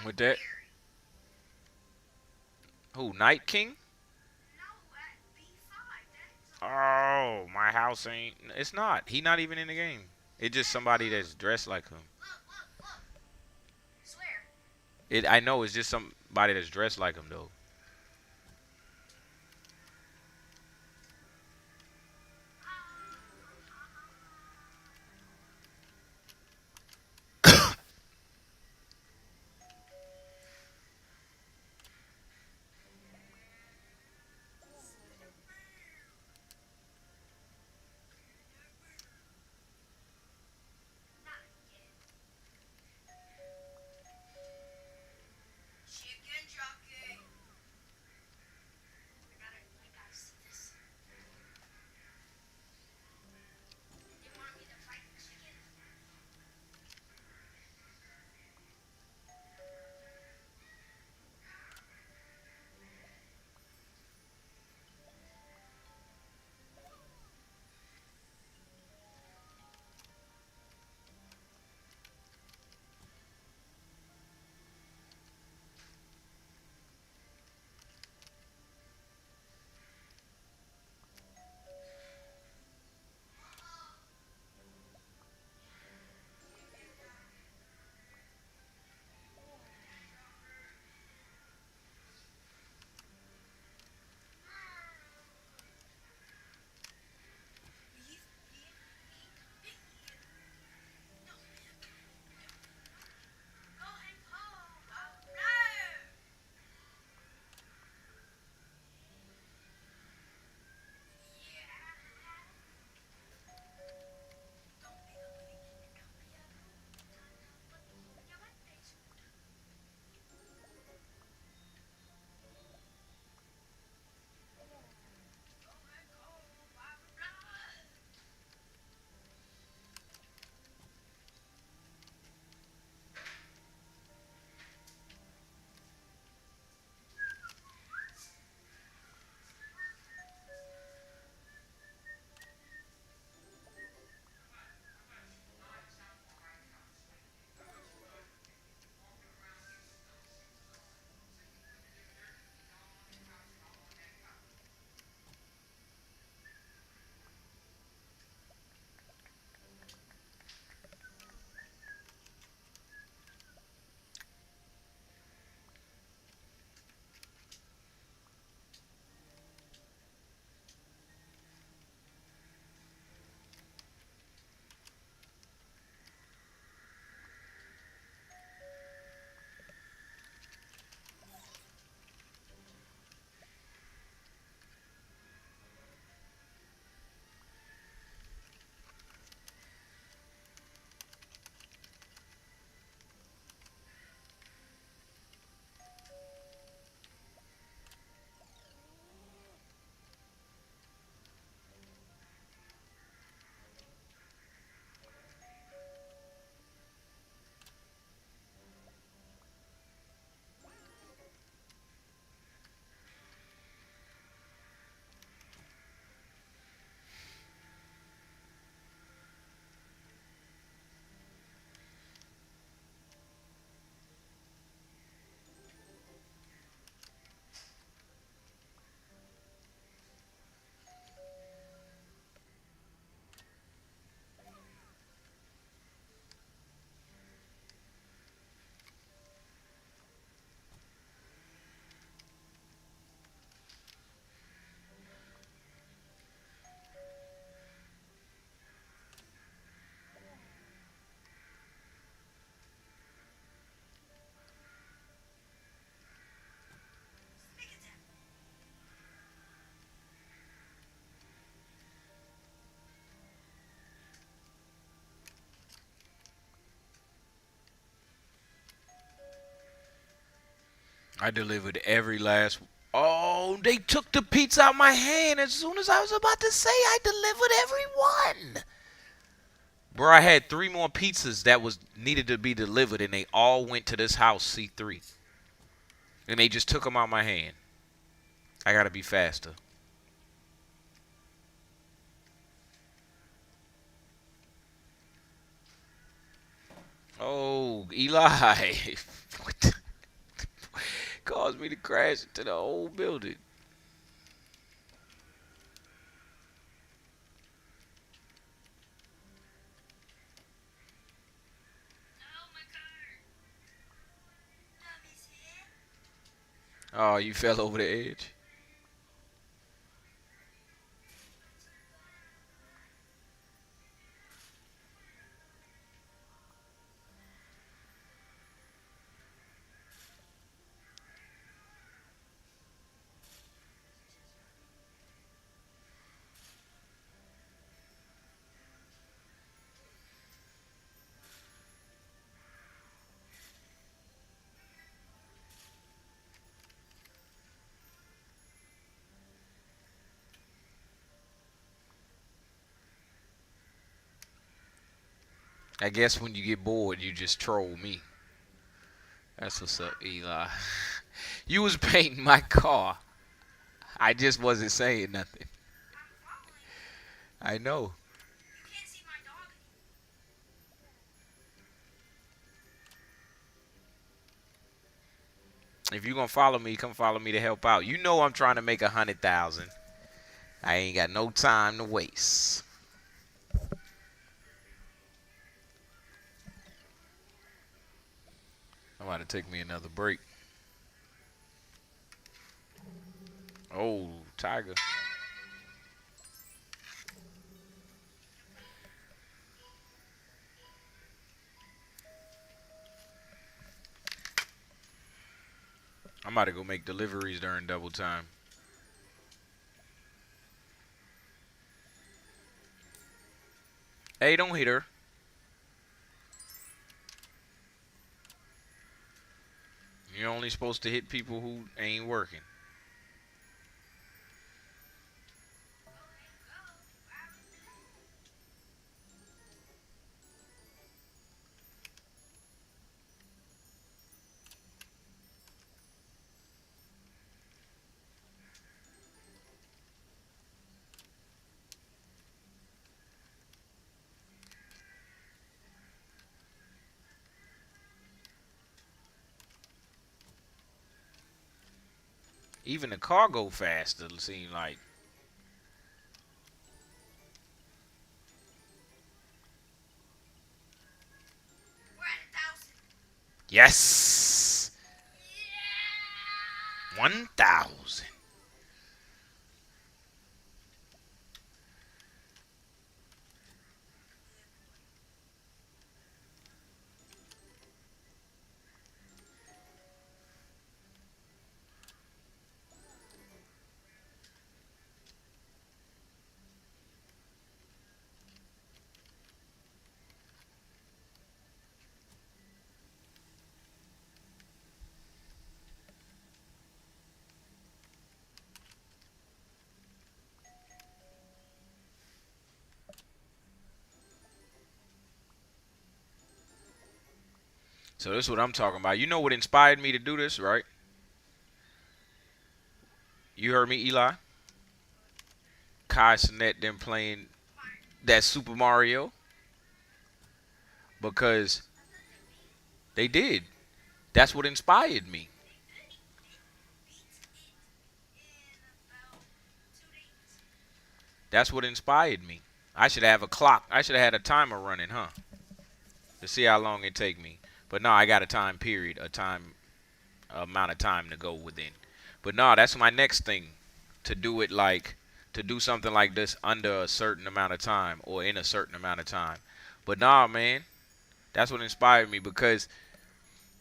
With that, who? Night King? Oh, my house ain't. It's not. He not even in the game. It's just somebody that's dressed like him. I know it's just somebody that's dressed like him though. I delivered every last. Oh, they took the pizza out my hand as soon as I was about to say I delivered every one. Bro, I had 3 more pizzas that was needed to be delivered, and they all went to this house, C3. And they just took them out my hand. I gotta be faster. Oh, Eli. What the, caused me to crash into the whole building. Oh, you fell over the edge. I guess when you get bored, you just troll me. That's what's up, Eli. You was painting my car. I just wasn't saying nothing. I know. If you gonna follow me, come follow me to help out. You know I'm trying to make 100,000. I ain't got no time to waste. I'm about to take me another break. Oh, Tiger. I'm about to go make deliveries during double time. Hey, don't hit her. You're only supposed to hit people who ain't working. Even the car go faster, it seems like. Yes! 1,000. So this is what I'm talking about. You know what inspired me to do this, right? You heard me, Eli? Kai Sinet them playing that Super Mario. Because they did. That's what inspired me. That's what inspired me. I should have a clock. I should have had a timer running, huh? To see how long it take me. But no, I got a time period, amount of time to go within. But no, that's my next thing. To do it like, to do something like this under a certain amount of time or in a certain amount of time. But nah, man, that's what inspired me because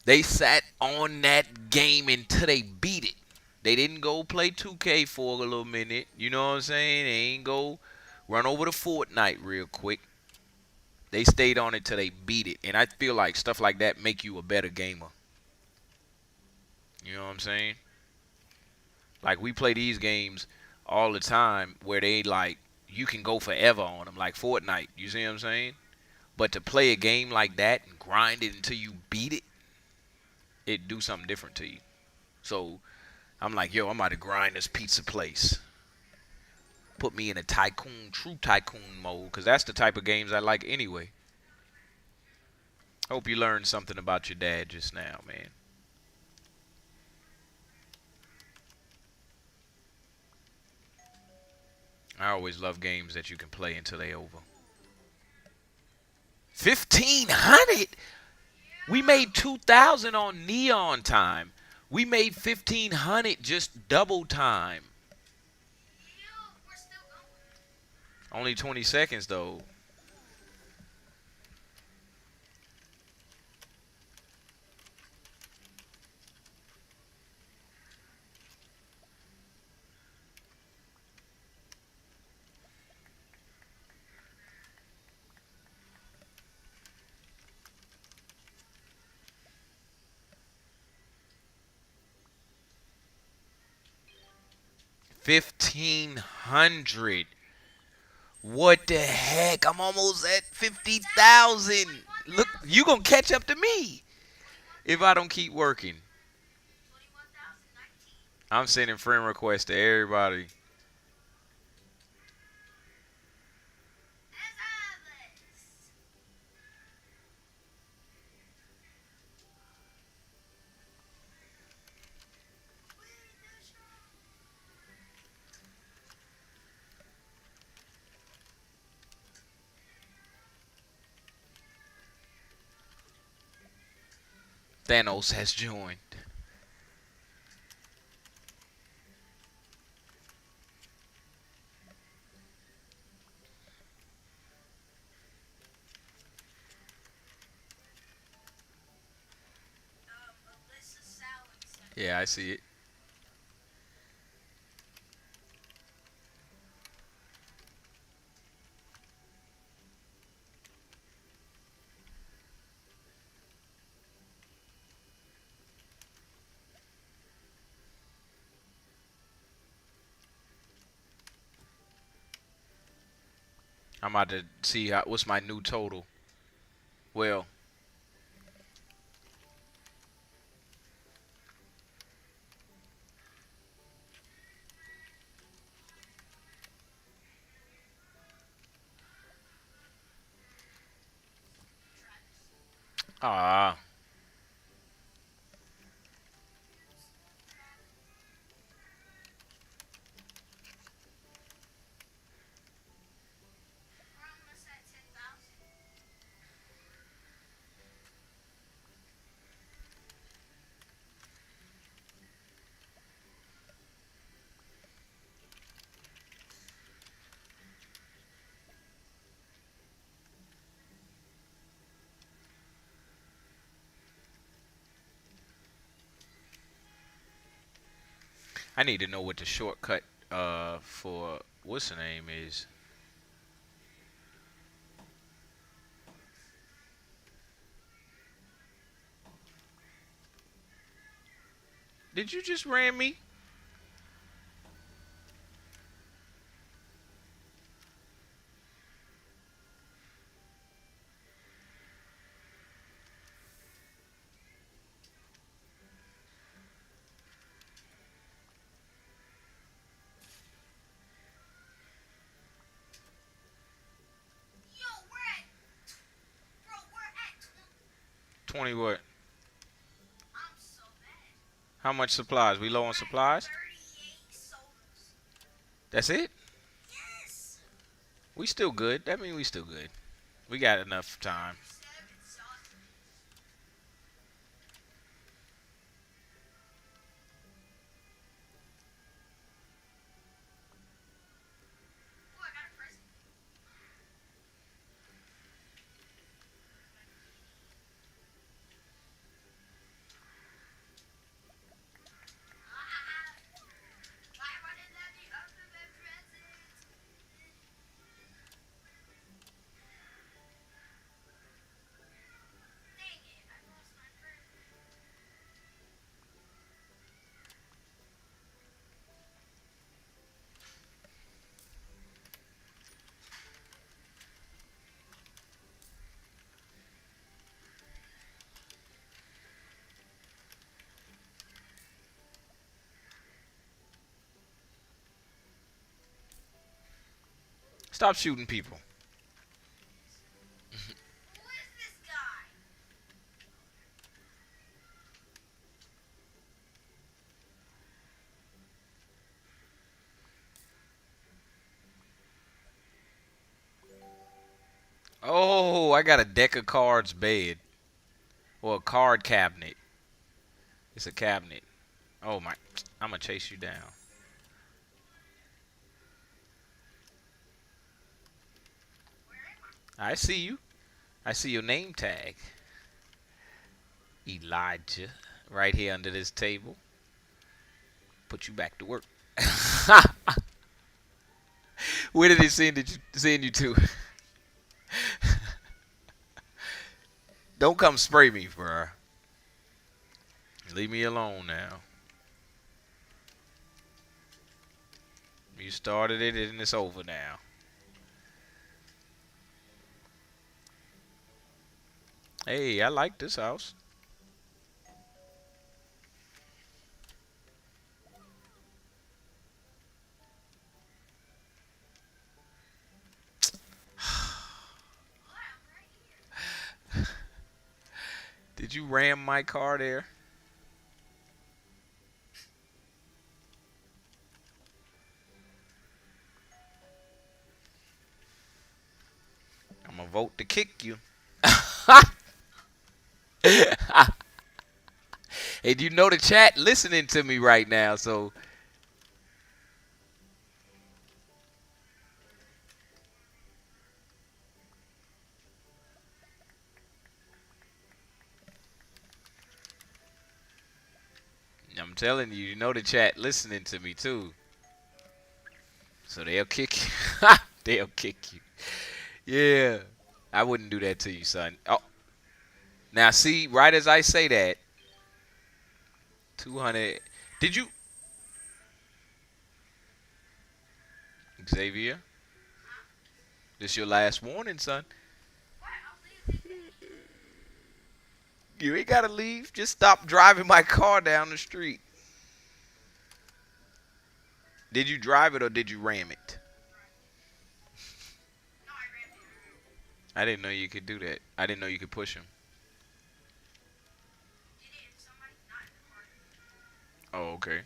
they sat on that game until they beat it. They didn't go play 2K for a little minute. You know what I'm saying? They ain't go run over to Fortnite real quick. They stayed on it till they beat it. And I feel like stuff like that make you a better gamer. You You know what I'm saying? Like, we play these games all the time where they, like, you can go forever on them, like Fortnite. You see what I'm saying? But to play a game like that and grind it until you beat it, it do something different to you. So I'm like, yo, I'm about to grind this pizza place. Put me in a tycoon, true tycoon mode, because that's the type of games I like anyway. Hope you learned something about your dad just now, man. I always love games that you can play until they over. 1,500? We made 2,000 on Neon Time. We made 1,500 just double time. Only 20 seconds though. $1,500. What the heck? I'm almost at 50,000. Look, you gonna catch up to me if I don't keep working. I'm sending friend requests to everybody. Thanos has joined. Yeah, I see it. I'm about to see what's my new total. Well, ah, I need to know what the shortcut for what's the name is. Did you just ram me? Yo, we're at, bro, we're at 20 what? I'm so mad. How much supplies? We low on supplies? 38 souls. That's it? Yes. We still good. That means we still good. We got enough time. Stop shooting people. Oh, I got a deck of cards bed. Or a card cabinet. It's a cabinet. Oh my, I'm gonna chase you down. I see you. I see your name tag. Elijah. Right here under this table. Put you back to work. Where did he send you to? Don't come spray me, bruh. Leave me alone now. You started it and it's over now. Hey, I like this house. Did you ram my car there? I'm gonna vote to kick you. Hey, do you know the chat listening to me right now? So I'm telling you, you know the chat listening to me too. So they'll kick you. They'll kick you. Yeah. I wouldn't do that to you, son. Oh. Now see, right as I say that, 200. Did you Xavier? This your last warning, son. You ain't gotta leave. Just stop driving my car down the street. Did you drive it or did you ram it? I didn't know you could do that. I didn't know you could push him. Oh, okay.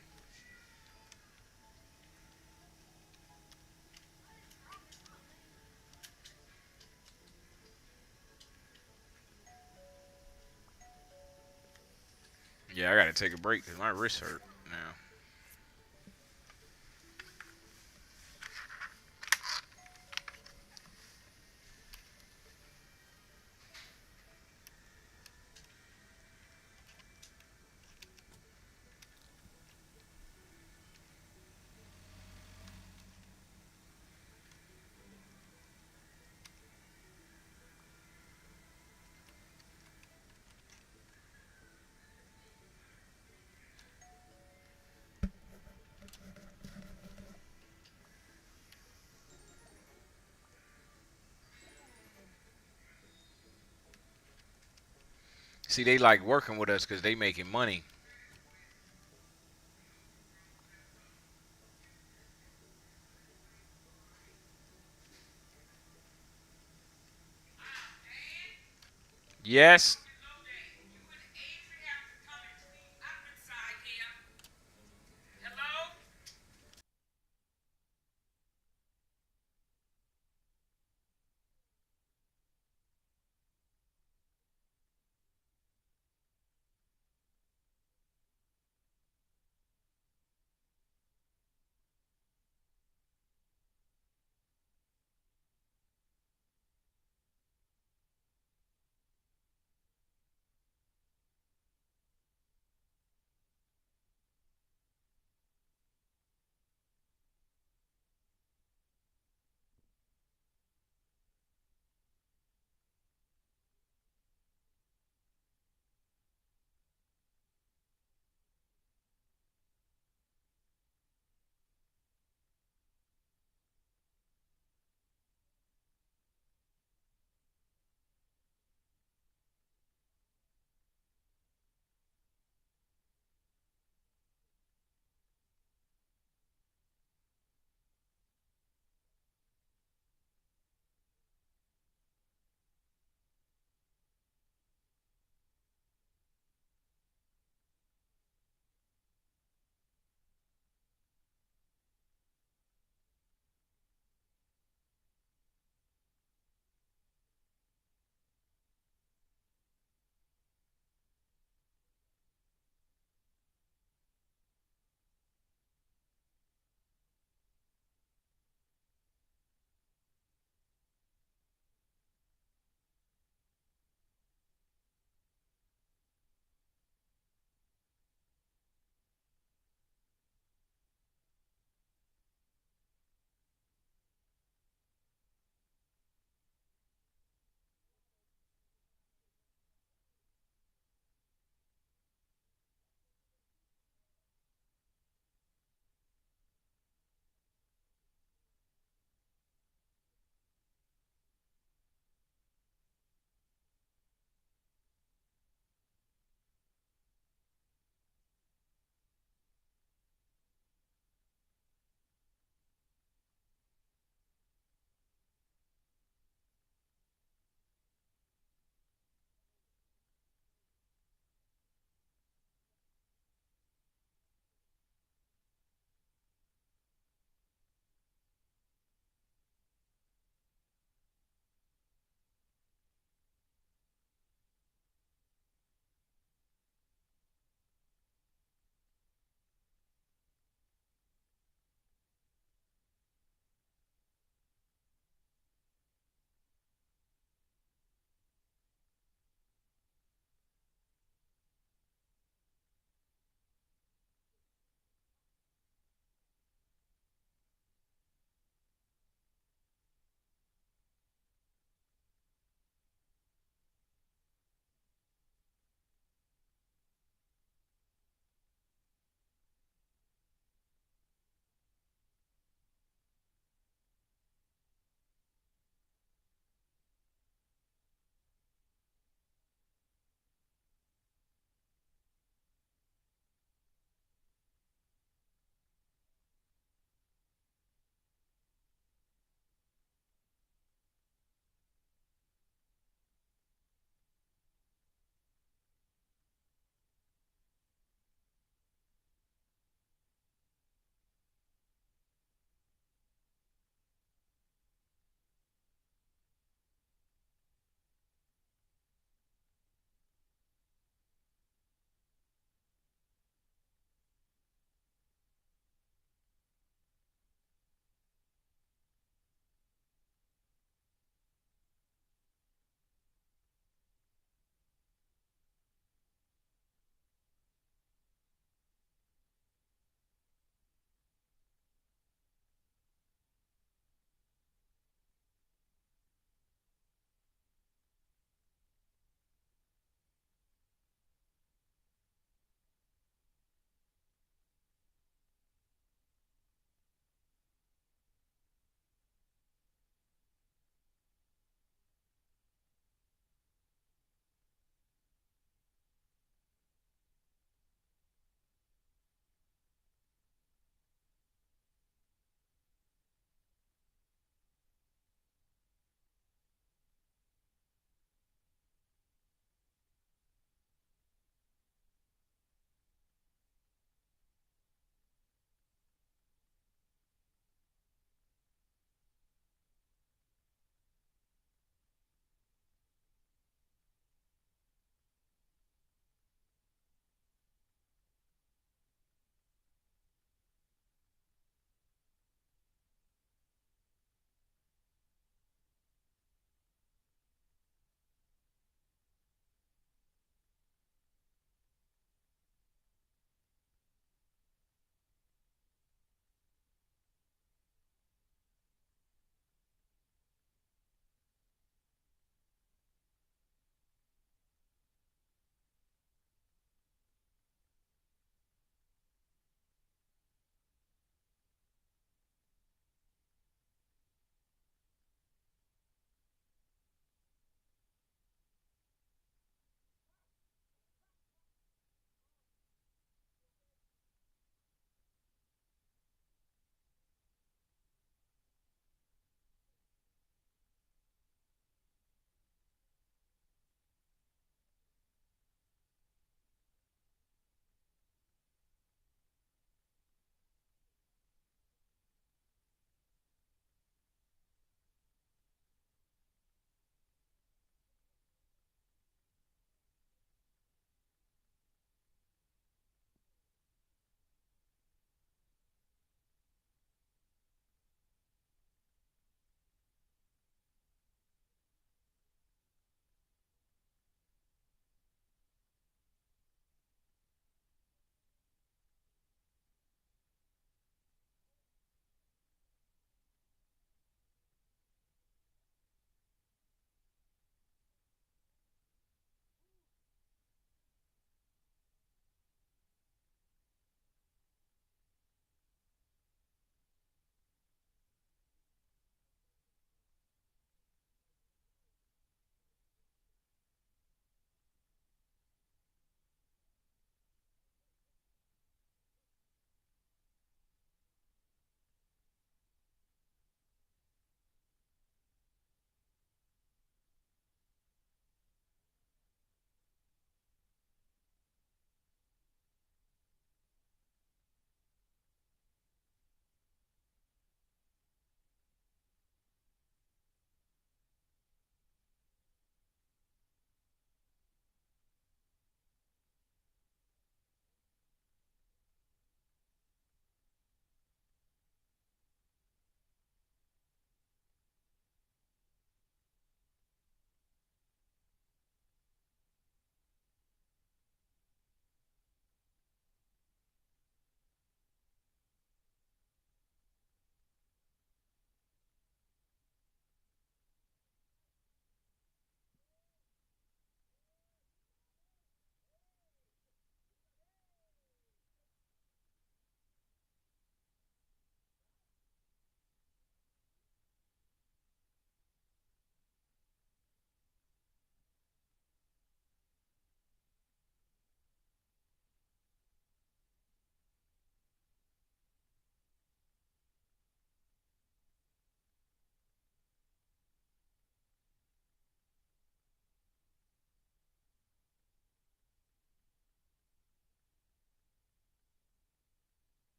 Yeah, I gotta take a break because my wrist hurt now. See, they like working with us because they making money. Yes.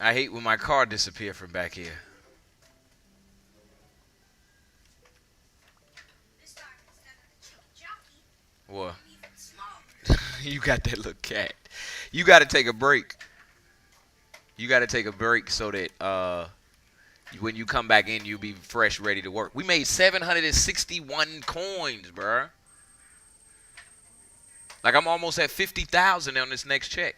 I hate when my car disappear from back here. What? You got that little cat. You got to take a break. You got to take a break so that when you come back in, you'll be fresh, ready to work. We made 761 coins, bruh. Like I'm almost at 50,000 on this next check.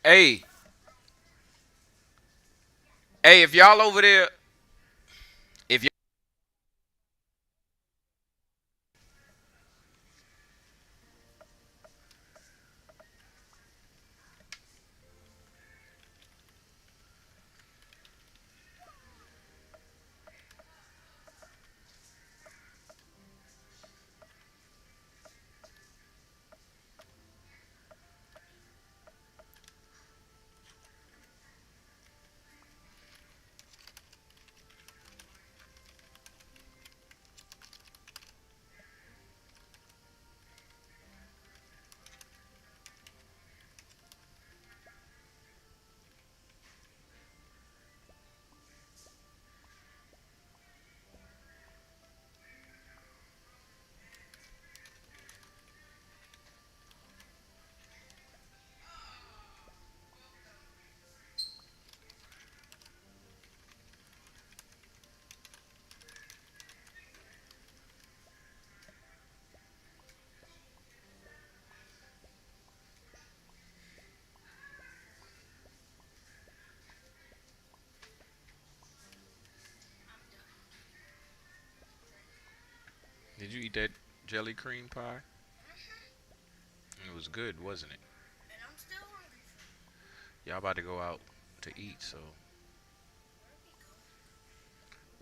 Hey. Hey, if y'all over there, if y'all did you eat that jelly cream pie? It was good, wasn't it? And I'm still hungry. Y'all about to go out to eat, so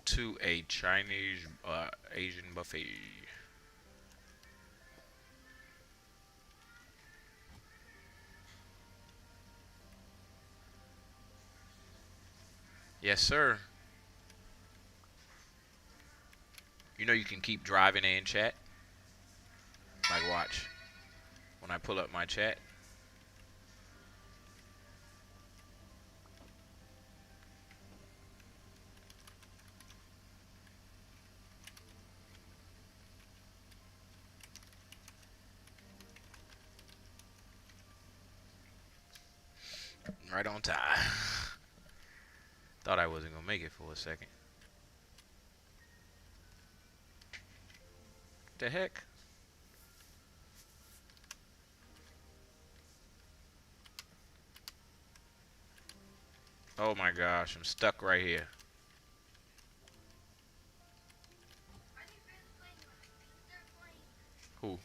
to a Chinese Asian buffet. Yes, sir. You know you can keep driving and chat. Like watch. When I pull up my chat. Right on time. Thought I wasn't gonna make it for a second. The heck? Oh my gosh, I'm stuck right here. Who?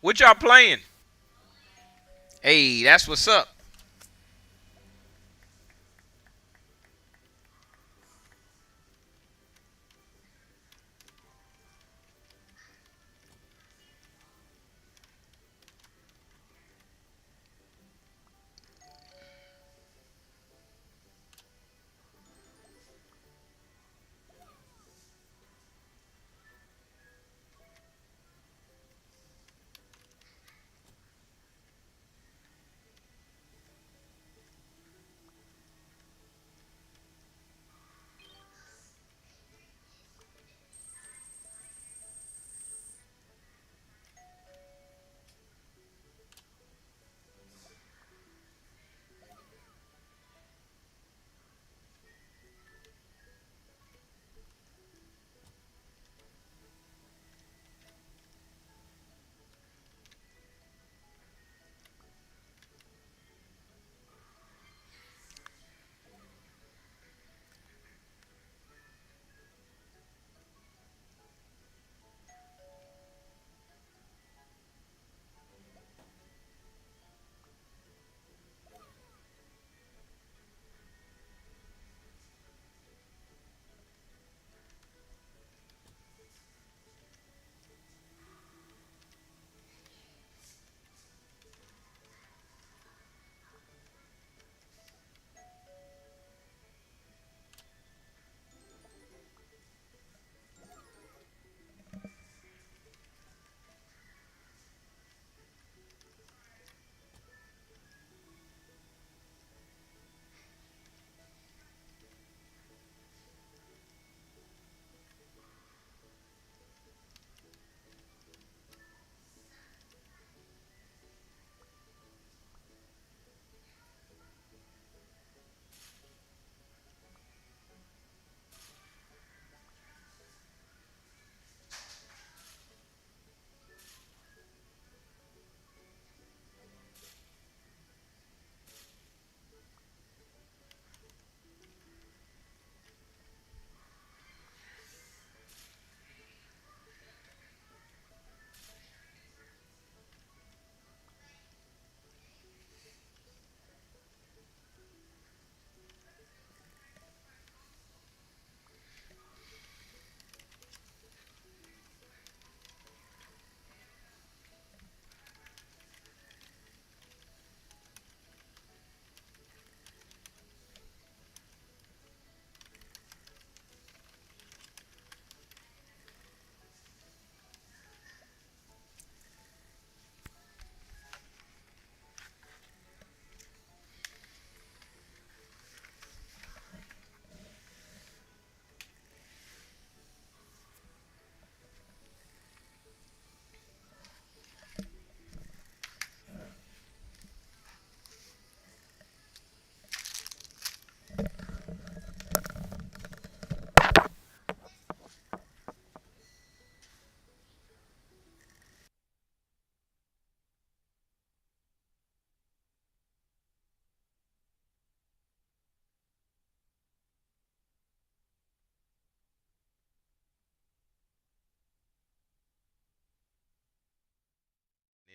What y'all playing? Hey, that's what's up.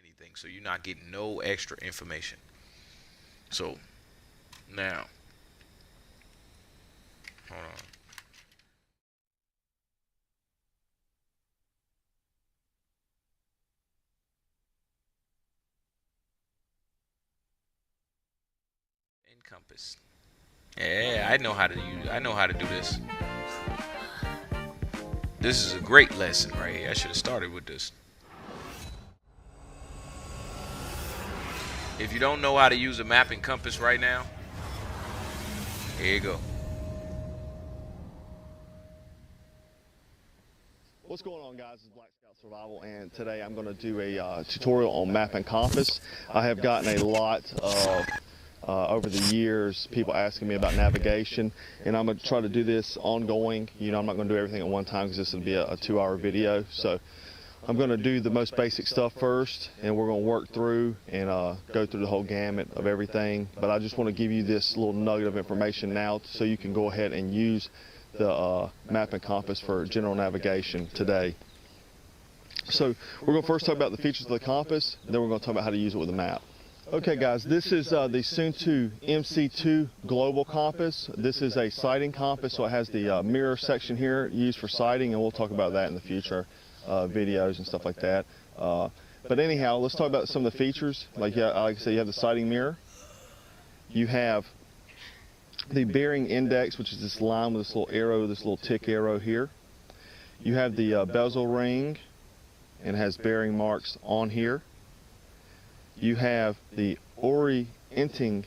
Anything, so you're not getting no extra information. So now, hold on. Encompass. Yeah, I know how to use. I know how to do this. This is a great lesson right here. I should have started with this. If you don't know how to use a mapping compass right now, here you go. What's going on, guys? This is Black Scout Survival, and today I'm going to do a tutorial on map and compass. I have gotten a lot of over the years people asking me about navigation, and I'm going to try to do this ongoing. You know, I'm not going to do everything at one time because this will be a 2-hour video. So I'm going to do the most basic stuff first, and we're going to work through and go through the whole gamut of everything. But I just want to give you this little nugget of information now so you can go ahead and use the map and compass for general navigation today. So we're going to first talk about the features of the compass, and then we're going to talk about how to use it with a map. Okay guys, this is the Sunto MC2 Global Compass. This is a sighting compass, so it has the mirror section here used for sighting, and we'll talk about that in the future videos and stuff like that. But anyhow, let's talk about some of the features. Like I said, you have the sighting mirror. You have the bearing index, which is this line with this little arrow, this little tick arrow here. You have the bezel ring, and has bearing marks on here. You have the orienting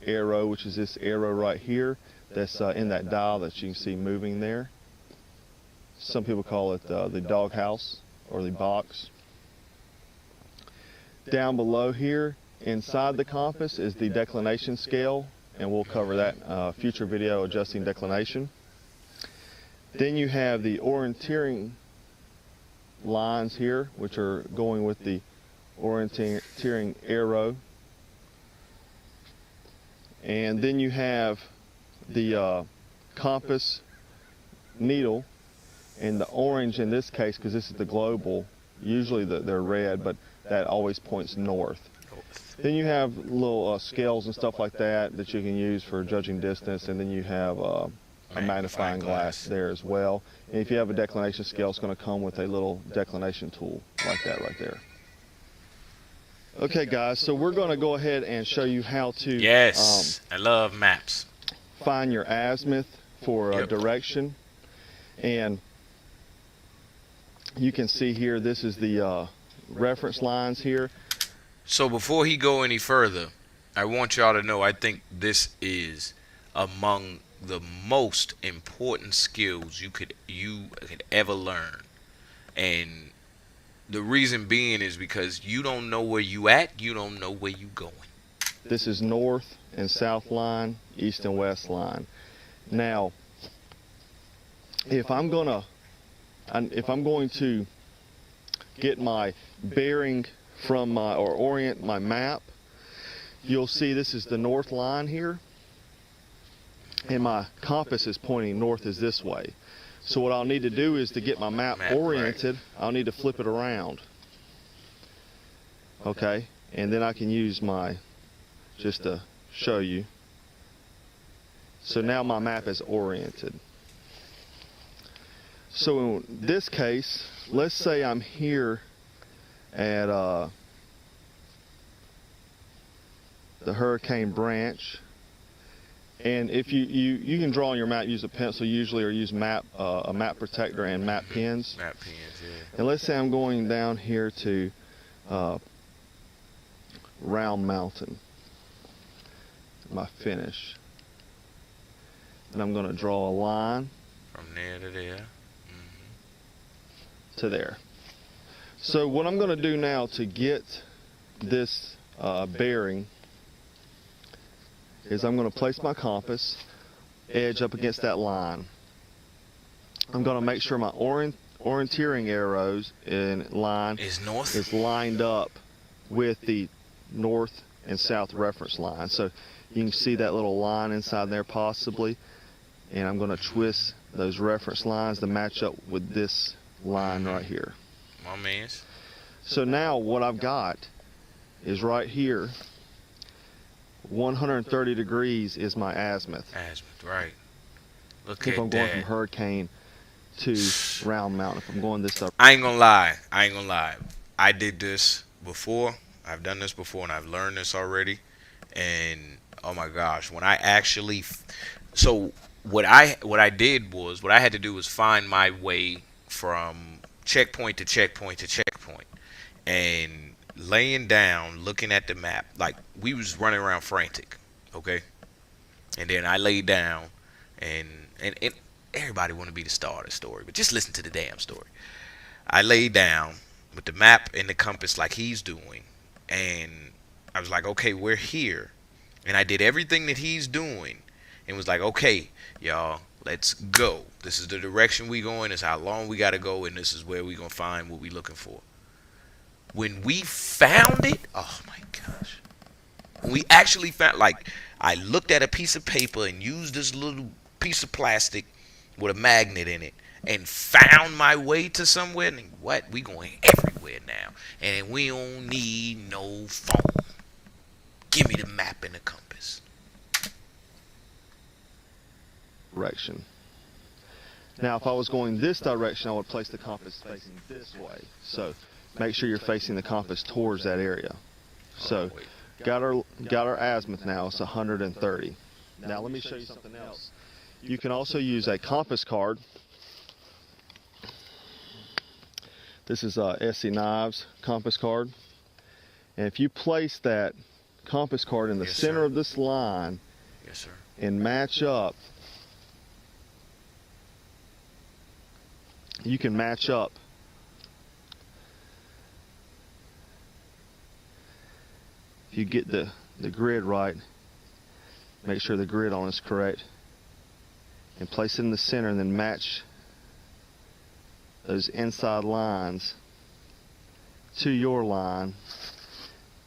arrow, which is this arrow right here that's in that dial that you can see moving there. Some people call it the doghouse or the box. Down below here, inside the compass, is the declination scale, and we'll cover that future video, adjusting declination. Then you have the orienteering lines here, which are going with the orienteering arrow. And then you have the compass needle, and the orange in this case, because this is the global, usually they're red, but that always points north. Then you have little scales and stuff like that that you can use for judging distance, and then you have a magnifying glass there as well. And if you have a declination scale, it's going to come with a little declination tool like that right there. Okay guys, so we're going to go ahead and show you how to I love maps. Find your azimuth for direction. And you can see here, this is the reference lines here. So before he go any further, I want y'all to know I think this is among the most important skills you could ever learn. And the reason being is because you don't know where you at, you don't know where you going. This is north and south line, east and west line. Now, if I'm going to get my bearing from my, or orient my map, you'll see this is the north line here, and my compass is pointing north is this way. So what I'll need to do is to get my map oriented, I'll need to flip it around. Okay, and then I can use my, just to show you. So now my map is oriented. So in this case, let's say I'm here at the Hurricane Branch. And if you can draw on your map, use a pencil usually, or use a map protector and map pens. Map pens, yeah. And let's say I'm going down here to Round Mountain, my finish. And I'm going to draw a line from there to there. To there. So what I'm going to do now to get this bearing is I'm going to place my compass edge up against that line. I'm going to make sure my orienteering arrows in line is lined up with the north and south reference line. So you can see that little line inside there possibly, and I'm going to twist those reference lines to match up with this line right here. My man's. So now what I've got is right here, 130 degrees is my azimuth. Azimuth, right. Look if at I'm going that. from Hurricane to Round Mountain, if I'm going this up. I ain't gonna lie. I did this before. I've done this before, and I've learned this already. And oh my gosh, when I actually, so what I did was, what I had to do was find my way from checkpoint to checkpoint to checkpoint, and laying down, looking at the map, like we was running around frantic, okay? And then I laid down, and everybody want to be the star of the story, but just listen to the damn story. I laid down with the map and the compass like he's doing, and I was like, okay, we're here. And I did everything that he's doing, and was like, okay, y'all, let's go. This is the direction we going, this is how long we got to go, and this is where we going to find what we looking for. When we found it, oh my gosh. When we actually found, like, I looked at a piece of paper and used this little piece of plastic with a magnet in it and found my way to somewhere. And what? We going software now. And we don't need no phone. Give me the map and the compass. Direction. Now, if I was going this direction, I would place the compass facing this way. So make sure you're facing the compass towards that area. So got our azimuth now. It's 130. Now let me show you something else. You can also use a compass card. This is SC Knives compass card. And if you place that compass card in the center of this line and match up, you can match up if you get the grid right. Make sure the grid on is correct and place it in the center, and then match those inside lines to your line.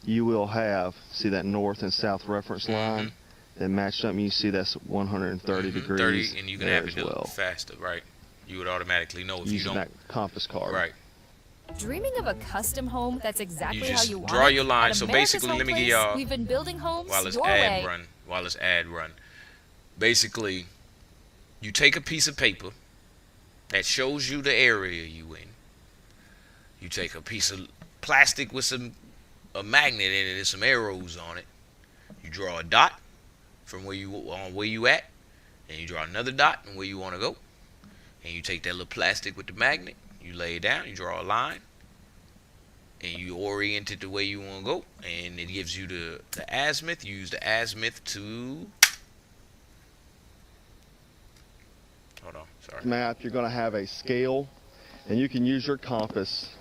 You will have, see that north and south reference line that matched up, and you see that's 130 degrees 30, and you can there have it as well. faster, right? You would automatically know if you Using don't. that compass card. Right. Dreaming of a custom home that's exactly You how just you want draw it? your line. At So America's basically, Home let me give Place, y'all, we've been building homes while it's your ad way. run. Basically, you take a piece of paper that shows you the area you in. You take a piece of plastic with a magnet in it and some arrows on it. You draw a dot from where you at, and you draw another dot and where you want to go. And you take that little plastic with the magnet, you lay it down, you draw a line, and you orient it the way you want to go, and it gives you the azimuth. You use the azimuth to, hold on, sorry. Map, you're going to have a scale, and you can use your compass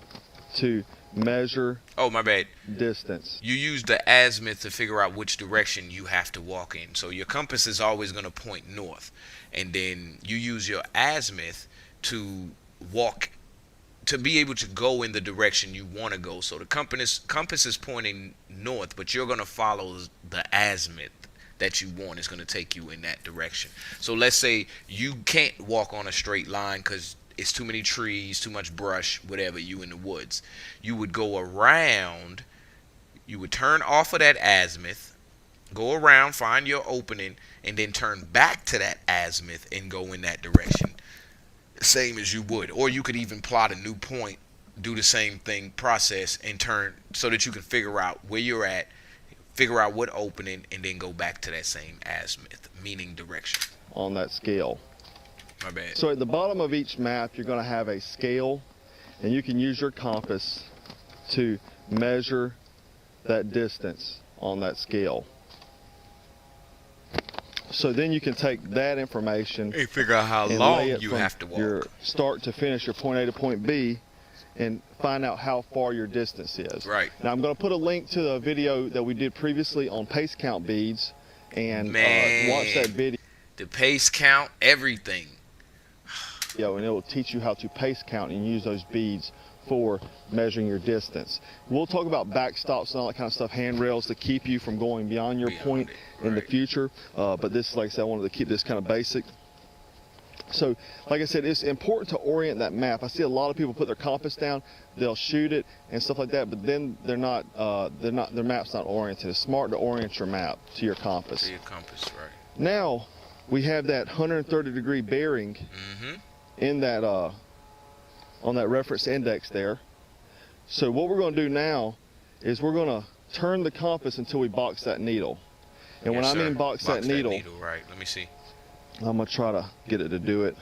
to measure distance. You use the azimuth to figure out which direction you have to walk in. So your compass is always going to point north, and then you use your azimuth to walk, to be able to go in the direction you want to go. So the compass is pointing north, but you're going to follow the azimuth that you want. Is going to take you in that direction. So let's say you can't walk on a straight line because it's too many trees, too much brush, whatever, you in the woods. You would go around, you would turn off of that azimuth, go around, find your opening, and then turn back to that azimuth and go in that direction. Same as you would. Or you could even plot a new point, do the same thing, process, and turn so that you can figure out where you're at, figure out what opening, and then go back to that same azimuth, meaning direction. On that scale. My bad. So at the bottom of each map, you're going to have a scale, and you can use your compass to measure that distance on that scale. So then you can take that information and figure out how and long lay it you from have to walk. your start to finish, your point A to point B, and find out how far your distance is. Right. Now I'm going to put a link to the video that we did previously on pace count beads, and watch that video. The pace count, everything. And it will teach you how to pace count and use those beads for measuring your distance. We'll talk about backstops and all that kind of stuff, handrails to keep you from going beyond your point in the future. But this, like I said, I wanted to keep this kind of basic. So, like I said, it's important to orient that map. I see a lot of people put their compass down, they'll shoot it and stuff like that, but then their map's not oriented. It's smart to orient your map to your compass. To your compass, right. Now, we have that 130-degree bearing in that on that reference index there. So what we're going to do now is we're going to turn the compass until we box that needle. And when I mean box that needle, right? Let me see. I'm going to try to get it to do it.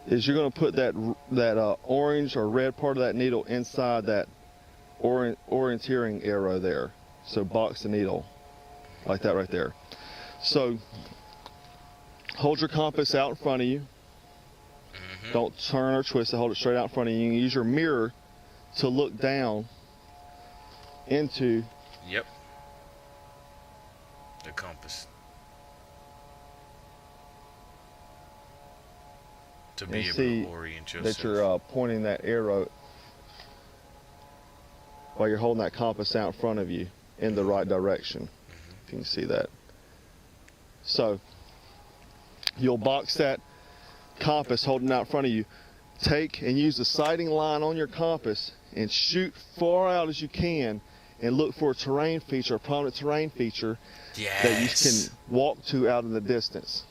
Is you're going to put that orange or red part of that needle inside that orienteering arrow there. So box the needle like that right there. So hold your compass out in front of you. Don't turn or twist it. Hold it straight out in front of you. You can use your mirror to look down into the compass to be able to orient yourself. that you're pointing that arrow while you're holding that compass out in front of you in the right direction. If you can see that. So you'll box that compass holding out in front of you. Take and use the sighting line on your compass and shoot far out as you can and look for a terrain feature, a prominent terrain feature that you can walk to out in the distance.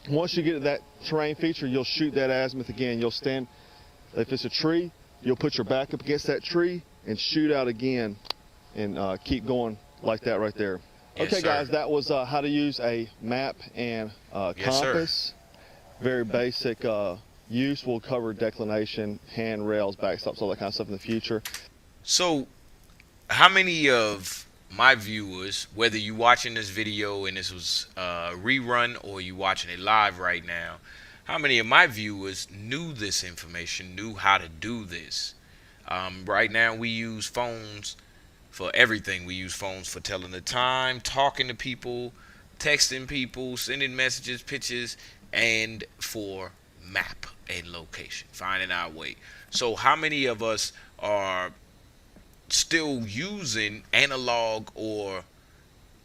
Once you get to that terrain feature, you'll shoot that azimuth again. You'll stand, if it's a tree, you'll put your back up against that tree and shoot out again and keep going like that right there. Yes, okay, sir. guys, that was how to use a map and Yes, compass. Very basic use. We'll cover declination, handrails, backstops, all that kind of stuff in the future. So, how many of my viewers, whether you watching this video and this was a rerun or you watching it live right now, how many of my viewers knew this information, knew how to do this? Right now we use phones for everything. We use phones for telling the time, talking to people, texting people, sending messages, pictures, and for map and location, finding our way. So how many of us are still using analog or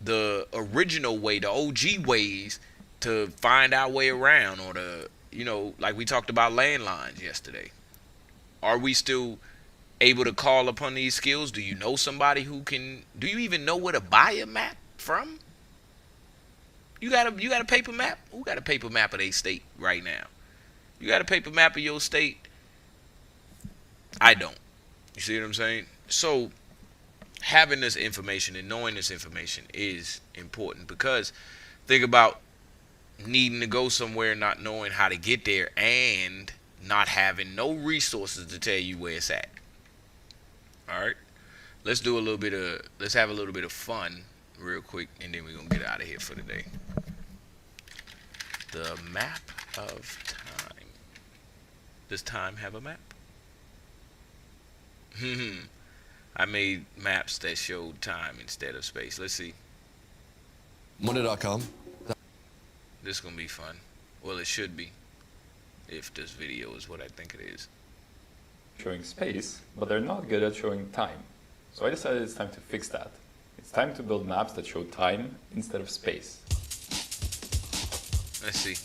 the original way, the OG ways to find our way around, or the, you know, like we talked about landlines yesterday? Are we still able to call upon these skills? Do you know somebody who can, do you even know where to buy a map from? You got a paper map? Who got a paper map of their state right now? You got a paper map of your state? I don't. You see what I'm saying? So having this information and knowing this information is important, because think about needing to go somewhere, not knowing how to get there, and not having no resources to tell you where it's at. All right, let's have a little bit of fun real quick, and then we're gonna get out of here for today. The map of time. Does time have a map? I made maps that showed time instead of space. Let's see. Money.com. This is gonna be fun. Well, it should be, if this video is what I think it is. Showing space, but they're not good at showing time. So I decided it's time to fix that. It's time to build maps that show time instead of space. Let's see.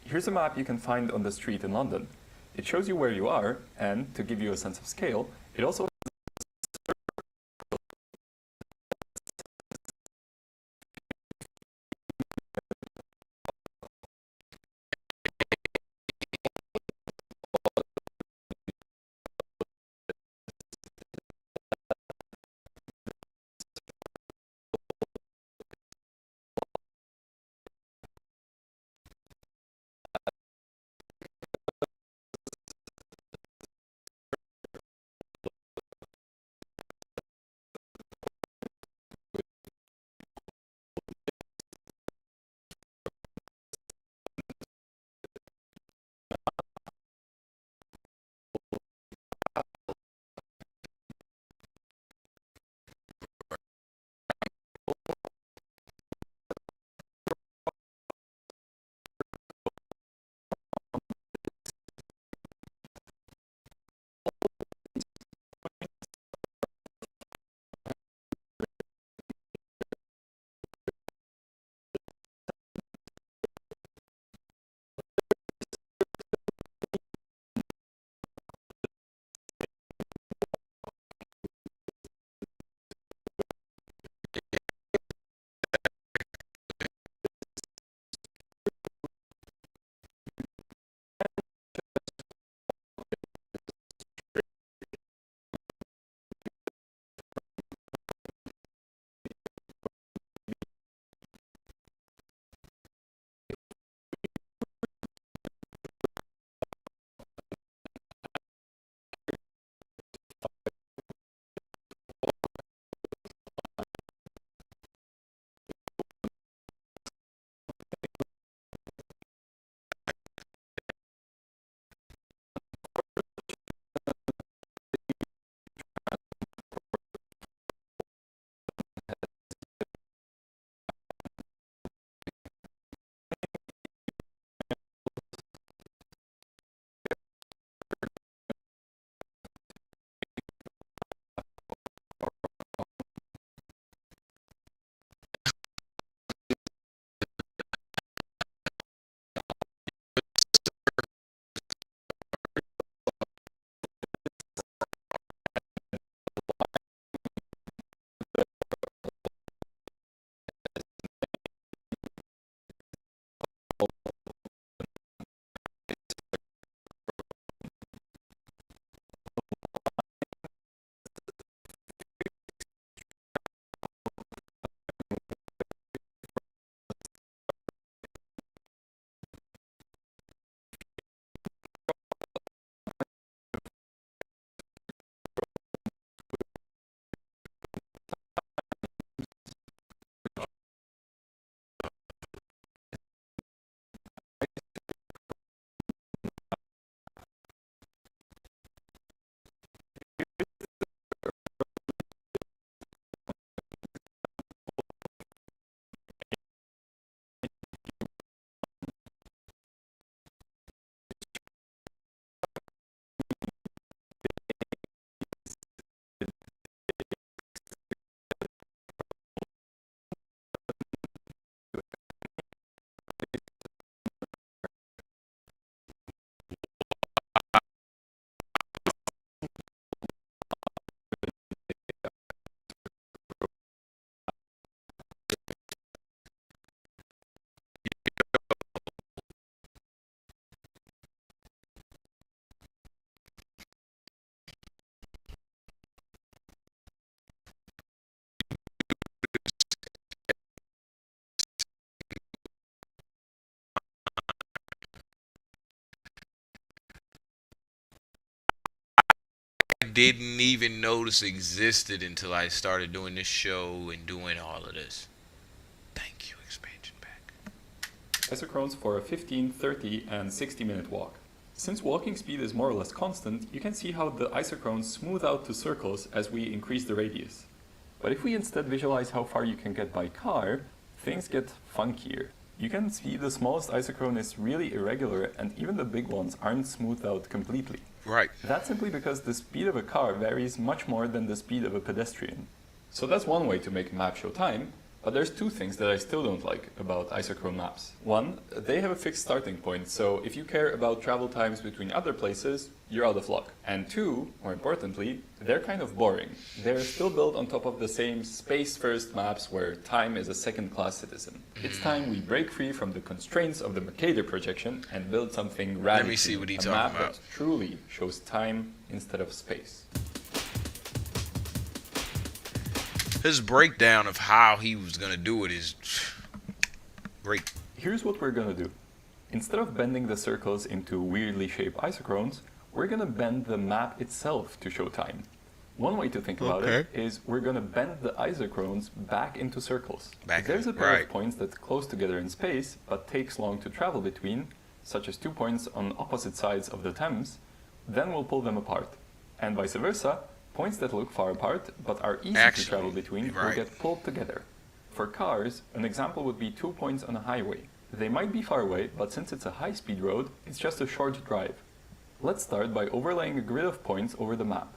Here's a map you can find on the street in London. It shows you where you are, and to give you a sense of scale, it also didn't even notice existed until I started doing this show and doing all of this. Thank you, expansion pack. Isochrones for a 15, 30, and 60-minute walk. Since walking speed is more or less constant, you can see how the isochrones smooth out to circles as we increase the radius. But if we instead visualize how far you can get by car, things get funkier. You can see the smallest isochrone is really irregular, and even the big ones aren't smoothed out completely. Right. That's simply because the speed of a car varies much more than the speed of a pedestrian. So that's one way to make a map show time, but there's two things that I still don't like about isochrone maps. One, they have a fixed starting point, so if you care about travel times between other places, you're out of luck. And two, more importantly, they're kind of boring. They're still built on top of the same space-first maps where time is a second-class citizen. It's time we break free from the constraints of the Mercator projection and build something radical. Let me see what he's a talking map about. that truly shows time instead of space. His breakdown of how he was going to do it is great. Here's what we're going to do. Instead of bending the circles into weirdly shaped isochrones, we're going to bend the map itself to show time. One way to think about it is we're going to bend the isochrones back into circles. If there's a pair of points that's close together in space but takes long to travel between, such as 2 points on opposite sides of the Thames, then we'll pull them apart. And vice versa, points that look far apart but are easy to travel between will get pulled together. For cars, an example would be 2 points on a highway. They might be far away, but since it's a high-speed road, it's just a short drive. Let's start by overlaying a grid of points over the map.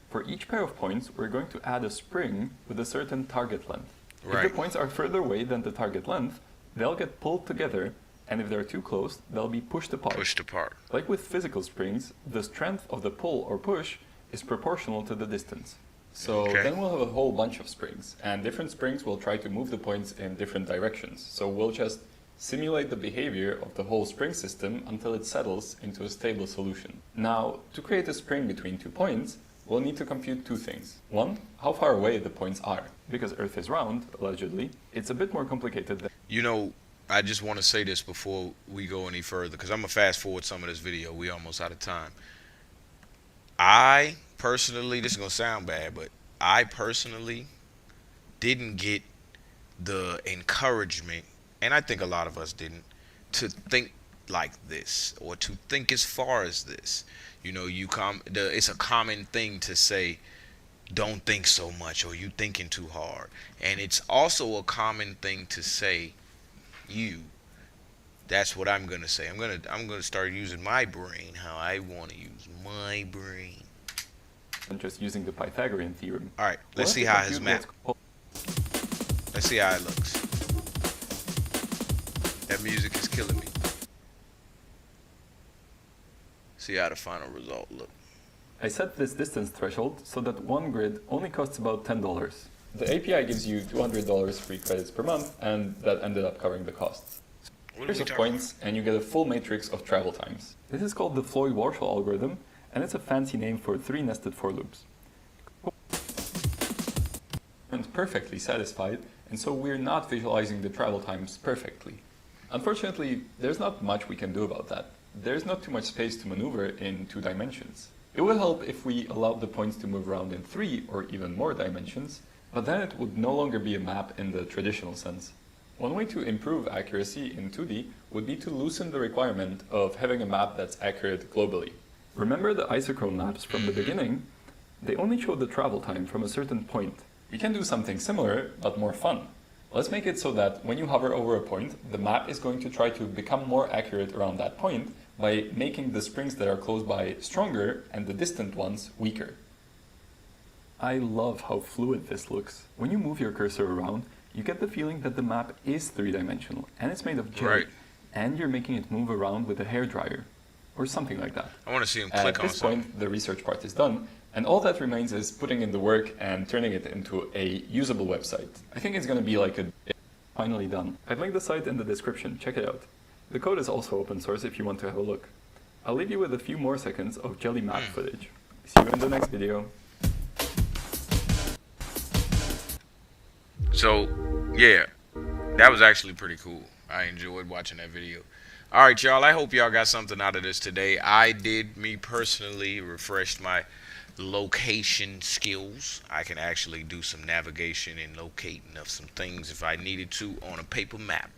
For each pair of points, we're going to add a spring with a certain target length. If the points are further away than the target length, they'll get pulled together, and if they're too close, they'll be pushed apart. Like with physical springs, the strength of the pull or push is proportional to the distance. So then we'll have a whole bunch of springs, and different springs will try to move the points in different directions. So we'll just simulate the behavior of the whole spring system until it settles into a stable solution. Now, to create a spring between 2 points, we'll need to compute two things. One, how far away the points are. Because Earth is round, allegedly, it's a bit more complicated than... You know, I just want to say this before we go any further, because I'm going to fast forward some of this video. We're almost out of time. I personally, this is going to sound bad, but I personally didn't get the encouragement, and I think a lot of us didn't, to think like this or to think as far as this. You know, it's a common thing to say, don't think so much, or you thinking too hard. And it's also a common thing to say, that's what I'm going to say. I'm going to start using my brain how I want to use my brain. And just using the Pythagorean theorem. All right, let's see how his map. Let's see how it looks. That music is killing me. See how the final result look. I set this distance threshold so that one grid only costs about $10. The API gives you $200 free credits per month, and that ended up covering the costs. Here's of points, and you get a full matrix of travel times. This is called the Floyd-Warshall algorithm, and it's a fancy name for 3 nested for loops. And perfectly satisfied, and so we're not visualizing the travel times perfectly. Unfortunately, there's not much we can do about that. There's not too much space to maneuver in 2 dimensions. It would help if we allowed the points to move around in 3 or even more dimensions, but then it would no longer be a map in the traditional sense. One way to improve accuracy in 2D would be to loosen the requirement of having a map that's accurate globally. Remember the isochrone maps from the beginning? They only show the travel time from a certain point. We can do something similar, but more fun. Let's make it so that when you hover over a point, the map is going to try to become more accurate around that point by making the springs that are close by stronger and the distant ones weaker. I love how fluid this looks. When you move your cursor around, you get the feeling that the map is 3-dimensional, and it's made of jelly, and you're making it move around with a hairdryer, or something like that. I want to see him click on something. At this point, the research part is done, and all that remains is putting in the work and turning it into a usable website. I think it's going to be like finally done. I've linked the site in the description, check it out. The code is also open source if you want to have a look. I'll leave you with a few more seconds of jelly map footage. See you in the next video. So, yeah, that was actually pretty cool. I enjoyed watching that video. All right, y'all, I hope y'all got something out of this today. I did, me personally, refreshed my location skills. I can actually do some navigation and locating of some things if I needed to on a paper map.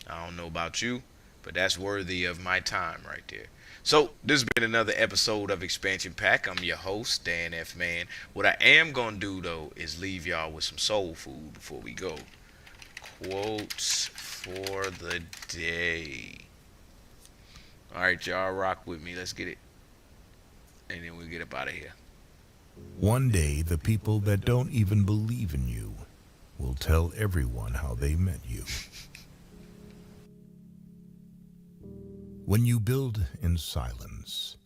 I don't know about you, but that's worthy of my time right there. So this has been another episode of Expansion Pack. I'm your host, Dan F. Man. What I am gonna do though is leave y'all with some soul food before we go. Quotes for the day. Alright, y'all, rock with me. Let's get it. And then we'll get up out of here. One day, the people that don't even believe in you will tell everyone how they met you. When you build in silence,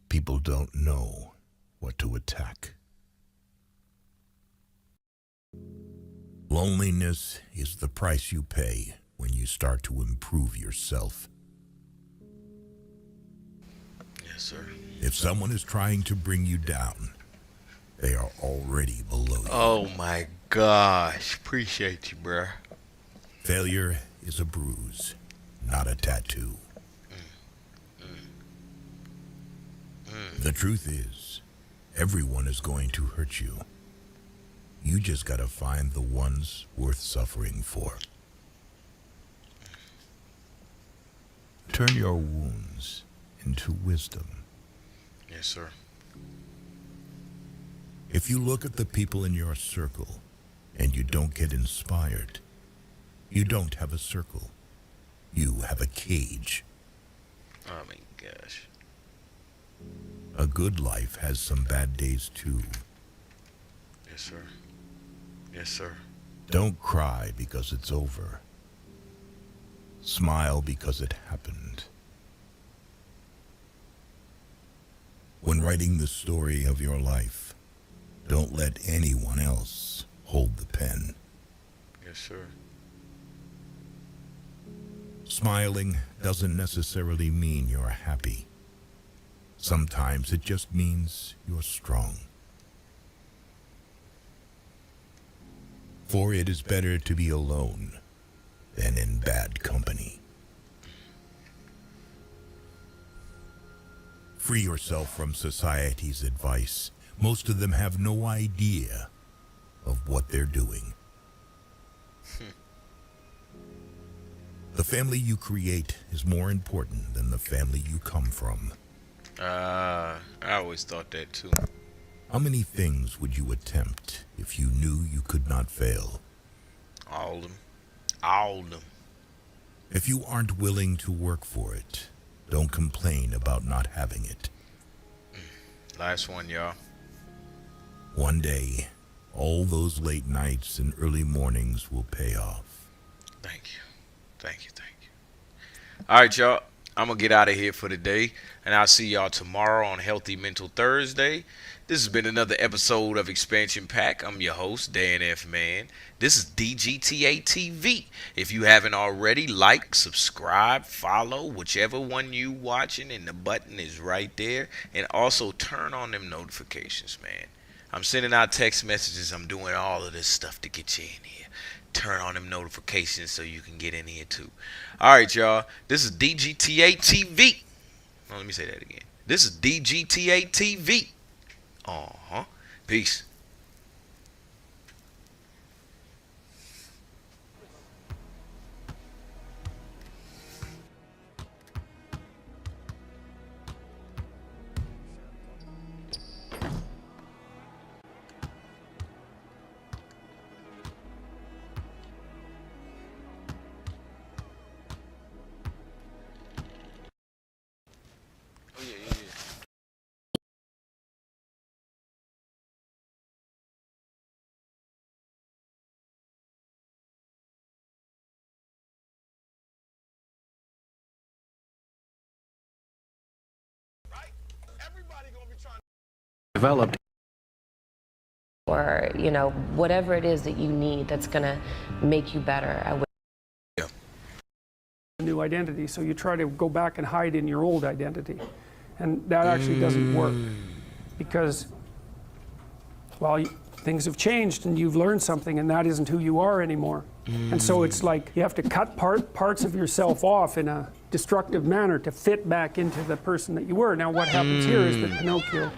people don't know what to attack. Loneliness is the price you pay when you start to improve yourself. Yes, sir. If someone is trying to bring you down, they are already below you. Oh my gosh. Appreciate you, bruh. Failure is a bruise, not a tattoo. The truth is, everyone is going to hurt you. You just gotta find the ones worth suffering for. Turn your wounds into wisdom. Yes, sir. If you look at the people in your circle and you don't get inspired, you don't have a circle. You have a cage. Oh my gosh. A good life has some bad days too. Yes, sir. Yes, sir. Don't cry because it's over. Smile because it happened. When writing the story of your life, don't let anyone else hold the pen. Yes, sir. Smiling doesn't necessarily mean you're happy. Sometimes it just means you're strong. For it is better to be alone than in bad company. Free yourself from society's advice. Most of them have no idea of what they're doing. The family you create is more important than the family you come from. I always thought that too. How many things would you attempt if you knew you could not fail? All of them. All of them. If you aren't willing to work for it, don't complain about not having it. Last one, y'all. One day, all those late nights and early mornings will pay off. Thank you. Thank you. Thank you. All right, y'all. I'm going to get out of here for the day, and I'll see y'all tomorrow on Healthy Mental Thursday. This has been another episode of Expansion Pack. I'm your host, Dan F. Man. This is DGTA TV. If you haven't already, like, subscribe, follow, whichever one you watching, and the button is right there. And also turn on them notifications, man. I'm sending out text messages. I'm doing all of this stuff to get you in here. Turn on them notifications so you can get in here too. All right, y'all. This is DGTA TV. Oh, let me say that again. This is DGTA TV. Peace. Developed, or whatever it is that you need that's going to make you better. A new identity, so you try to go back and hide in your old identity, and that actually doesn't work, because things have changed and you've learned something, and that isn't who you are anymore. And so it's like you have to cut parts of yourself off in a destructive manner to fit back into the person that you were. Now what happens here is that Pinocchio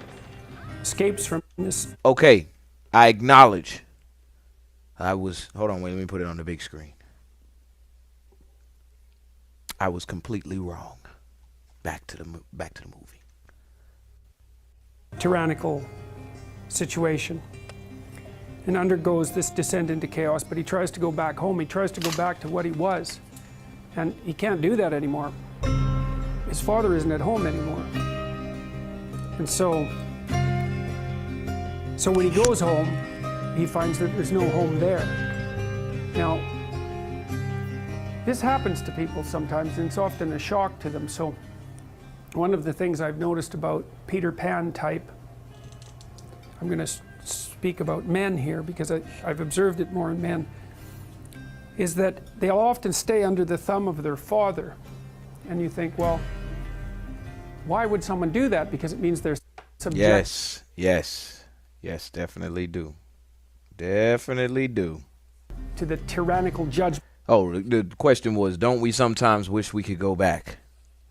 escapes from this. Okay, I acknowledge. Hold on, wait, let me put it on the big screen. I was completely wrong. Back to the movie. Tyrannical situation and undergoes this descent into chaos, but he tries to go back home. He tries to go back to what he was, and he can't do that anymore. His father isn't at home anymore. And so when he goes home, he finds that there's no home there. Now, this happens to people sometimes, and it's often a shock to them. So one of the things I've noticed about Peter Pan type, I'm going to speak about men here because I've observed it more in men, is that they'll often stay under the thumb of their father. And you think, well, why would someone do that? Because it means they're subject. Yes, definitely do. Definitely do. To the tyrannical judgment. Oh, the question was, don't we sometimes wish we could go back?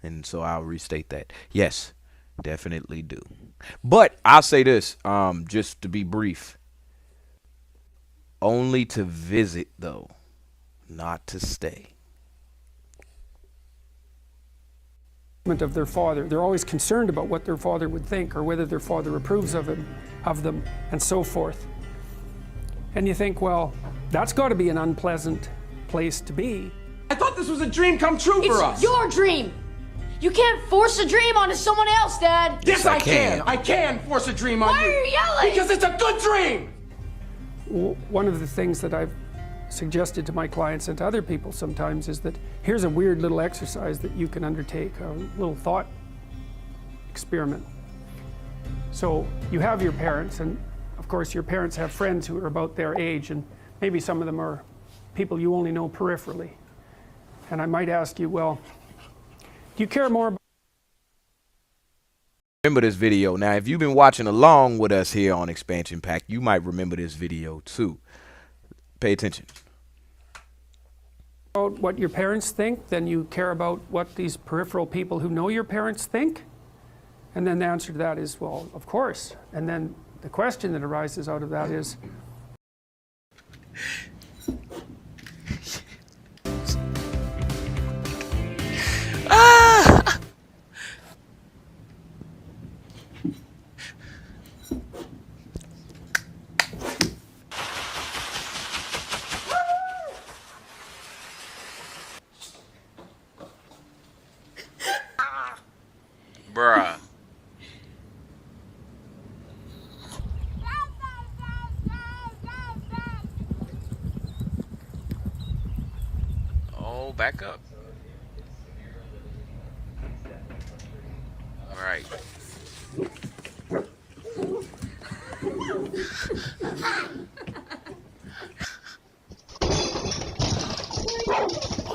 And so I'll restate that. Yes, definitely do. But I'll say this, just to be brief. Only to visit, though, not to stay. Of their father. They're always concerned about what their father would think or whether their father approves of them, and so forth. And you think, well, that's got to be an unpleasant place to be. I thought this was a dream come true for us. It's your dream. You can't force a dream onto someone else, Dad. Yes, I can. I can force a dream on you. Why are you yelling? Because it's a good dream. One of the things that I've suggested to my clients and to other people sometimes is that here's a weird little exercise that you can undertake, a little thought experiment. So you have your parents, and of course your parents have friends who are about their age, and maybe some of them are people you only know peripherally. And I might ask you, well, do you care more about... Remember this video. Now, if you've been watching along with us here on Expansion Pack, you might remember this video too. Pay attention. About what your parents think, then you care about what these peripheral people who know your parents think? And then the answer to that is, well, of course. And then the question that arises out of that is, Bruh. Oh, back up. All right.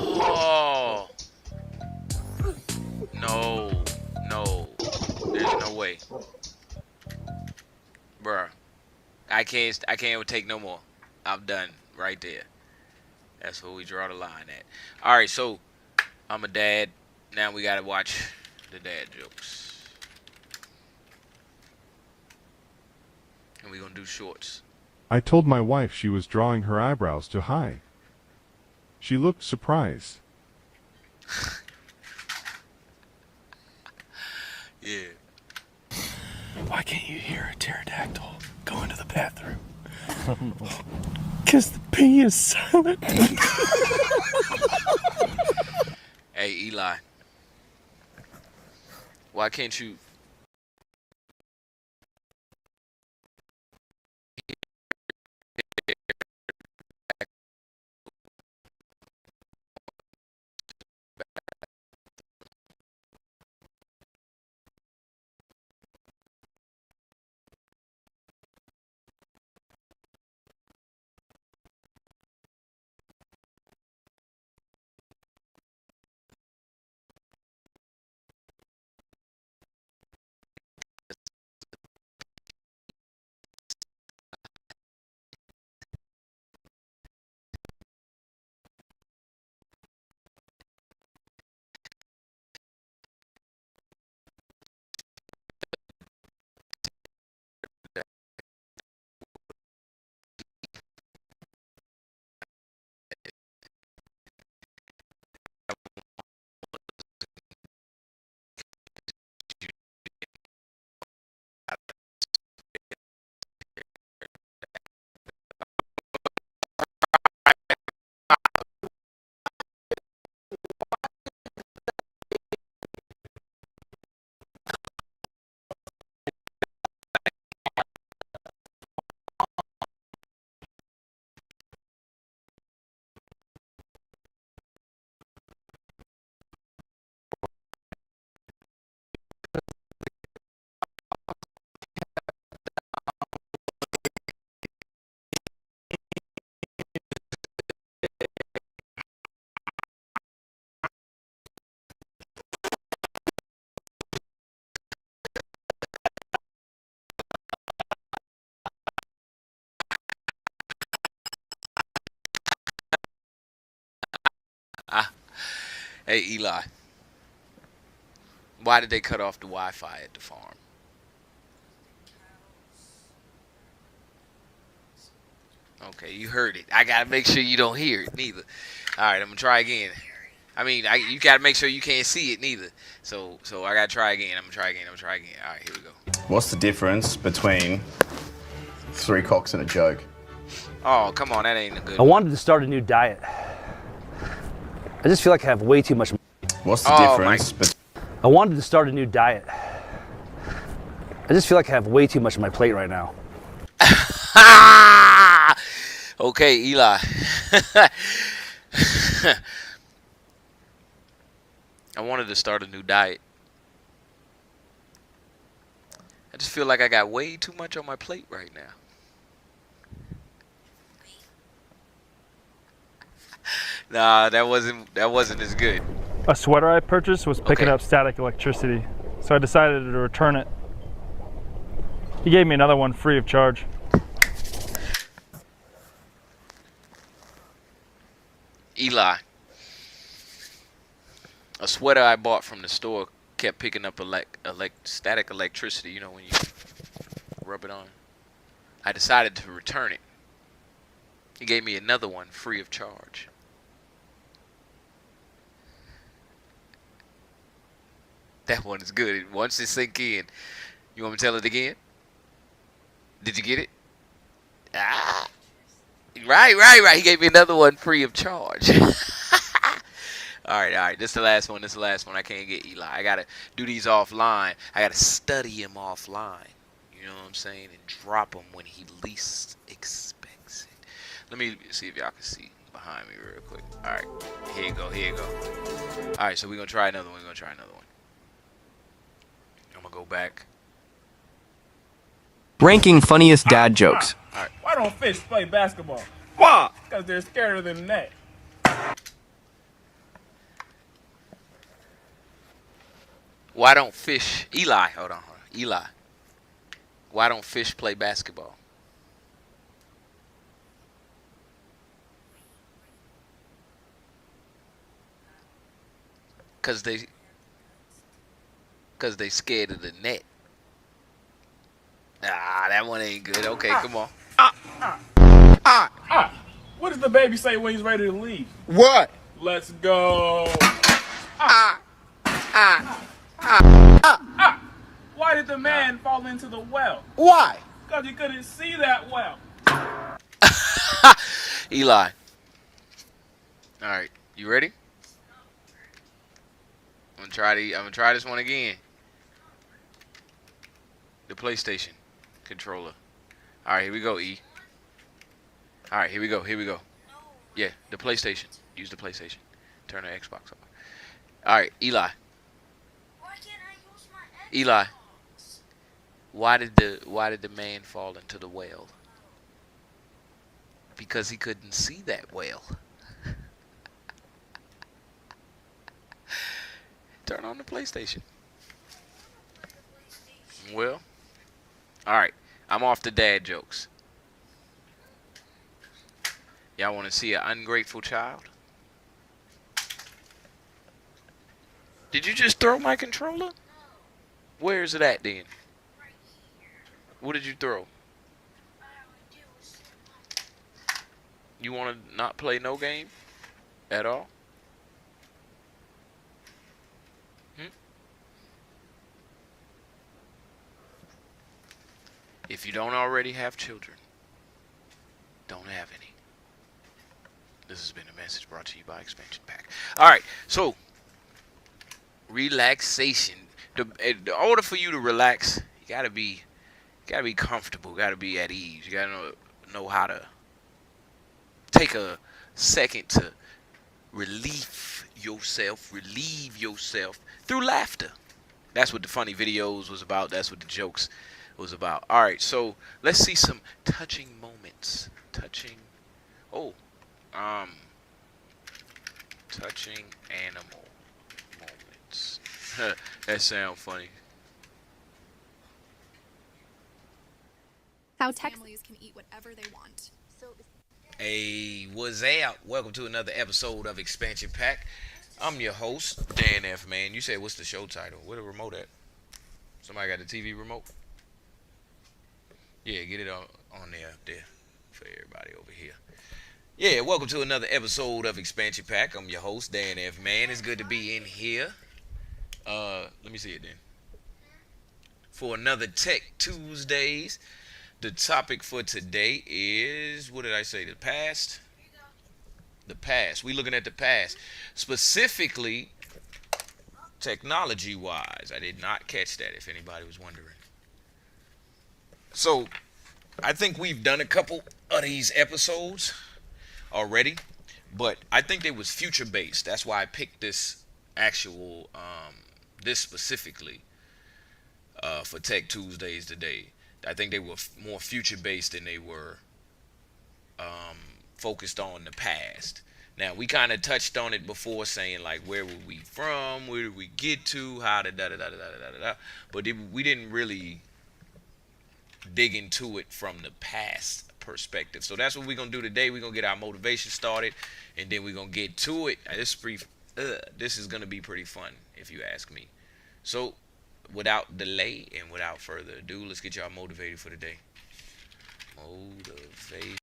Oh. No. There's no way. Bruh. I can't take no more. I'm done right there. That's where we draw the line at. Alright, so I'm a dad. Now we gotta watch the dad jokes. And we're gonna do shorts. I told my wife she was drawing her eyebrows too high. She looked surprised. Yeah. Why can't you hear a pterodactyl go into the bathroom? I don't know. Because the pee is silent. Hey, Eli. Why can't you... Hey, Eli. Why did they cut off the Wi-Fi at the farm? Okay, you heard it. I gotta make sure you don't hear it neither. All right, I'm gonna try again. I mean, you gotta make sure you can't see it neither. So I gotta try again. I'm gonna try again. All right, here we go. What's the difference between 3 cocks and a joke? Oh, come on, that ain't a good I wanted to start a new diet. I just feel like I have way too much. What's the difference? I wanted to start a new diet. I just feel like I have way too much on my plate right now. Okay, Eli. I wanted to start a new diet. I just feel like I got way too much on my plate right now. Nah, that wasn't as good. A sweater I purchased was picking up static electricity, so I decided to return it. He gave me another one free of charge. Eli, a sweater I bought from the store kept picking up static electricity, you know, when you rub it on. I decided to return it. He gave me another one free of charge. That one is good. Once it sink in, you want me to tell it again? Did you get it? Ah. Right. He gave me another one free of charge. All right. This is the last one. I can't get Eli. I got to do these offline. I got to study him offline. You know what I'm saying? And drop him when he least expects it. Let me see if y'all can see behind me real quick. All right. Here you go. All right, so we're going to try another one. I'm going to go back. Ranking funniest dad jokes. All right. Why don't fish play basketball? Why? Because they're scared of the net. Why don't fish... Eli, hold on. Eli. Why don't fish play basketball? Because they scared of the net. Ah, that one ain't good. Okay, come on. What does the baby say when he's ready to leave? What? Let's go. Why did the man fall into the well? Why? Because he couldn't see that well. Eli. All right, you ready? I'm gonna try this one again. The PlayStation controller. All right, here we go, E. All right, here we go. Yeah, the PlayStation. Use the PlayStation. Turn the Xbox off. All right, Eli. Eli. Why did the man fall into the well? Because he couldn't see that well. Turn on the PlayStation. Well, all right. I'm off the dad jokes. Y'all want to see an ungrateful child? Did you just throw my controller? Where is it at then? What did you throw? You want to not play no game at all? If you don't already have children, don't have any. This has been a message brought to you by Expansion Pack. All right, so relaxation. In order for you to relax, you gotta be comfortable. Gotta be at ease. You gotta know how to take a second to relieve yourself through laughter. That's what the funny videos was about. That's what the jokes was about. All right, so let's see some touching moments. Touching animal moments. That sounds funny. How families can eat whatever they want. Hey, what's up? Welcome to another episode of Expansion Pack. I'm your host, Dan F. Man. You said, what's the show title? Where the remote at? Somebody got the TV remote? Yeah, get it on there up there for everybody over here. Yeah, welcome to another episode of Expansion Pack. I'm your host, Dan F. Man. It's good to be in here. Let me see it then. For another Tech Tuesdays. The topic for today is, what did I say? The past? The past. We looking at the past. Specifically, technology-wise. I did not catch that, if anybody was wondering. So, I think we've done a couple of these episodes already, but I think they was future-based. That's why I picked this actual, this specifically for Tech Tuesdays today. I think they were more future-based than they were focused on the past. Now, we kind of touched on it before, saying, like, where were we from? Where did we get to? How did da-da-da-da-da-da-da-da. But we didn't really dig into it from the past perspective. So that's what we're going to do today. We're going to get our motivation started, and then we're going to get to it. This is going to be pretty fun, if you ask me. So, without delay and without further ado, let's get y'all motivated for the day. Motivation.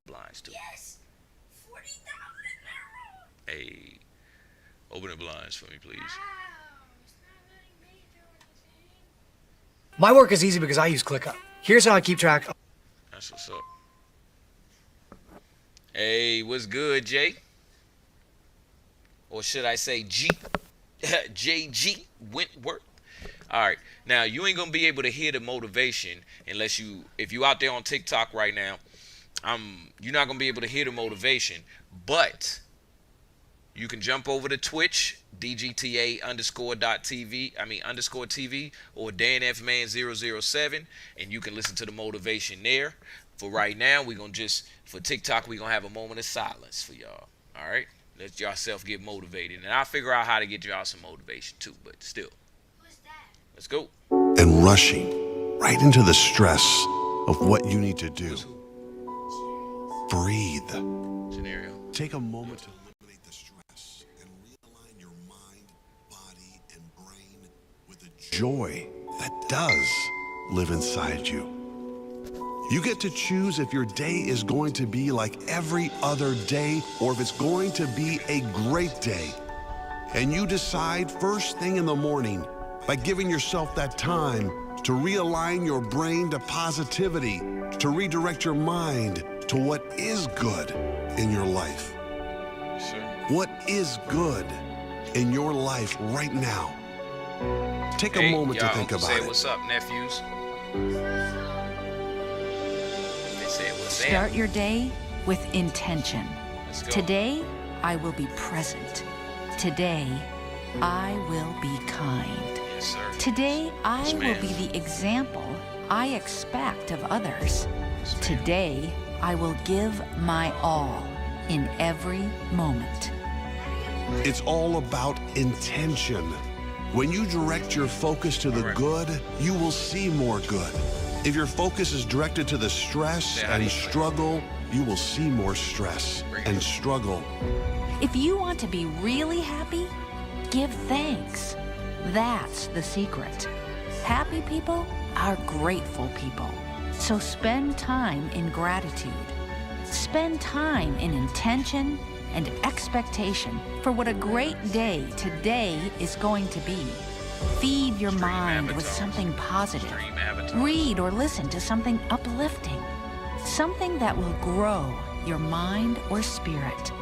Blinds too. Yes. 40,000. Hey. Open the blinds for me, please. My work is easy because I use ClickUp. Here's how I keep track. That's what's up. Hey, what's good, Jay? Or should I say G? JG Wentworth. All right. Now, you ain't going to be able to hear the motivation unless if you out there on TikTok right now, you're not going to be able to hear the motivation, but you can jump over to Twitch, DGTA_TV, or DanFman007, and you can listen to the motivation there. For right now, for TikTok, we're going to have a moment of silence for y'all. All right? Let yourself get motivated. And I'll figure out how to get y'all some motivation too, but still. Let's go. And rushing right into the stress of what you need to do. Breathe. Scenario. Take a moment to eliminate the stress and realign your mind, body, and brain with the joy that does live inside you. You get to choose if your day is going to be like every other day or if it's going to be a great day. And you decide first thing in the morning by giving yourself that time to realign your brain to positivity, to redirect your mind to what is good in your life. What is good in your life right now? Take a moment to think about it. What's up, nephews? They say what's up. Start your day with intention. Today, I will be present. Today, I will be kind. Yes, sir. Today, I will be the example I expect of others. Today, I will give my all in every moment. It's all about intention. When you direct your focus to the good, you will see more good. If your focus is directed to the stress and struggle, you will see more stress and struggle. If you want to be really happy, give thanks. That's the secret. Happy people are grateful people. So spend time in gratitude. Spend time in intention and expectation for what a great day today is going to be. Feed your mind with something positive. Read or listen to something uplifting. Something that will grow your mind or spirit.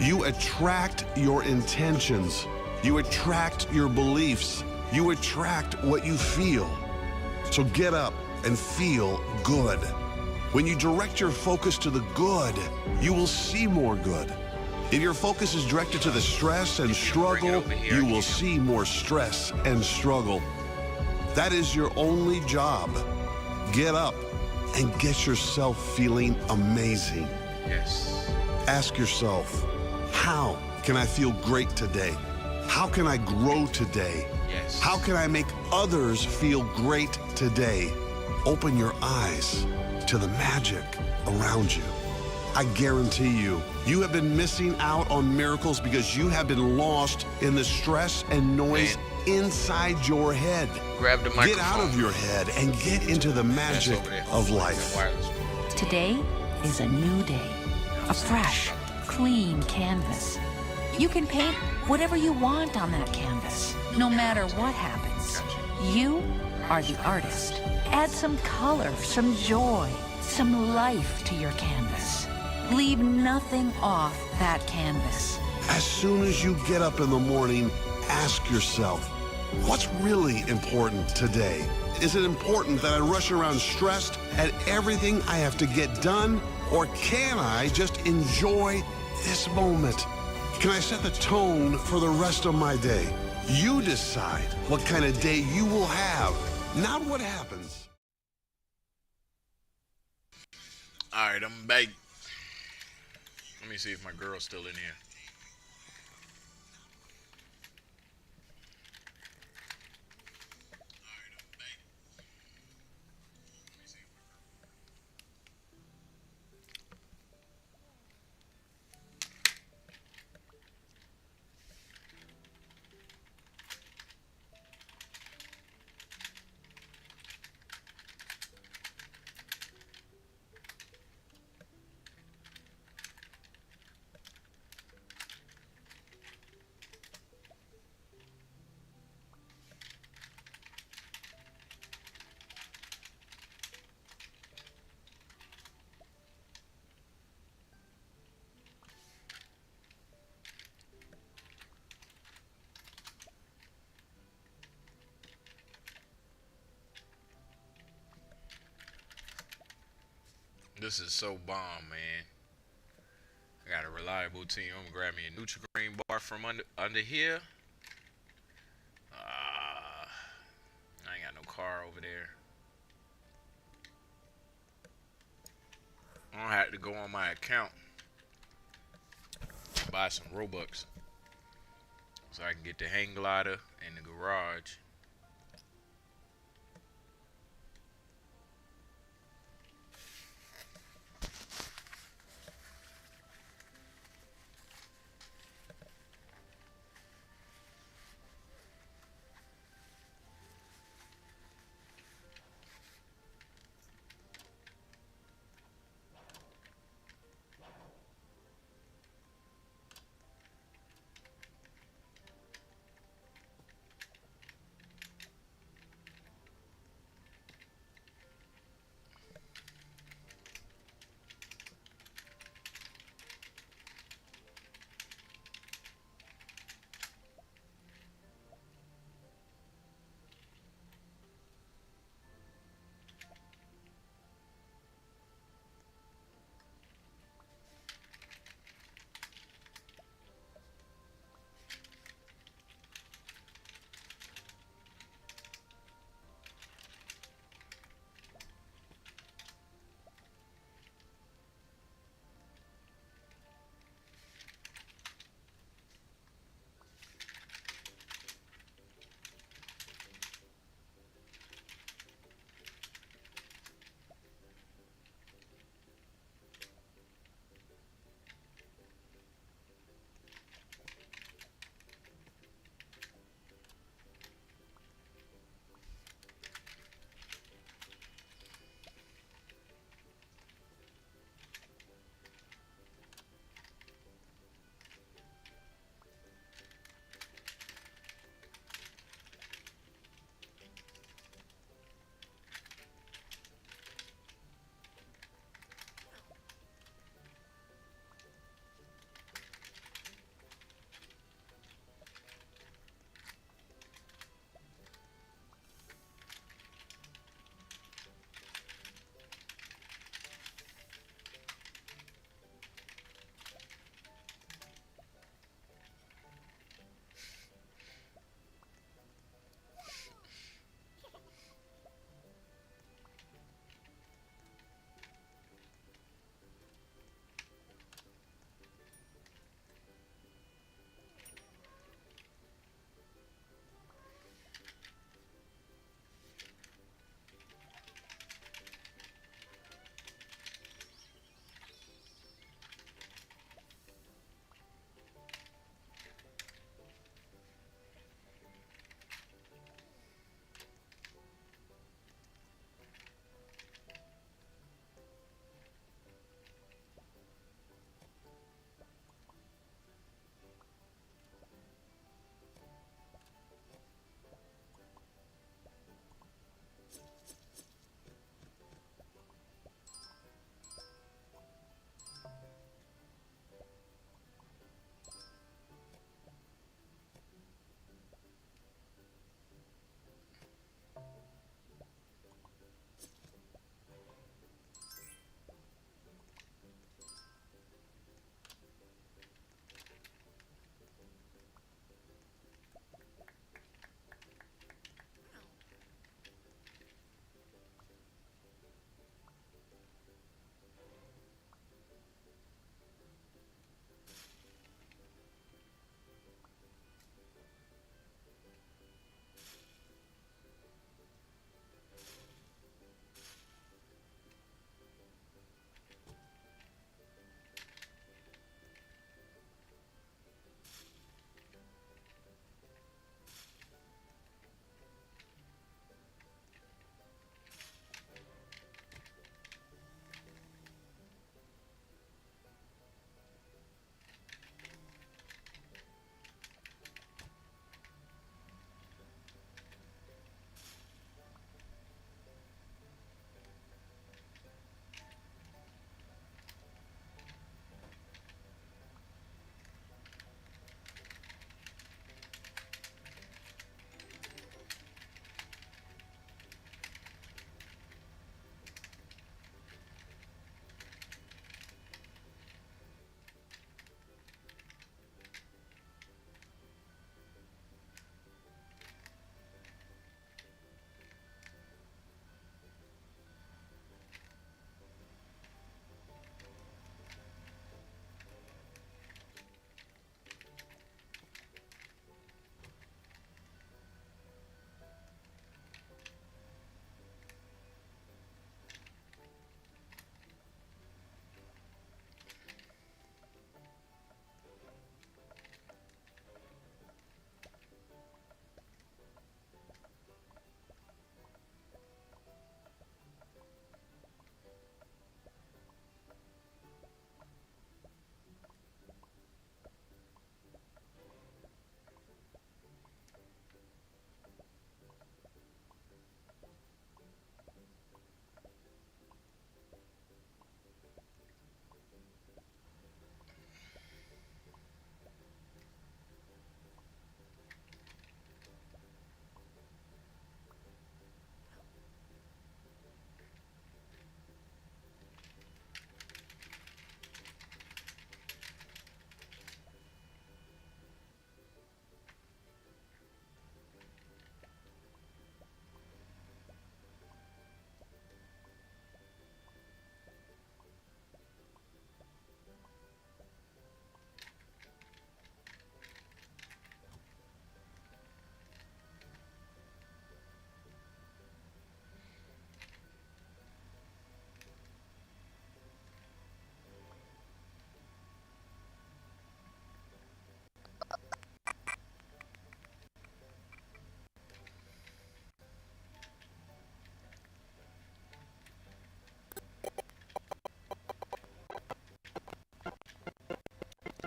You attract your intentions. You attract your beliefs. You attract what you feel. So get up and feel good. When you direct your focus to the good, you will see more good. If your focus is directed to the stress and struggle, you will see more stress and struggle. That is your only job. get up and get yourself feeling amazing. Yes. Ask yourself, how can I feel great today? How can I grow today? Yes. How can I make others feel great today? Open your eyes to the magic around you. I guarantee you, you have been missing out on miracles because you have been lost in the stress and noise inside your head. Grab the microphone. Get out of your head and get into the magic of life. Today is a new day, a fresh, clean canvas. You can paint whatever you want on that canvas, no matter what happens. You are the artist. Add some color, some joy, some life to your canvas. Leave nothing off that canvas. As soon as you get up in the morning, ask yourself, what's really important today? Is it important that I rush around stressed at everything I have to get done? Or can I just enjoy this moment? Can I set the tone for the rest of my day? You decide what kind of day you will have, not what happens. All right, I'm back. Let me see if my girl's still in here. This is so bomb, man. I got a reliable team. I'm gonna grab me a Nutri-Grain bar from under here. I ain't got no car over there. I'm gonna have to go on my account and buy some Robux so I can get the hang glider in the garage.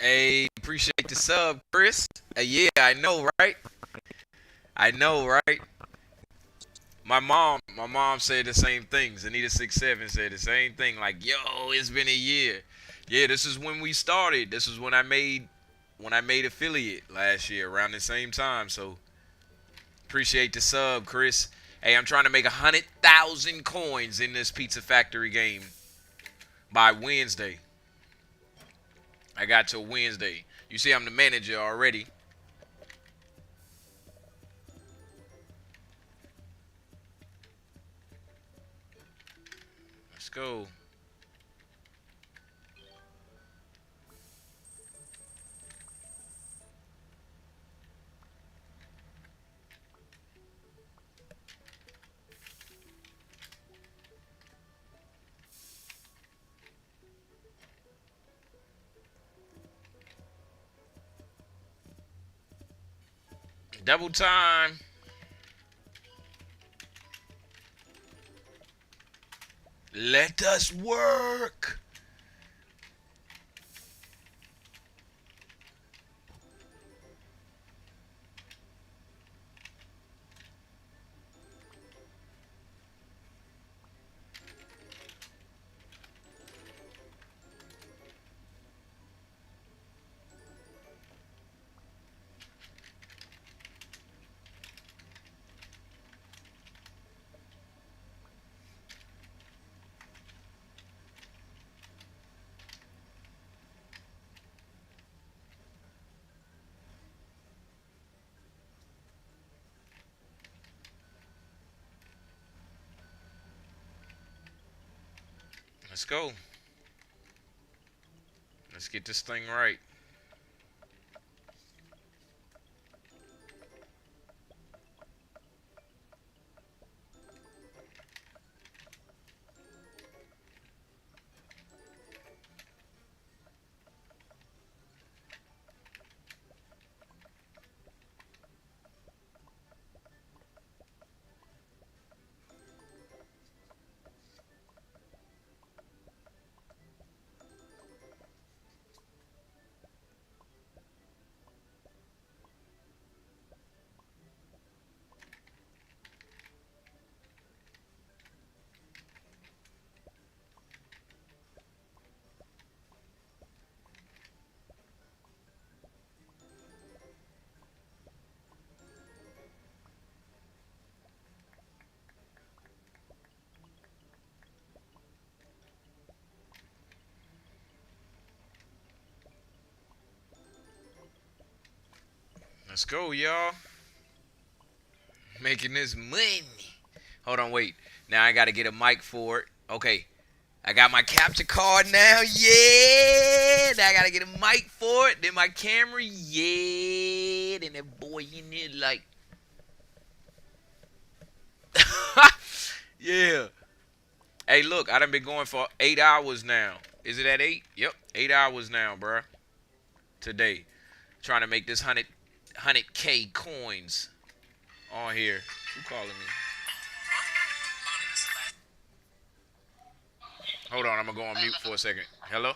Hey, appreciate the sub, Chris. Yeah, I know, right? I know, right? My mom said the same thing. Zanita67 said the same thing. Like, yo, it's been a year. Yeah, this is when we started. This is when I made affiliate last year around the same time. So appreciate the sub, Chris. Hey, I'm trying to make 100,000 coins in this Pizza Factory game by Wednesday. I got till Wednesday. You see, I'm the manager already. Let's go. Double time. Let us work. Let's go. Let's get this thing right. Let's go, y'all. Making this money. Hold on, wait. Now I gotta get a mic for it. Okay. I got my capture card now. Yeah. Now I gotta get a mic for it. Then my camera. Yeah. Then that boy in there like. Yeah. Hey, look. I done been going for 8 hours now. Is it at 8? Yep. 8 hours now, bruh. Today. Trying to make this 100K coins on here. Who calling me? Hold on, I'm gonna go on mute for a second. Hello?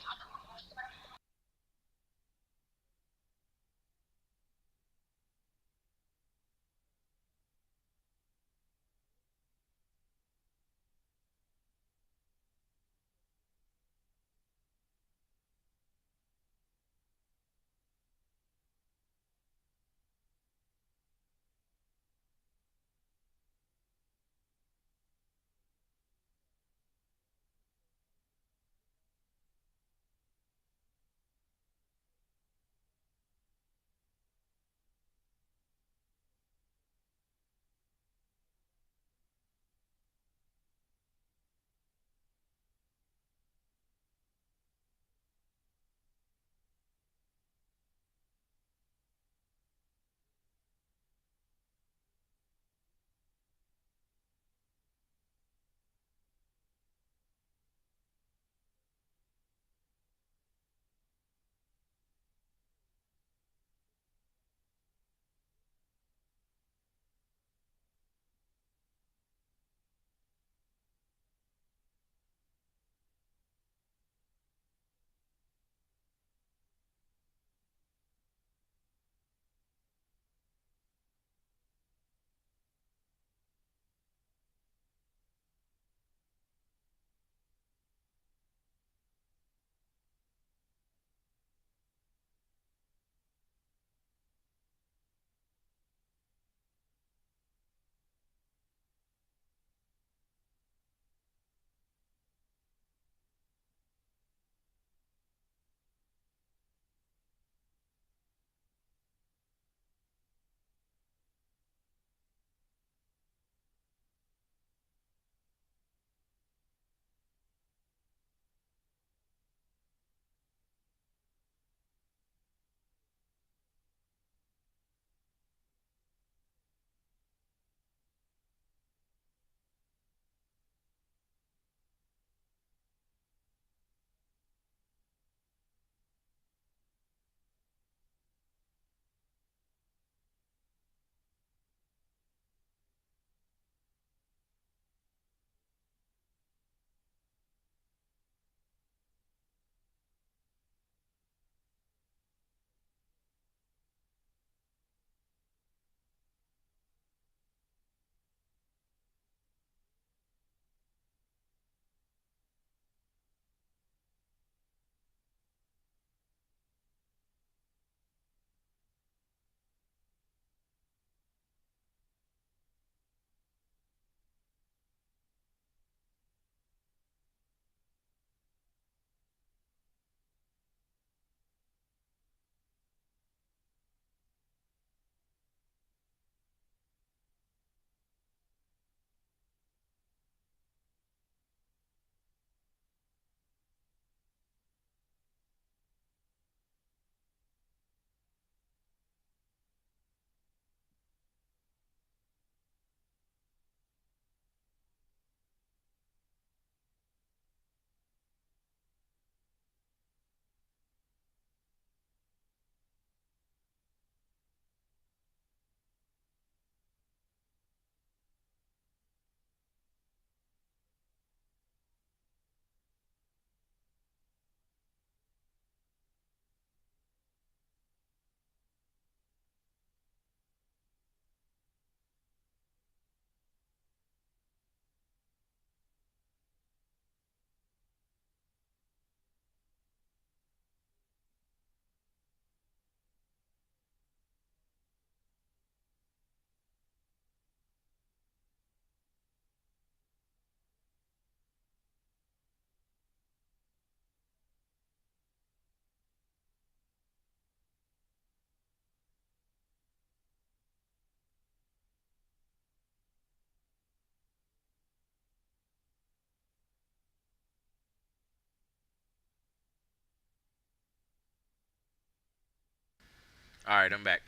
All right, I'm back.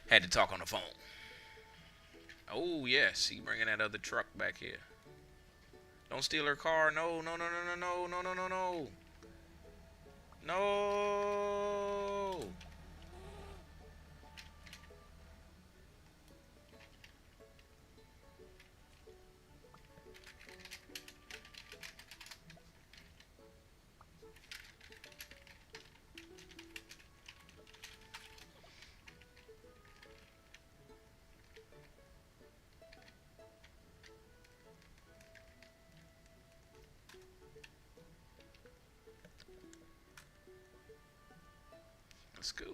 Had to talk on the phone. Oh, yes. He bringing that other truck back here. Don't steal her car. No, no, no, no, no, no, no, no, no. No. Let's go.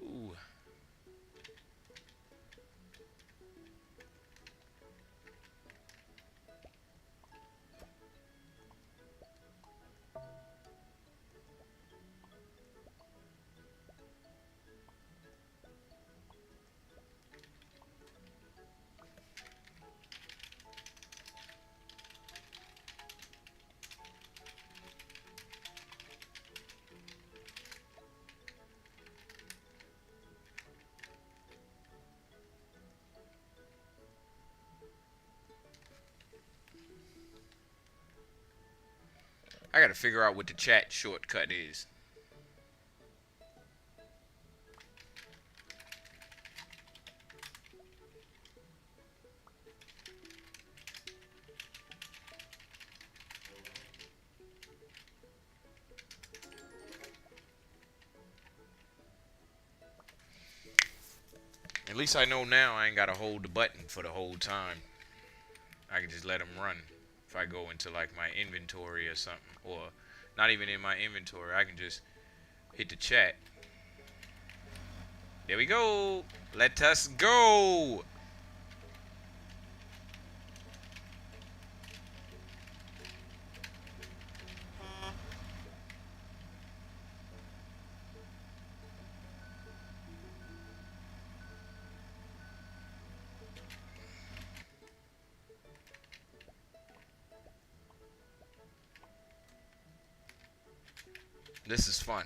I gotta figure out what the chat shortcut is. At least I know now I ain't gotta hold the button for the whole time. I can just let them run. If I go into like my inventory or something, or not even in my inventory, I can just hit the chat. There we go. Let us go. This is fun.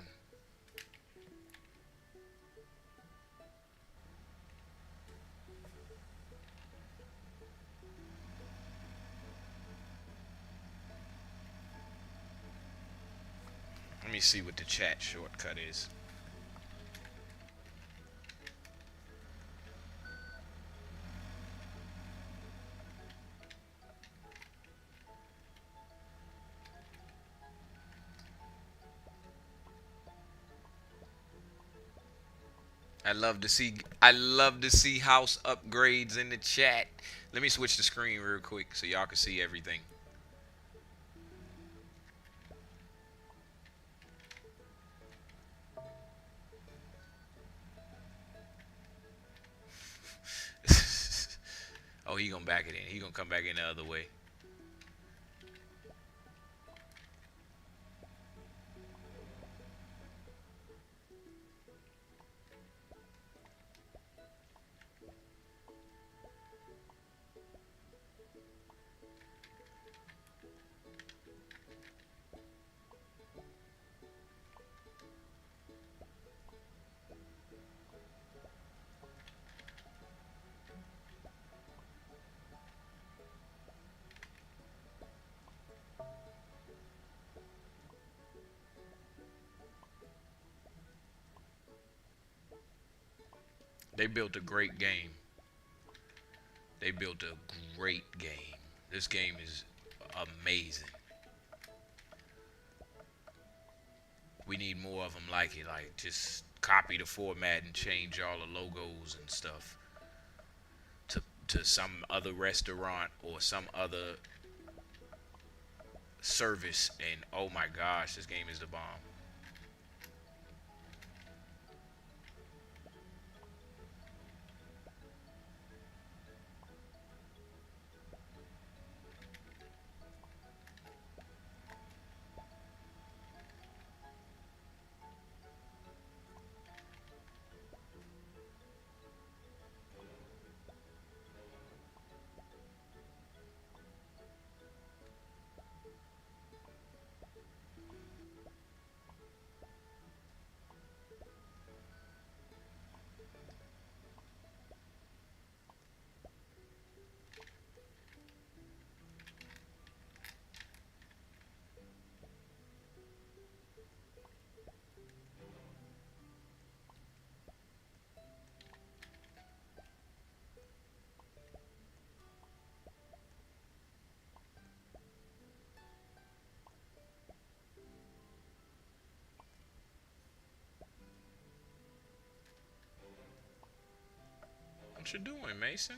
Let me see what the chat shortcut is. I love to see house upgrades in the chat. Let me switch the screen real quick so y'all can see everything. Oh, he gonna back it in. He gonna come back in the other way. They built a great game. They built a great game. This game is amazing. We need more of them like it. Like, just copy the format and change all the logos and stuff to some other restaurant or some other service. And oh my gosh, this game is the bomb. What you doing, Mason?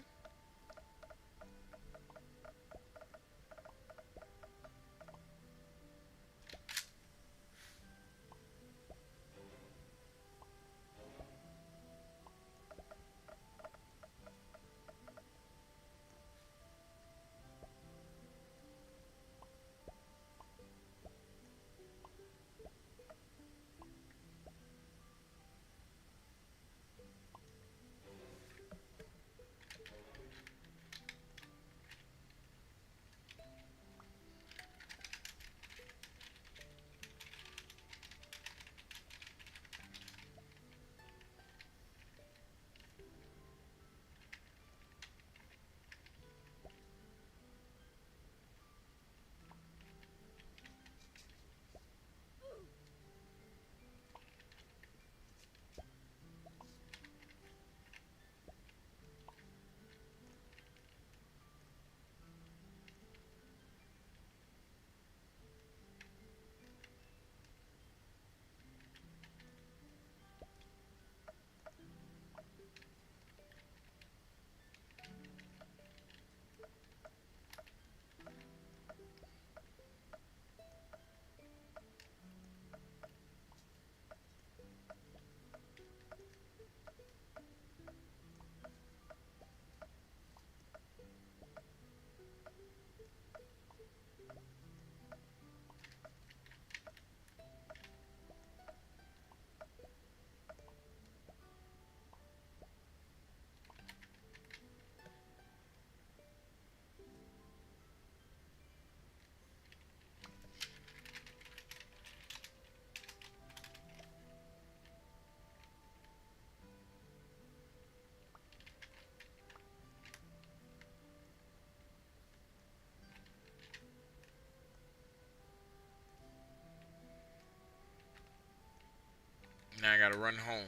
Now I gotta run home.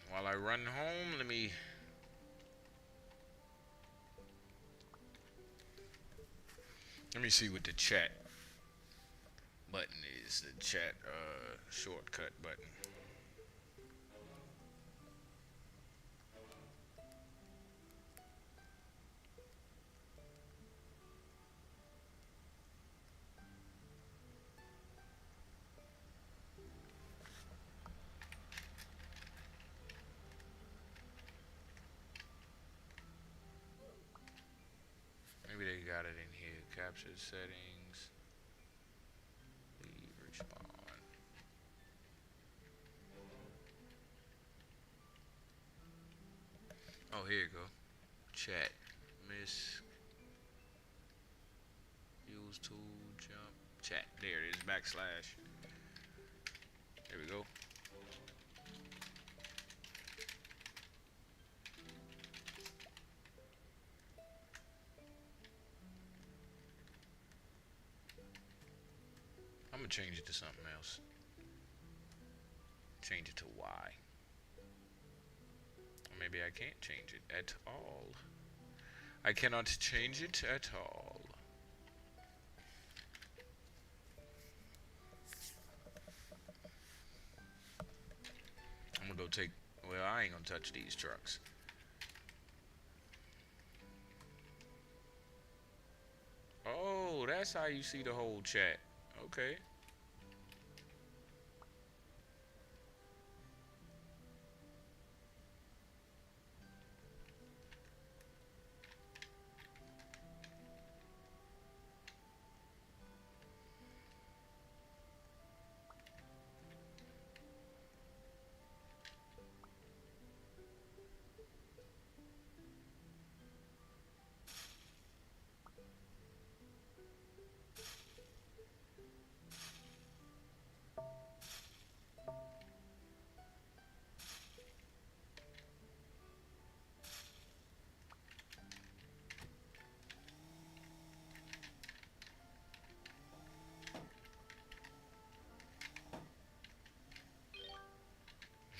While I run home, let me see what the chat button is. The chat shortcut button. Maybe they got it in here. Capture settings. Leave respawn. Oh, here you go. Chat. Miss. Use tool. Jump. Chat. There it is. Backslash. There we go. I'm gonna change it to something else. Change it to Y. Or maybe I can't change it at all. I cannot change it at all. I'm gonna go take, well, I ain't gonna touch these trucks. Oh, that's how you see the whole chat. Okay.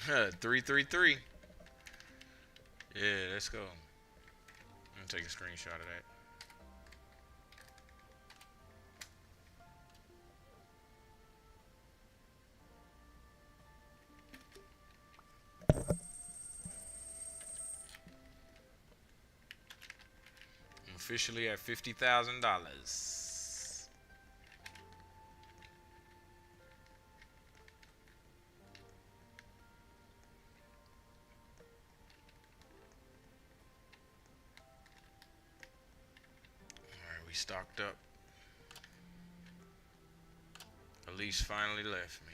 Huh, 333. Yeah, let's go. I'm gonna take a screenshot of that. officially at $50,000. Alright, we stocked up. Elise finally left me.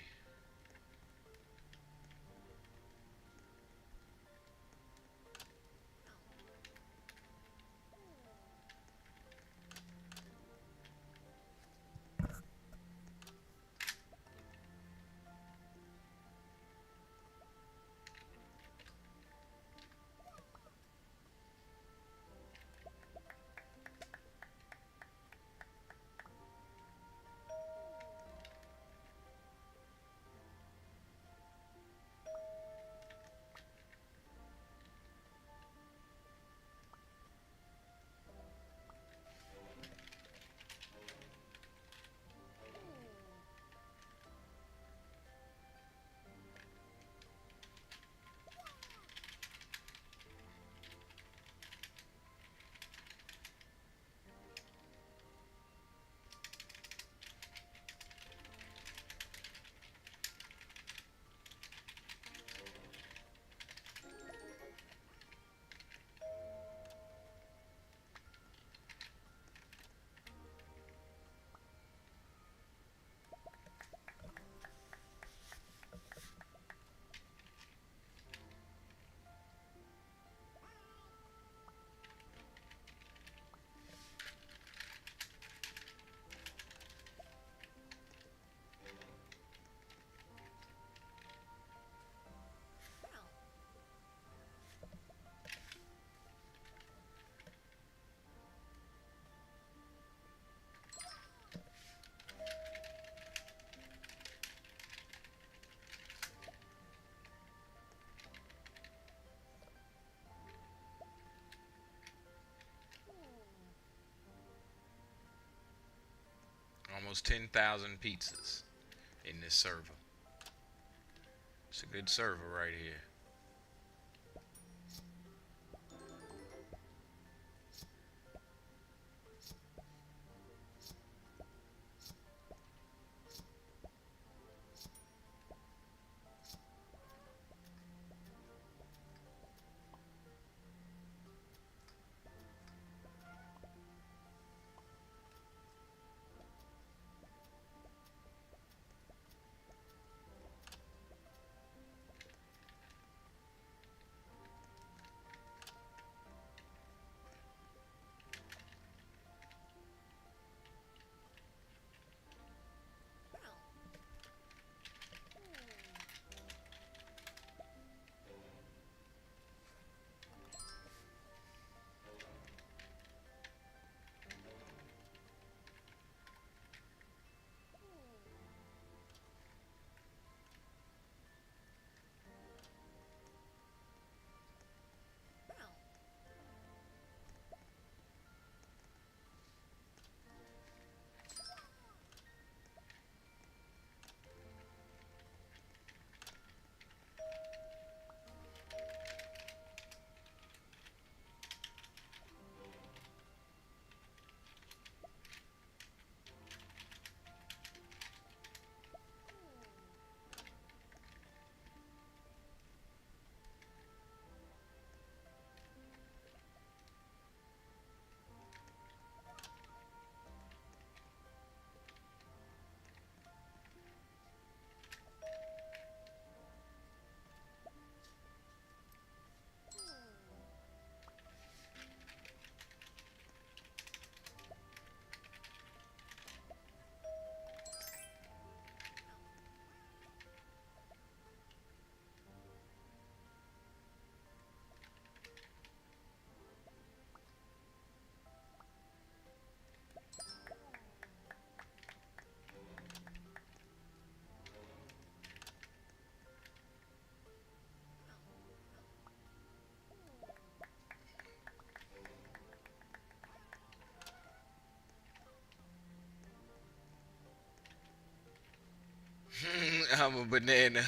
Almost 10,000 pizzas in this server. It's a good server right here. I'm a banana.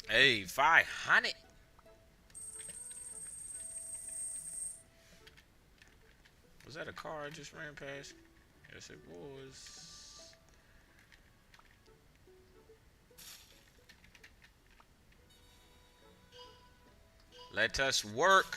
Hey, 500. Was that a car I just ran past? Yes, it was. Let us work.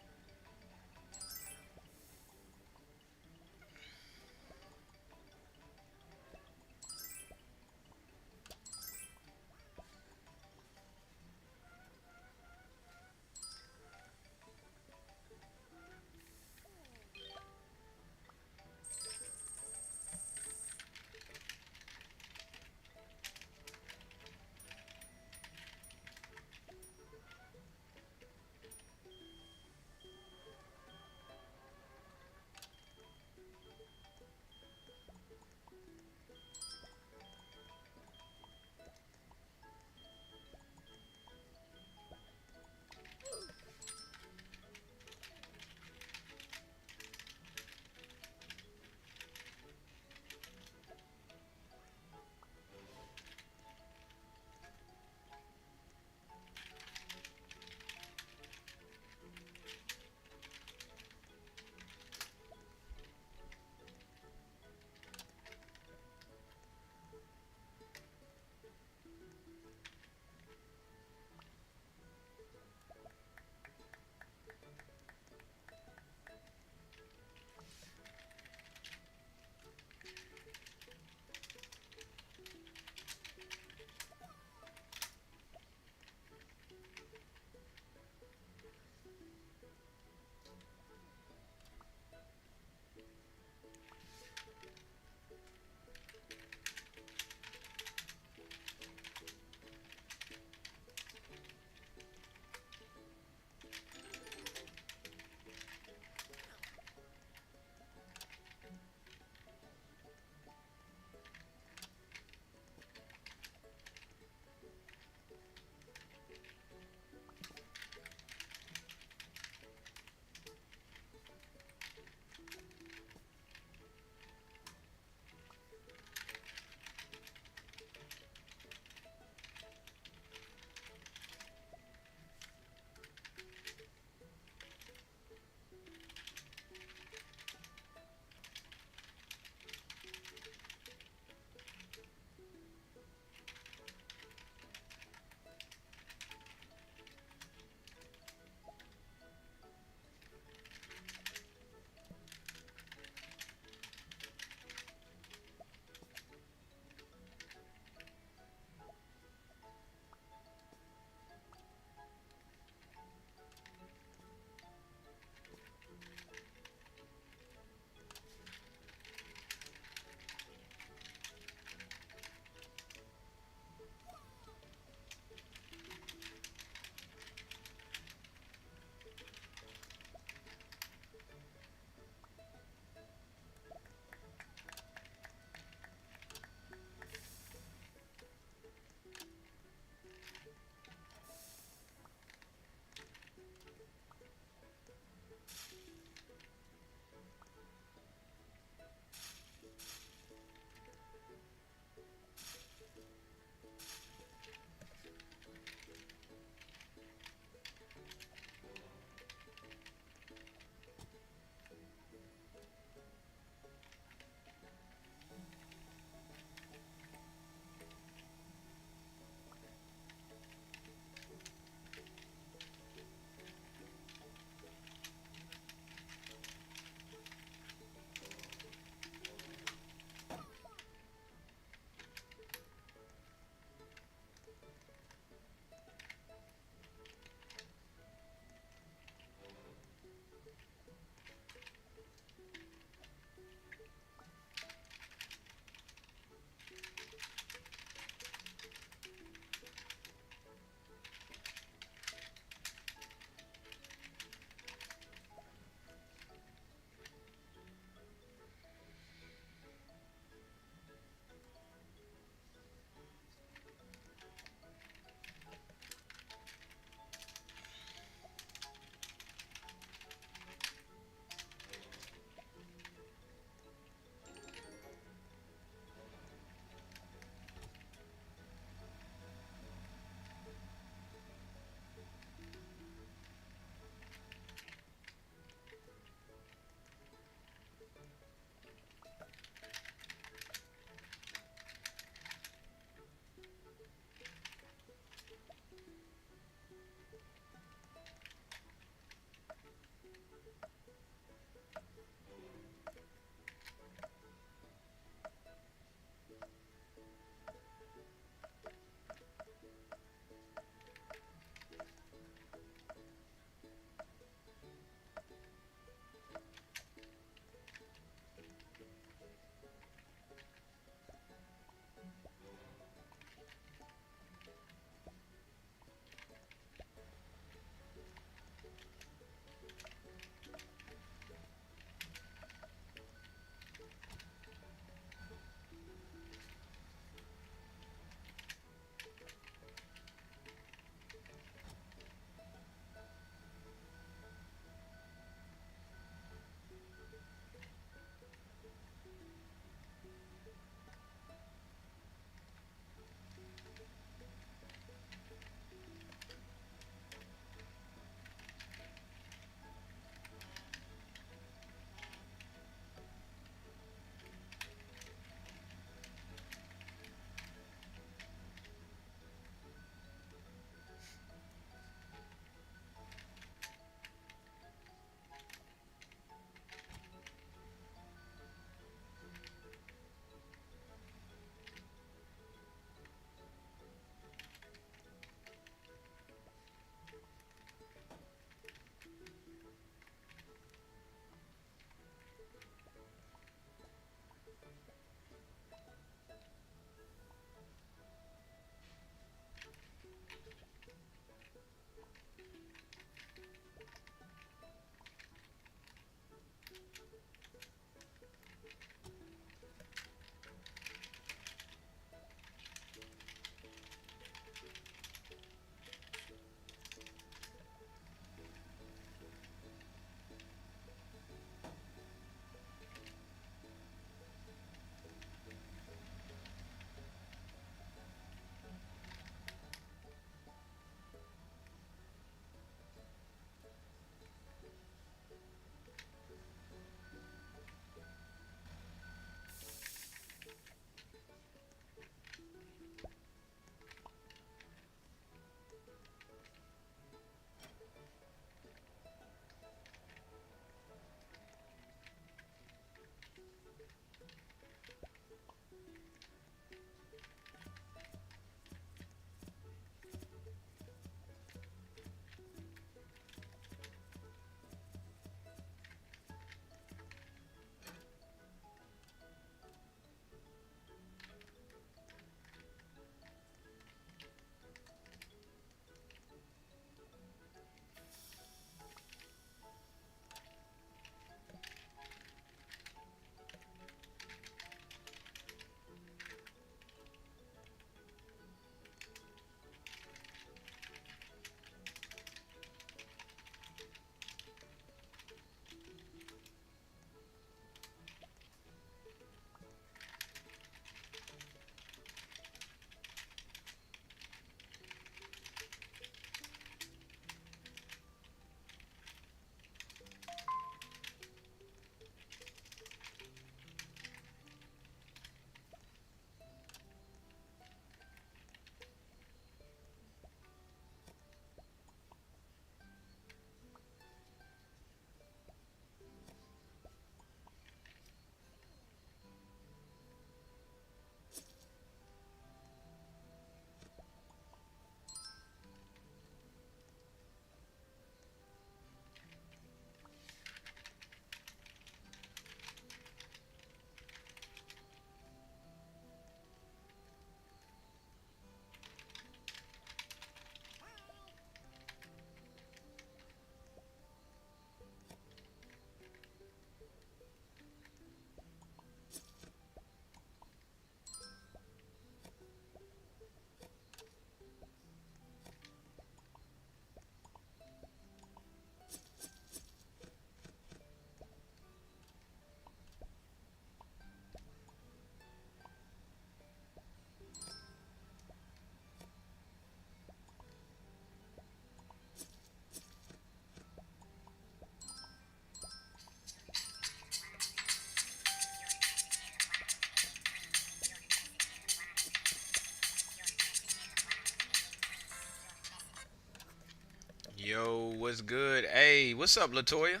Yo, what's good? Hey, what's up, Latoya?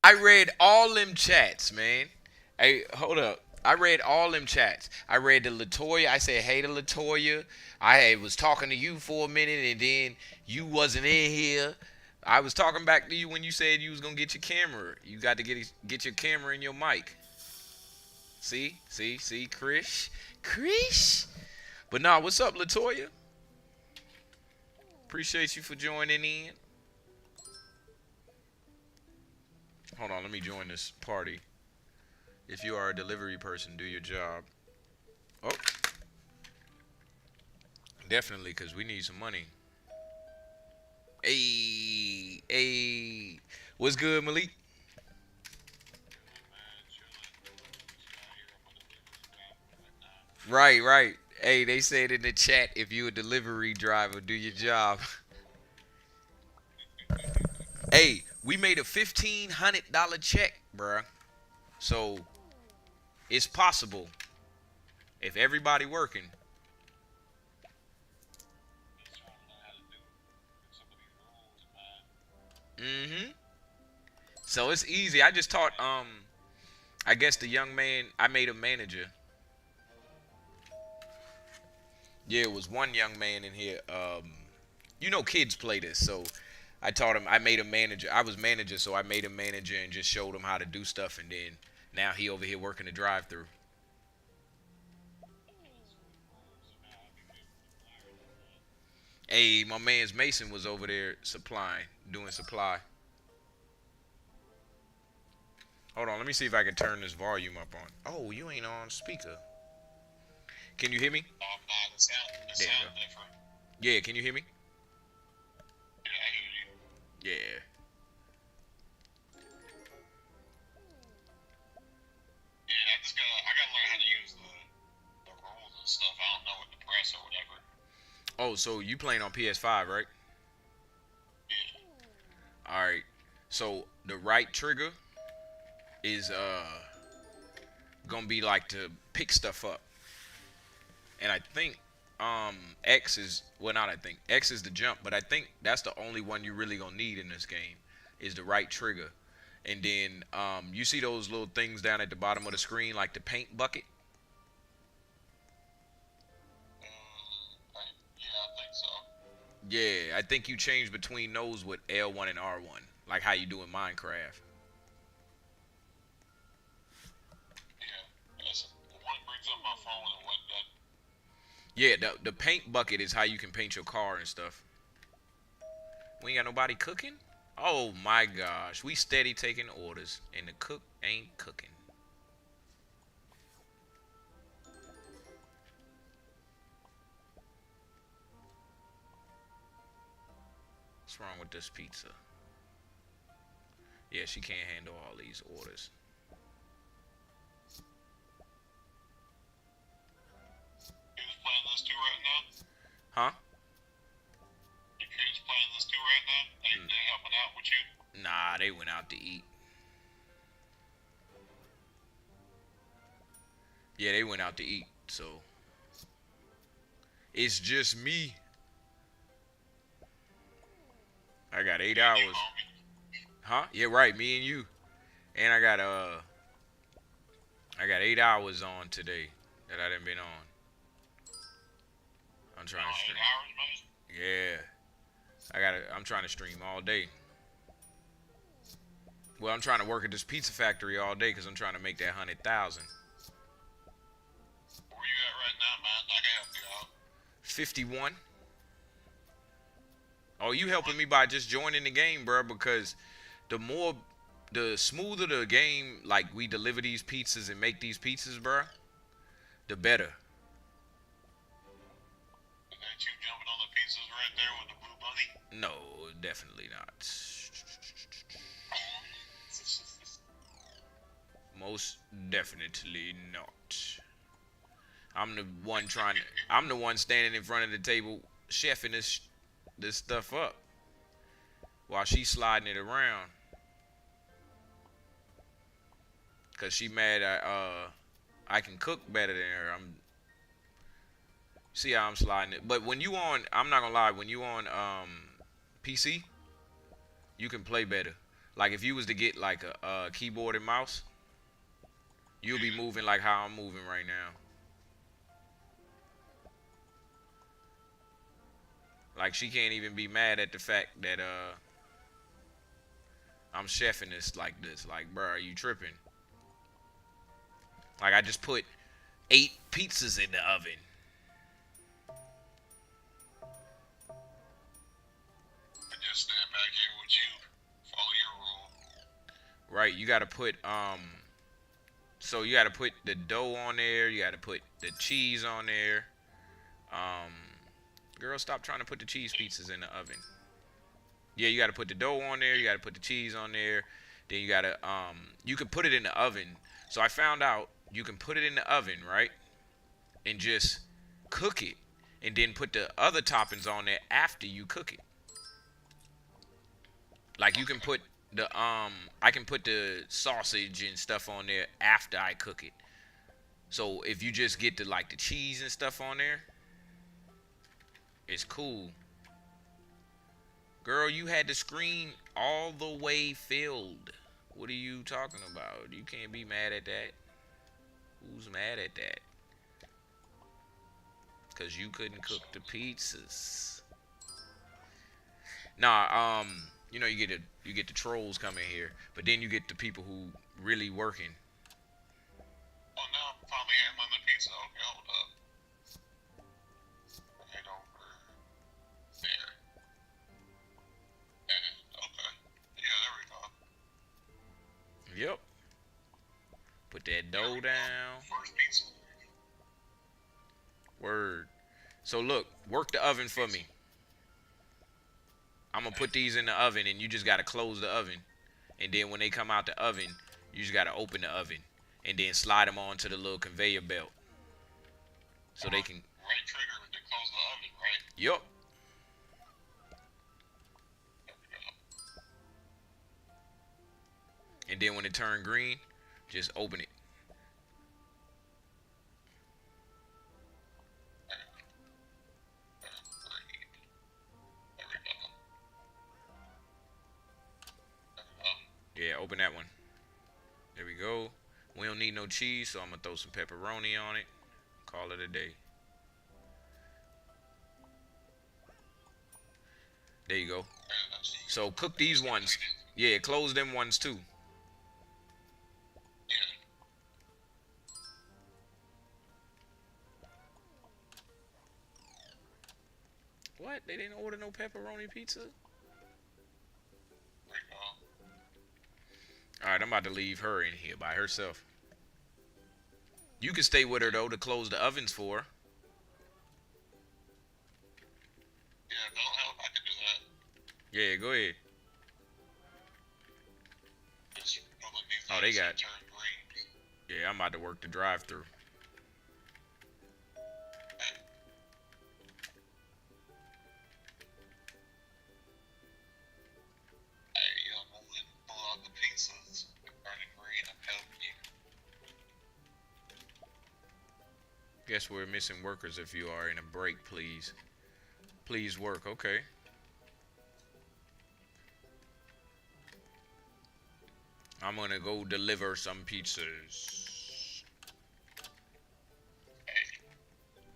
I read all them chats, man. Hey, hold up. I read all them chats. I read the Latoya. I said, hey to Latoya. I was talking to you for a minute, and then you wasn't in here. I was talking back to you when you said you was gonna get your camera. You got to get your camera and your mic. See, Chris. But nah, what's up, Latoya? Appreciate you for joining in. Hold on, let me join this party. If you are a delivery person, do your job. Oh. Definitely, because we need some money. Hey. What's good, Malik? Right. Hey, they said in the chat, if you a delivery driver, do your job. Hey, we made a $1,500 check, bruh. So, it's possible. If everybody working. Mm-hmm. So it's easy. I just taught I guess the young man, I made him manager. Yeah, it was one young man in here. You know kids play this, so I taught him, I made him manager. I was manager, so I made him manager and just showed him how to do stuff, and then now he over here working the drive-through. Hey, my man's Mason was over there supplying, doing supply. Hold on, let me see if I can turn this volume up on. Oh, you ain't on speaker. Can you hear me? The sound different. Yeah, can you hear me? Yeah, I hear you. Yeah. Yeah, I gotta learn how to use the rules and stuff. I don't know what to press or whatever. Oh, so you playing on PS5, right? Yeah. Alright. So the right trigger is gonna be like to pick stuff up. And I think X is, well, not I think X is the jump, but I think that's the only one you really gonna need in this game is the right trigger. And then you see those little things down at the bottom of the screen, like the paint bucket. Yeah, I think you change between those with L1 and R1, like how you do in Minecraft. Yeah, the paint bucket is how you can paint your car and stuff. We ain't got nobody cooking? Oh my gosh, we steady taking orders and the cook ain't cooking. What's wrong with this pizza? Yeah, she can't handle all these orders. Huh? Your kids playing this too right now? They helping out with you? Nah, they went out to eat. Yeah, they went out to eat, so it's just me. I got 8 hours. Huh? Yeah, right, me and you. And I got 8 hours on today that I done been on. I'm trying to stream. 8 hours, man? Yeah. I'm trying to stream all day. Well, I'm trying to work at this pizza factory all day because I'm trying to make that 100,000. Where you at right now, man? I can help you out. 51. Oh, you helping me by just joining the game, bro, because the smoother the game, like we deliver these pizzas and make these pizzas, bro, the better. Ain't you jumping on the pizzas right there with the blue bunny? No, definitely not. Most definitely not. I'm the one standing in front of the table chefing this stuff up while she's sliding it around. Cause she mad I can cook better than her. See how I'm sliding it. But when you on, I'm not gonna lie, when you on PC, you can play better. Like if you was to get like a keyboard and mouse, you'll be moving like how I'm moving right now. Like she can't even be mad at the fact that I'm chefing this like this. Like, bro, are you tripping? Like I just put 8 pizzas in the oven. Just stand back here with you. Follow your rule. Right, you gotta put so you gotta put the dough on there, you gotta put the cheese on there. Girl, stop trying to put the cheese pizzas in the oven. Yeah, you gotta put the dough on there, you gotta put the cheese on there, then you gotta you can put it in the oven. So I found out you can put it in the oven, right? And just cook it. And then put the other toppings on there after you cook it. Like you can put the I can put the sausage and stuff on there after I cook it. So if you just get the like the cheese and stuff on there, it's cool. Girl, you had the screen all the way filled. What are you talking about? You can't be mad at that. Who's mad at that? Cause you couldn't cook the pizzas. Nah, you know you get the trolls coming here, but then you get the people who really working. Oh, now I'm finally handling the pizza. Okay, hold up. Head over there. And, okay. Yeah, there we go. Yep. Put that dough down. First pizza. Word. So look, work the oven for me. I'm gonna put these in the oven, and you just gotta close the oven, and then when they come out the oven, you just gotta open the oven, and then slide them onto the little conveyor belt, so they can. Right trigger to close the oven, right? Yup. And then when it turn green, just open it. Open that one. There we go. We don't need no cheese, so I'm gonna throw some pepperoni on it. Call it a day. There you go. So cook these ones. Yeah, close them ones too. What? They didn't order no pepperoni pizza? Alright, I'm about to leave her in here by herself. You can stay with her though to close the ovens for her. Yeah, if that'll help, I can do that. Yeah, go ahead. Oh, they got. Yeah, I'm about to work the drive-through. Guess we're missing workers. If you are in a break, please. Please work. Okay. I'm gonna go deliver some pizzas.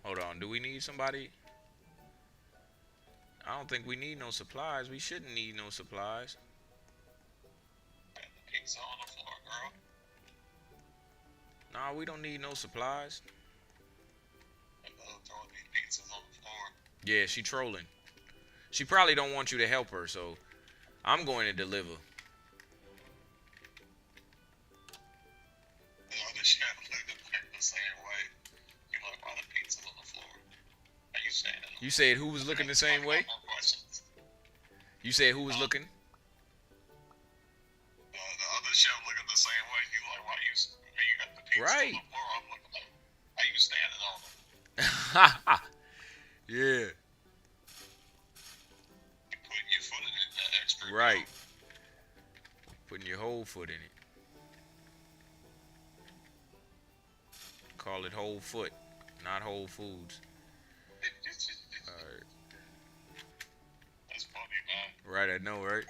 Hold on. Do we need somebody? I don't think we need no supplies. We shouldn't need no supplies. Pizza on the floor, girl. Nah, we don't need no supplies. Throwing these pizzas on the floor. Yeah, she trolling. She probably don't want you to help her, so I'm going to deliver. The other chef looked at the same way. You like, why the pizza's on the floor? Are you saying it? You said who was looking the same way? You said who was looking? The other chef looking the same way. You like, why you got the pizza on the floor? I'm looking like, how you standing on it? Yeah. Putting your foot in it, that extra. Right. Putting your whole foot in it. Call it whole foot, not Whole Foods. Alright. That's funny, man. Right, I know, right?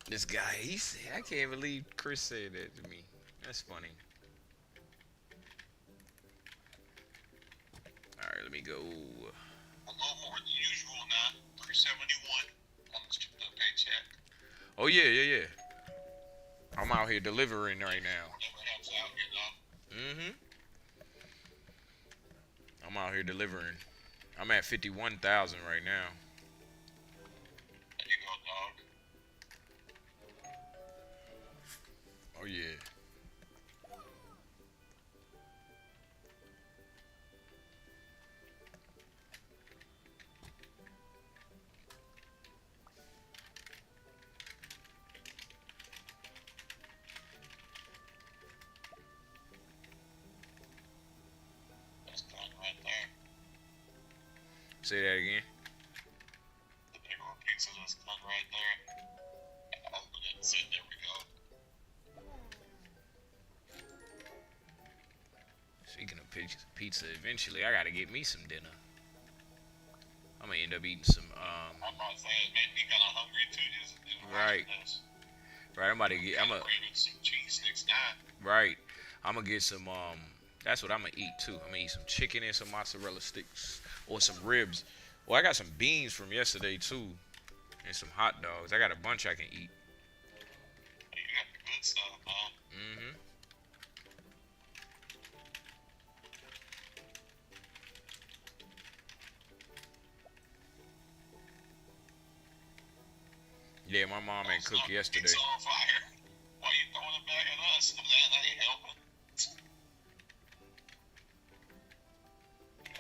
This guy, he said, I can't believe Chris said that to me. That's funny. Alright, let me go. A little more than usual now. $371 on the paycheck. Oh, yeah. I'm out here delivering right now. Never helps out, you know. Mm-hmm. I'm out here delivering. I'm at 51,000 right now. There you go, dog. Oh, yeah. Say that again. The big old pizza just done right there. Open it and sit. There we go. Speaking of pizza, eventually I gotta get me some dinner. I'm gonna end up eating some. I'm about to say it made me kind of hungry too. Just right. Right. I'm about to get. I'm a. Some cheese sticks now. Right. I'm gonna get some. That's what I'm gonna eat too. I'm gonna eat some chicken and some mozzarella sticks or some ribs. Well, I got some beans from yesterday too, and some hot dogs. I got a bunch I can eat. You got the good stuff, man. Mm-hmm. Yeah, my mom ain't cooked yesterday. Pizza on fire. Why you throwing it back at us? That ain't helping.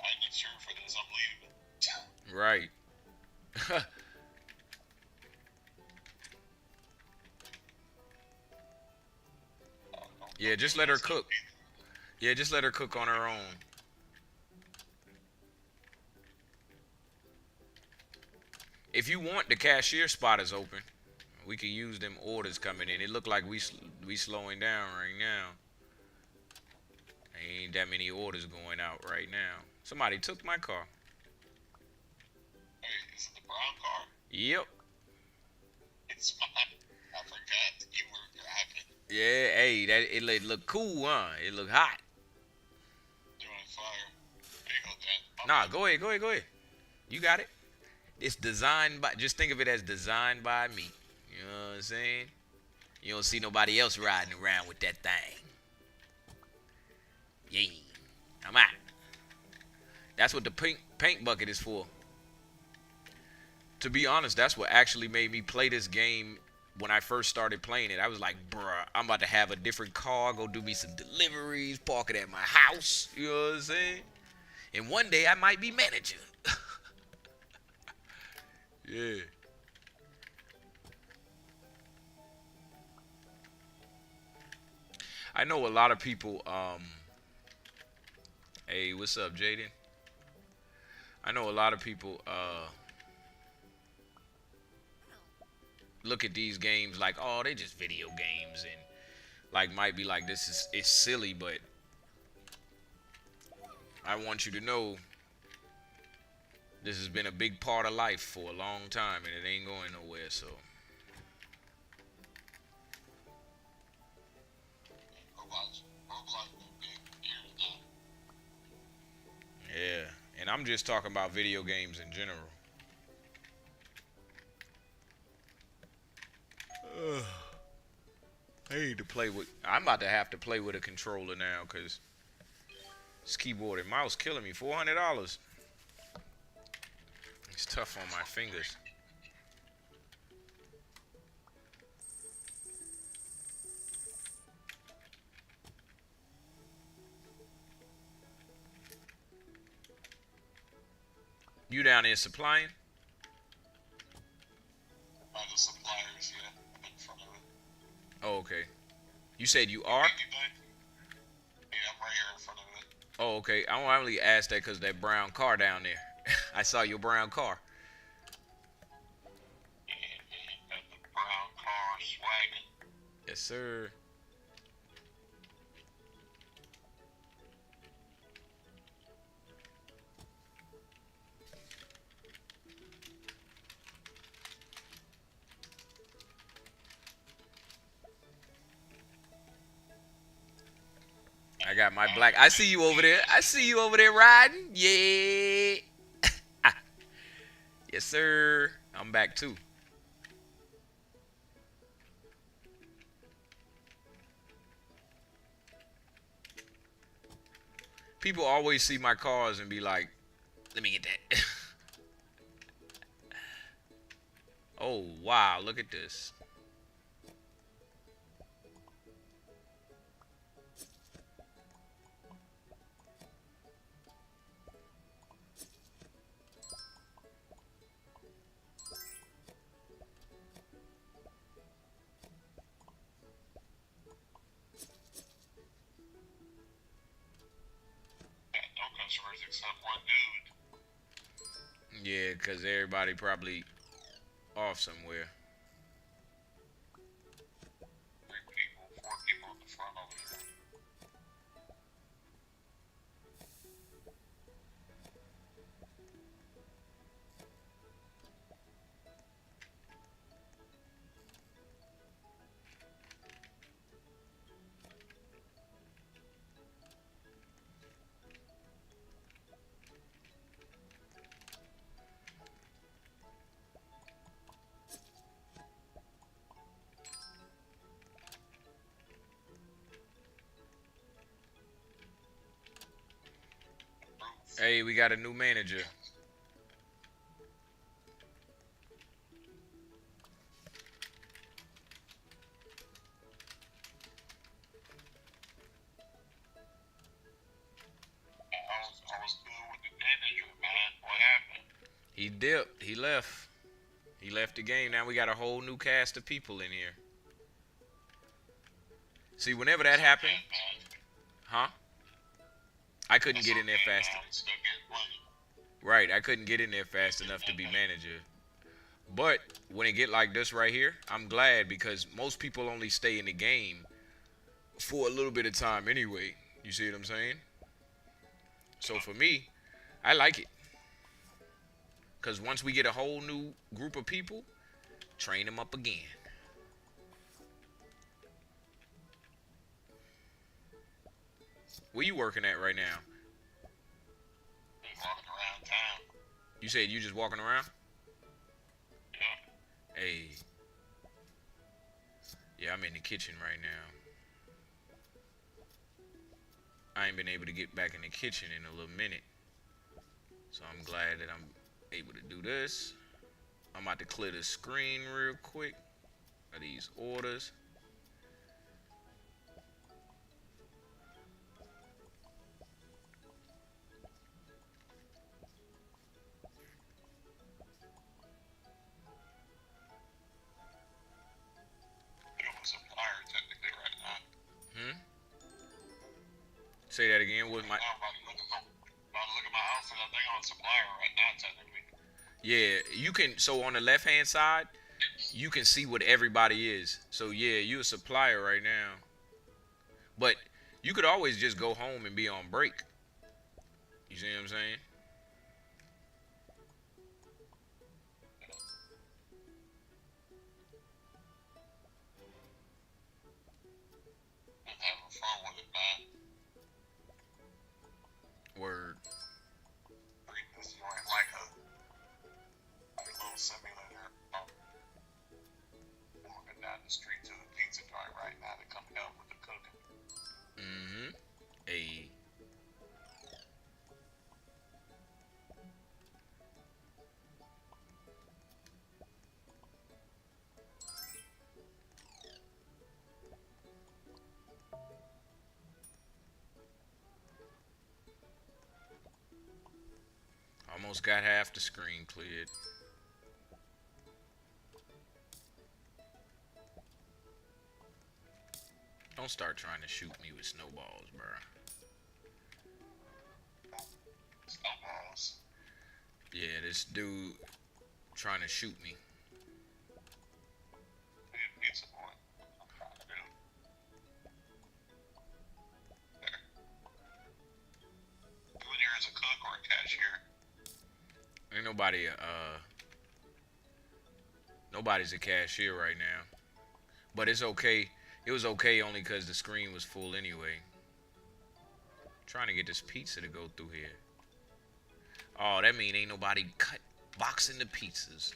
I ain't sure for this. I'm leaving. Right. Yeah, just let her cook. Yeah, just let her cook on her own. If you want, the cashier spot is open. We can use them orders coming in. It look like we slowing down right now. Ain't that many orders going out right now. Somebody took my car. Hey, is it the brown car? Yep. It's mine. I forgot you were driving. Yeah, hey, that it look cool, huh? It look hot. Doing fire. There you go, Dan. Nah, go ahead. You got it. It's designed by. Just think of it as designed by me. You know what I'm saying? You don't see nobody else riding around with that thing. Yeah, I'm out. That's what the paint bucket is for. To be honest, that's what actually made me play this game when I first started playing it. I was like, bruh, I'm about to have a different car, go do me some deliveries, park it at my house. You know what I'm saying? And one day I might be manager. Yeah. I know a lot of people, hey, what's up, Jaden? I know a lot of people, look at these games like, oh, they just video games, and like might be like, it's silly, but I want you to know this has been a big part of life for a long time, and it ain't going nowhere. So yeah, and I'm just talking about video games in general. I need to play with. I'm about to have to play with a controller now because this keyboard and mouse killing me. $400. It's tough on my fingers. You down there supplying? The suppliers, yeah, in front of it. Oh, okay. You said you are? Yeah, I'm right here in front of it. Oh, okay. I only asked that because that brown car down there. I saw your brown car. Yeah, got the brown car swagging. Yes, sir. I got my black. I see you over there. I see you over there riding. Yeah. Yes, sir. I'm back too. People always see my cars and be like, let me get that. Oh, wow. Look at this. Except one dude. Yeah, because everybody probably off somewhere. 3 people, 4 people in the front over there. Hey, we got a new manager. I was good with the manager, man. What happened? He dipped. He left. He left the game. Now we got a whole new cast of people in here. See, whenever that happened, huh? I couldn't get in there fast. Right, I couldn't get in there fast enough to be manager. But when it get like this right here, I'm glad because most people only stay in the game for a little bit of time anyway. You see what I'm saying? So for me, I like it. Because once we get a whole new group of people, train them up again. Where you working at right now? Just walking around town. You said you just walking around? Yeah. Hey. Yeah, I'm in the kitchen right now. I ain't been able to get back in the kitchen in a little minute. So I'm glad that I'm able to do this. I'm about to clear the screen real quick of these orders. Supplier technically right now. Say that again. With my I'm about to look at my outfit. I think I'm a supplier right now technically. yeah, you can. So on the left hand side, you can see what everybody is. So yeah, you a supplier right now. But you could always just go home and be on break. You see what I'm saying? Having fun with it, man. Word. This joint like a little simulator. Walking down the street to the pizza joint right now to come help with the cooking. Hey. Almost got half the screen cleared. Don't start trying to shoot me with snowballs, bro. Snowballs? Yeah, this dude trying to shoot me. Pizza boy. I'm trying to do. There. You in here as a cook or a cashier? Ain't nobody's a cashier right now. But it's okay. It was okay only because the screen was full anyway. Trying to get this pizza to go through here. Oh, that mean ain't nobody boxing the pizzas.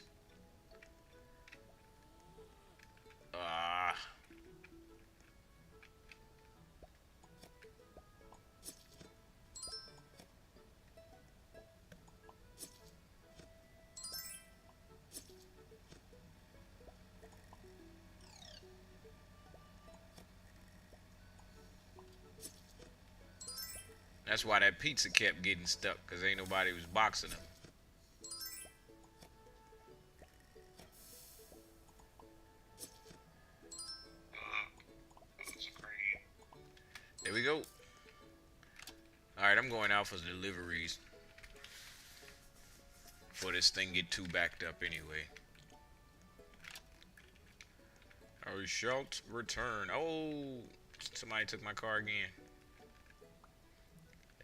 That's why that pizza kept getting stuck, because ain't nobody was boxing them. There we go. Alright, I'm going out for deliveries. Before this thing get too backed up anyway. I shall return. Oh, somebody took my car again.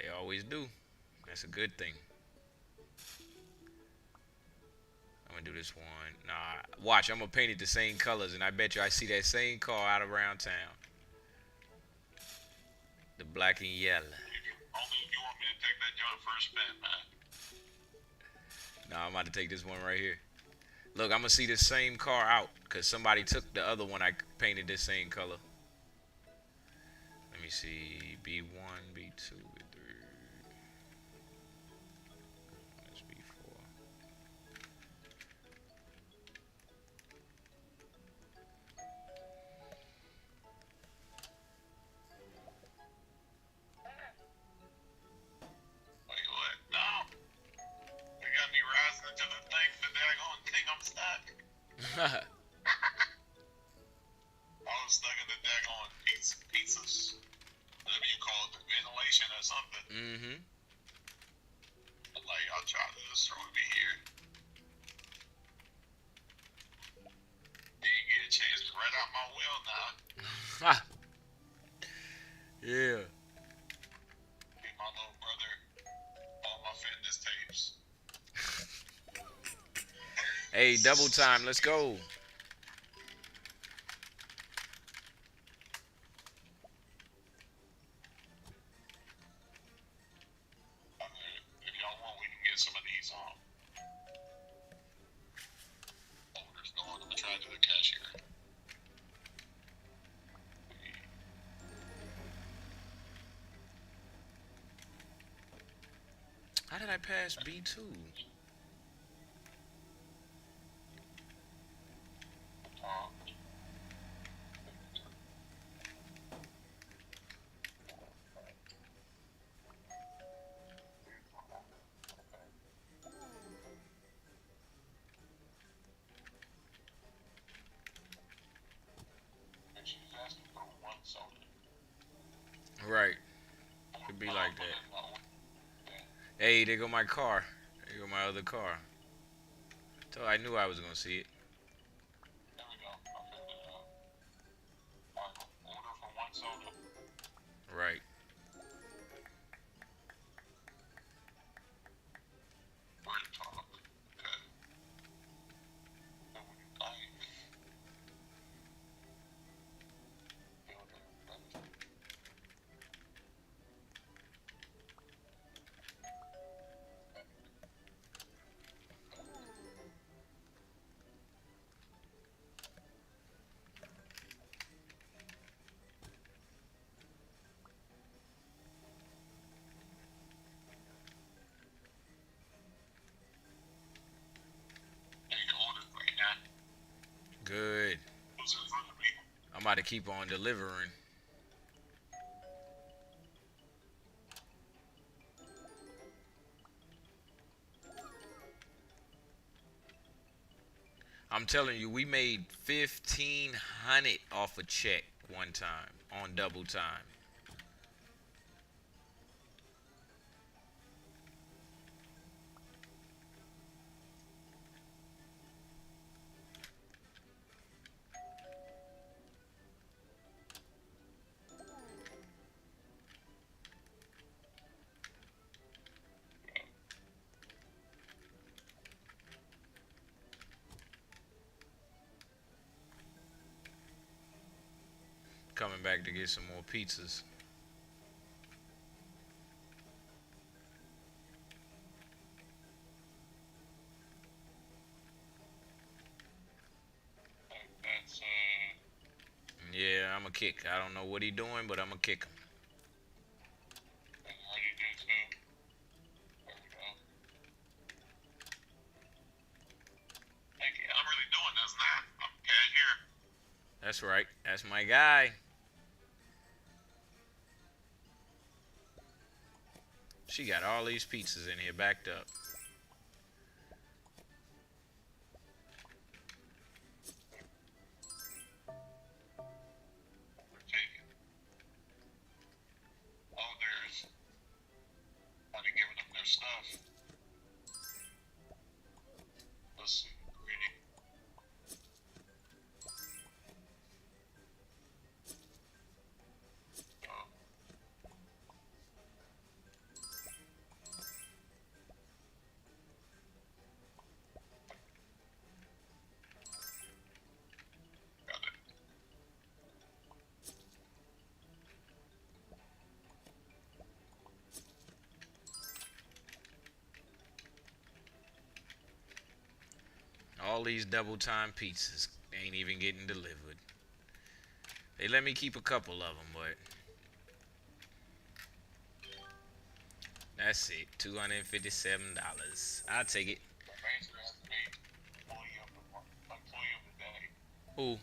They always do. That's a good thing. I'm gonna do this one. Nah, watch. I'm gonna paint it the same colors, and I bet you I see that same car out around town. The black and yellow. Only if you want me to take that joint for a spin, man. Nah, I'm about to take this one right here. Look, I'm gonna see this same car out, cause somebody took the other one I painted this same color. Let me see. B1, B2. I was stuck in the daggone pizzas. Whatever you call it, the ventilation or something. Like, I'll try to just throw it here. Didn't get a chance to right out my wheel now. Yeah. Give my little brother all my fitness tapes. Hey, double time. Let's go. I passed B2. Right. Could be like that. Hey, there go my car. There go my other car. So I knew I was gonna see it. Right. Good. I'm about to keep on delivering. I'm telling you, we made 1,500 off a check one time on double time. Coming back to get some more pizzas. Yeah, I'm a kick. I don't know what he doing, but I'm a kick him. That's right. That's my guy. She got all these pizzas in here backed up. All these double time pizzas ain't even getting delivered. They let me keep a couple of them, but that's it. $257. I'll take it. Who?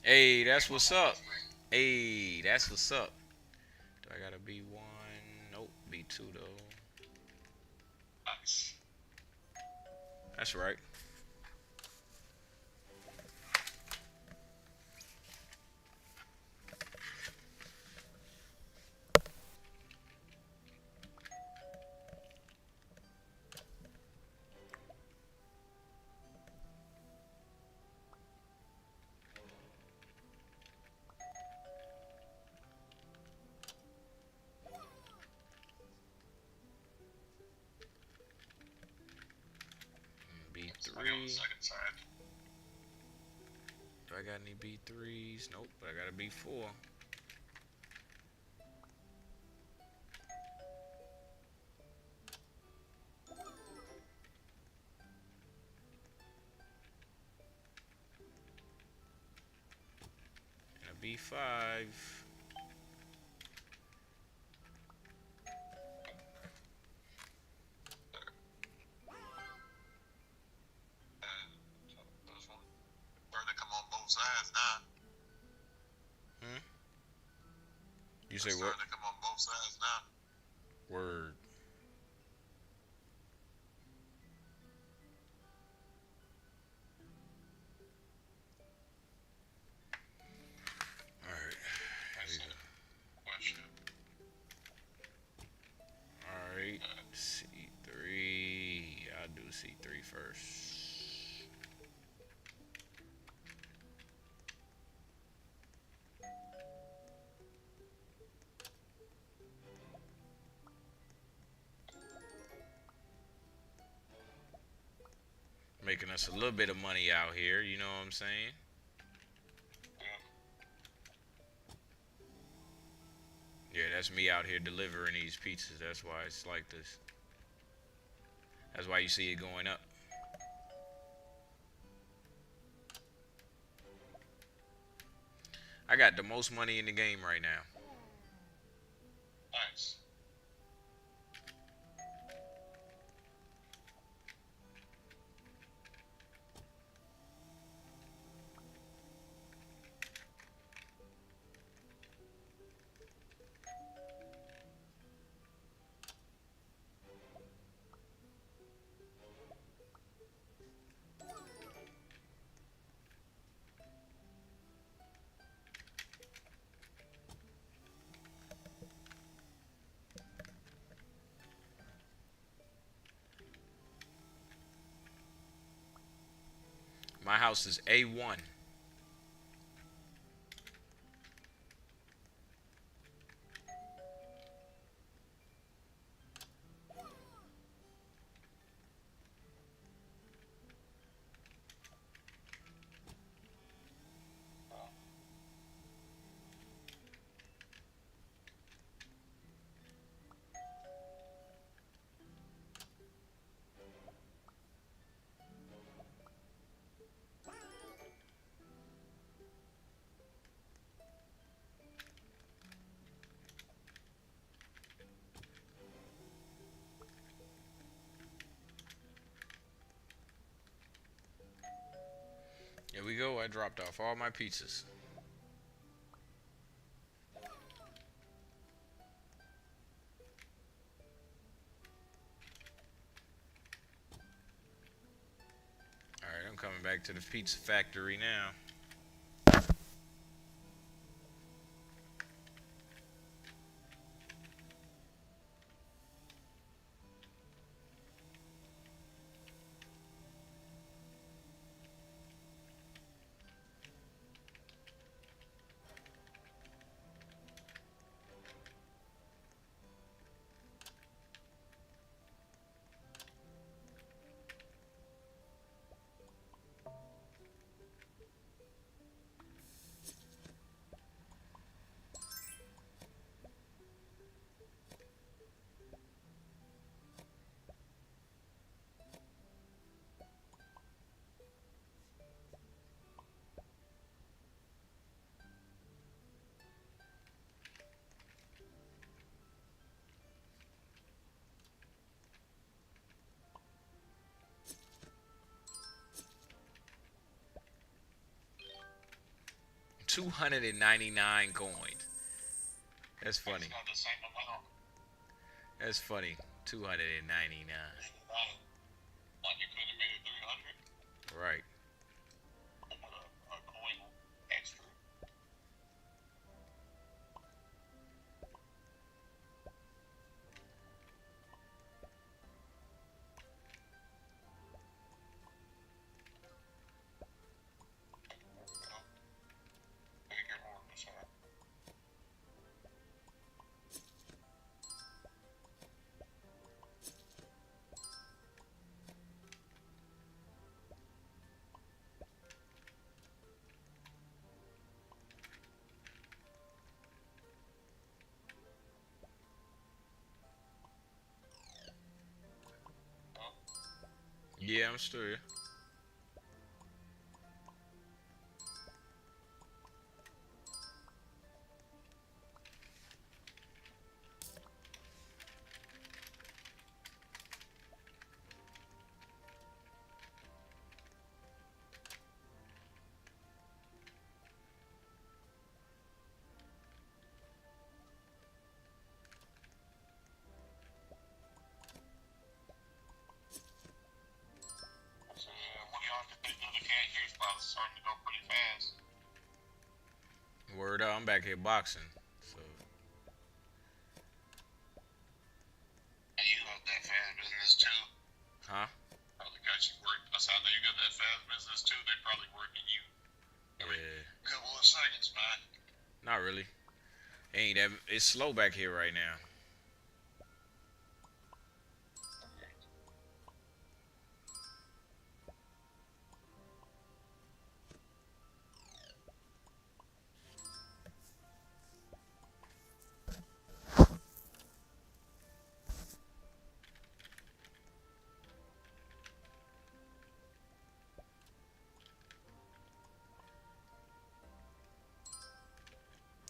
Hey, that's what's up. Hey, that's what's up. Do I gotta be one? Nope, B2 though. Nice. That's right. B3. Do I got any B3s? Nope, but I got a B4. And a B5. sides now. You say what? Starting to come on both sides now. Word. Alright. Question. Alright. C3. I'll do C3 first. Making us a little bit of money out here, you know what I'm saying? Yeah, that's me out here delivering these pizzas. That's why it's like this. That's why you see it going up. I got the most money in the game right now. Nice. My house is A1. Here we go. I dropped off all my pizzas. Alright, I'm coming back to the pizza factory now. $299 coins. That's funny. That's funny. 299. Like you could have made it 300. Right. A coin extra. Take your order, sir. Yeah, I'm still here. Word out, I'm back here boxing. So. And you got that fast business too? Huh? Probably got you work. I said, I know you got that fast business too. They probably working you every couple of seconds, man. Not really. Ain't that? It's slow back here right now.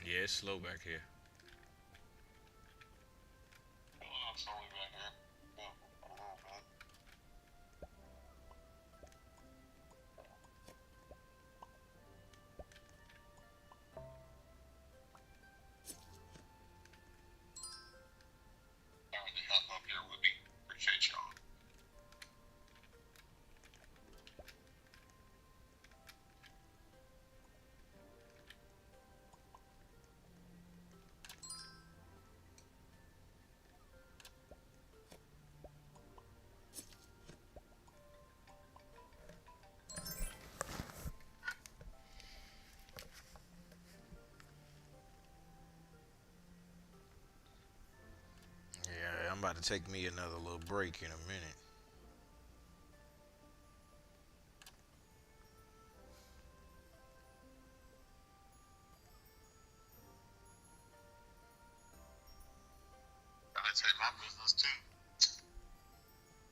Yeah, it's slow back here. I'm slowly back here. Yeah, a little bit. Having the help up here with me. Appreciate y'all. Yeah, I'm about to take me another little break in a minute. I tell you my business too.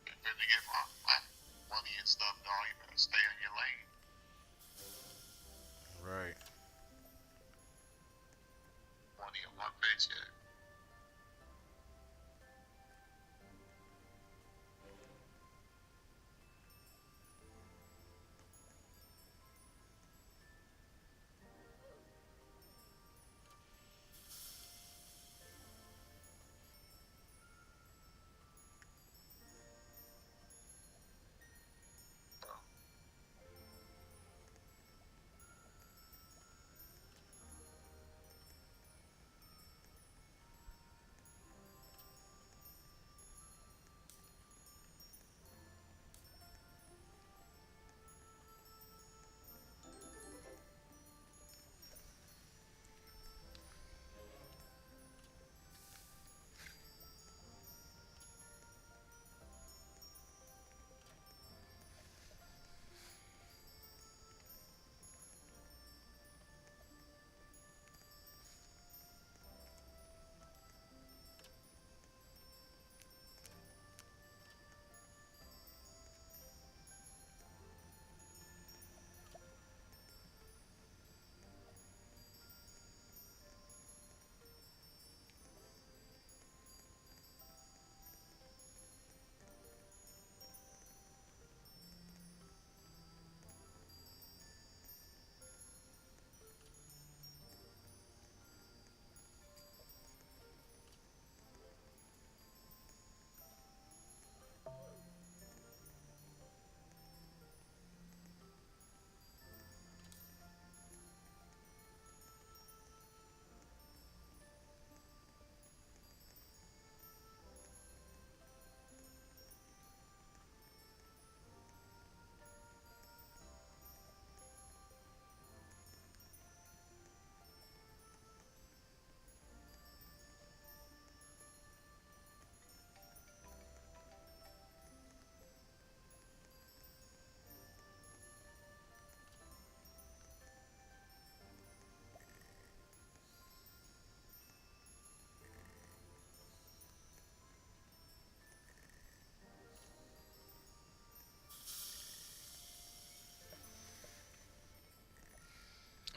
If to get my money and stuff, dog, you better stay in your lane. Right. Money on my paycheck.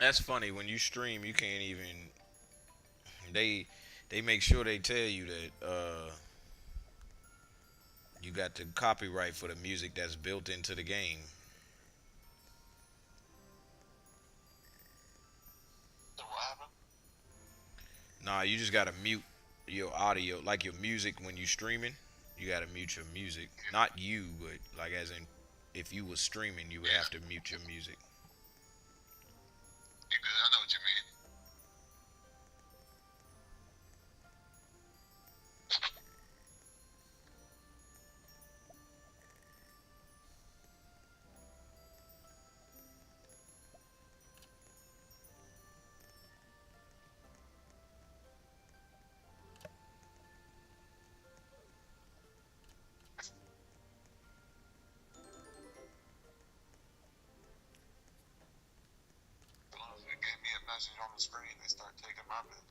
That's funny. When you stream, you can't even. They make sure they tell you that you got the copyright for the music that's built into the game. Nah, you just gotta mute your audio, like your music when you streaming. You gotta mute your music. Not you, but like as in, if you was streaming, you would have to mute your music. You good? I know what you mean. message on the screen, they start taking my bit.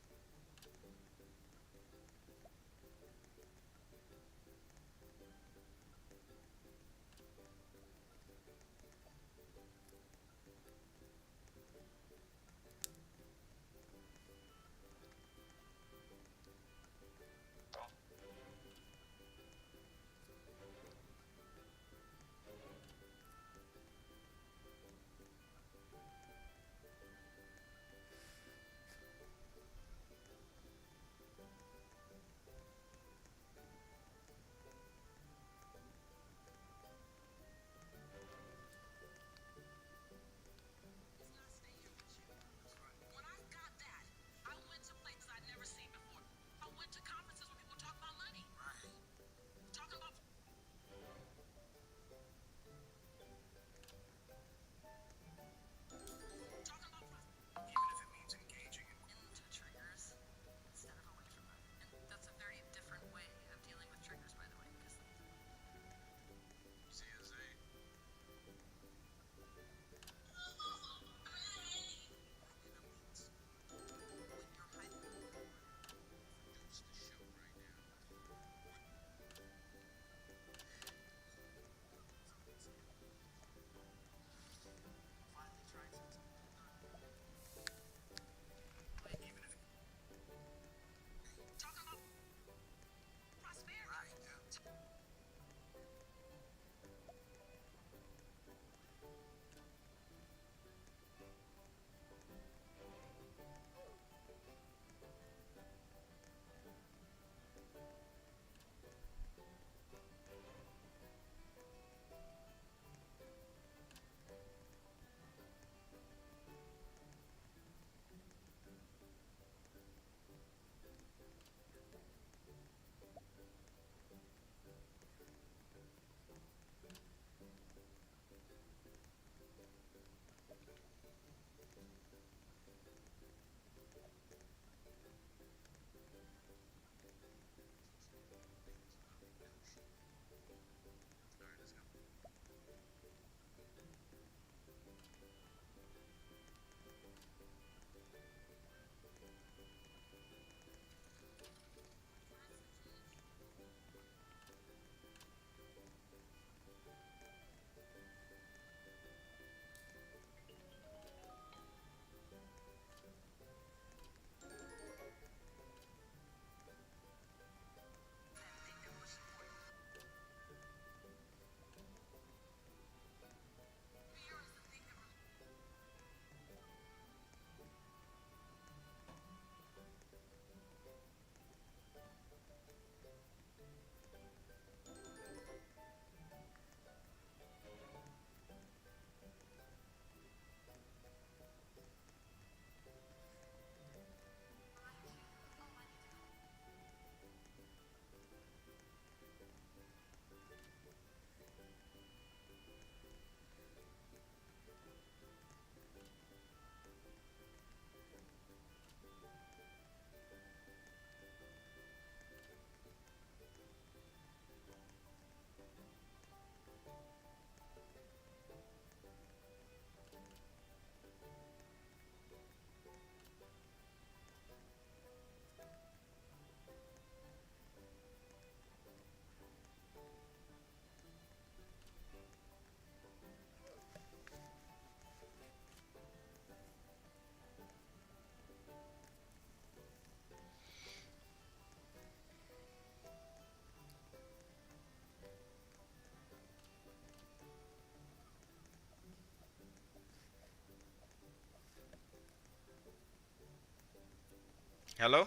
Hello?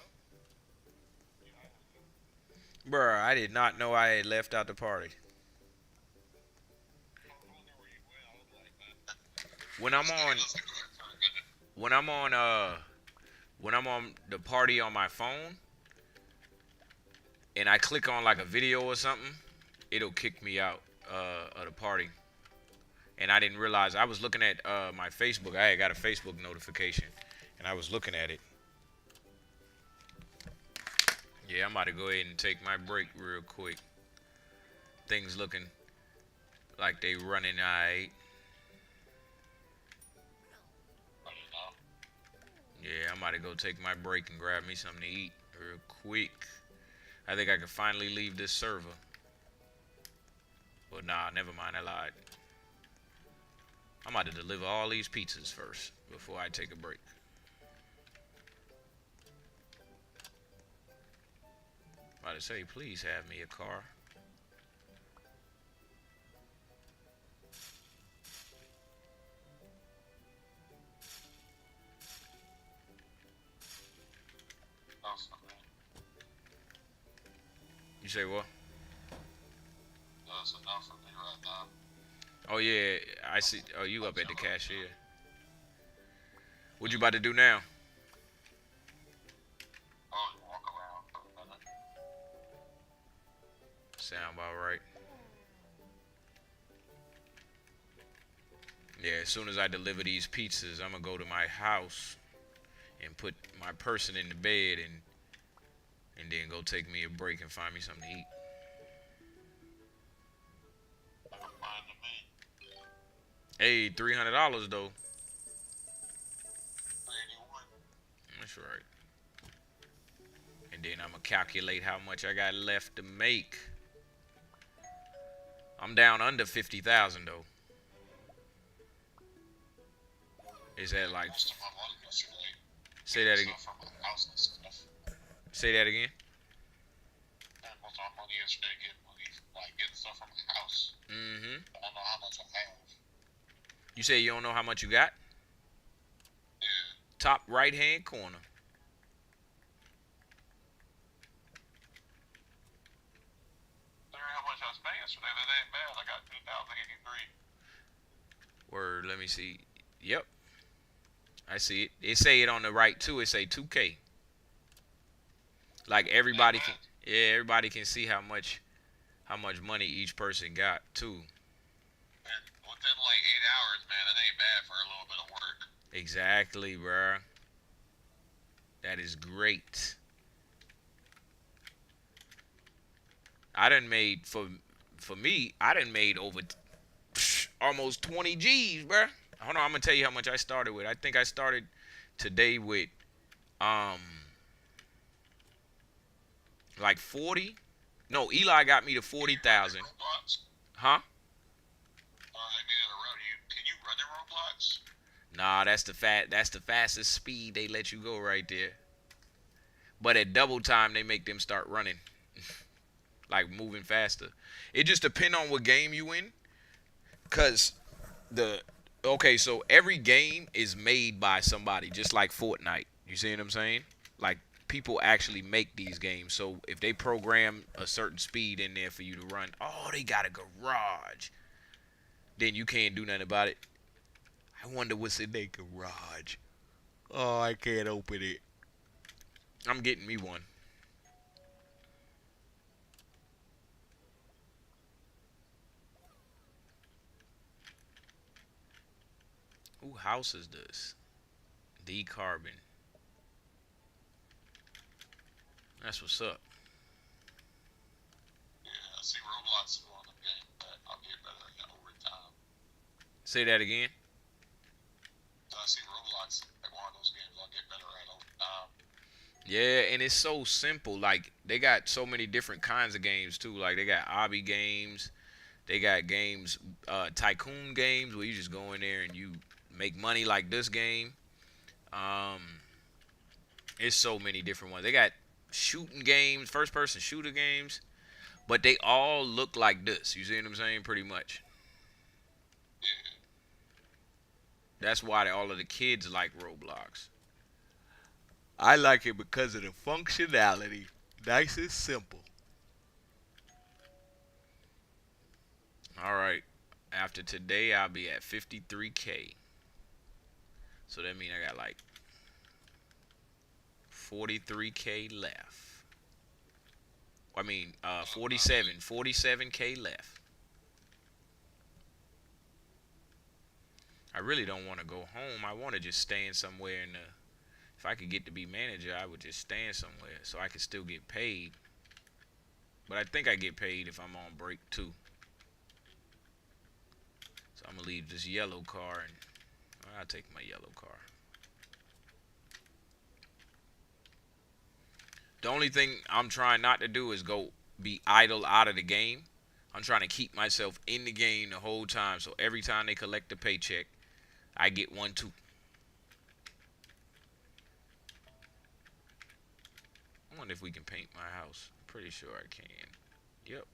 Bruh, I did not know I had left out the party. When I'm on when I'm on when I'm on the party on my phone and I click on like a video or something, it'll kick me out of the party. And I didn't realize, I was looking at my Facebook. I had got a Facebook notification and I was looking at it. Yeah, I'm about to go ahead and take my break real quick. Things looking like they running alright. Yeah, I'm about to go take my break and grab me something to eat real quick. I think I can finally leave this server. But nah, never mind, I lied. I'm about to deliver all these pizzas first before I take a break. About to say, please have me a car. You say what? That's enough for me right now. Oh yeah, I see. Oh, you up at the cashier? What you about to do now? Oh, walk around for a minute. Sound about right. Yeah, as soon as I deliver these pizzas, I'm gonna go to my house and put my person in the bed and then go take me a break and find me something to eat. Hey, $300 though. That's right. And then I'm gonna calculate how much I got left to make. I'm down under 50,000 though. Is that like? Say that again. Say that again. Most of my money yesterday getting stuff from the house. Mm-hmm. I don't know how much I have. You say you don't know how much you got? Yeah. Top right hand corner. How much I spent yesterday? That ain't bad. I got 2,083. Word. Let me see. Yep. I see it. It say it on the right too. It say 2K. Like everybody can, yeah, everybody can see how much money each person got too. And within like 8 hours, man, it ain't bad for a little bit of work. Exactly, bruh. That is great. I done made for me. I done made over almost 20 G's, bruh. Hold on, I'm gonna tell you how much I started with. I think I started today with like 40. No, Eli got me to 40,000. Huh? Can you run in Roblox? Nah, that's the fastest speed they let you go right there. But at double time they make them start running. Like moving faster. It just depends on what game you in. Cause so every game is made by somebody, just like Fortnite. You see what I'm saying? Like people actually make these games. So if they program a certain speed in there for you to run, oh, they got a garage. Then you can't do nothing about it. I wonder what's in their garage. Oh, I can't open it. I'm getting me one. Who house is this? D-Carbon. That's what's up. Yeah, I see Roblox is one of the games that I'll get better at over time. Say that again. I see Roblox like one of those games I'll get better at over time. Yeah, and it's so simple. Like they got so many different kinds of games too. Like they got obby games. They got games, tycoon games where you just go in there and you make money like this game. It's so many different ones. They got shooting games, first person shooter games, but they all look like this. You see what I'm saying? Pretty much. That's why all of the kids like Roblox. I like it because of the functionality. Nice and simple. All right. After today, I'll be at 53K. So that means I got like 43K left. I mean, 47K left. I really don't want to go home. I want to just stand somewhere in the. If I could get to be manager, I would just stand somewhere so I could still get paid. But I think I get paid if I'm on break too. So I'm gonna leave this yellow car and I'll take my yellow car. The only thing I'm trying not to do is go be idle out of the game. I'm trying to keep myself in the game the whole time. So every time they collect a paycheck, I get one too. I wonder if we can paint my house. I'm pretty sure I can. Yep.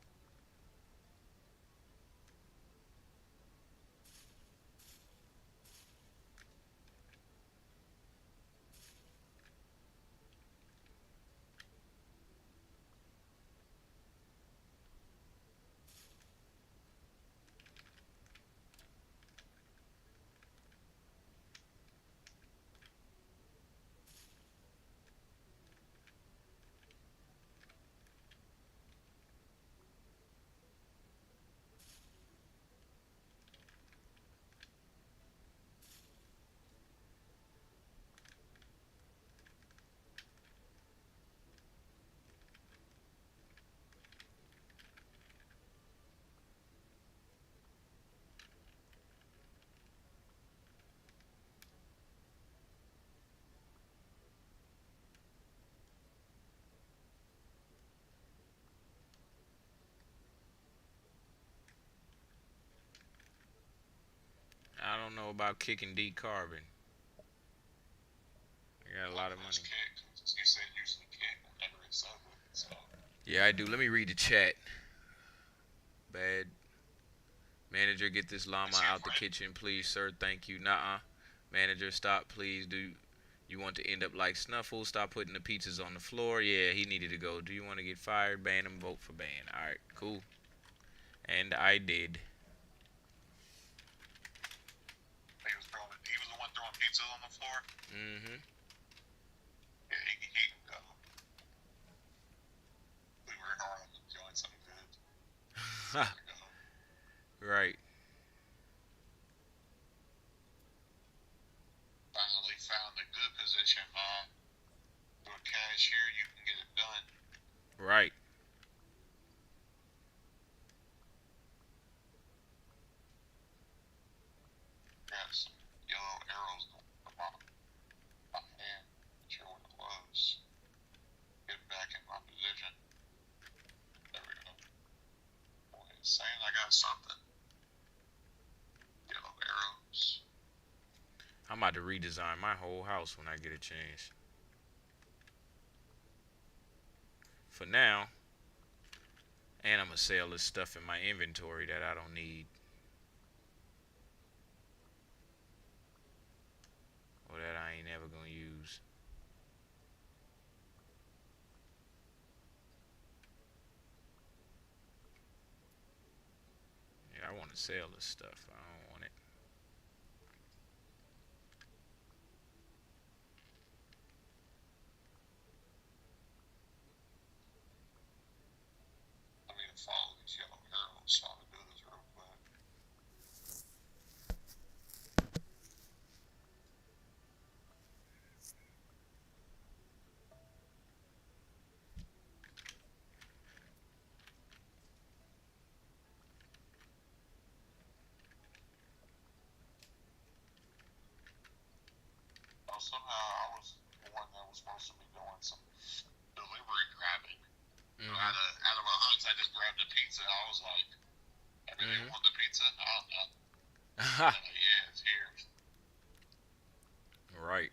I don't know about kicking D Carbon. I got a lot of money. You said usually kick whenever it's over. So. Yeah, I do. Let me read the chat. Bad. Manager, get this llama out the kitchen, please, sir. Thank you. Nuh-uh. Manager, stop, please. Do you want to end up like Snuffles? Stop putting the pizzas on the floor. Yeah, he needed to go. Do you want to get fired? Ban him. Vote for ban. All right, cool. And I did. He was the one throwing pizzas on the floor? Mm-hmm. Yeah, he can go. We were hard on doing something good. Right. Finally found a good position, man. For a cashier, you can get it done. Right. Got some yellow arrows on my hand. Sure when it was. Get back in my position. There we go. Boy, it's saying I got something. Yellow arrows. I'm about to redesign my whole house when I get a chance. For now, and I'm going to sell this stuff in my inventory that I don't need. Or that I ain't ever going to use. Yeah, I want to sell this stuff. I don't want it. I need to follow these yellow arrows, so I'm going to do this real quick. Somehow I was the one that was supposed to be doing some delivery grabbing. Out of a hunch, I just grabbed a pizza. I was like, I really want the pizza? I don't know. Yeah, it's here. Right.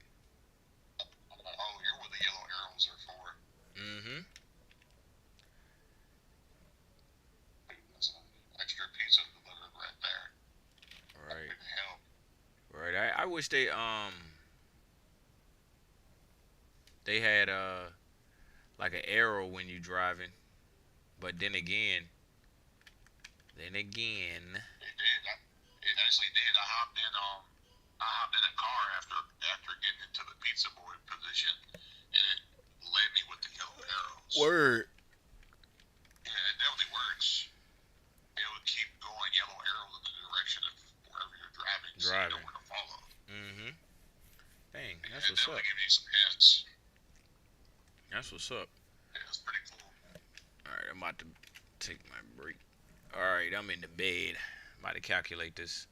I'm like, oh, you're what the yellow arrows are for. Mm-hmm. There's an extra pizza delivered right there. Right. That couldn't help. Right. I wish they had like an arrow when you driving, but then again. It did. It actually did. I hopped in a car after getting into the pizza boy position, and it led me with the yellow arrows. Word. Yeah, it definitely works. It would keep going yellow arrows in the direction of wherever you're driving. So you know where to follow. Mm-hmm. Dang, Yeah, that's what's up. It definitely gives you some hints. That's what's up. Yeah, it's pretty cool. Alright, I'm about to take my break. Alright, I'm in the bed. I'm about to calculate this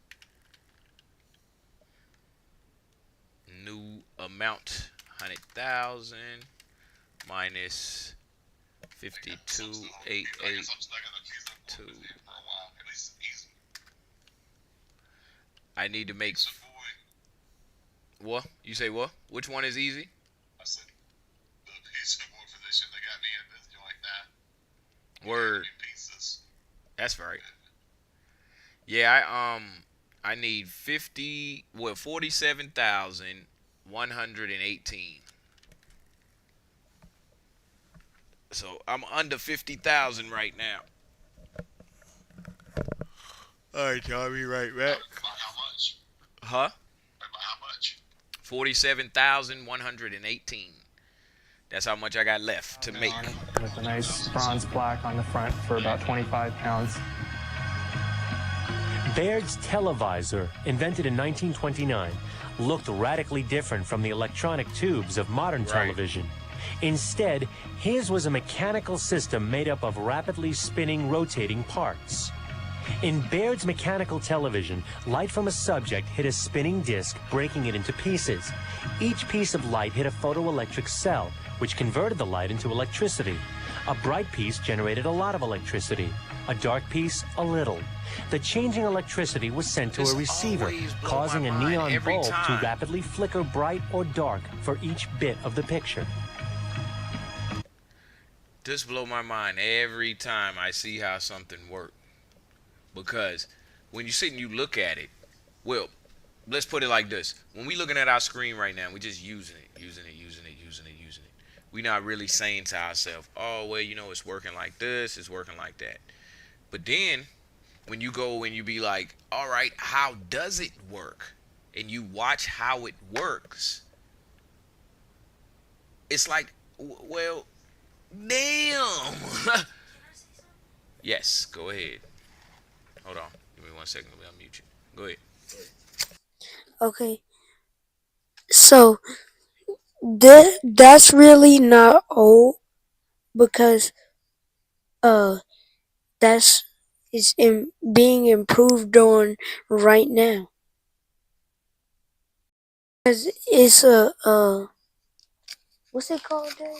new amount. 100,000 minus 52,882. I need to make. What? You say what? Which one is easy? I said the pizza boy position that got me in this joint now. Word. Pizzas. That's right. Yeah, I need 47,118. So I'm under 50,000 right now. All right, y'all, I'll be right back. By how much? Huh? By how much? 47,118. That's how much I got left to make. With a nice bronze plaque on the front for about 25 pounds. Baird's televisor, invented in 1929, looked radically different from the electronic tubes of modern television. Instead, his was a mechanical system made up of rapidly spinning, rotating parts. In Baird's mechanical television, light from a subject hit a spinning disc, breaking it into pieces. Each piece of light hit a photoelectric cell, which converted the light into electricity. A bright piece generated a lot of electricity. A dark piece, a little. The changing electricity was sent to a receiver, causing a neon bulb to rapidly flicker bright or dark for each bit of the picture. This blow my mind every time I see how something works. Because when you sit and you look at it, well, let's put it like this. When we looking at our screen right now, we just using it. We're not really saying to ourselves, oh, well, you know, it's working like this, it's working like that. But then when you go and you be like, all right, how does it work? And you watch how it works. It's like, well, damn. Yes, go ahead. Hold on. Give me 1 second. Let me unmute you. Go ahead. Okay. So that's really not old because that's being improved on right now. Because it's what's it called, Dad?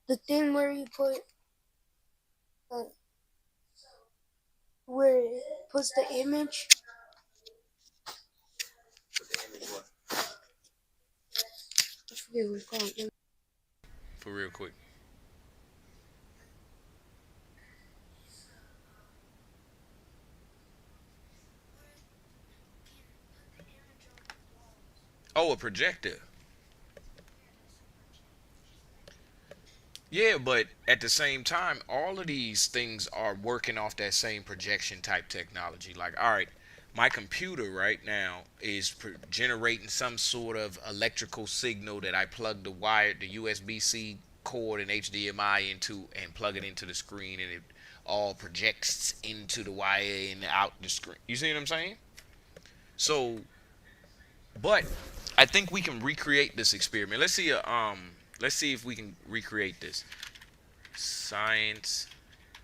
The thing where you put where it puts the image. I forget what it's called. For real quick. Oh, a projector. Yeah, but at the same time, all of these things are working off that same projection type technology. Like, all right, my computer right now is generating some sort of electrical signal that I plug the USB-C cord and HDMI into and plug it into the screen, and it all projects into the wire and out the screen. You see what I'm saying? So, but I think we can recreate this experiment. Let's see if we can recreate this science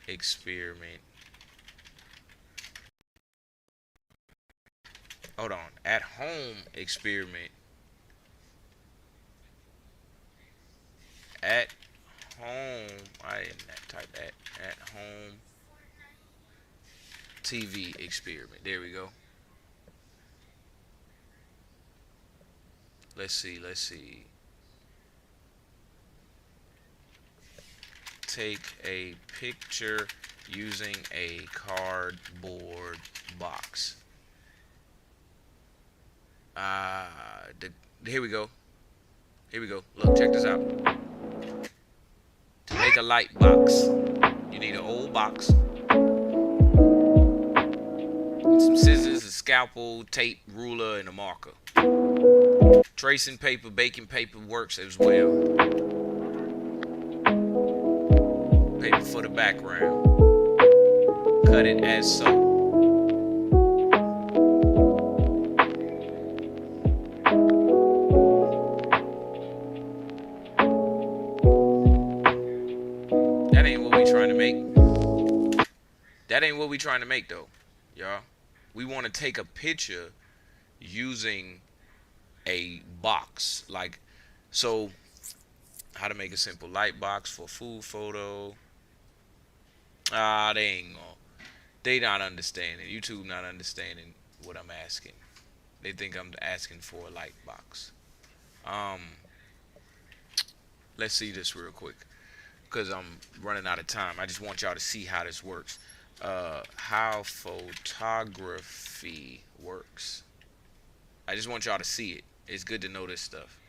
experiment. Hold on. At home experiment. At home. I didn't type that. At home TV experiment. There we go. Let's see. Take a picture using a cardboard box. Here we go. Look, check this out. To make a light box, you need an old box, some scissors, a scalpel, tape, ruler, and a marker. Tracing paper, baking paper works as well. Paper for the background. Cut it as so. That ain't what we trying to make. That ain't what we trying to make though, y'all. We want to take a picture using a box. Like, so How to make a simple light box for food photo. They not understanding. YouTube not understanding what I'm asking. They think I'm asking for a light box. Let's see this real quick, because I'm running out of time. I just want y'all to see how this works. How photography works. I just want y'all to see it. It's good to know this stuff.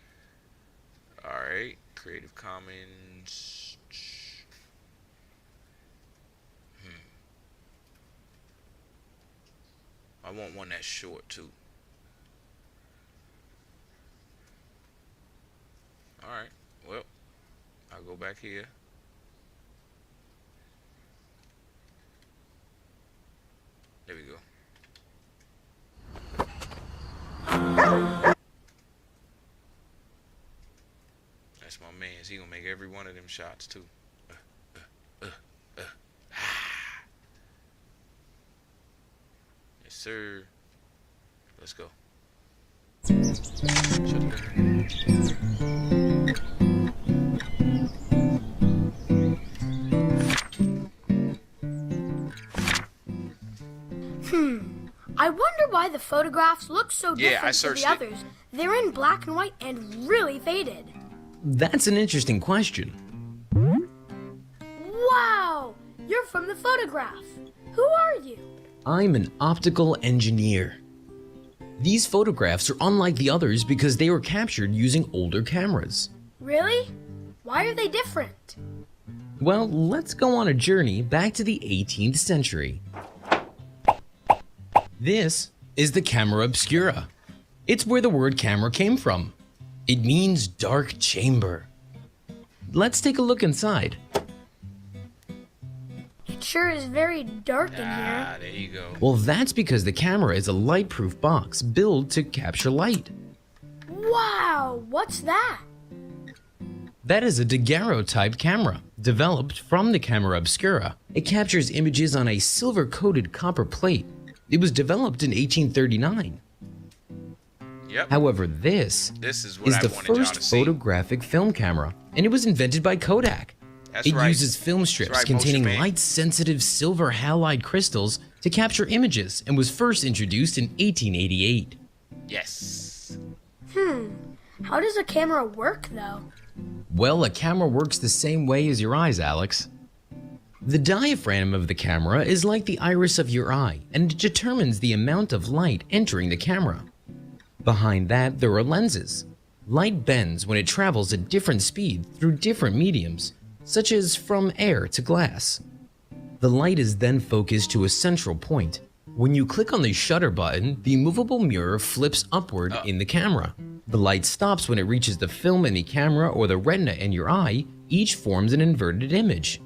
Alright, Creative Commons. I want one that's short too. Alright, well, I'll go back here. There we go. That's my man's. He gonna make every one of them shots too. Yes, sir. Let's go. I wonder why the photographs look so different from the others. They're in black and white and really faded. That's an interesting question. Wow! You're from the photograph. Who are you? I'm an optical engineer. These photographs are unlike the others because they were captured using older cameras. Really? Why are they different? Well, let's go on a journey back to the 18th century. This is the camera obscura. It's where the word camera came from. It means dark chamber. Let's take a look inside. It sure is very dark in here. There you go. Well, that's because the camera is a light-proof box built to capture light. Wow, what's that? That is a daguerreotype camera, developed from the camera obscura. It captures images on a silver-coated copper plate. It was developed in 1839. Yep. However, this is the first photographic film camera, and it was invented by Kodak. That's it right. uses film strips containing light-sensitive silver halide crystals to capture images and was first introduced in 1888. Yes. How does a camera work, though? Well, a camera works the same way as your eyes, Alex. The diaphragm of the camera is like the iris of your eye, and it determines the amount of light entering the camera. Behind that, there are lenses. Light bends when it travels at different speed through different mediums, such as from air to glass. The light is then focused to a central point. When you click on the shutter button, the movable mirror flips upward in the camera. The light stops when it reaches the film in the camera or the retina in your eye. Each forms an inverted image.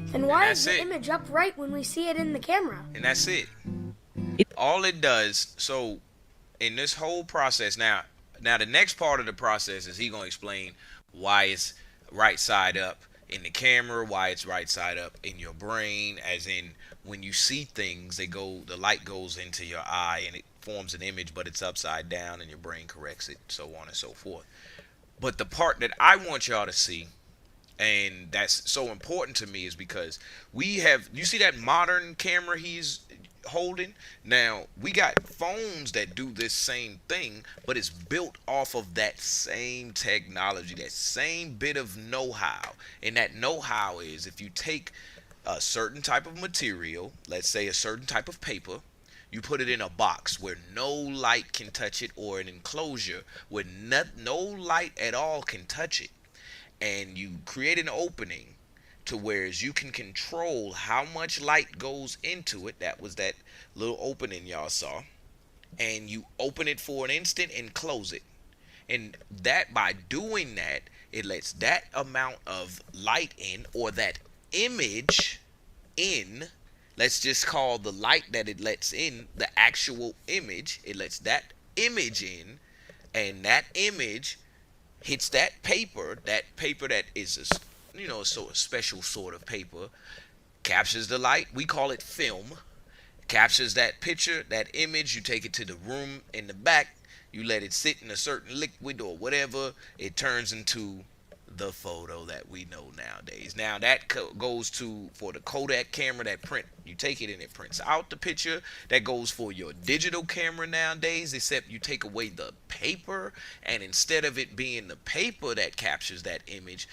Then why is the image upright when we see it in the camera? And that's it. All it does, so in this whole process, now the next part of the process is he gonna explain why it's right side up in the camera, why it's right side up in your brain, as in when you see things, the light goes into your eye and it forms an image, but it's upside down and your brain corrects it, so on and so forth. But the part that I want y'all to see, and that's so important to me, is because you see that modern camera he's holding? Now, we got phones that do this same thing, but it's built off of that same technology, that same bit of know-how. And that know-how is, if you take a certain type of material, let's say a certain type of paper, you put it in a box where no light can touch it, or an enclosure where no light at all can touch it, and you create an opening to whereas you can control how much light goes into it. That was that little opening y'all saw, and you open it for an instant and close it, and that by doing that, it lets that amount of light in, or that image in. Let's just call the light that it lets in the actual image. It lets that image in, and that image hits that paper that is a special sort of paper, captures the light. We call it film. Captures that picture, that image. You take it to the room in the back. you let it sit in a certain liquid or whatever, it turns into the photo that we know nowadays. Now that goes to for the Kodak camera that print. You take it and it prints out the picture. That goes for your digital camera nowadays, except you take away the paper, and instead of it being the paper that captures that image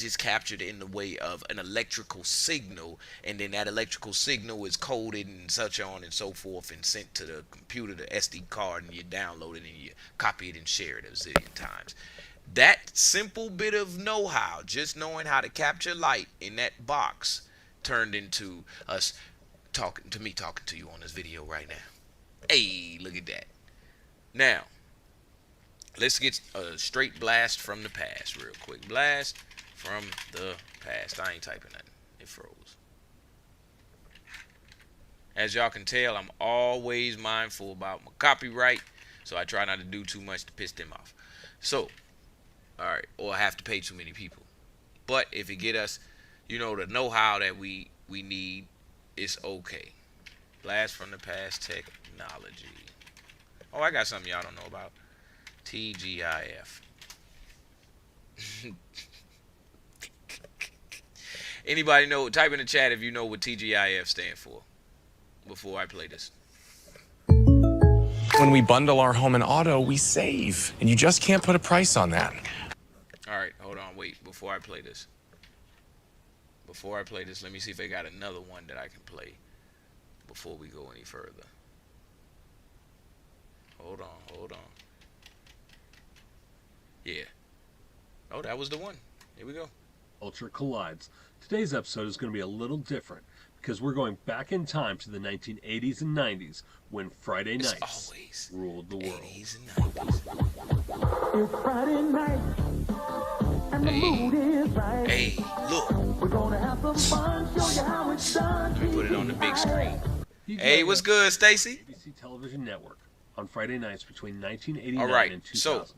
is captured in the way of an electrical signal, and then that electrical signal is coded and such on and so forth and sent to the computer, the SD card, and you download it and you copy it and share it a zillion times. That simple bit of know-how, just knowing how to capture light in that box, turned into us talking to you on this video right now. Hey, look at that. Now, let's get a straight blast from the past real quick. Blast from the past. I ain't typing nothing. It froze. As y'all can tell, I'm always mindful about my copyright, so I try not to do too much to piss them off. So, alright, or have to pay too many people. But if it get us, the know-how that we need, it's okay. Blast from the past technology. Oh, I got something y'all don't know about. TGIF. Anybody know? Type in the chat if you know what TGIF stand for before I play this. When we bundle our home and auto, we save. And you just can't put a price on that. Alright, hold on, wait, before I play this. Let me see if they got another one that I can play before we go any further. Hold on. Yeah. Oh, that was the one. Here we go. Culture collides. Today's episode is going to be a little different because we're going back in time to the 1980s and 90s when Friday nights ruled the world. 80s and 90s. It's Friday night. And the mood is right. Hey, look. We're gonna have some fun, show you how it's done. Let me put it on the big screen. Hey, what's good, Stacy? ABC Television Network on Friday nights between 1989 and 2000. So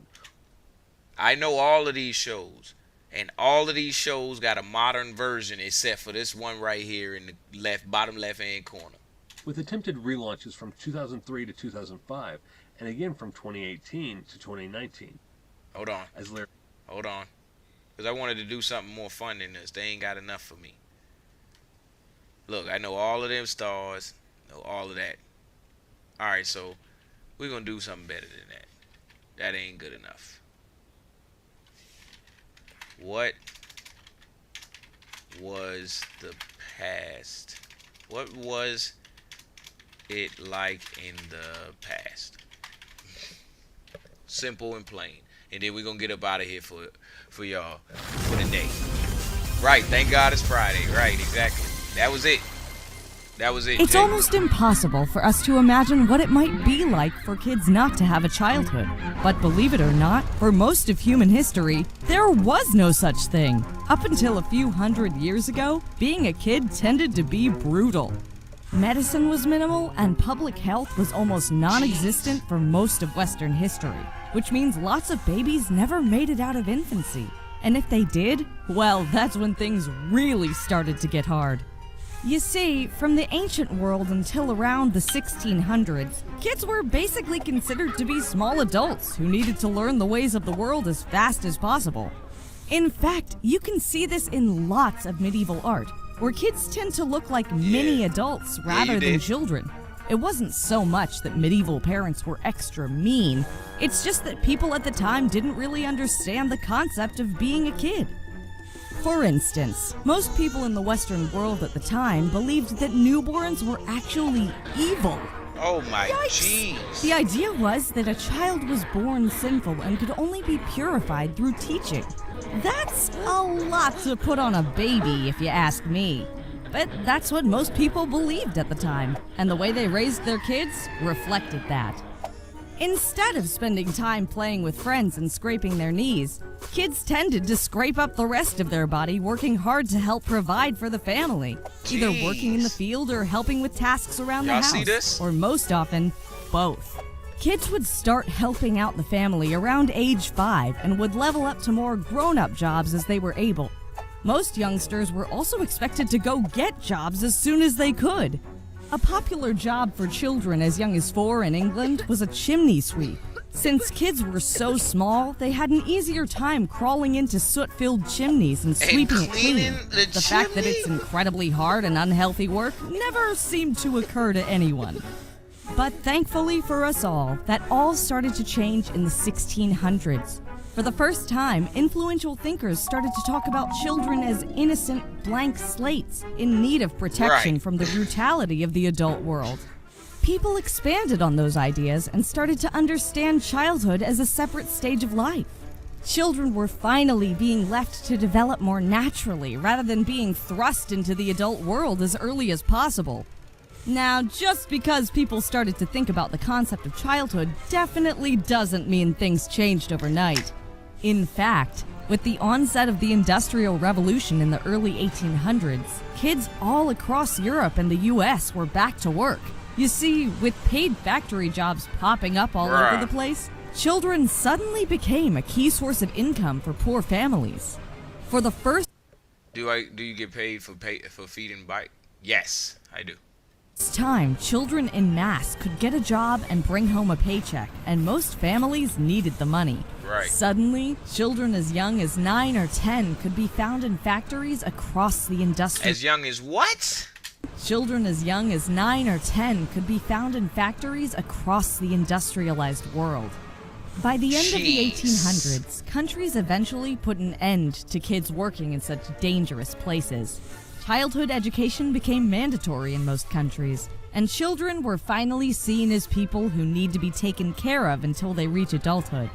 I know all of these shows, and all of these shows got a modern version except for this one right here in the bottom left-hand corner. With attempted relaunches from 2003 to 2005, and again from 2018 to 2019. Hold on. Because I wanted to do something more fun than this. They ain't got enough for me. Look, I know all of them stars. Know all of that. Alright, so we're going to do something better than that. That ain't good enough. What was the past? What was it like in the past? Simple and plain. And then we're going to get up out of here for y'all for the day. Right, thank God it's Friday. Right, exactly. That was it. It's almost impossible for us to imagine what it might be like for kids not to have a childhood. But believe it or not, for most of human history, there was no such thing. Up until a few hundred years ago, being a kid tended to be brutal. Medicine was minimal, and public health was almost non-existent for most of Western history, which means lots of babies never made it out of infancy. And if they did, well, that's when things really started to get hard. You see, from the ancient world until around the 1600s, kids were basically considered to be small adults who needed to learn the ways of the world as fast as possible. In fact, you can see this in lots of medieval art, where kids tend to look like mini adults rather than children. It wasn't so much that medieval parents were extra mean, it's just that people at the time didn't really understand the concept of being a kid. For instance, most people in the Western world at the time believed that newborns were actually evil. Oh my jeez. The idea was that a child was born sinful and could only be purified through teaching. That's a lot to put on a baby, if you ask me. But that's what most people believed at the time, and the way they raised their kids reflected that. Instead of spending time playing with friends and scraping their knees, kids tended to scrape up the rest of their body working hard to help provide for the family, either working in the field or helping with tasks around the house, see this? or most often, both. Kids would start helping out the family around age 5 and would level up to more grown-up jobs as they were able. Most youngsters were also expected to go get jobs as soon as they could. A popular job for children as young as 4 in England was a chimney sweep. Since kids were so small, they had an easier time crawling into soot-filled chimneys and sweeping it clean. The fact that it's incredibly hard and unhealthy work never seemed to occur to anyone. But thankfully for us all, that all started to change in the 1600s. For the first time, influential thinkers started to talk about children as innocent blank slates in need of protection from the brutality of the adult world. People expanded on those ideas and started to understand childhood as a separate stage of life. Children were finally being left to develop more naturally rather than being thrust into the adult world as early as possible. Now, just because people started to think about the concept of childhood definitely doesn't mean things changed overnight. In fact, with the onset of the Industrial Revolution in the early 1800s, kids all across Europe and the US were back to work. You see, with paid factory jobs popping up all over the place, children suddenly became a key source of income for poor families. For the first Do you get paid for feeding bite? Yes, I do. time, children en masse could get a job and bring home a paycheck, and most families needed the money. Right. Suddenly, children as young as 9 or 10 could be found in factories across the industrial... As young as what? Children as young as 9 or 10 could be found in factories across the industrialized world. By the end of the 1800s, countries eventually put an end to kids working in such dangerous places. Childhood education became mandatory in most countries, and children were finally seen as people who need to be taken care of until they reach adulthood.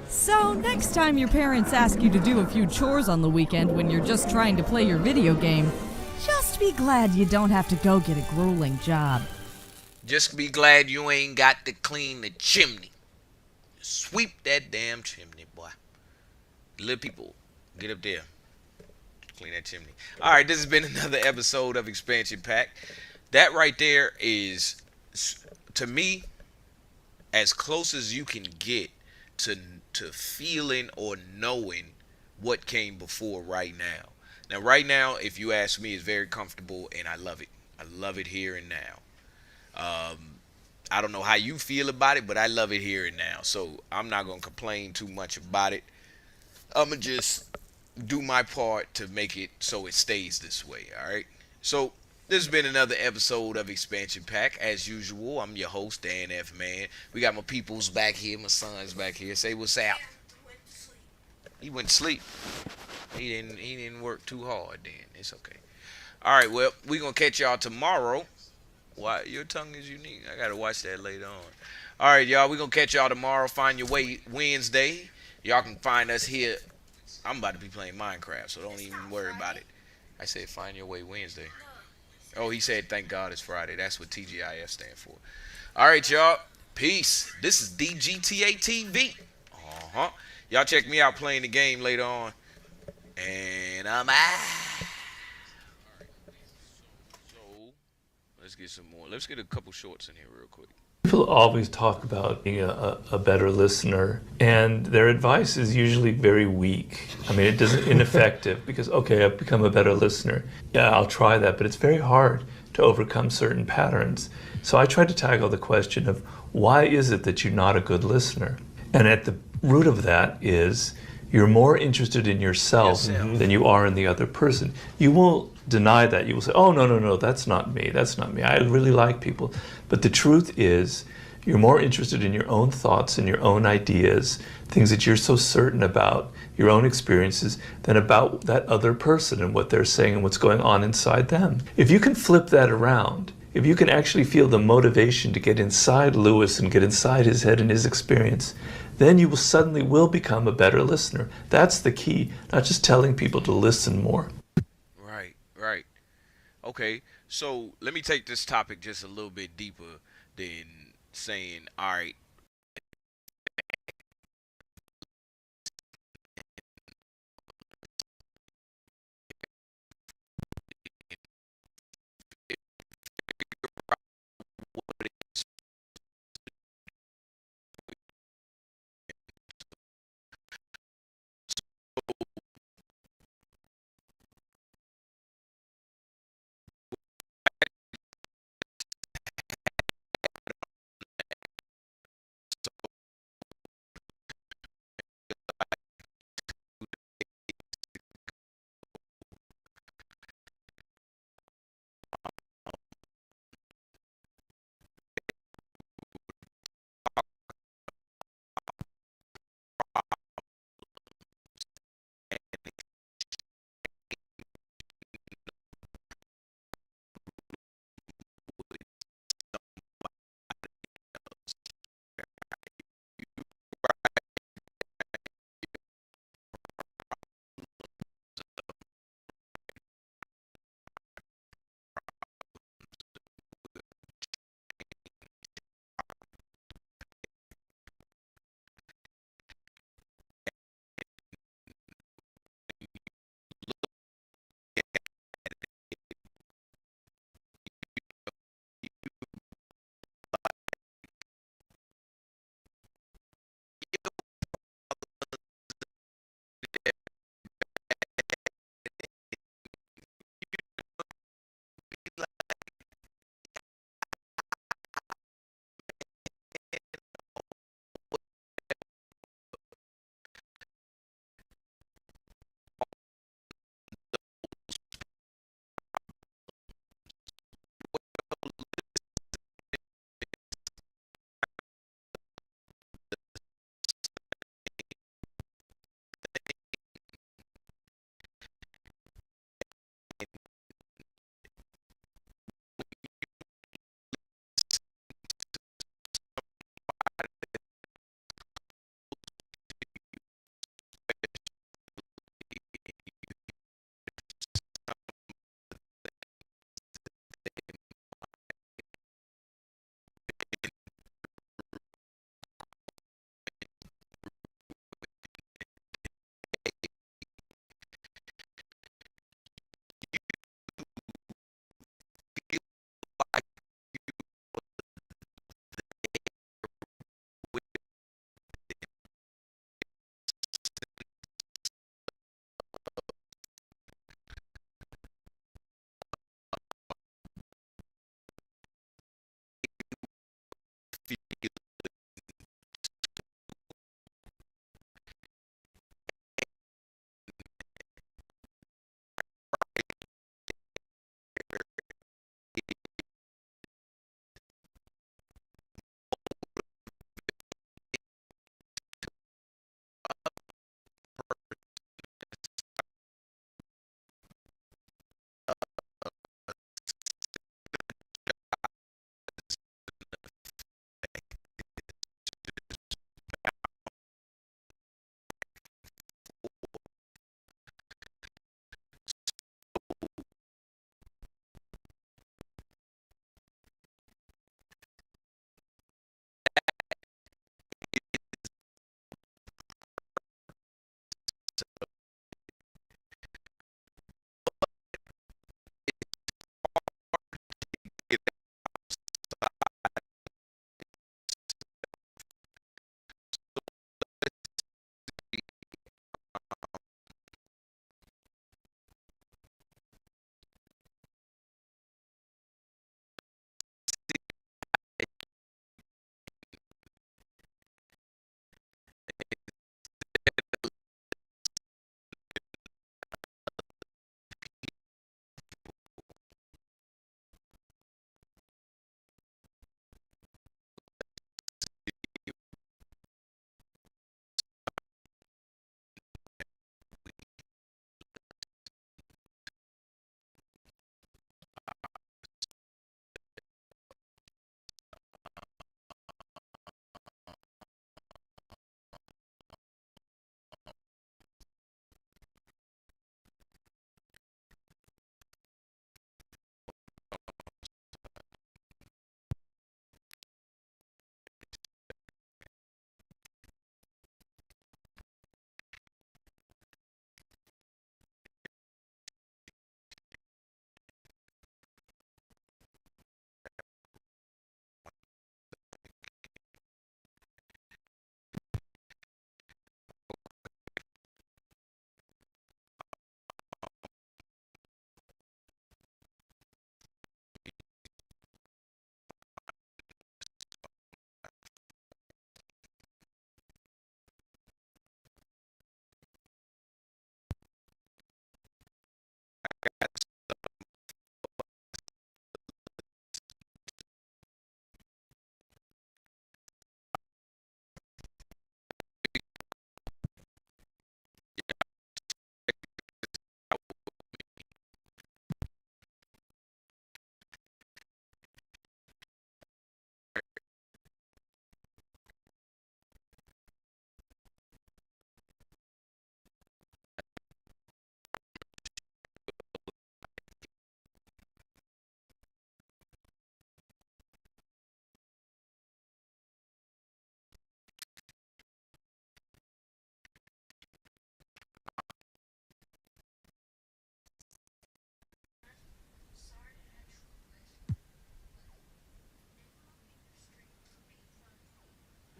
So, next time your parents ask you to do a few chores on the weekend when you're just trying to play your video game, just be glad you don't have to go get a grueling job. Just be glad you ain't got to clean the chimney. Sweep that damn chimney, boy. Little people, get up there. Clean that chimney. All right, this has been another episode of Expansion Pack. That right there is, to me, as close as you can get to feeling or knowing what came before right now. Now, right now, if you ask me, it's very comfortable, and I love it. I love it here and now. I don't know how you feel about it, but I love it here and now. So I'm not going to complain too much about it. I'm going to just do my part to make it so it stays this way, all right? So this has been another episode of Expansion Pack. As usual, I'm your host, Dan F. Man. We got my peoples back here, my sons back here. Say what's up. He went to sleep. He didn't work too hard then. It's okay. All right, well, we're going to catch y'all tomorrow. Why? Your tongue is unique. I got to watch that later on. All right, y'all, we're going to catch y'all tomorrow. Find Your Way Wednesday. Y'all can find us here. I'm about to be playing Minecraft, so don't even worry about it. I said Find Your Way Wednesday. Oh, he said thank God it's Friday. That's what TGIF stand for. All right, y'all. Peace. This is DGTA TV. Y'all check me out playing the game later on. And I'm out. So, let's get some more. Let's get a couple shorts in here real quick. People always talk about being a better listener, and their advice is usually very weak. I mean, it doesn't ineffective because, okay, I've become a better listener. Yeah, I'll try that, but it's very hard to overcome certain patterns. So I try to tackle the question of why is it that you're not a good listener? And at the root of that is you're more interested in yourself than you are in the other person. You won't deny that. You will say, oh, no, that's not me. That's not me. I really like people. But the truth is you're more interested in your own thoughts and your own ideas, things that you're so certain about, your own experiences, than about that other person and what they're saying and what's going on inside them. If you can flip that around, if you can actually feel the motivation to get inside Lewis and get inside his head and his experience, then you will suddenly become a better listener. That's the key, not just telling people to listen more. Right. Okay, so let me take this topic just a little bit deeper than saying, all right,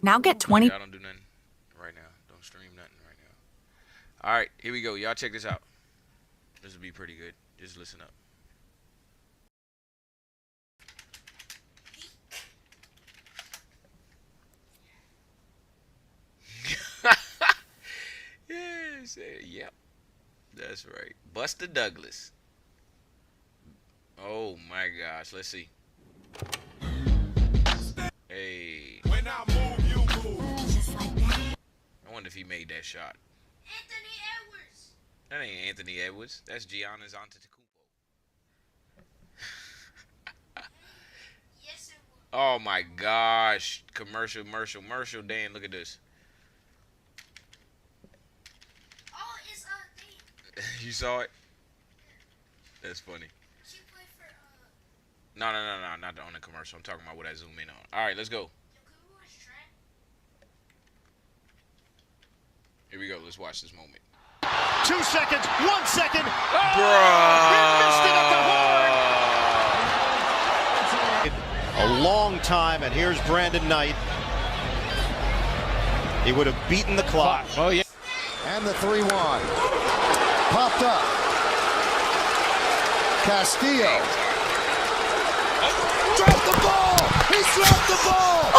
Now get 20. Y'all don't do nothing right now. Don't stream nothing right now. All right, here we go. Y'all check this out. This will be pretty good. Just listen up. Yes, yep. That's right. Buster Douglas. Oh my gosh. Let's see. Hey. When I move, you move. Just like that. I wonder if he made that shot. Anthony Edwards. That ain't Anthony Edwards. That's Giannis Antetokounmpo. Yes, it was. Oh my gosh. Commercial. Dan, look at this. Oh, it's Dave. You saw it? That's funny. She played for No, not on the commercial. I'm talking about what I zoom in on. All right, let's go. Here we go. Let's watch this moment. 2 seconds, 1 second. Oh! He missed it at the horn. A long time, and here's Brandon Knight. He would have beaten the clock. Oh, yeah. And the 3-1. Popped up. Castillo. Dropped the ball. He dropped the ball.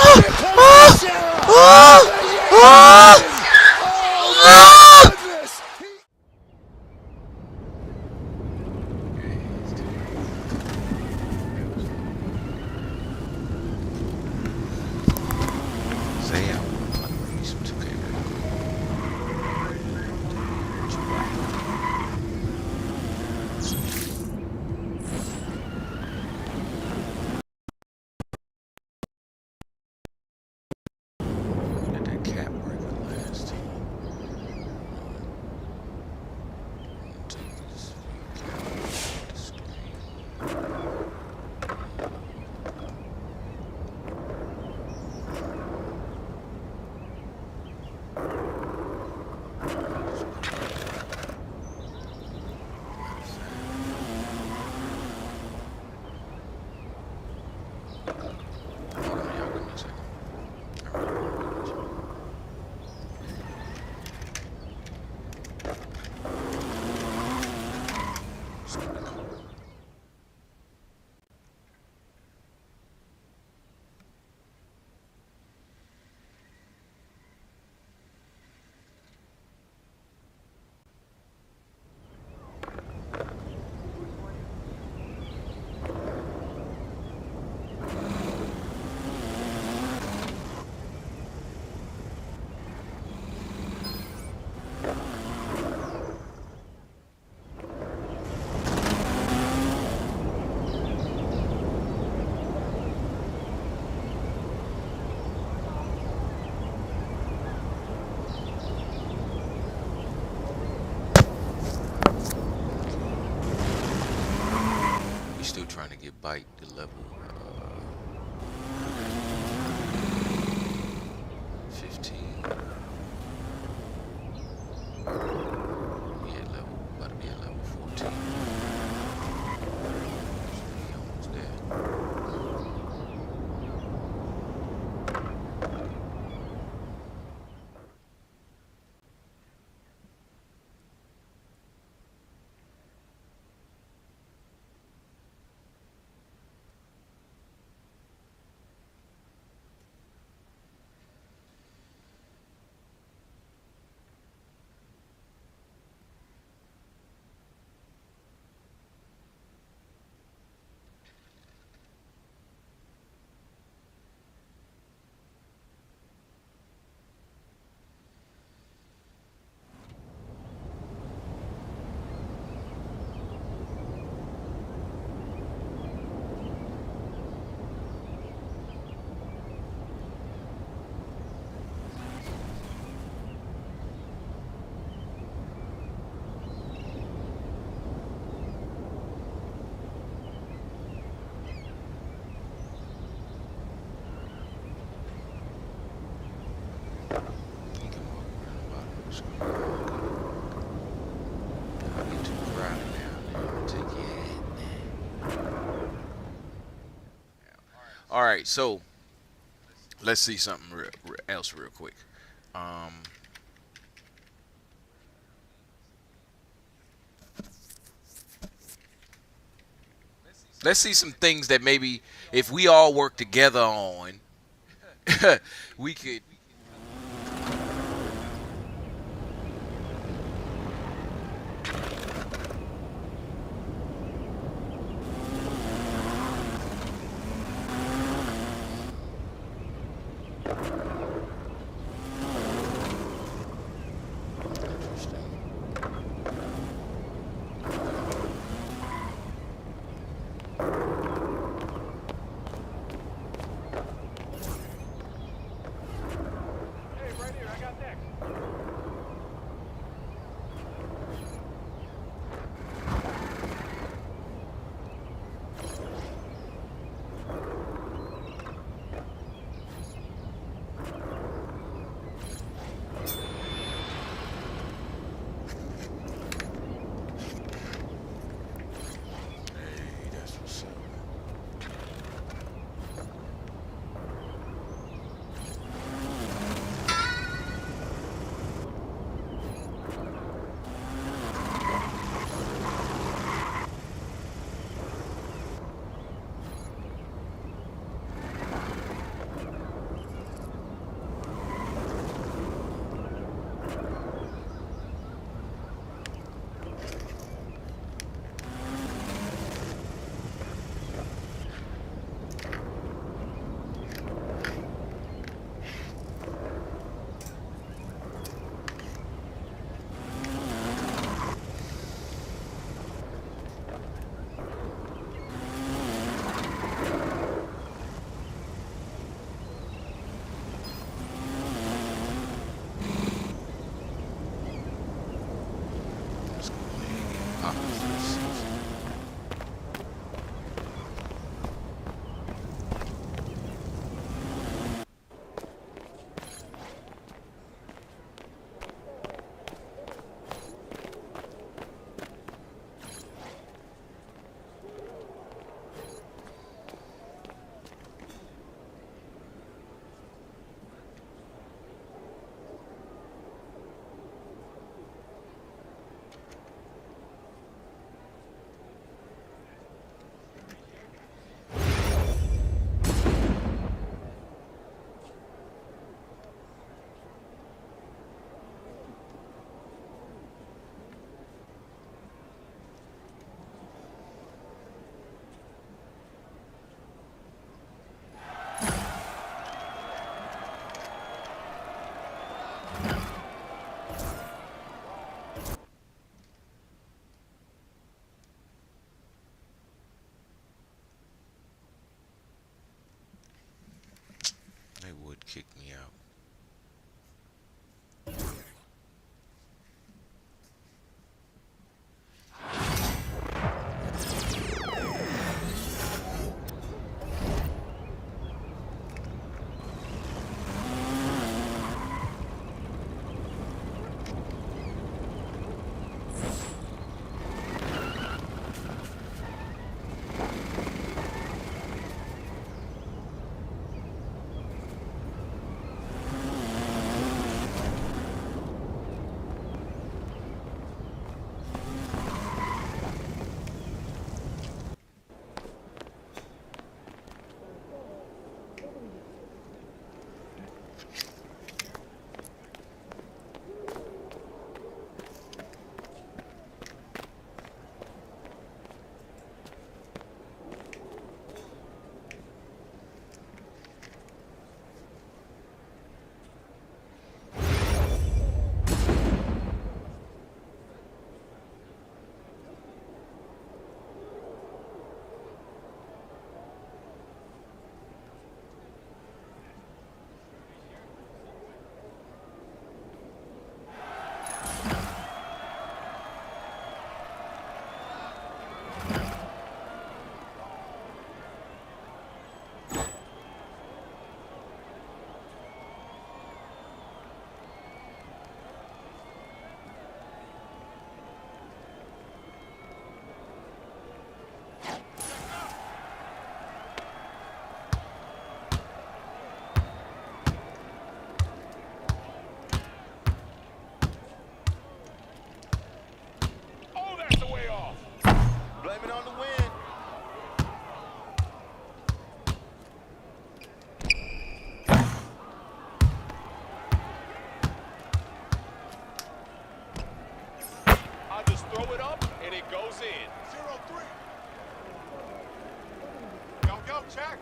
Still trying to get bite to level 15. About to be at level 14. We almost there. All right, so let's see something else real quick. Let's see some things that maybe if we all work together on, we could. They would kick me out. Check.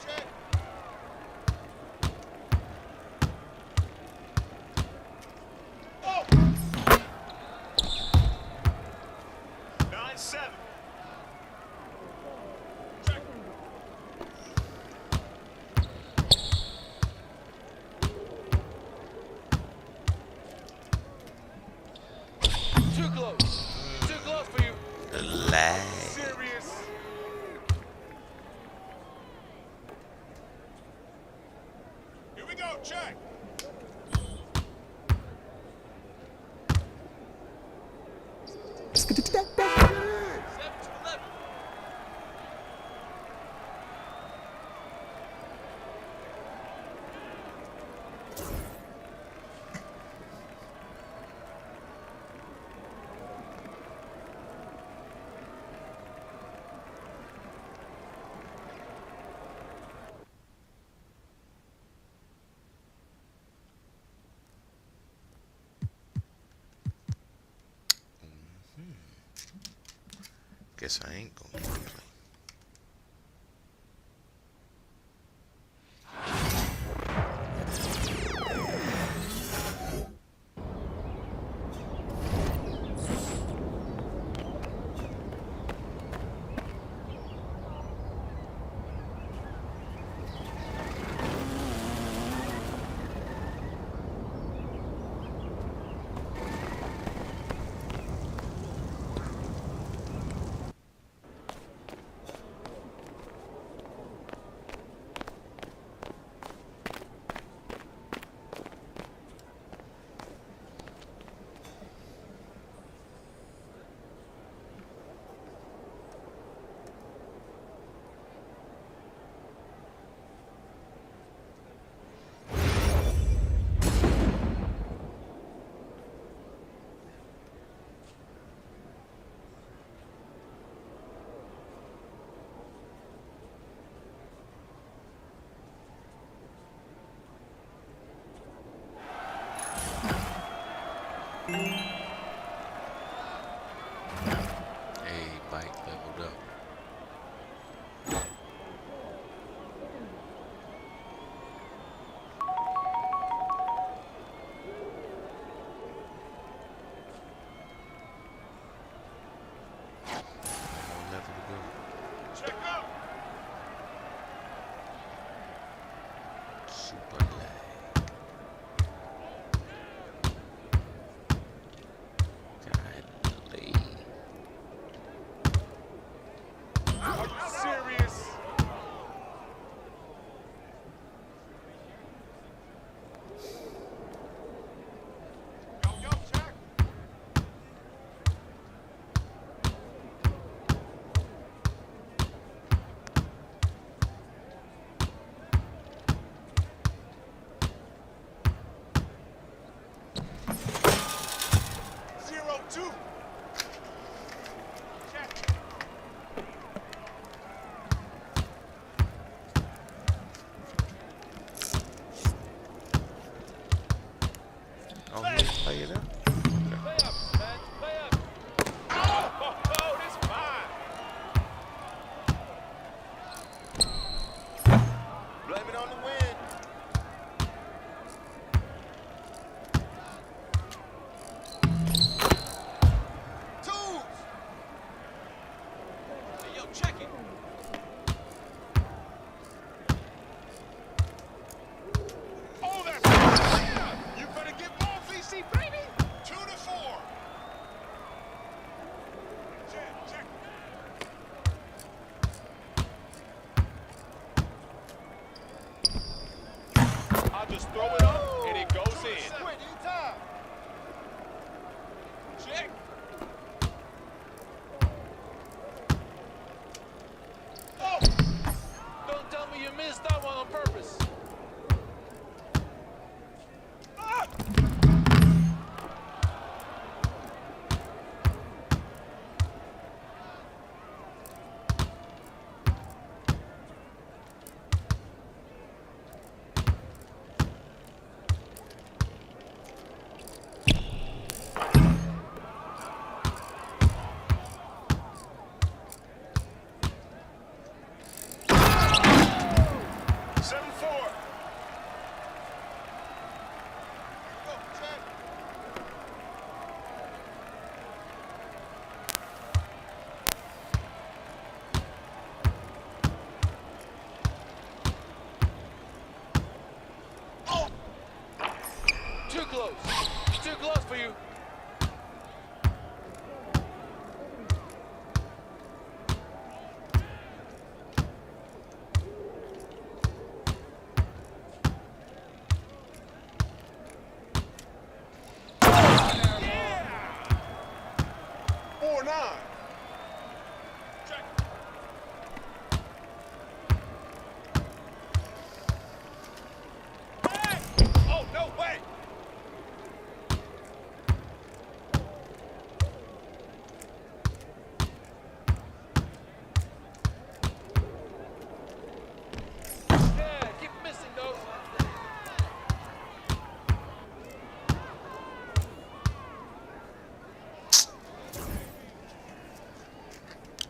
Check. 7. Too close. Too close for you. The lag. Serious. Here we go. Check. Guess I ain't gonna get to play.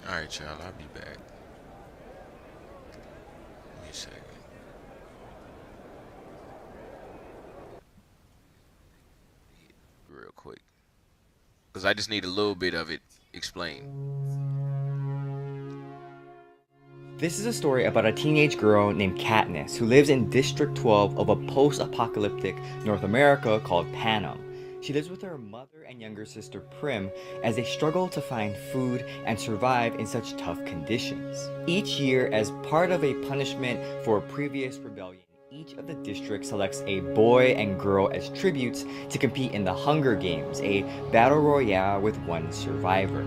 Alright, y'all, I'll be back. Give me a second. Real quick. Because I just need a little bit of it explained. This is a story about a teenage girl named Katniss who lives in District 12 of a post-apocalyptic North America called Panem. She lives with her mother and younger sister Prim as they struggle to find food and survive in such tough conditions. Each year, as part of a punishment for a previous rebellion, each of the districts selects a boy and girl as tributes to compete in the Hunger Games, a battle royale with one survivor.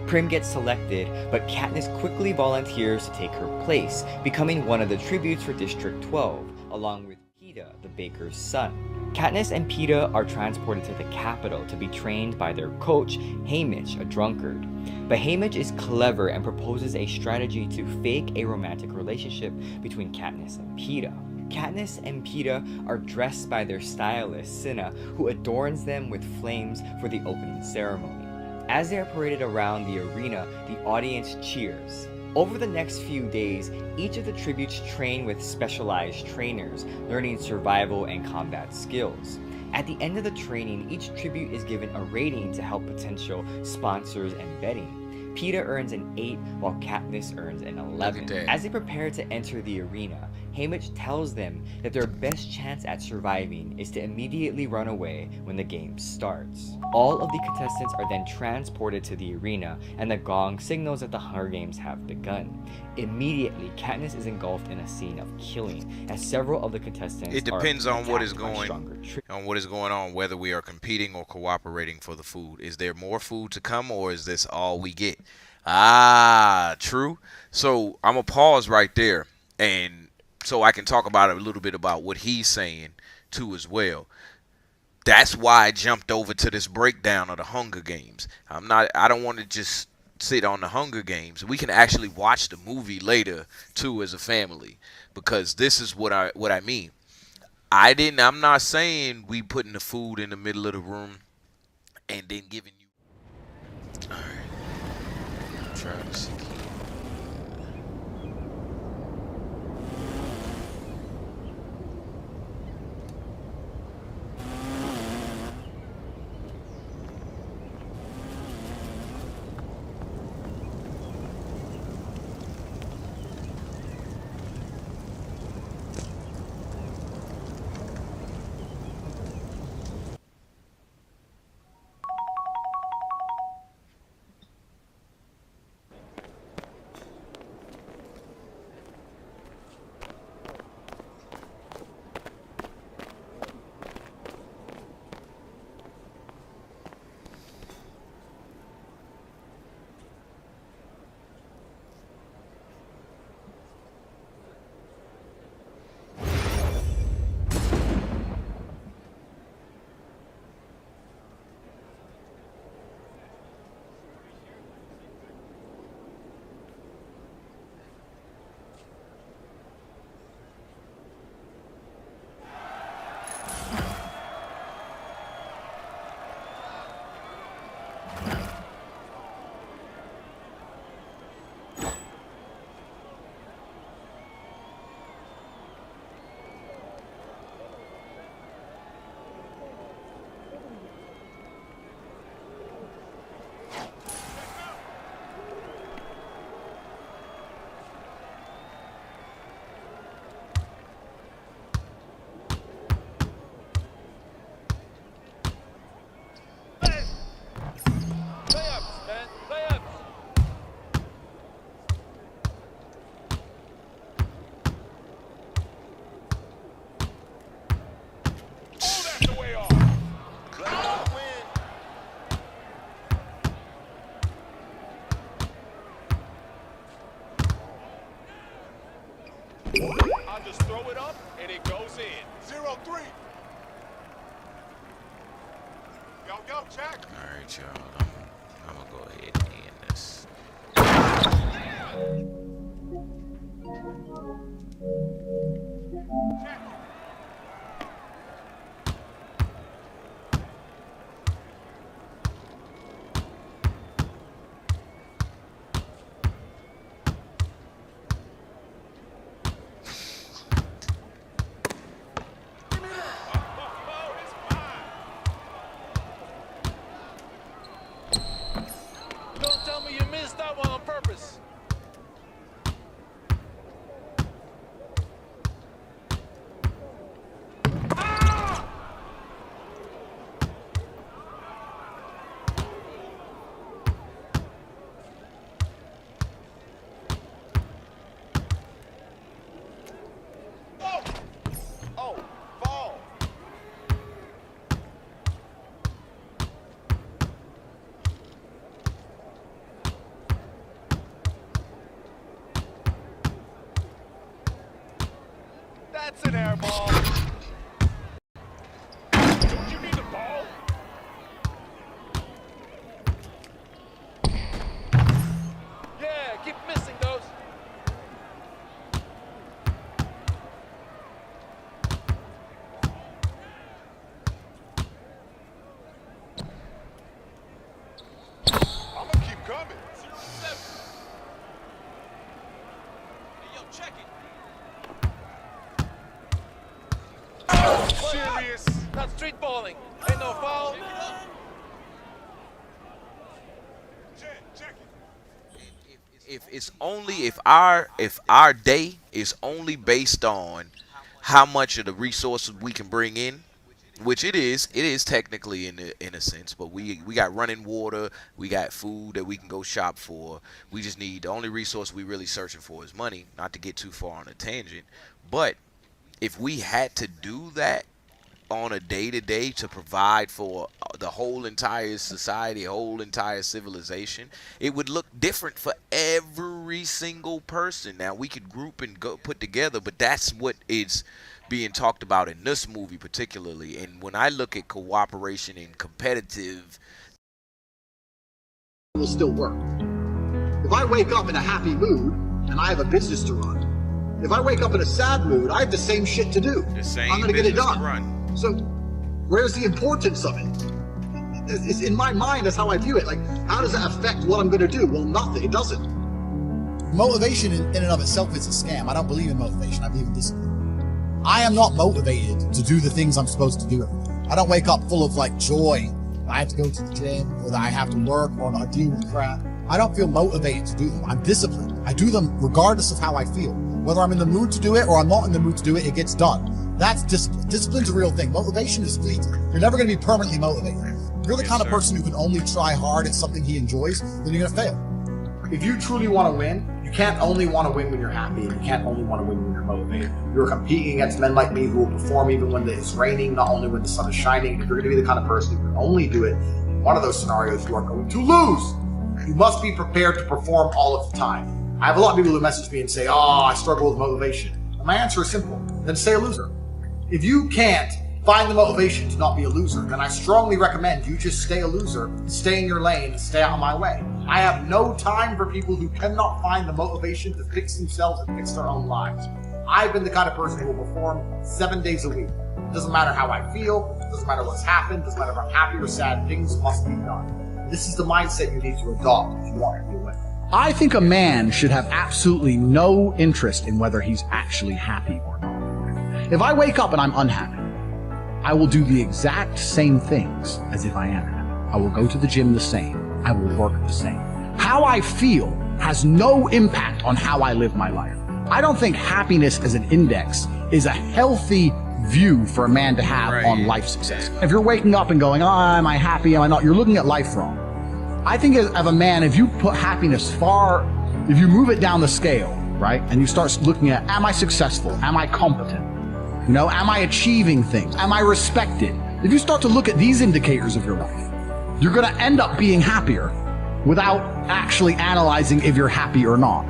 Prim gets selected, but Katniss quickly volunteers to take her place, becoming one of the tributes for District 12, along with Peeta, the baker's son. Katniss and Peeta are transported to the capital to be trained by their coach, Haymitch, a drunkard. But Haymitch is clever and proposes a strategy to fake a romantic relationship between Katniss and Peeta. Katniss and Peeta are dressed by their stylist, Cinna, who adorns them with flames for the opening ceremony. As they are paraded around the arena, the audience cheers. Over the next few days, each of the tributes train with specialized trainers, learning survival and combat skills. At the end of the training, each tribute is given a rating to help potential sponsors and betting. Peeta earns an 8 while Katniss earns an 11. As they prepare to enter the arena, Haymitch tells them that their best chance at surviving is to immediately run away when the game starts. All of the contestants are then transported to the arena, and the gong signals that the Hunger Games have begun. Immediately, Katniss is engulfed in a scene of killing, as several of the contestants It depends on what is going on, on, whether we are competing or cooperating for the food. Is there more food to come, or is this all we get? Ah, true. So I'm gonna pause right there, and so I can talk about a little bit about what he's saying too as well. That's why I jumped over to this breakdown of the Hunger Games. I don't want to just sit on the Hunger Games. We can actually watch the movie later too as a family, because this is what I mean. I'm not saying we putting the food in the middle of the room and then giving you. All right. I'm trying to see. I'll just throw it up and it goes in. 0-3. Yo, check. All right, y'all. I'm gonna go ahead and end this. purpose. That's an air ball. Don't you need the ball? Yeah, keep missing those. I'm gonna keep coming. 0-7. Hey, yo, check it. Serious. Not street balling. Ain't no foul. If it's only if our day is only based on how much of the resources we can bring in, which it is technically in a sense, but we got running water, we got food that we can go shop for. We just need, the only resource we really searching for is money. Not to get too far on a tangent, but if we had to do that on a day-to-day to provide for the whole entire society, whole entire civilization, it would look different for every single person. Now we could group and go put together, but that's what is being talked about in this movie particularly. And when I look at cooperation and competitive, it will still work. If I wake up in a happy mood and I have a business to run, if I wake up in a sad mood, I have the same shit to do. I'm going to get it done. So where's the importance of it? It's in my mind, that's how I view it. Like, how does that affect what I'm going to do? Well, nothing. It doesn't. Motivation in and of itself is a scam. I don't believe in motivation. I believe in discipline. I am not motivated to do the things I'm supposed to do every day. I don't wake up full of like joy. I have to go to the gym, or that I have to work, or I deal with crap. I don't feel motivated to do them. I'm disciplined. I do them regardless of how I feel. Whether I'm in the mood to do it or I'm not in the mood to do it, it gets done. That's discipline. Discipline's a real thing. Motivation is fleeting. You're never going to be permanently motivated. If you're the kind of person who can only try hard at something he enjoys, then you're going to fail. If you truly want to win, you can't only want to win when you're happy, and you can't only want to win when you're motivated. You're competing against men like me who will perform even when it's raining, not only when the sun is shining. And if you're going to be the kind of person who can only do it in one of those scenarios, you are going to lose. You must be prepared to perform all of the time. I have a lot of people who message me and say, oh, I struggle with motivation. And my answer is simple. Then stay a loser. If you can't find the motivation to not be a loser, then I strongly recommend you just stay a loser, stay in your lane, stay out of my way. I have no time for people who cannot find the motivation to fix themselves and fix their own lives. I've been the kind of person who will perform 7 days a week. It doesn't matter how I feel, it doesn't matter what's happened, it doesn't matter if I'm happy or sad, things must be done. This is the mindset you need to adopt if you want to be a winner. I think a man should have absolutely no interest in whether he's actually happy or not. If I wake up and I'm unhappy, I will do the exact same things as if I am happy. I will go to the gym the same. I will work the same. How I feel has no impact on how I live my life. I don't think happiness as an index is a healthy view for a man to have on life success. If you're waking up and going, oh, am I happy, am I not? You're looking at life wrong. I think as a man, if you put happiness if you move it down the scale, right, and you start looking at, am I successful? Am I competent? You know, am I achieving things? Am I respected? If you start to look at these indicators of your life, you're going to end up being happier without actually analyzing if you're happy or not.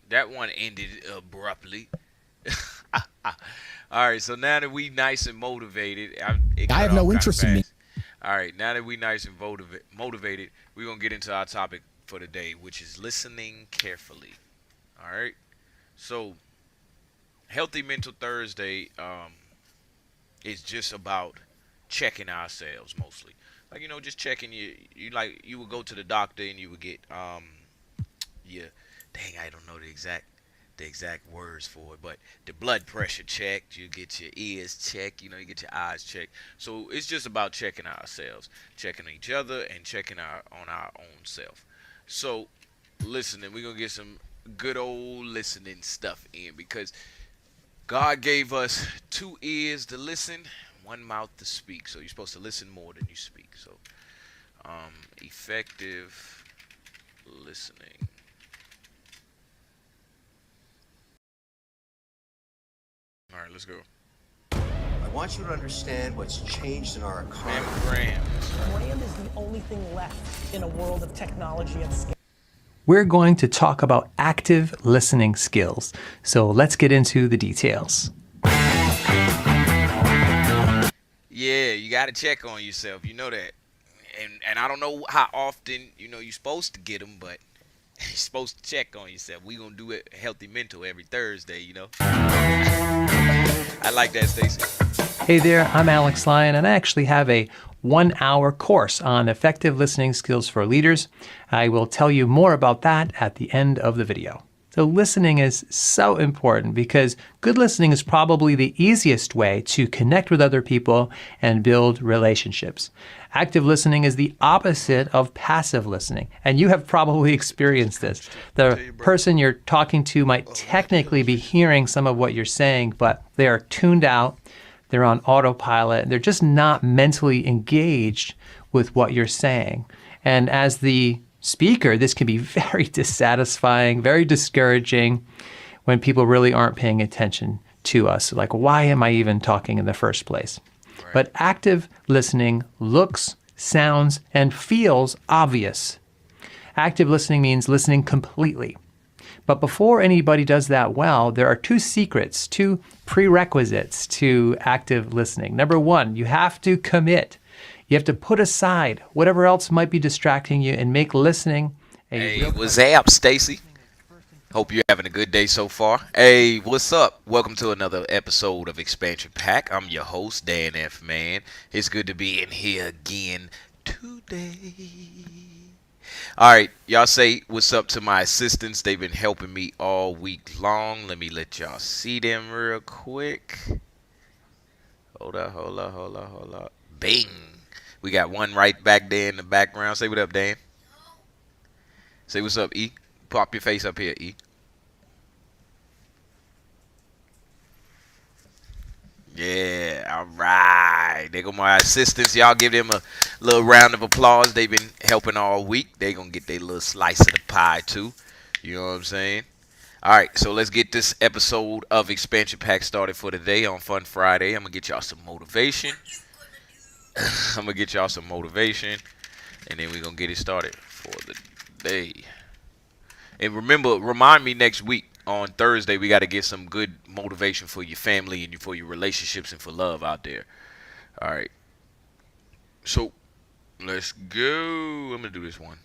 That one ended abruptly. All right, so now that we nice and motivated, I have no interest in me. All right, now that we nice and motivated, we're going to get into our topic for the day, which is listening carefully. All right, so Healthy Mental Thursday is just about checking ourselves mostly. Like, you know, just checking you would go to the doctor and you would get dang, I don't know the the exact words for it, but the blood pressure checked, you get your ears checked, you get your eyes checked. So it's just about checking ourselves, checking each other, and checking on our own self. So listening, we're gonna get some good old listening stuff in, because God gave us 2 ears to listen, 1 mouth to speak. So you're supposed to listen more than you speak. So effective listening. All right, let's go. I want you to understand what's changed in our economy. Brand is the only thing left in a world of technology at scale. We're going to talk about active listening skills. So let's get into the details. Yeah, you got to check on yourself. You know that. And I don't know how often, you're supposed to get them, but you're supposed to check on yourself. We're going to do it Healthy Mental every Thursday, I like that, Stacey. Hey there, I'm Alex Lyon, and I actually have a 1-hour course on effective listening skills for leaders. I will tell you more about that at the end of the video. So listening is so important because good listening is probably the easiest way to connect with other people and build relationships. Active listening is the opposite of passive listening, and you have probably experienced this. The person you're talking to might technically be hearing some of what you're saying, but they are tuned out, they're on autopilot, they're just not mentally engaged with what you're saying. And as the speaker, this can be very dissatisfying, very discouraging when people really aren't paying attention to us. Like, why am I even talking in the first place? Right. But active listening looks, sounds, and feels obvious. Active listening means listening completely. But before anybody does that well, there are 2 secrets, 2 prerequisites to active listening. Number 1, you have to commit. You have to put aside whatever else might be distracting you and make listening a what's up, Stacy? Hope you're having a good day so far. Hey, what's up? Welcome to another episode of Expansion Pack. I'm your host, Dan F. Man. It's good to be in here again today. All right, y'all say what's up to my assistants. They've been helping me all week long. Let me let y'all see them real quick. Hold up. Bing. We got one right back there in the background. Say what up, Dan. Say what's up, E. Pop your face up here, E. Yeah, all right. There go my assistants. Y'all give them a little round of applause. They've been helping all week. They gonna get their little slice of the pie, too. You know what I'm saying? All right, so let's get this episode of Expansion Pack started for today on Fun Friday. I'm gonna get y'all some motivation. And then we're going to get it started for the day. And remember, remind me next week on Thursday, we got to get some good motivation for your family and for your relationships and for love out there. All right. So, let's go. I'm going to do this one.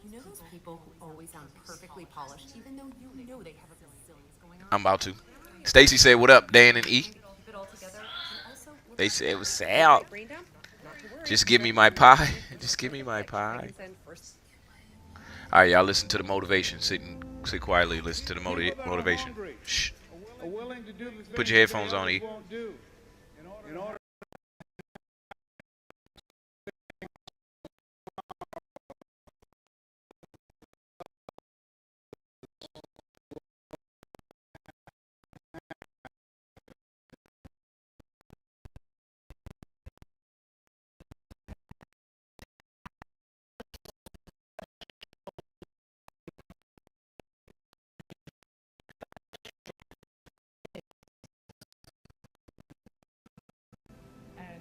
You know those people who always sound perfectly polished, even though you know they have a zillions going on? I'm about to. Stacy said, what up, Dan and E? They said, what's up? Just give me my pie. All right, y'all listen to the motivation. Sit quietly. Listen to the motivation. Shh. Put your headphones on, E.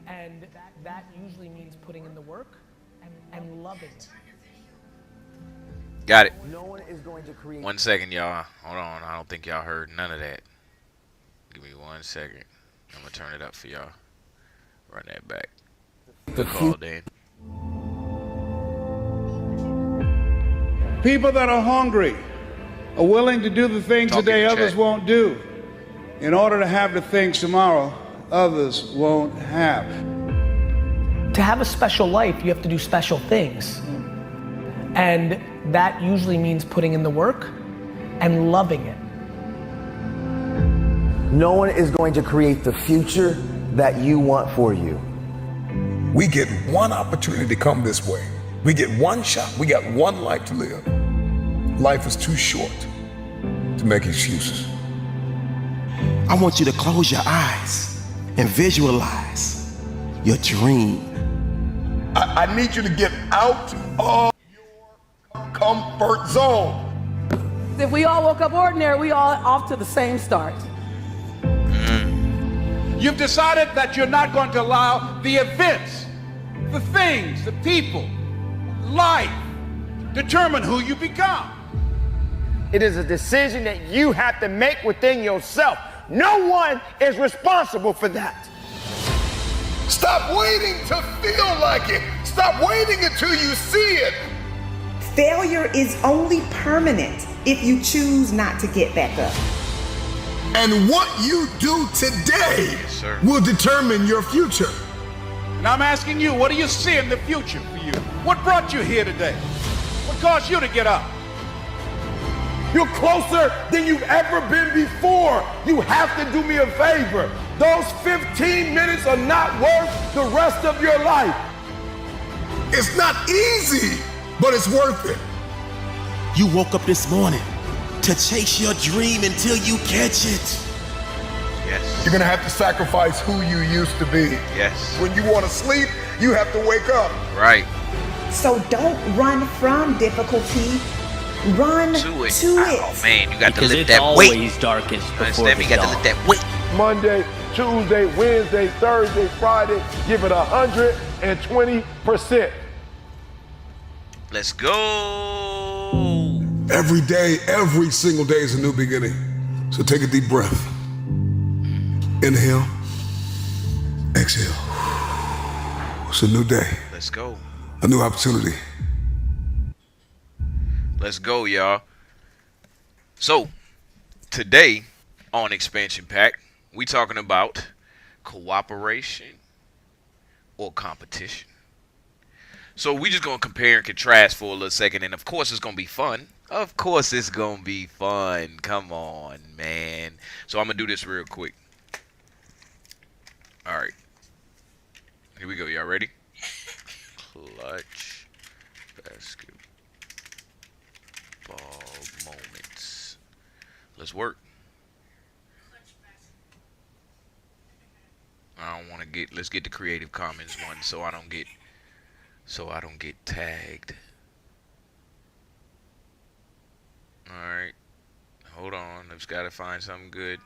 And that usually means putting in the work and loving it. Got it. No one is going to create. 1 second, y'all. Hold on. I don't think y'all heard none of that. Give me 1 second. I'm going to turn it up for y'all. Run that back. Good call, Dan. People that are hungry are willing to do the things today others won't do in order to have the things tomorrow others won't have. To have a special life, you have to do special things. And that usually means putting in the work and loving it. No one is going to create the future that you want for you. We get one opportunity to come this way. We get one shot. We got one life to live. Life is too short to make excuses. I want you to close your eyes and visualize your dream. I need you to get out of your comfort zone. If we all woke up ordinary, we all off to the same start. You've decided that you're not going to allow the events, the things, the people, life, determine who you become. It is a decision that you have to make within yourself. No one is responsible for that. Stop waiting to feel like it. Stop waiting until you see it. Failure is only permanent if you choose not to get back up. And what you do today will determine your future. And I'm asking you, what do you see in the future for you? What brought you here today? What caused you to get up? You're closer than you've ever been before. You have to do me a favor. Those 15 minutes are not worth the rest of your life. It's not easy, but it's worth it. You woke up this morning to chase your dream until you catch it. Yes. You're gonna have to sacrifice who you used to be. Yes. When you want to sleep, you have to wake up. Right. So don't run from difficulty. Run to it. Oh man, you got because to lift it's that weight. Always darkest before Understand me? the You got dawn. to lift that weight. Monday, Tuesday, Wednesday, Thursday, Friday, give it 120%. Let's go. Every day, every single day is a new beginning. So take a deep breath. Inhale, exhale. It's a new day. Let's go. A new opportunity. Let's go, y'all. So, today on Expansion Pack, we talking about cooperation or competition. So we just gonna compare and contrast for a little second, and of course it's gonna be fun. Of course it's gonna be fun. Come on, man. So I'm gonna do this real quick. All right. Here we go. Y'all ready? Clutch basketball moments. Let's work. I don't want to get. Let's get the Creative Commons one, so I don't get tagged. All right. Hold on. I've got to find something good.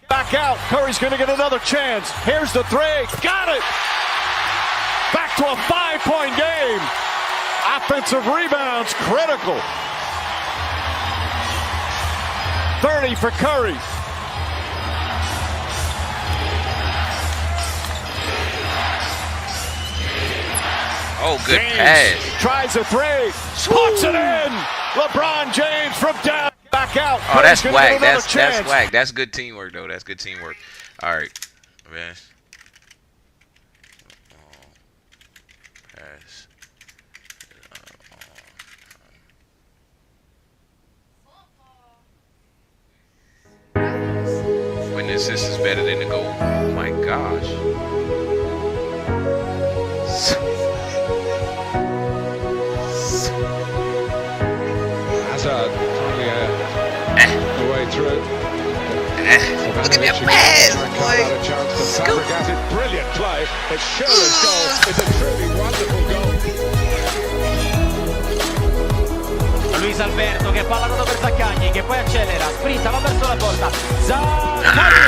Back out. Curry's going to get another chance. Here's the three. Got it. Back to a 5-point game. Offensive rebounds critical. 30 for Curry. Oh, good James pass. Tries a three. Puts it in. LeBron James from down. Back out. Oh, that's Curry's gonna whack. get another That's chance. whack. That's good teamwork, though. That's good teamwork. All right. Pass. Pass. When the assist is better than the goal. Oh my gosh. Hazard finding a way through. Look at me pass, boy. Scoop. Brilliant play. It's Shirley's goal. It's a truly wonderful goal. Luis Alberto che palla per Zaccagni che poi accelera, sprinta, va verso la porta. Zaccagni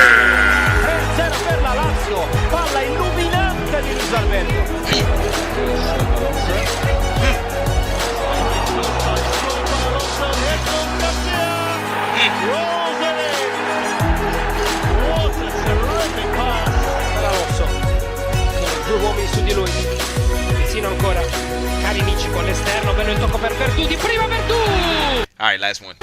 3-0 per la Lazio, palla illuminante di Luis Alberto. Due uomini su di lui, vicino ancora Kalinic con l'esterno, bello il tocco per Verdù, di prima Verdù! Alright, last one.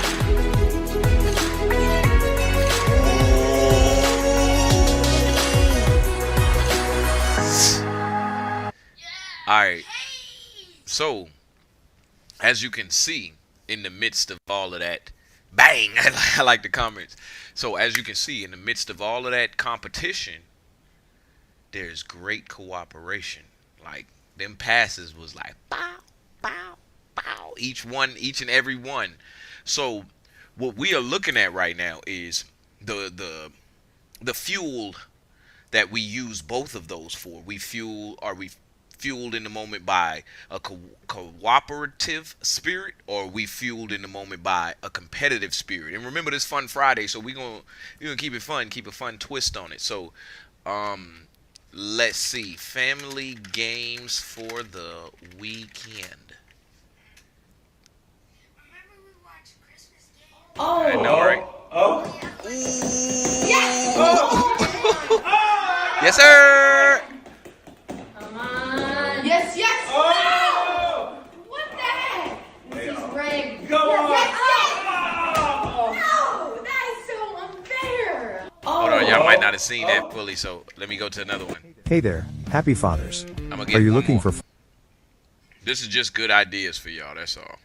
Alright, so as you can see, in the midst of all of that, Bang! I like the comments. So as you can see, in the midst of all of that competition, there's great cooperation. Like them passes was like bow, bow, bow. Each and every one. So what we are looking at right now is the fuel that we use both of those for. We fueled in the moment by a cooperative spirit, or we fueled in the moment by a competitive spirit. And remember, this Fun Friday, so we're gonna keep it fun, keep a fun twist on it. So let's see, family games for the weekend. Oh. I know, right? Oh. Yes. Yes, sir. Come on. Yes, yes. Oh. What the heck? This is rigged. Go on. Yes, yes. No, that is so unfair. Hold on, y'all might not have seen that fully, so let me go to another one. Hey there, happy Fathers. I'ma get Are you one looking more. for... This is just good ideas for y'all, that's all.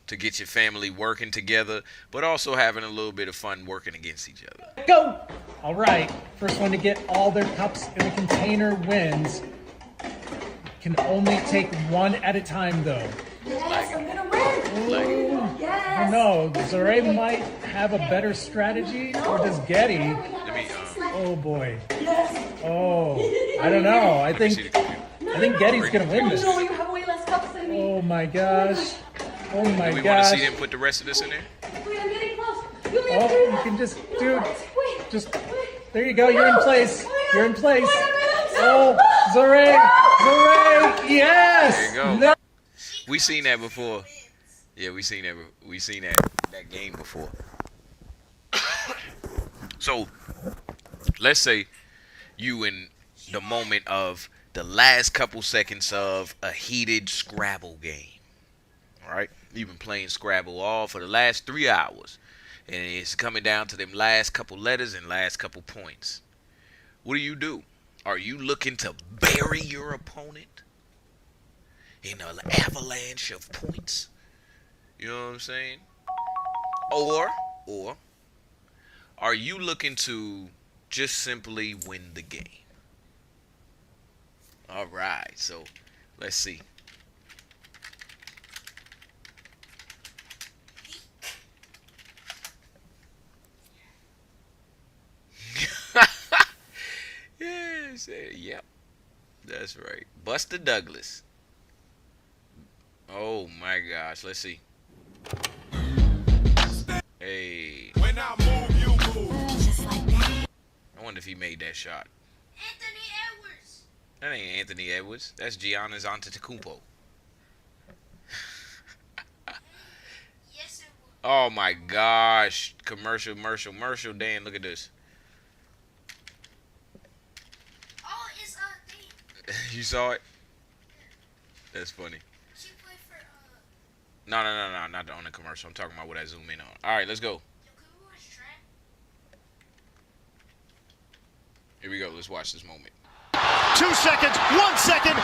To get your family working together, but also having a little bit of fun working against each other. Go! All right, first one to get all their cups in the container wins. Can only take one at a time, though. Yes, I'm gonna win. Ooh, Yes. I don't know. Zoray might have a better strategy, or does Getty? Oh boy. Yes. Oh, I don't know. I think Getty's gonna win this. No, you have way less cups than me. Oh my gosh. Oh my Do we want to gosh. see them put the rest of this in there? Wait, I'm getting close. Oh, you can just, dude, just, there you go, you're in place. You're in place. Oh, Zoray, yes! There you go. No. We seen that before. Yeah, we seen that game before. So, let's say you in the moment of the last couple seconds of a heated Scrabble game. All right? You've been playing Scrabble all for the last 3 hours. And it's coming down to them last couple letters and last couple points. What do? Are you looking to bury your opponent in an avalanche of points? You know what I'm saying? Or are you looking to just simply win the game? All right, so let's see. Yes, yep, that's right. Buster Douglas. Oh my gosh, let's see. Hey. When I move, you move. Just like that. I wonder if he made that shot. Anthony Edwards. That ain't Anthony Edwards. That's Giannis Antetokounmpo. Yes, it was. Oh my gosh. Commercial. Dan, look at this. Oh, it's You saw it? That's funny. She played for No, not on the commercial. I'm talking about what I zoom in on. All right, let's go. Here we go. Let's watch this moment. 2 seconds, 1 second.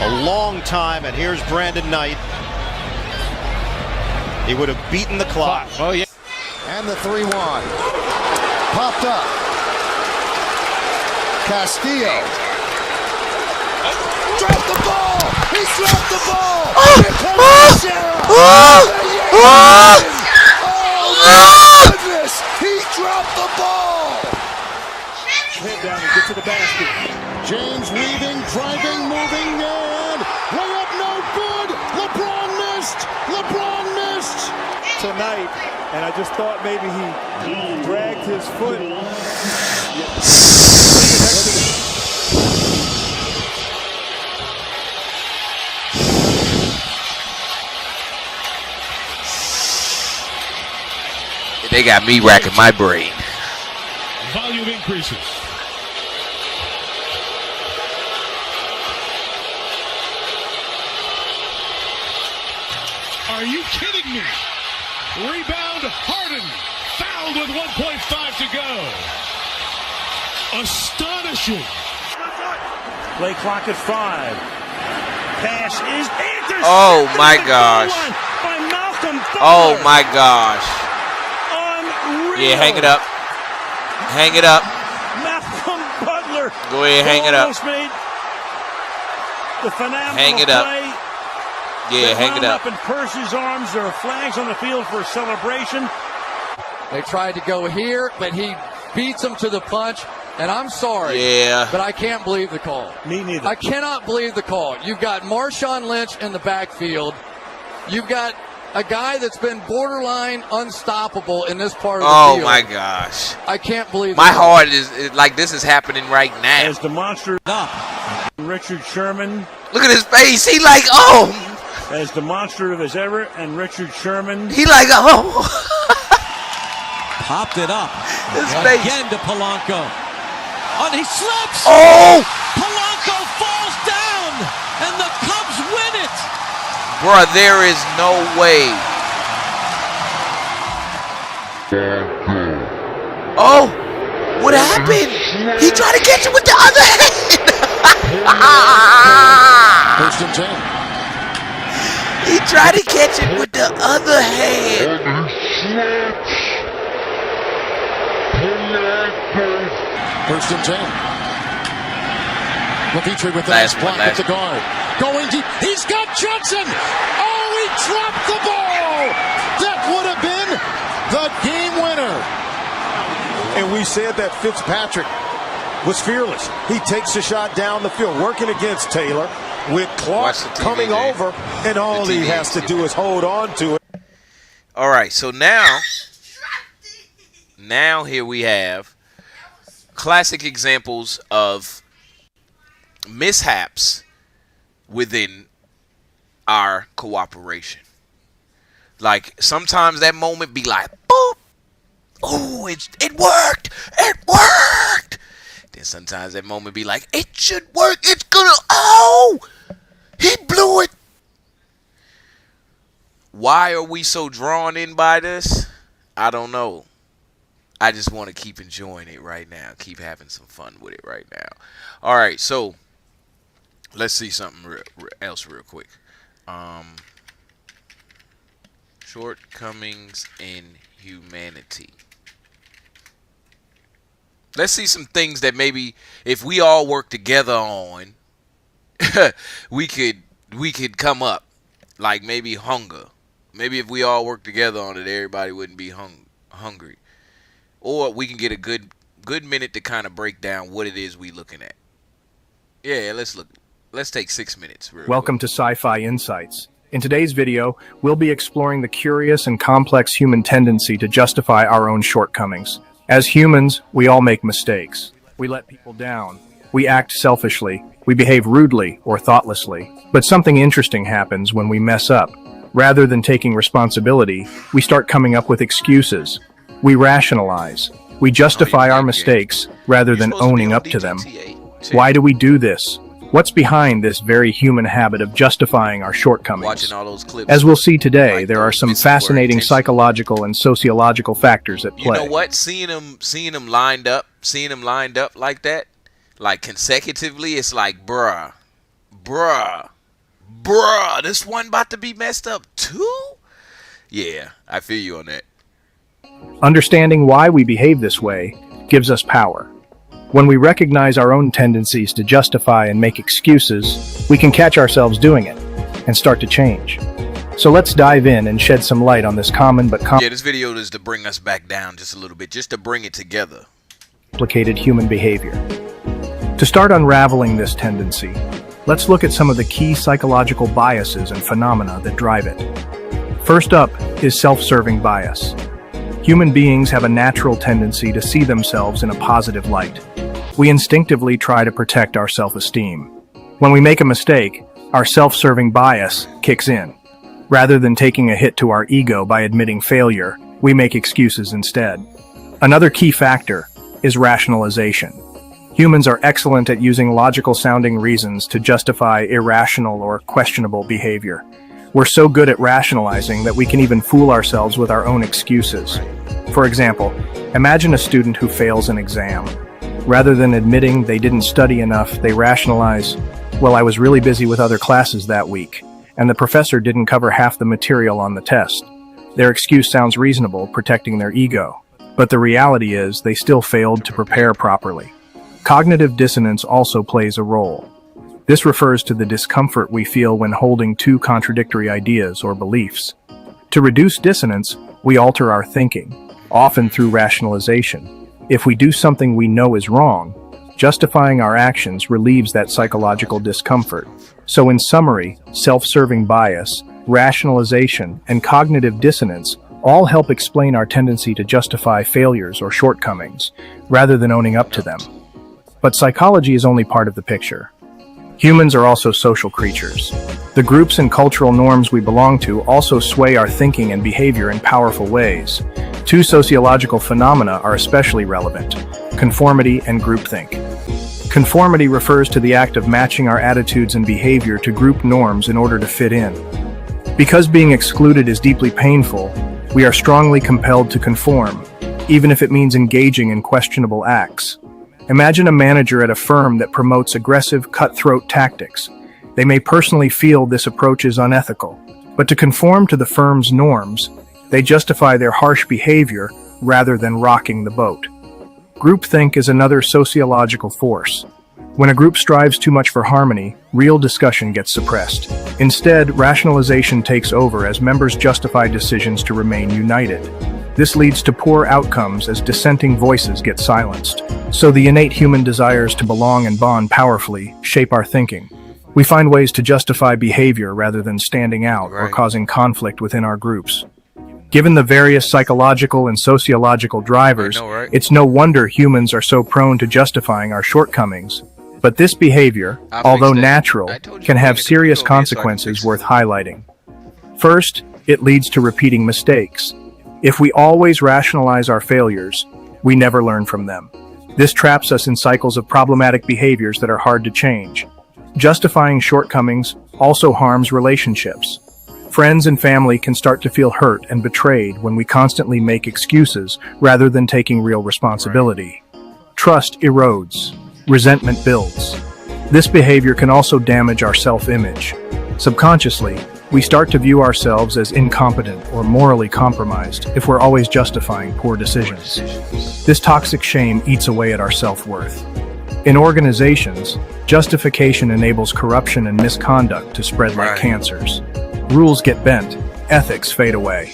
A long time, and here's Brandon Knight. He would have beaten the clock. Oh, yeah. And the 3-1. Popped up. Castillo. Dropped the ball. He dropped the ball. Here comes the sheriff. Oh, my goodness. He dropped the ball. Head down and get to the basket. James weaving, driving, moving, and layup no good. LeBron missed. Tonight, and I just thought maybe he dragged his foot. They got me racking my brain. Volume increases. Are you kidding me? Rebound, Harden, fouled with 1.5 to go. Astonishing. Play clock at 5. pass is intercepted. Oh my gosh. By Malcolm Butler. Oh my gosh. Unreal. Yeah, hang it up. Hang it up. Malcolm Butler. Go ahead, hang it up. Almost made the phenomenal Hang it up. play. Yeah, hang it up. In Percy's arms, there are flags on the field for a celebration. They tried to go here, but he beats him to the punch. And I'm sorry, but I can't believe the call. Me neither. I cannot believe the call. You've got Marshawn Lynch in the backfield. You've got a guy that's been borderline unstoppable in this part of the field. Oh my gosh. I can't believe my heart is like this is happening right now. As demonstrated Richard Sherman. Look at his face. He like, oh. As demonstrative as ever, and Richard Sherman. He like, oh. Popped it up. His face. Again to Polanco. And he slips. Oh! Polanco falls down, and the Cubs win it. Bruh, there is no way. Oh, what happened? He tried to catch it with the other hand. First and 10. He tried to catch it with the other hand. First and 10. LaVitre with the nice block at the guard. Going deep. He's got Johnson. Oh, he dropped the ball. That would have been the game winner. And we said that Fitzpatrick was fearless. He takes the shot down the field, working against Taylor with Clark coming over, and all he has to do is hold on to it. All right, so now here we have classic examples of mishaps within our cooperation. Like sometimes that moment be like, boop, oh, it worked, it worked. Then sometimes that moment be like, it should work, it's gonna, oh, he blew it. Why are we so drawn in by this? I don't know. I just want to keep enjoying it right now. Keep having some fun with it right now. All right, so let's see something else real quick. Shortcomings in humanity. Let's see some things that maybe if we all work together on, we could come up. Like maybe hunger. Maybe if we all work together on it, everybody wouldn't be hungry. Or we can get a good minute to kind of break down what it is we looking at. Yeah, let's take 6 minutes. Welcome to Sci-Fi Insights. In today's video, we'll be exploring the curious and complex human tendency to justify our own shortcomings. As humans, we all make mistakes. We let people down. We act selfishly. We behave rudely or thoughtlessly. But something interesting happens when we mess up. Rather than taking responsibility, we start coming up with excuses. We rationalize. We justify our mistakes rather than owning up to them. Why do we do this? What's behind this very human habit of justifying our shortcomings? As we'll see today, there are some fascinating psychological and sociological factors at play. You know what? Seeing them lined up like that, like consecutively, it's like, bruh, this one about to be messed up too? Yeah, I feel you on that. Understanding why we behave this way gives us power. When we recognize our own tendencies to justify and make excuses, we can catch ourselves doing it and start to change. So let's dive in and shed some light on this common but this video is to bring us back down just a little bit, just to bring it together. Complicated human behavior. To start unraveling this tendency, let's look at some of the key psychological biases and phenomena that drive it. First up is self-serving bias. Human beings have a natural tendency to see themselves in a positive light. We instinctively try to protect our self-esteem. When we make a mistake, our self-serving bias kicks in. Rather than taking a hit to our ego by admitting failure, we make excuses instead. Another key factor is rationalization. Humans are excellent at using logical-sounding reasons to justify irrational or questionable behavior. We're so good at rationalizing that we can even fool ourselves with our own excuses. For example, imagine a student who fails an exam. Rather than admitting they didn't study enough, they rationalize, Well, I was really busy with other classes that week, and the professor didn't cover half the material on the test. Their excuse sounds reasonable, protecting their ego. But the reality is they still failed to prepare properly. Cognitive dissonance also plays a role. This refers to the discomfort we feel when holding two contradictory ideas or beliefs. To reduce dissonance, we alter our thinking, often through rationalization. If we do something we know is wrong, justifying our actions relieves that psychological discomfort. So in summary, self-serving bias, rationalization, and cognitive dissonance all help explain our tendency to justify failures or shortcomings, rather than owning up to them. But psychology is only part of the picture. Humans are also social creatures. The groups and cultural norms we belong to also sway our thinking and behavior in powerful ways. Two sociological phenomena are especially relevant: conformity and groupthink. Conformity refers to the act of matching our attitudes and behavior to group norms in order to fit in. Because being excluded is deeply painful, we are strongly compelled to conform, even if it means engaging in questionable acts. Imagine a manager at a firm that promotes aggressive, cutthroat tactics. They may personally feel this approach is unethical, but to conform to the firm's norms, they justify their harsh behavior rather than rocking the boat. Groupthink is another sociological force. When a group strives too much for harmony, real discussion gets suppressed. Instead, rationalization takes over as members justify decisions to remain united. This leads to poor outcomes as dissenting voices get silenced. So the innate human desires to belong and bond powerfully shape our thinking. We find ways to justify behavior rather than standing out or causing conflict within our groups. Given the various psychological and sociological drivers, it's no wonder humans are so prone to justifying our shortcomings. But this behavior, although natural, can have serious consequences worth highlighting. First, it leads to repeating mistakes. If we always rationalize our failures, we never learn from them. This traps us in cycles of problematic behaviors that are hard to change. Justifying shortcomings also harms relationships. Friends and family can start to feel hurt and betrayed when we constantly make excuses rather than taking real responsibility. Trust erodes. Resentment builds. This behavior can also damage our self-image. Subconsciously, we start to view ourselves as incompetent or morally compromised if we're always justifying poor decisions. This toxic shame eats away at our self-worth. In organizations, justification enables corruption and misconduct to spread like cancers. Rules get bent, ethics fade away.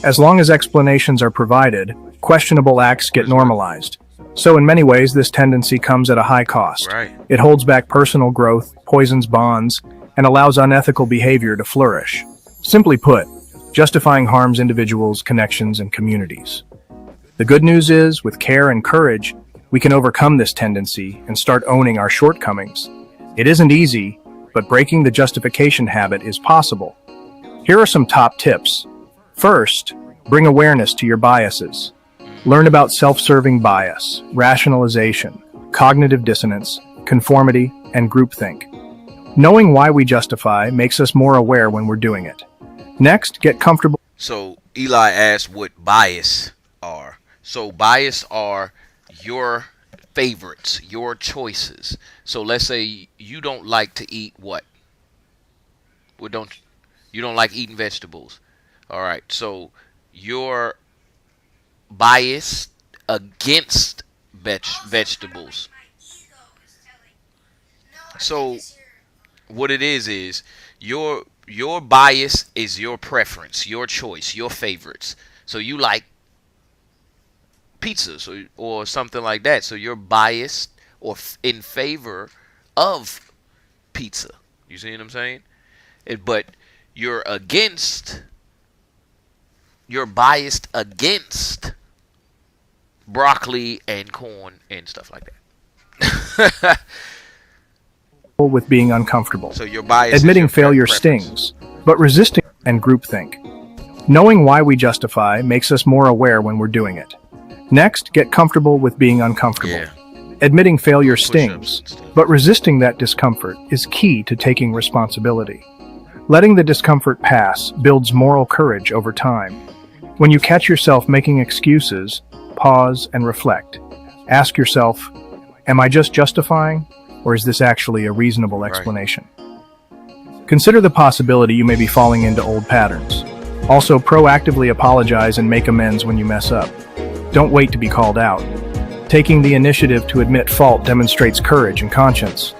As long as explanations are provided, questionable acts get normalized. So in many ways, this tendency comes at a high cost. It holds back personal growth, poisons bonds, and allows unethical behavior to flourish. Simply put, justifying harms individuals, connections, and communities. The good news is, with care and courage, we can overcome this tendency and start owning our shortcomings. It isn't easy, but breaking the justification habit is possible. Here are some top tips. First, bring awareness to your biases. Learn about self-serving bias, rationalization, cognitive dissonance, conformity, and groupthink. Knowing why we justify makes us more aware when we're doing it. Next, get comfortable. So Eli asked what bias are. So bias are your favorites, your choices. So let's say you don't like to eat what? You don't like eating vegetables. All right. So you're biased against vegetables. So what it is your bias is your preference, your choice, your favorites. So you like pizza or something like that. So you're biased or in favor of pizza. You see what I'm saying? But you're biased against broccoli and corn and stuff like that. With being uncomfortable. So your bias admitting failure stings, but resisting and groupthink. Knowing why we justify makes us more aware when we're doing it. Next, get comfortable with being uncomfortable. Admitting failure stings, but resisting that discomfort is key to taking responsibility. Letting the discomfort pass builds moral courage over time. When you catch yourself making excuses, pause and reflect. Ask yourself, am I just justifying? or is this actually a reasonable explanation? Consider the possibility you may be falling into old patterns. Also, proactively apologize and make amends when you mess up. Don't wait to be called out. Taking the initiative to admit fault demonstrates courage and conscience.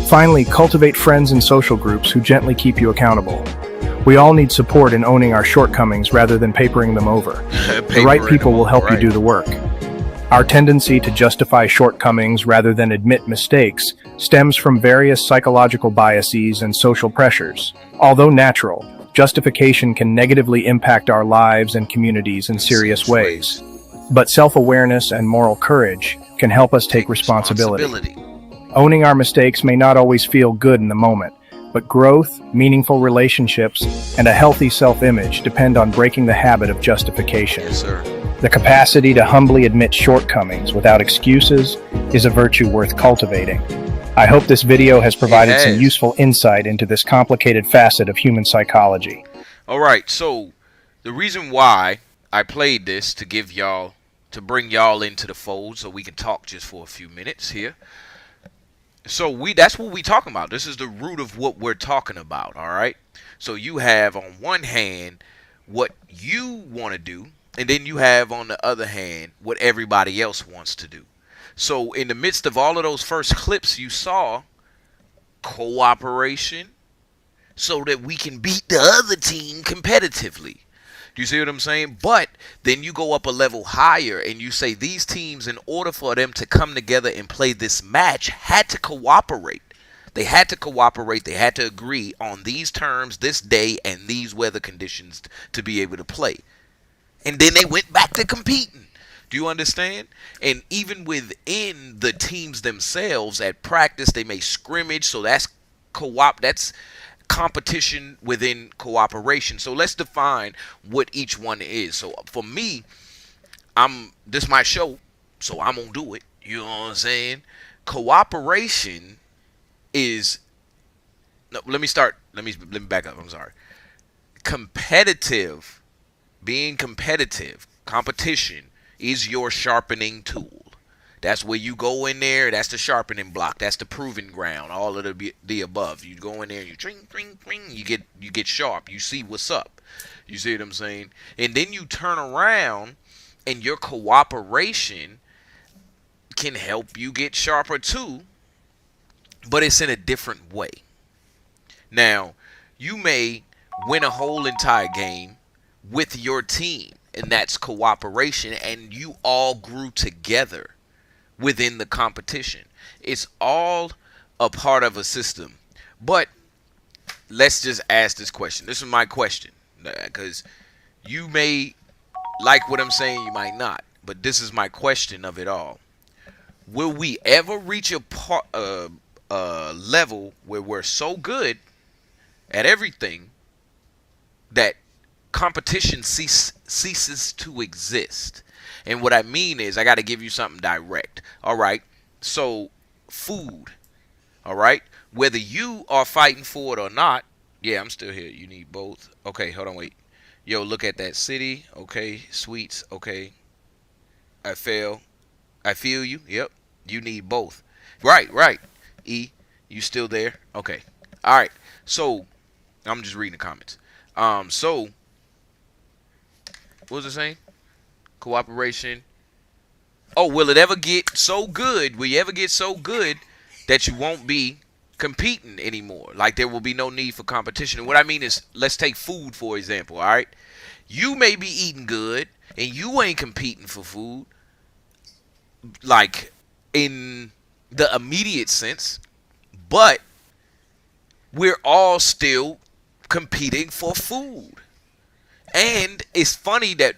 Finally, cultivate friends and social groups who gently keep you accountable. We all need support in owning our shortcomings rather than papering them over. The right people will help you do the work. Our tendency to justify shortcomings rather than admit mistakes stems from various psychological biases and social pressures. Although natural, justification can negatively impact our lives and communities in serious ways. But self-awareness and moral courage can help us take responsibility. Owning our mistakes may not always feel good in the moment, but growth, meaningful relationships, and a healthy self-image depend on breaking the habit of justification. Yes, sir. The capacity to humbly admit shortcomings without excuses is a virtue worth cultivating. I hope this video has provided some useful insight into this complicated facet of human psychology. All right, so the reason why I played this to bring y'all into the fold so we can talk just for a few minutes here. So that's what we talking about. This is the root of what we're talking about, all right? So you have on one hand what you want to do, and then you have on the other hand what everybody else wants to do. So in the midst of all of those first clips you saw, cooperation so that we can beat the other team competitively. Do you see what I'm saying? But then you go up a level higher and you say these teams, in order for them to come together and play this match, had to cooperate. They had to cooperate. They had to agree on these terms, this day, and these weather conditions to be able to play. And then they went back to competing. Do you understand? And even within the teams themselves at practice, they may scrimmage. So that's that's competition within cooperation. So let's define what each one is. So for me, this is my show, so I'm gonna do it. You know what I'm saying? Cooperation is let me back up. I'm sorry. Being competitive, competition is your sharpening tool. That's where you go in there. That's the sharpening block. That's the proving ground. All of the above. You go in there. You tring. You get sharp. You see what's up. You see what I'm saying? And then you turn around, and your cooperation can help you get sharper too. But it's in a different way. Now, you may win a whole entire game with your team, and that's cooperation, and you all grew together within the competition. It's all a part of a system. But let's just ask this question. This is my question, because you may like what I'm saying, you might not, but this is my question of it all. Will we ever reach a level where we're so good at everything that competition ceases to exist? And what I mean is, I got to give you something direct. All right. So food. All right. Whether you are fighting for it or not. Yeah, I'm still here. You need both. Okay, hold on, wait. Yo, look at that city. Okay, sweets. Okay. I feel you. Yep. You need both. Right. E, you still there? Okay. All right. So I'm just reading the comments. So what was it saying? Cooperation. Oh, will it ever get so good? Will you ever get so good that you won't be competing anymore? Like there will be no need for competition. And what I mean is, let's take food for example. All right, you may be eating good and you ain't competing for food, like in the immediate sense, but we're all still competing for food. And it's funny that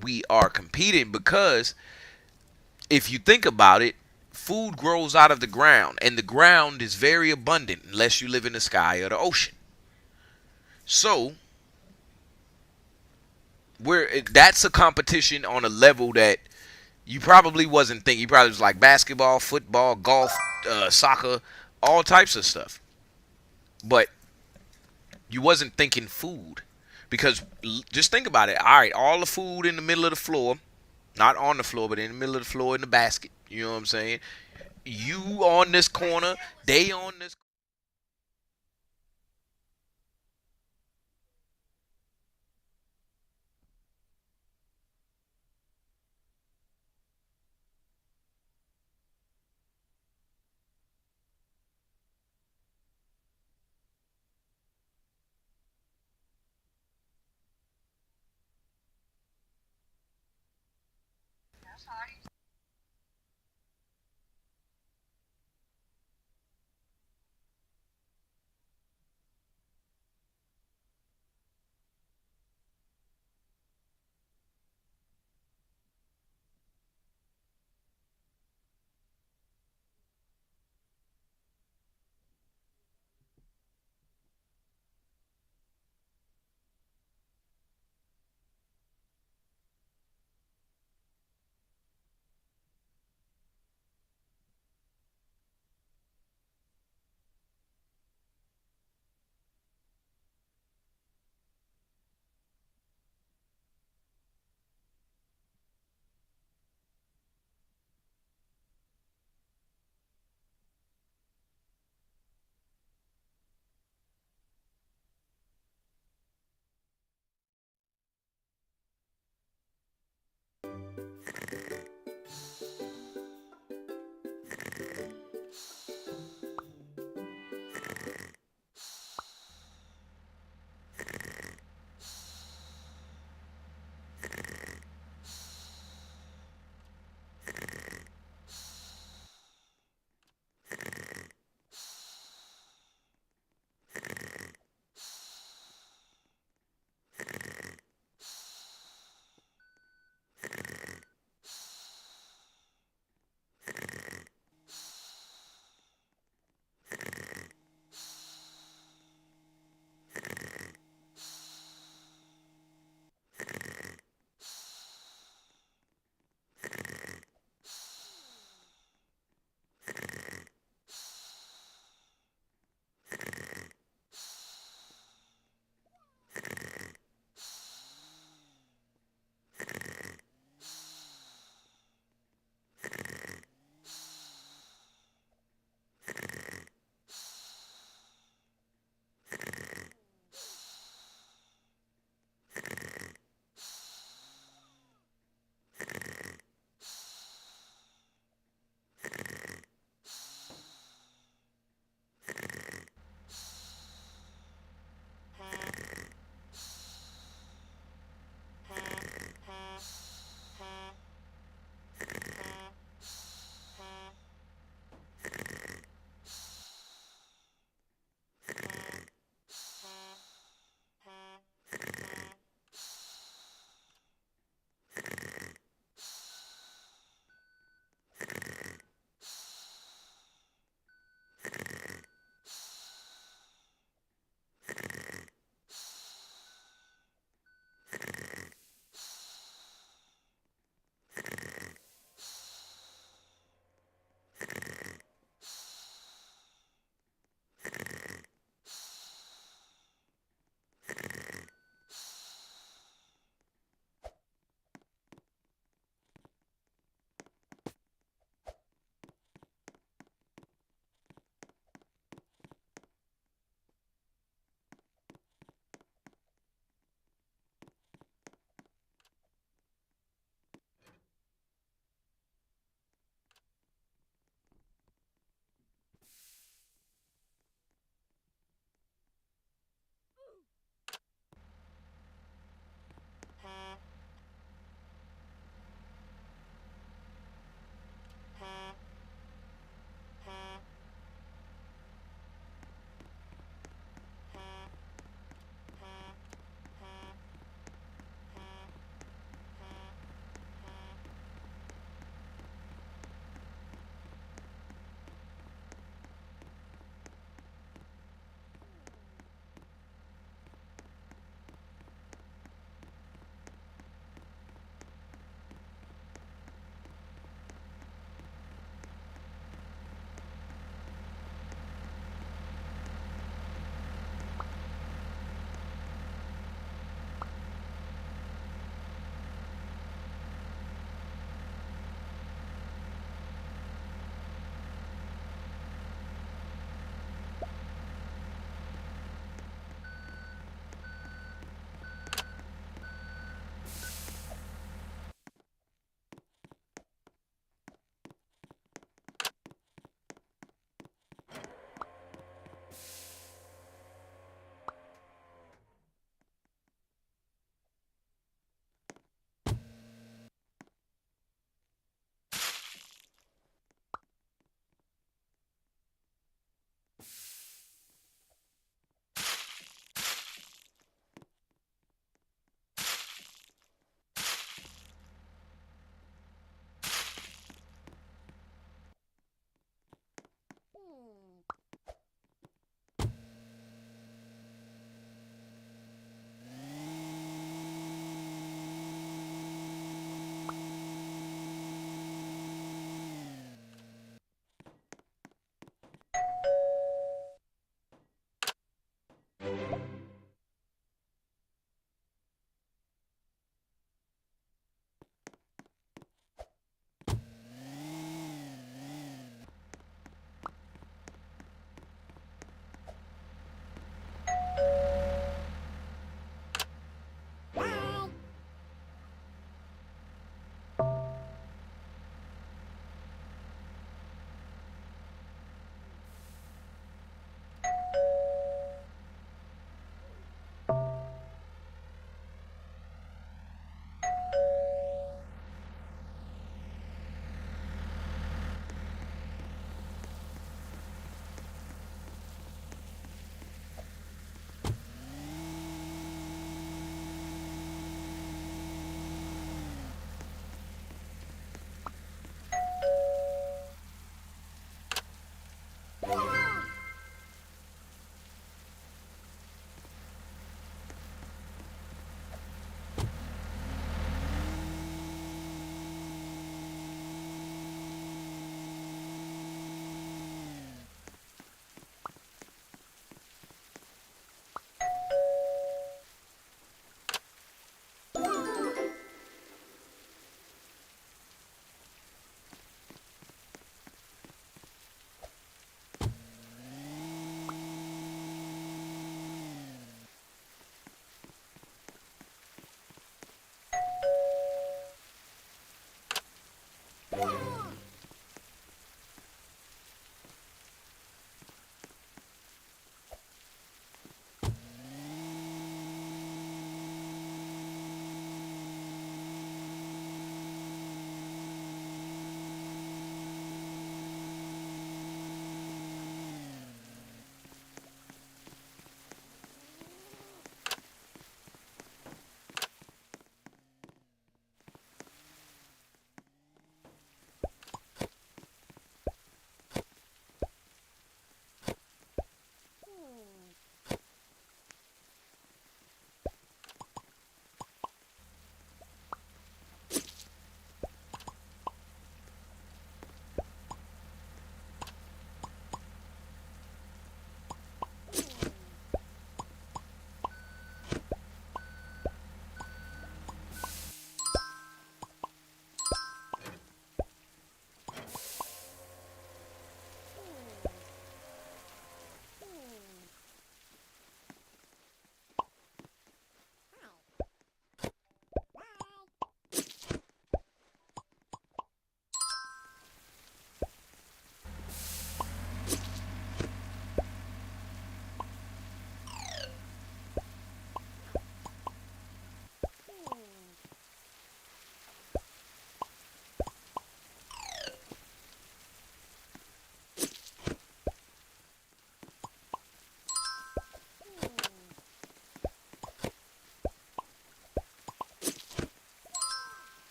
we are competing, because if you think about it, food grows out of the ground, and the ground is very abundant unless you live in the sky or the ocean. So that's a competition on a level that you probably wasn't thinking. You probably was like basketball, football, golf, soccer, all types of stuff. But you wasn't thinking food. Because just think about it. All right, all the food in the middle of the floor, not on the floor, but in the middle of the floor in the basket. You know what I'm saying? You on this corner, they on this.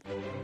it.